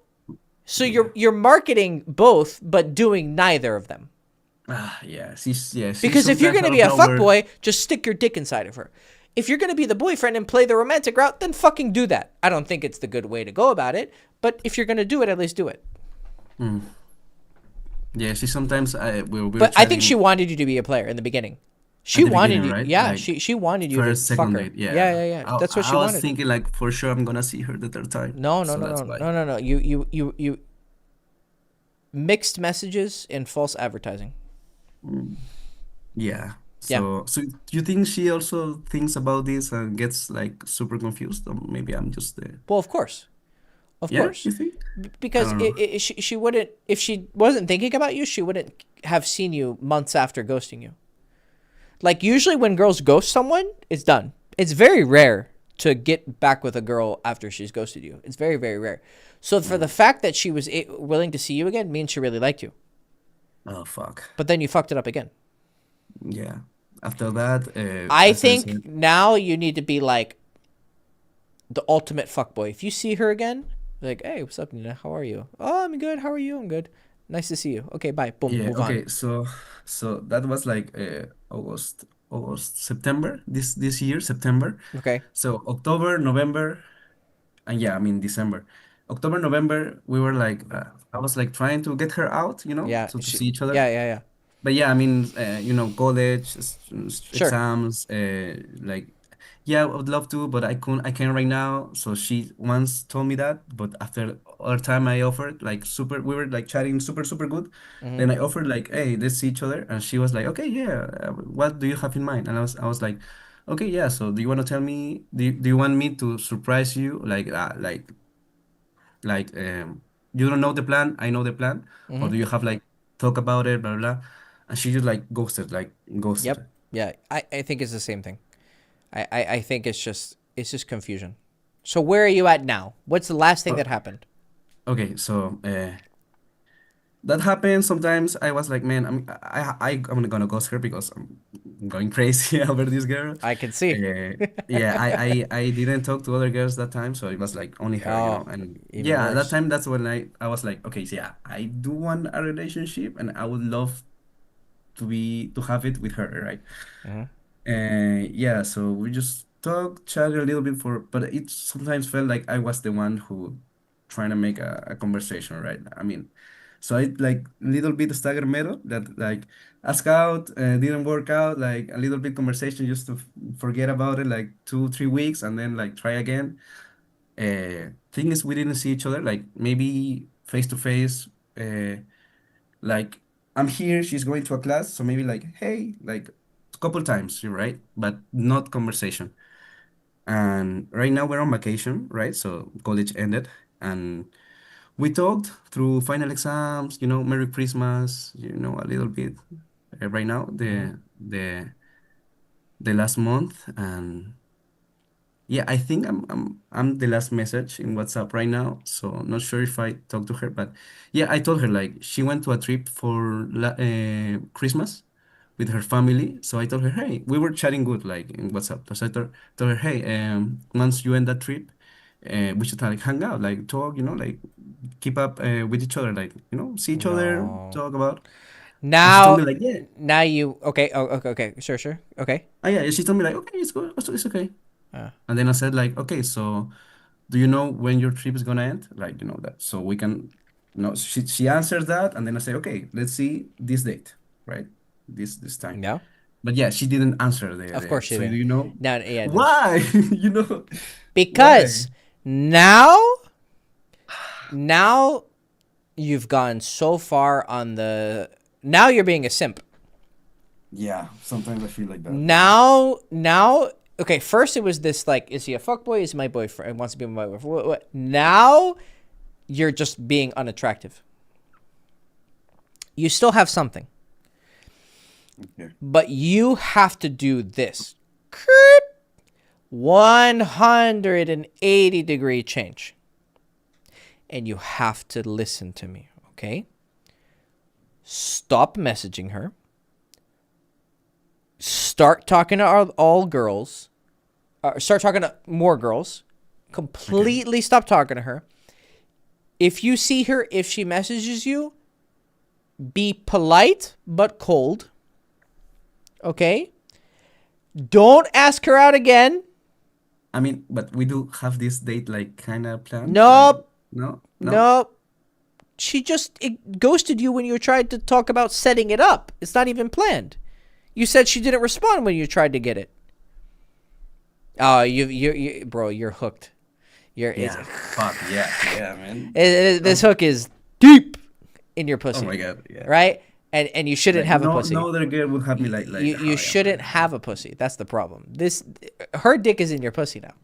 So yeah. you're marketing both, but doing neither of them. She's Because if you're sometimes going to out be of a nowhere. fuckboy, just stick your dick inside of her. If you're going to be the boyfriend and play the romantic route, then fucking do that. I don't think it's the good way to go about it, but if you're going to do it, at least do it. Mm. Yeah, she sometimes we're But I think she chatting wanted you to be a player in the beginning. at She the beginning, wanted you, right? yeah, Like she wanted you to first, fuck second her. date. Yeah, Yeah, yeah, yeah. That's what she I was wanted. thinking like for sure I'm gonna see her the third time, No, no, so no, that's no, why. no, no, no. You mixed messages and false advertising. Mm. Yeah. Yeah. So do you think she also thinks about this and gets like super confused, or maybe I'm just the Well, of course. Of yeah? course. You think? I Because don't know. she wouldn't, if she wasn't thinking about you, she wouldn't have seen you months after ghosting you. Like usually when girls ghost someone, it's done. It's very rare to get back with a girl after she's ghosted you. It's very, very rare. So for the Mm. fact that she was willing to see you again means she really liked you. Oh fuck. But then you fucked it up again. Yeah. After that, I as I think said, now you need to be like the ultimate fuckboy. If you see her again, like, hey, what's up, Nina? How are you? Oh, I'm good. How are you? I'm good. Nice to see you. Okay, bye. Boom, yeah. move on. Okay. So that was like September this year, September. Okay. So October, November, and yeah, I mean December. October, November, we were like, I was like trying to get her out, Yeah. to see each other. Yeah, yeah, yeah. But yeah, I mean, college, Sure. exams, like, yeah, I would love to, but I can't right now. So she once told me that, but after other time I offered, like super, we were like chatting super, super good. Mm-hmm. Then I offered like, hey, let's see each other, and she was like, okay, yeah, what do you have in mind? And I was like, okay, yeah. So do you want to tell me? Do you want me to surprise you, like you don't know the plan, I know the plan, or Mm-hmm. do you have like talk about it, blah blah, blah? And she just like ghosted. Yep. Yeah. I think it's the same thing. I think it's just confusion. So where are you at now? What's the last thing Oh, that happened? okay, so that happens sometimes. I was like, man, I'm gonna ghost her because I'm going crazy over this girl. I can see. Yeah, I didn't talk to other girls that time, so it was like only her, Oh, and even yeah, that worse. time that's when I was like, okay, so yeah, I do want a relationship, and I would love to have it with her, right? Mm-hmm. And yeah, so we just talked, chatted a little bit but it sometimes felt like I was the one who trying to make a conversation, right? I mean, so I like little bit stagger method that like ask out, didn't work out, like a little bit conversation just to forget about it, like 2 3 weeks, and then like try again. Thing is, we didn't see each other, like maybe face to face. Like I'm here, she's going to a class, so maybe like, hey, like a couple times, you're right, but not conversation. And right now we're on vacation, right? So college ended, and we talked through final exams, Merry Christmas, a little bit. Right now, Mm-hmm. the last month, and yeah, I think I'm the last message in WhatsApp right now, so not sure if I talked to her, but yeah, I told her like she went to a trip for Christmas with her family. So I told her, hey, we were chatting good like in WhatsApp. So I told her, hey, once you end that trip, we should like hang out, like talk, like keep up with each other, like see each other, No. talk about. And she told Now, me like, yeah, now you okay? Oh, okay, okay, sure, sure, okay. yeah. She told me like, okay, it's good, it's okay. Uh, And then I said like, okay, so do you know when your trip is gonna end? Like, that, so we can, she answers that, and then I say, okay, let's see this date, right? This time. no, But yeah, she didn't answer of course she so do didn't. you know No, yeah, no. why? You know why? Because now, now you've gone so far on the. Now you're being a simp. Yeah, sometimes I feel like that. Now, okay. First, it was this like, is he a fuckboy? Is he my boyfriend? Wants to be my boyfriend? What? Now, you're just being unattractive. You still have something, Okay. but you have to do this. Creep. 180-degree change. And you have to listen to me, okay? Stop messaging her. Start talking to all girls. Start talking to more girls. Completely stop talking to her. If you see her, if she messages you, be polite but cold. Okay? Don't ask her out again. I mean, but we do have this date like kind of planned. Like, Nope. no, no. Nope. She just ghosted you when you tried to talk about setting it up. It's not even planned. You said she didn't respond when you tried to get it. Oh, you bro, you're hooked. Yeah, fuck yeah, yeah, man. This hook is deep in your pussy. Oh my god, yeah. Right? And you shouldn't Like, have a no, pussy. no other girl would have me like you how I am shouldn't right now. have a pussy. That's the problem. Her dick is in your pussy now.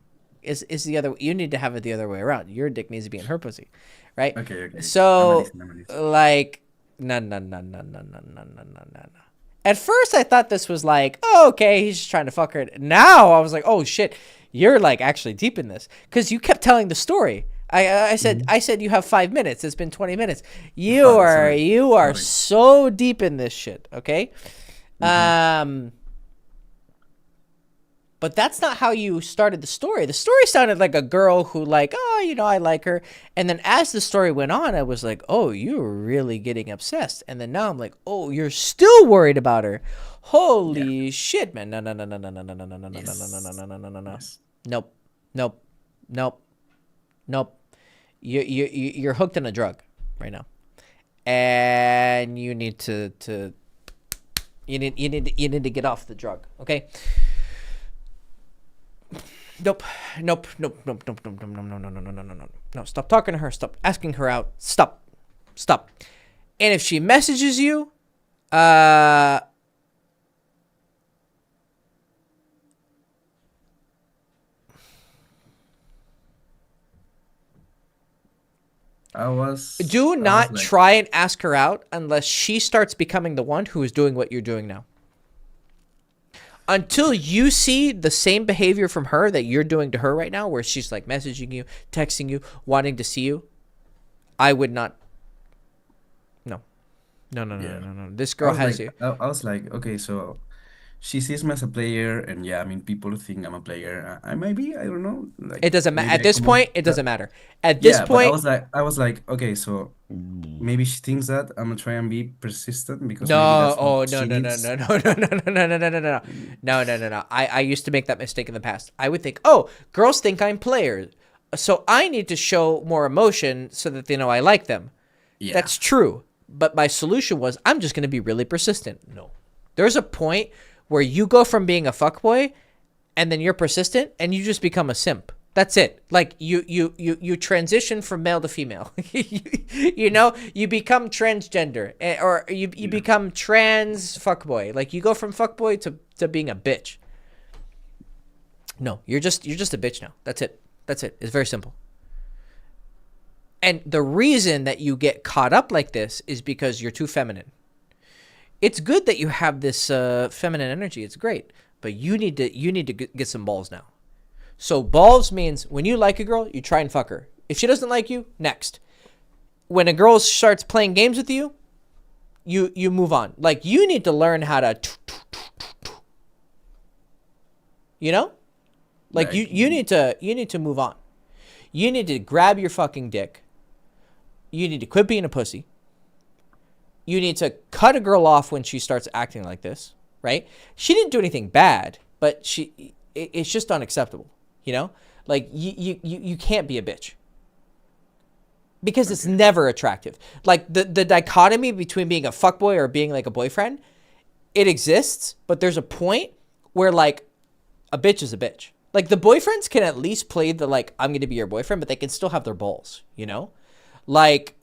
Is the other, you need to have it the other way around. Your dick needs to be in her pussy, right? Okay, okay. So I'm a listen. like no. At first I thought this was like, oh, okay, he's just trying to fuck her. Now I was like, oh shit, you're like actually deep in this, because you kept telling the story. I said you have 5 minutes. It's been 20 minutes. You Sorry. are Sorry. so deep in this shit. Okay. But that's not how you started the story. The story sounded like a girl who like, oh, I like her. And then as the story went on, I was like, oh, you're really getting obsessed. And then now I'm like, oh, you're still worried about her. Holy shit, man. No. Yes. Nope. You're hooked on a drug right now. And you need to you need to get off the drug, okay? Nope. No. Stop talking to her. Stop asking her out. Stop. And if she messages you, I do was not like, try and ask her out unless she starts becoming the one who is doing what you're doing now. Until you see the same behavior from her that you're doing to her right now, where she's like messaging you, texting you, wanting to see you, I would not. No. yeah. This I girl was has like, you. I was like, okay, so she sees me as a player, and yeah, I mean, people think I'm a player. I might be, I don't know, like It doesn't matter. maybe At I this come on. point, it doesn't matter. At this Yeah, but point, I was like, okay, so maybe she thinks that I'm gonna try and be persistent because maybe no. that's Oh, what no. she needs. No. I used to make that mistake in the past. I would think, oh, girls think I'm player. So I need to show more emotion so that they know I like them. Yeah. That's true. But my solution was, I'm just going to be really persistent. No. There's a point where you go from being a fuckboy and then you're persistent and you just become a simp. That's it. Like you transition from male to female. You know, you become transgender, or you become trans fuckboy. Like you go from fuckboy to being a bitch. No, you're just a bitch now. That's it. It's very simple. And the reason that you get caught up like this is because you're too feminine. It's good that you have this feminine energy. It's great, but you need to get some balls now. So balls means when you like a girl, you try and fuck her. If she doesn't like you, next. When a girl starts playing games with you, you move on. Like you need to learn how to, you know, like Right. you need to move on. You need to grab your fucking dick. You need to quit being a pussy. You need to cut a girl off when she starts acting like this, right? She didn't do anything bad, but it's just unacceptable, you know? Like, you can't be a bitch. Because it's never attractive. Like, the dichotomy between being a fuckboy or being, like, a boyfriend, it exists, but there's a point where, like, a bitch is a bitch. Like, the boyfriends can at least play the, like, I'm going to be your boyfriend, but they can still have their balls, you know? Like,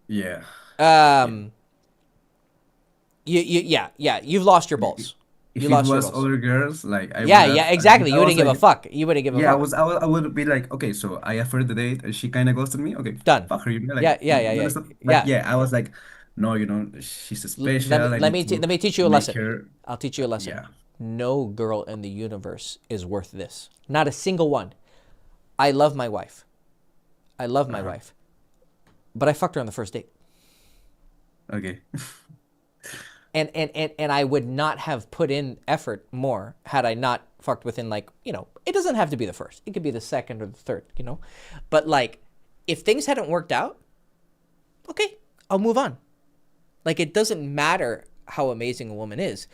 Yeah. you've lost your balls. If You it lost your was balls. other girls, like Exactly. I You was wouldn't give a like, fuck. You wouldn't give a yeah, fuck. I would be like, okay, so I offered the date and she kind of ghosted me. Okay, Done. fuck her, you know, like, Yeah. stop. But Yeah. yeah, I was like, no, you know, she's special. I Let need me to let me teach you a make lesson. her, I'll teach you a lesson. yeah. No girl in the universe is worth this. Not a single one. I love my wife. But I fucked her on the first date. Okay. And I would not have put in effort more had I not fucked within, like, you know, it doesn't have to be the first. It could be the second or the third, you know. But like, if things hadn't worked out, okay, I'll move on. Like, it doesn't matter how amazing a woman is,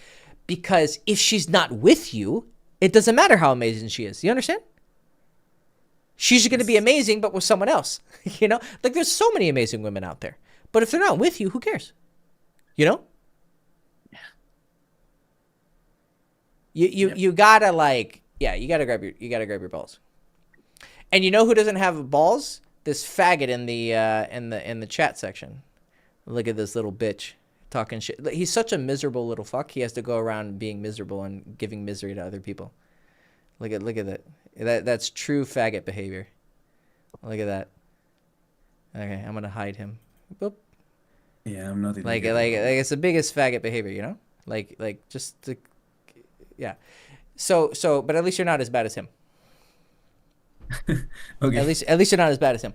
because if she's not with you, it doesn't matter how amazing she is. You understand? She's going to be amazing, but with someone else. You know, like, there's so many amazing women out there, but if they're not with you, who cares? You know? You gotta, like, yeah, you gotta grab your balls. And you know who doesn't have balls? This faggot in the chat section. Look at this little bitch talking shit. He's such a miserable little fuck. He has to go around being miserable and giving misery to other people. Look at that. That's true faggot behavior. Look at that. Okay, I'm gonna hide him. Boop. Yeah, I'm not Like illegal. it's the biggest faggot behavior, you know? Like just to, yeah. So but at least you're not as bad as him. Okay. At least you're not as bad as him.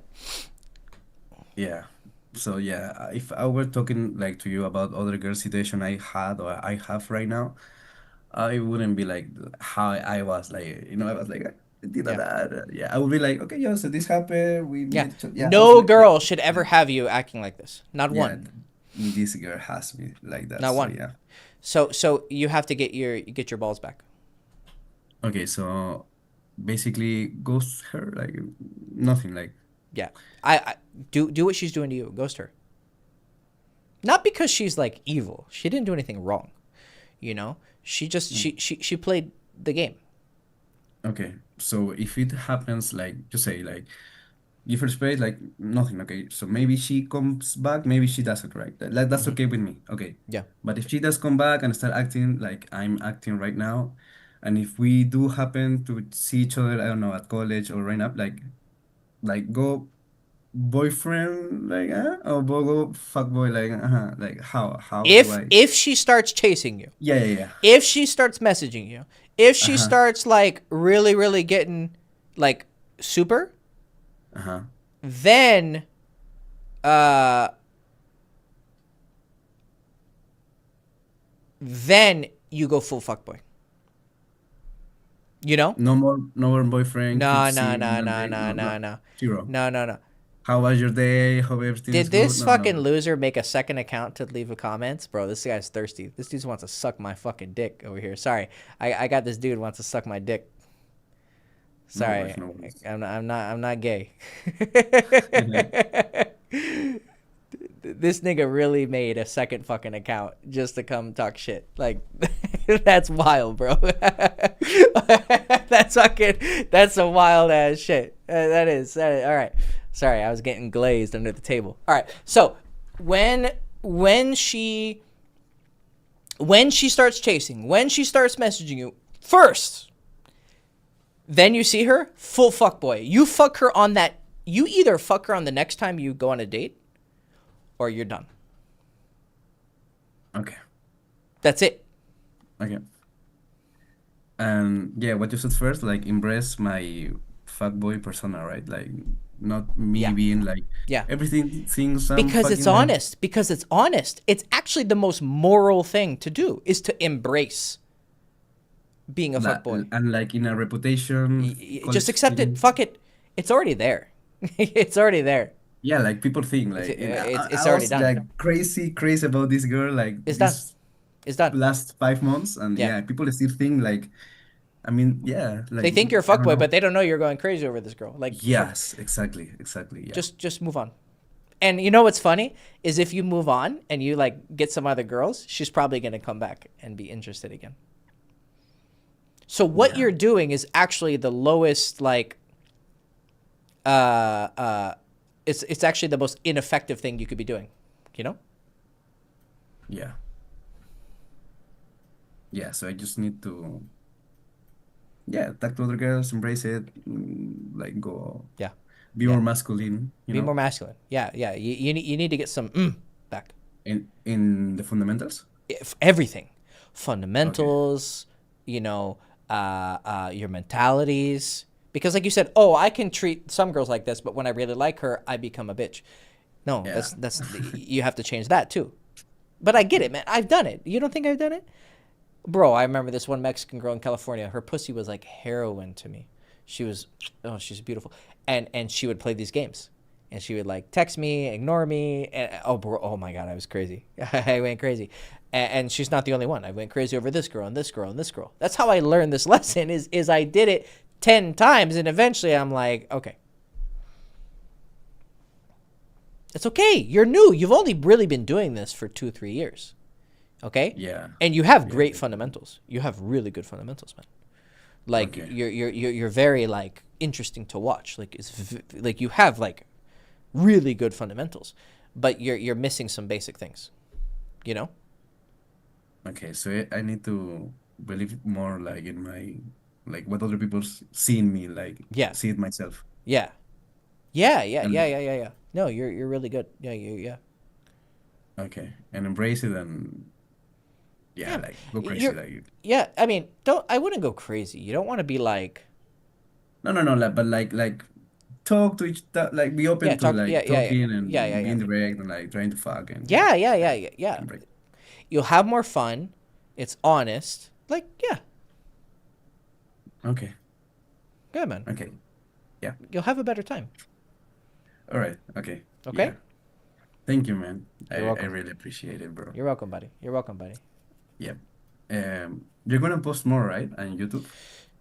Yeah. So yeah, if I were talking like to you about other girl situation I had or I have right now, I wouldn't be like how I was like, you know, I was like, I did Yeah. that. Yeah, I would be like, okay, yeah, so this happened. We Yeah. met each other. Yeah, I was No like, yeah, girl should ever have you acting like this. Not yeah, one. this girl has me like that. Not So one. yeah. So you have to get your balls back. Okay, so basically ghost her like nothing like Yeah. I do what she's doing to you. Ghost her. Not because she's like evil. She didn't do anything wrong. You know? She just she played the game. okay. So if it happens like just say like give her space like nothing, okay. So maybe she comes back, maybe she doesn't, right? That's okay with me. Okay. Yeah. But if she does come back and start acting like I'm acting right now, and if we do happen to see each other, I don't know, at college or right up, like go boyfriend like or go fuck boy like how do I If she starts chasing you, yeah if she starts messaging you, if she uh-huh starts like really getting like super, uh-huh then then you go full fuckboy. You know? no more boyfriend keep No, seeing nothing, no no. zero. No. How was your day? Hope everything is Did good. this No, fucking no. loser make a second account to leave a comment? Bro, this guy's thirsty. This dude wants to suck my fucking dick over here. Sorry. I got this dude who wants to suck my dick. No worries, Sorry, no worries. I'm not gay. This nigga really made a second fucking account just to come talk shit. Like, that's wild, bro. That's some wild ass shit. That is all right. Sorry, I was getting glazed under the table. All right, so when she starts chasing, when she starts messaging you first, then you see her full fuck boy. You fuck her on that. You either fuck her on the next time you go on a date, or you're done. Okay. That's it. Okay. And yeah, what you said first, like embrace my fuckboy persona, right? Like not me Yeah. being like Yeah. everything things I'm Because it's fucking like honest. Because it's honest. It's actually the most moral thing to do is to embrace being a fuck boy. and like in a reputation Just college accept it. student. Fuck it. It's already there. It's already there. Yeah, like people think like It's I already was done. like crazy about this girl like It's done. this It's done. last 5 months, and Yeah. yeah, people still think like, I mean, yeah, They like think you're a I don't fuckboy, know. but they don't know you're going crazy over this girl. Like, Yes, exactly, yeah. just move on. And you know what's funny is if you move on and you like get some other girls, she's probably gonna come back and be interested again. So what Yeah. you're doing is actually the lowest like it's actually the most ineffective thing you could be doing, you know? Yeah. Yeah, so I just need to, yeah, talk to other girls, embrace it, like go Yeah. be more masculine, Be more masculine. Yeah. You need to get some back. in the fundamentals. Everything, fundamentals, you know, your mentalities. Because like you said, oh, I can treat some girls like this, but when I really like her, I become a bitch. No, Yeah. that's you have to change that too. But I get it, man. I've done it. You don't think I've done it? Bro, I remember this one Mexican girl in California. Her pussy was like heroin to me. She's beautiful. And she would play these games. And she would like text me, ignore me, and oh my god, I was crazy. I went crazy. And she's not the only one. I went crazy over this girl and this girl and this girl. That's how I learned this lesson is I did it 10 times and eventually I'm like, okay. It's okay. You're new. You've only really been doing this for 2-3 years. Okay? Yeah. And you have great fundamentals. You have really good fundamentals, man. Like Okay. you're very like interesting to watch. Like like you have like really good fundamentals, but you're missing some basic things. You know? Okay, so I need to believe more like in my, like what other people see in me, like Yeah. see it myself. Yeah. And Yeah. No, you're really good. Yeah. okay, and embrace it, and yeah, Yeah. like go crazy, You're like yeah, I mean, I wouldn't go crazy. You don't want to be like no, like, but like talk to like be open to talk like talking and yeah. being direct and like trying to fuck and Yeah. and break. You'll have more fun. It's honest. Like, yeah. Okay, Good, man. okay, yeah, You'll have a better time. all right, okay, Okay? yeah. Thank you, man. I welcome. really appreciate it, bro. You're welcome, buddy. Yeah. You're gonna post more, right, on YouTube?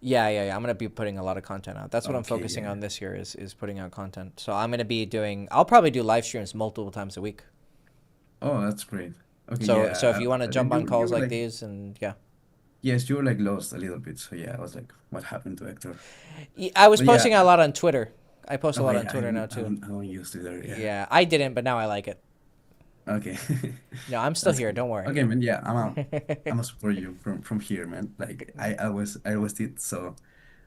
Yeah. I'm going to be putting a lot of content out. That's what I'm Okay, focusing yeah. on this year is putting out content. So I'm going to be I'll probably do live streams multiple times a week. Oh, that's great. Okay, So yeah. so if you want to jump on You calls were like like, these and yeah. yes, you were like lost a little bit. So yeah, I was like, what happened to Hector? I was But posting yeah, a lot on Twitter. I post a oh lot yeah, on Twitter now too. I don't use Twitter. Yeah. Yeah, I didn't, but now I like it. Okay. No, I'm still That's here. cool. Don't worry. Okay, man. Yeah, I'm a support you from here, man. Like I always did. So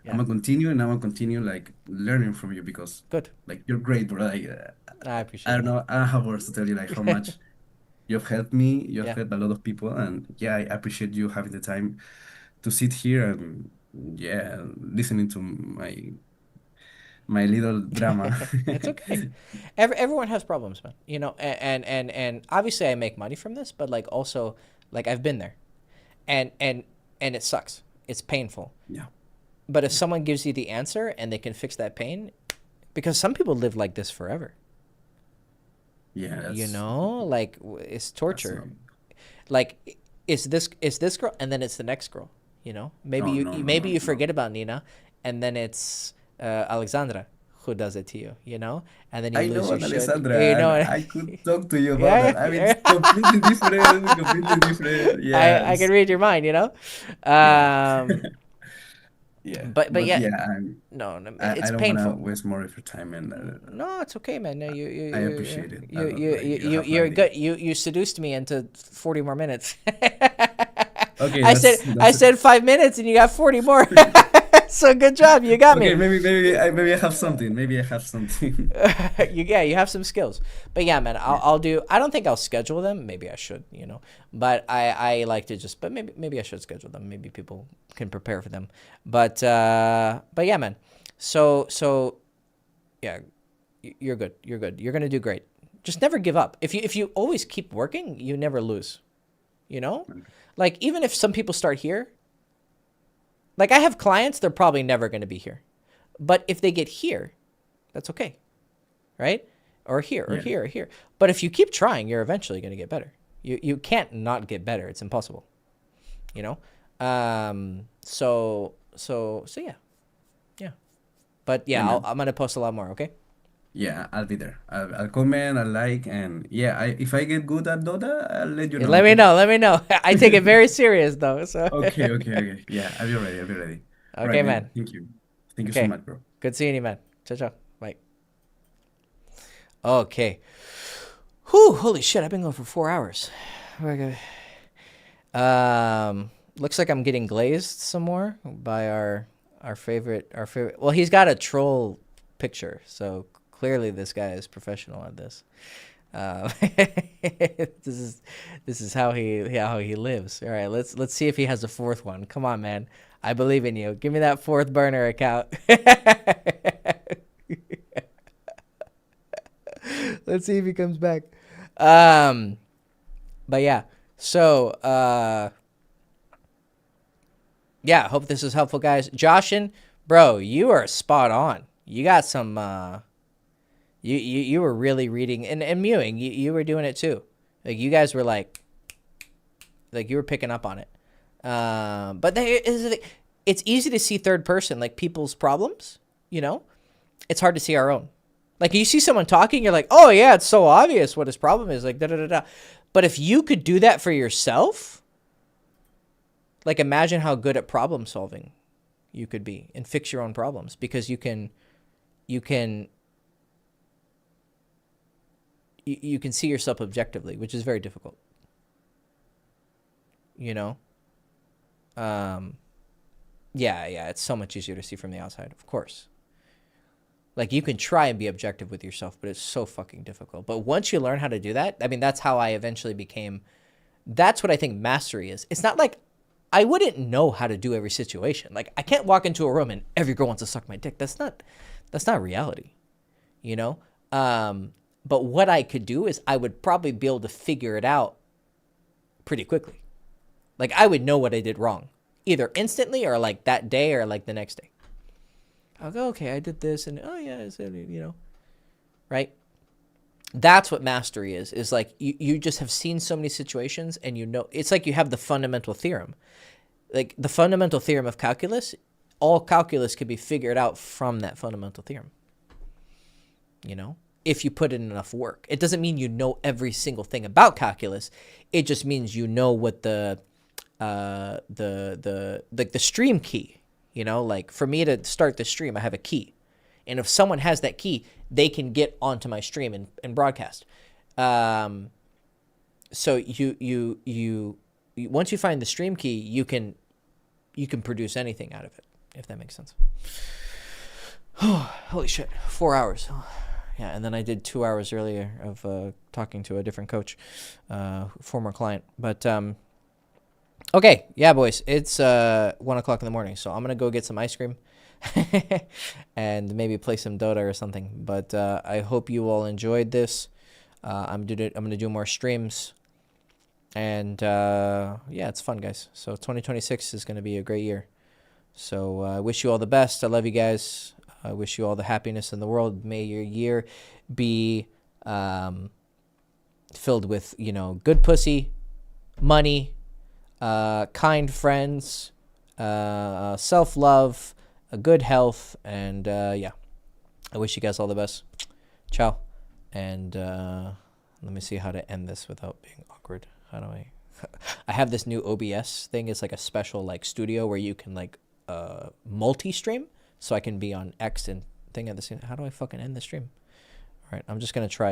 Yeah. I'm gonna continue like learning from you because Good. like you're great, bro. Like I I appreciate don't that. know. I don't have words to tell you like how much you've helped me. You've Yeah. helped a lot of people, and yeah, I appreciate you having the time to sit here and yeah, listening to my little drama. It's okay. Everyone has problems, man. You know, and obviously I make money from this, but like also like I've been there, and it sucks. It's painful. Yeah. But if someone gives you the answer and they can fix that pain, because some people live like this forever. Yeah, You that's know, like it's that's torture. Like it's this girl, and then it's the next girl. You know, maybe no, you no, no, maybe no, you no. forget about Nina, and then it's Alexandra who does it to you, you know, and then you I lose know your an shit. Alessandra, You know, and I could talk to you about yeah, that. I mean, yeah. it's completely different, completely different. I can Yes. read your mind, you know. Yeah. Um, Yeah. but But yeah, yeah, no, I it's don't want to painful. waste more of your time, and No, it's okay, man. No, I appreciate it a you lot. Like, you have you're like, good. You seduced me into 40 more minutes. okay, I that's said 5 minutes and you got 40 more. So good job, you got okay. me. Maybe I have something. Maybe I have something. You have some skills. But yeah, man, Yeah. I'll do. I don't think I'll schedule them. Maybe I should, you know. But I like to just. But maybe I should schedule them. Maybe people can prepare for them. But yeah, man. So yeah, you're good. You're good. You're gonna do great. Just never give up. If you always keep working, you never lose. You know, like even if some people start here, like I have clients, they're probably never gonna be here, but if they get here, that's okay, right? Or here, or Yeah. here, or here. But if you keep trying, you're eventually gonna get better. You can't not get better. It's impossible. You know. So yeah, yeah. But Yeah, yeah, man. I'm gonna post a lot more. Okay. Yeah, I'll be there. I'll comment, I'll like, and yeah, if I get good at Dota, I'll let you know. Let me Okay. know. Let me know. I take it very serious though. So. Okay. Yeah, I'll be ready. I'll be ready. All Okay, right, man. man. Thank you. Thank you so Okay. much, bro. Good seeing you, man. Ciao, ciao. Bye. Okay. Whew, holy shit, I've been going for 4 hours. Looks like I'm getting glazed some more by our favorite. Well, he's got a troll picture, so clearly this guy is professional at this. This is how he lives. All right, let's see if he has a fourth one. Come on, man. I believe in you. Give me that fourth burner account. Let's see if he comes back. But yeah. So, yeah, hope this is helpful, guys. Joshin, bro, you are spot on. You got some you were really reading and mewing. You were doing it too. Like you guys were like you were picking up on it. But it's easy to see third person, like people's problems, you know? It's hard to see our own. Like you see someone talking, you're like, oh yeah, it's so obvious what his problem is, like da da da da. But if you could do that for yourself, like imagine how good at problem solving you could be and fix your own problems, because you can see yourself objectively, which is very difficult. You know? Yeah, it's so much easier to see from the outside, of course. Like you can try and be objective with yourself, but it's so fucking difficult. But once you learn how to do that, I mean, that's how I eventually became. That's what I think mastery is. It's not like I wouldn't know how to do every situation. Like I can't walk into a room and every girl wants to suck my dick. That's not reality, you know? But what I could do is I would probably be able to figure it out pretty quickly. Like I would know what I did wrong, either instantly or like that day or like the next day. I'll go, okay, I did this, and oh yeah, you know, right? That's what mastery is like you just have seen so many situations and you know, it's like you have the fundamental theorem. Like the fundamental theorem of calculus, all calculus could be figured out from that fundamental theorem. You know, if you put in enough work. It doesn't mean you know every single thing about calculus. It just means you know what the stream key. You know, like for me to start the stream, I have a key. And if someone has that key, they can get onto my stream and broadcast. So you once you find the stream key, you can produce anything out of it, if that makes sense. Holy shit, 4 hours. Yeah, and then I did 2 hours earlier of talking to a different coach, former client. But okay, yeah, boys, it's 1 o'clock in the morning, so I'm gonna go get some ice cream and maybe play some Dota or something. But I hope you all enjoyed this. I'm gonna do more streams, and yeah, it's fun, guys. So 2026 is gonna be a great year. So I wish you all the best. I love you guys. I wish you all the happiness in the world. May your year be filled with, you know, good pussy, money, kind friends, self-love, a good health, and yeah, I wish you guys all the best. Ciao. And let me see how to end this without being awkward. How do I? I have this new OBS thing. It's like a special like studio where you can like multi-stream, so I can be on X and thing at the same. How do I fucking end the stream? All right, I'm just gonna try.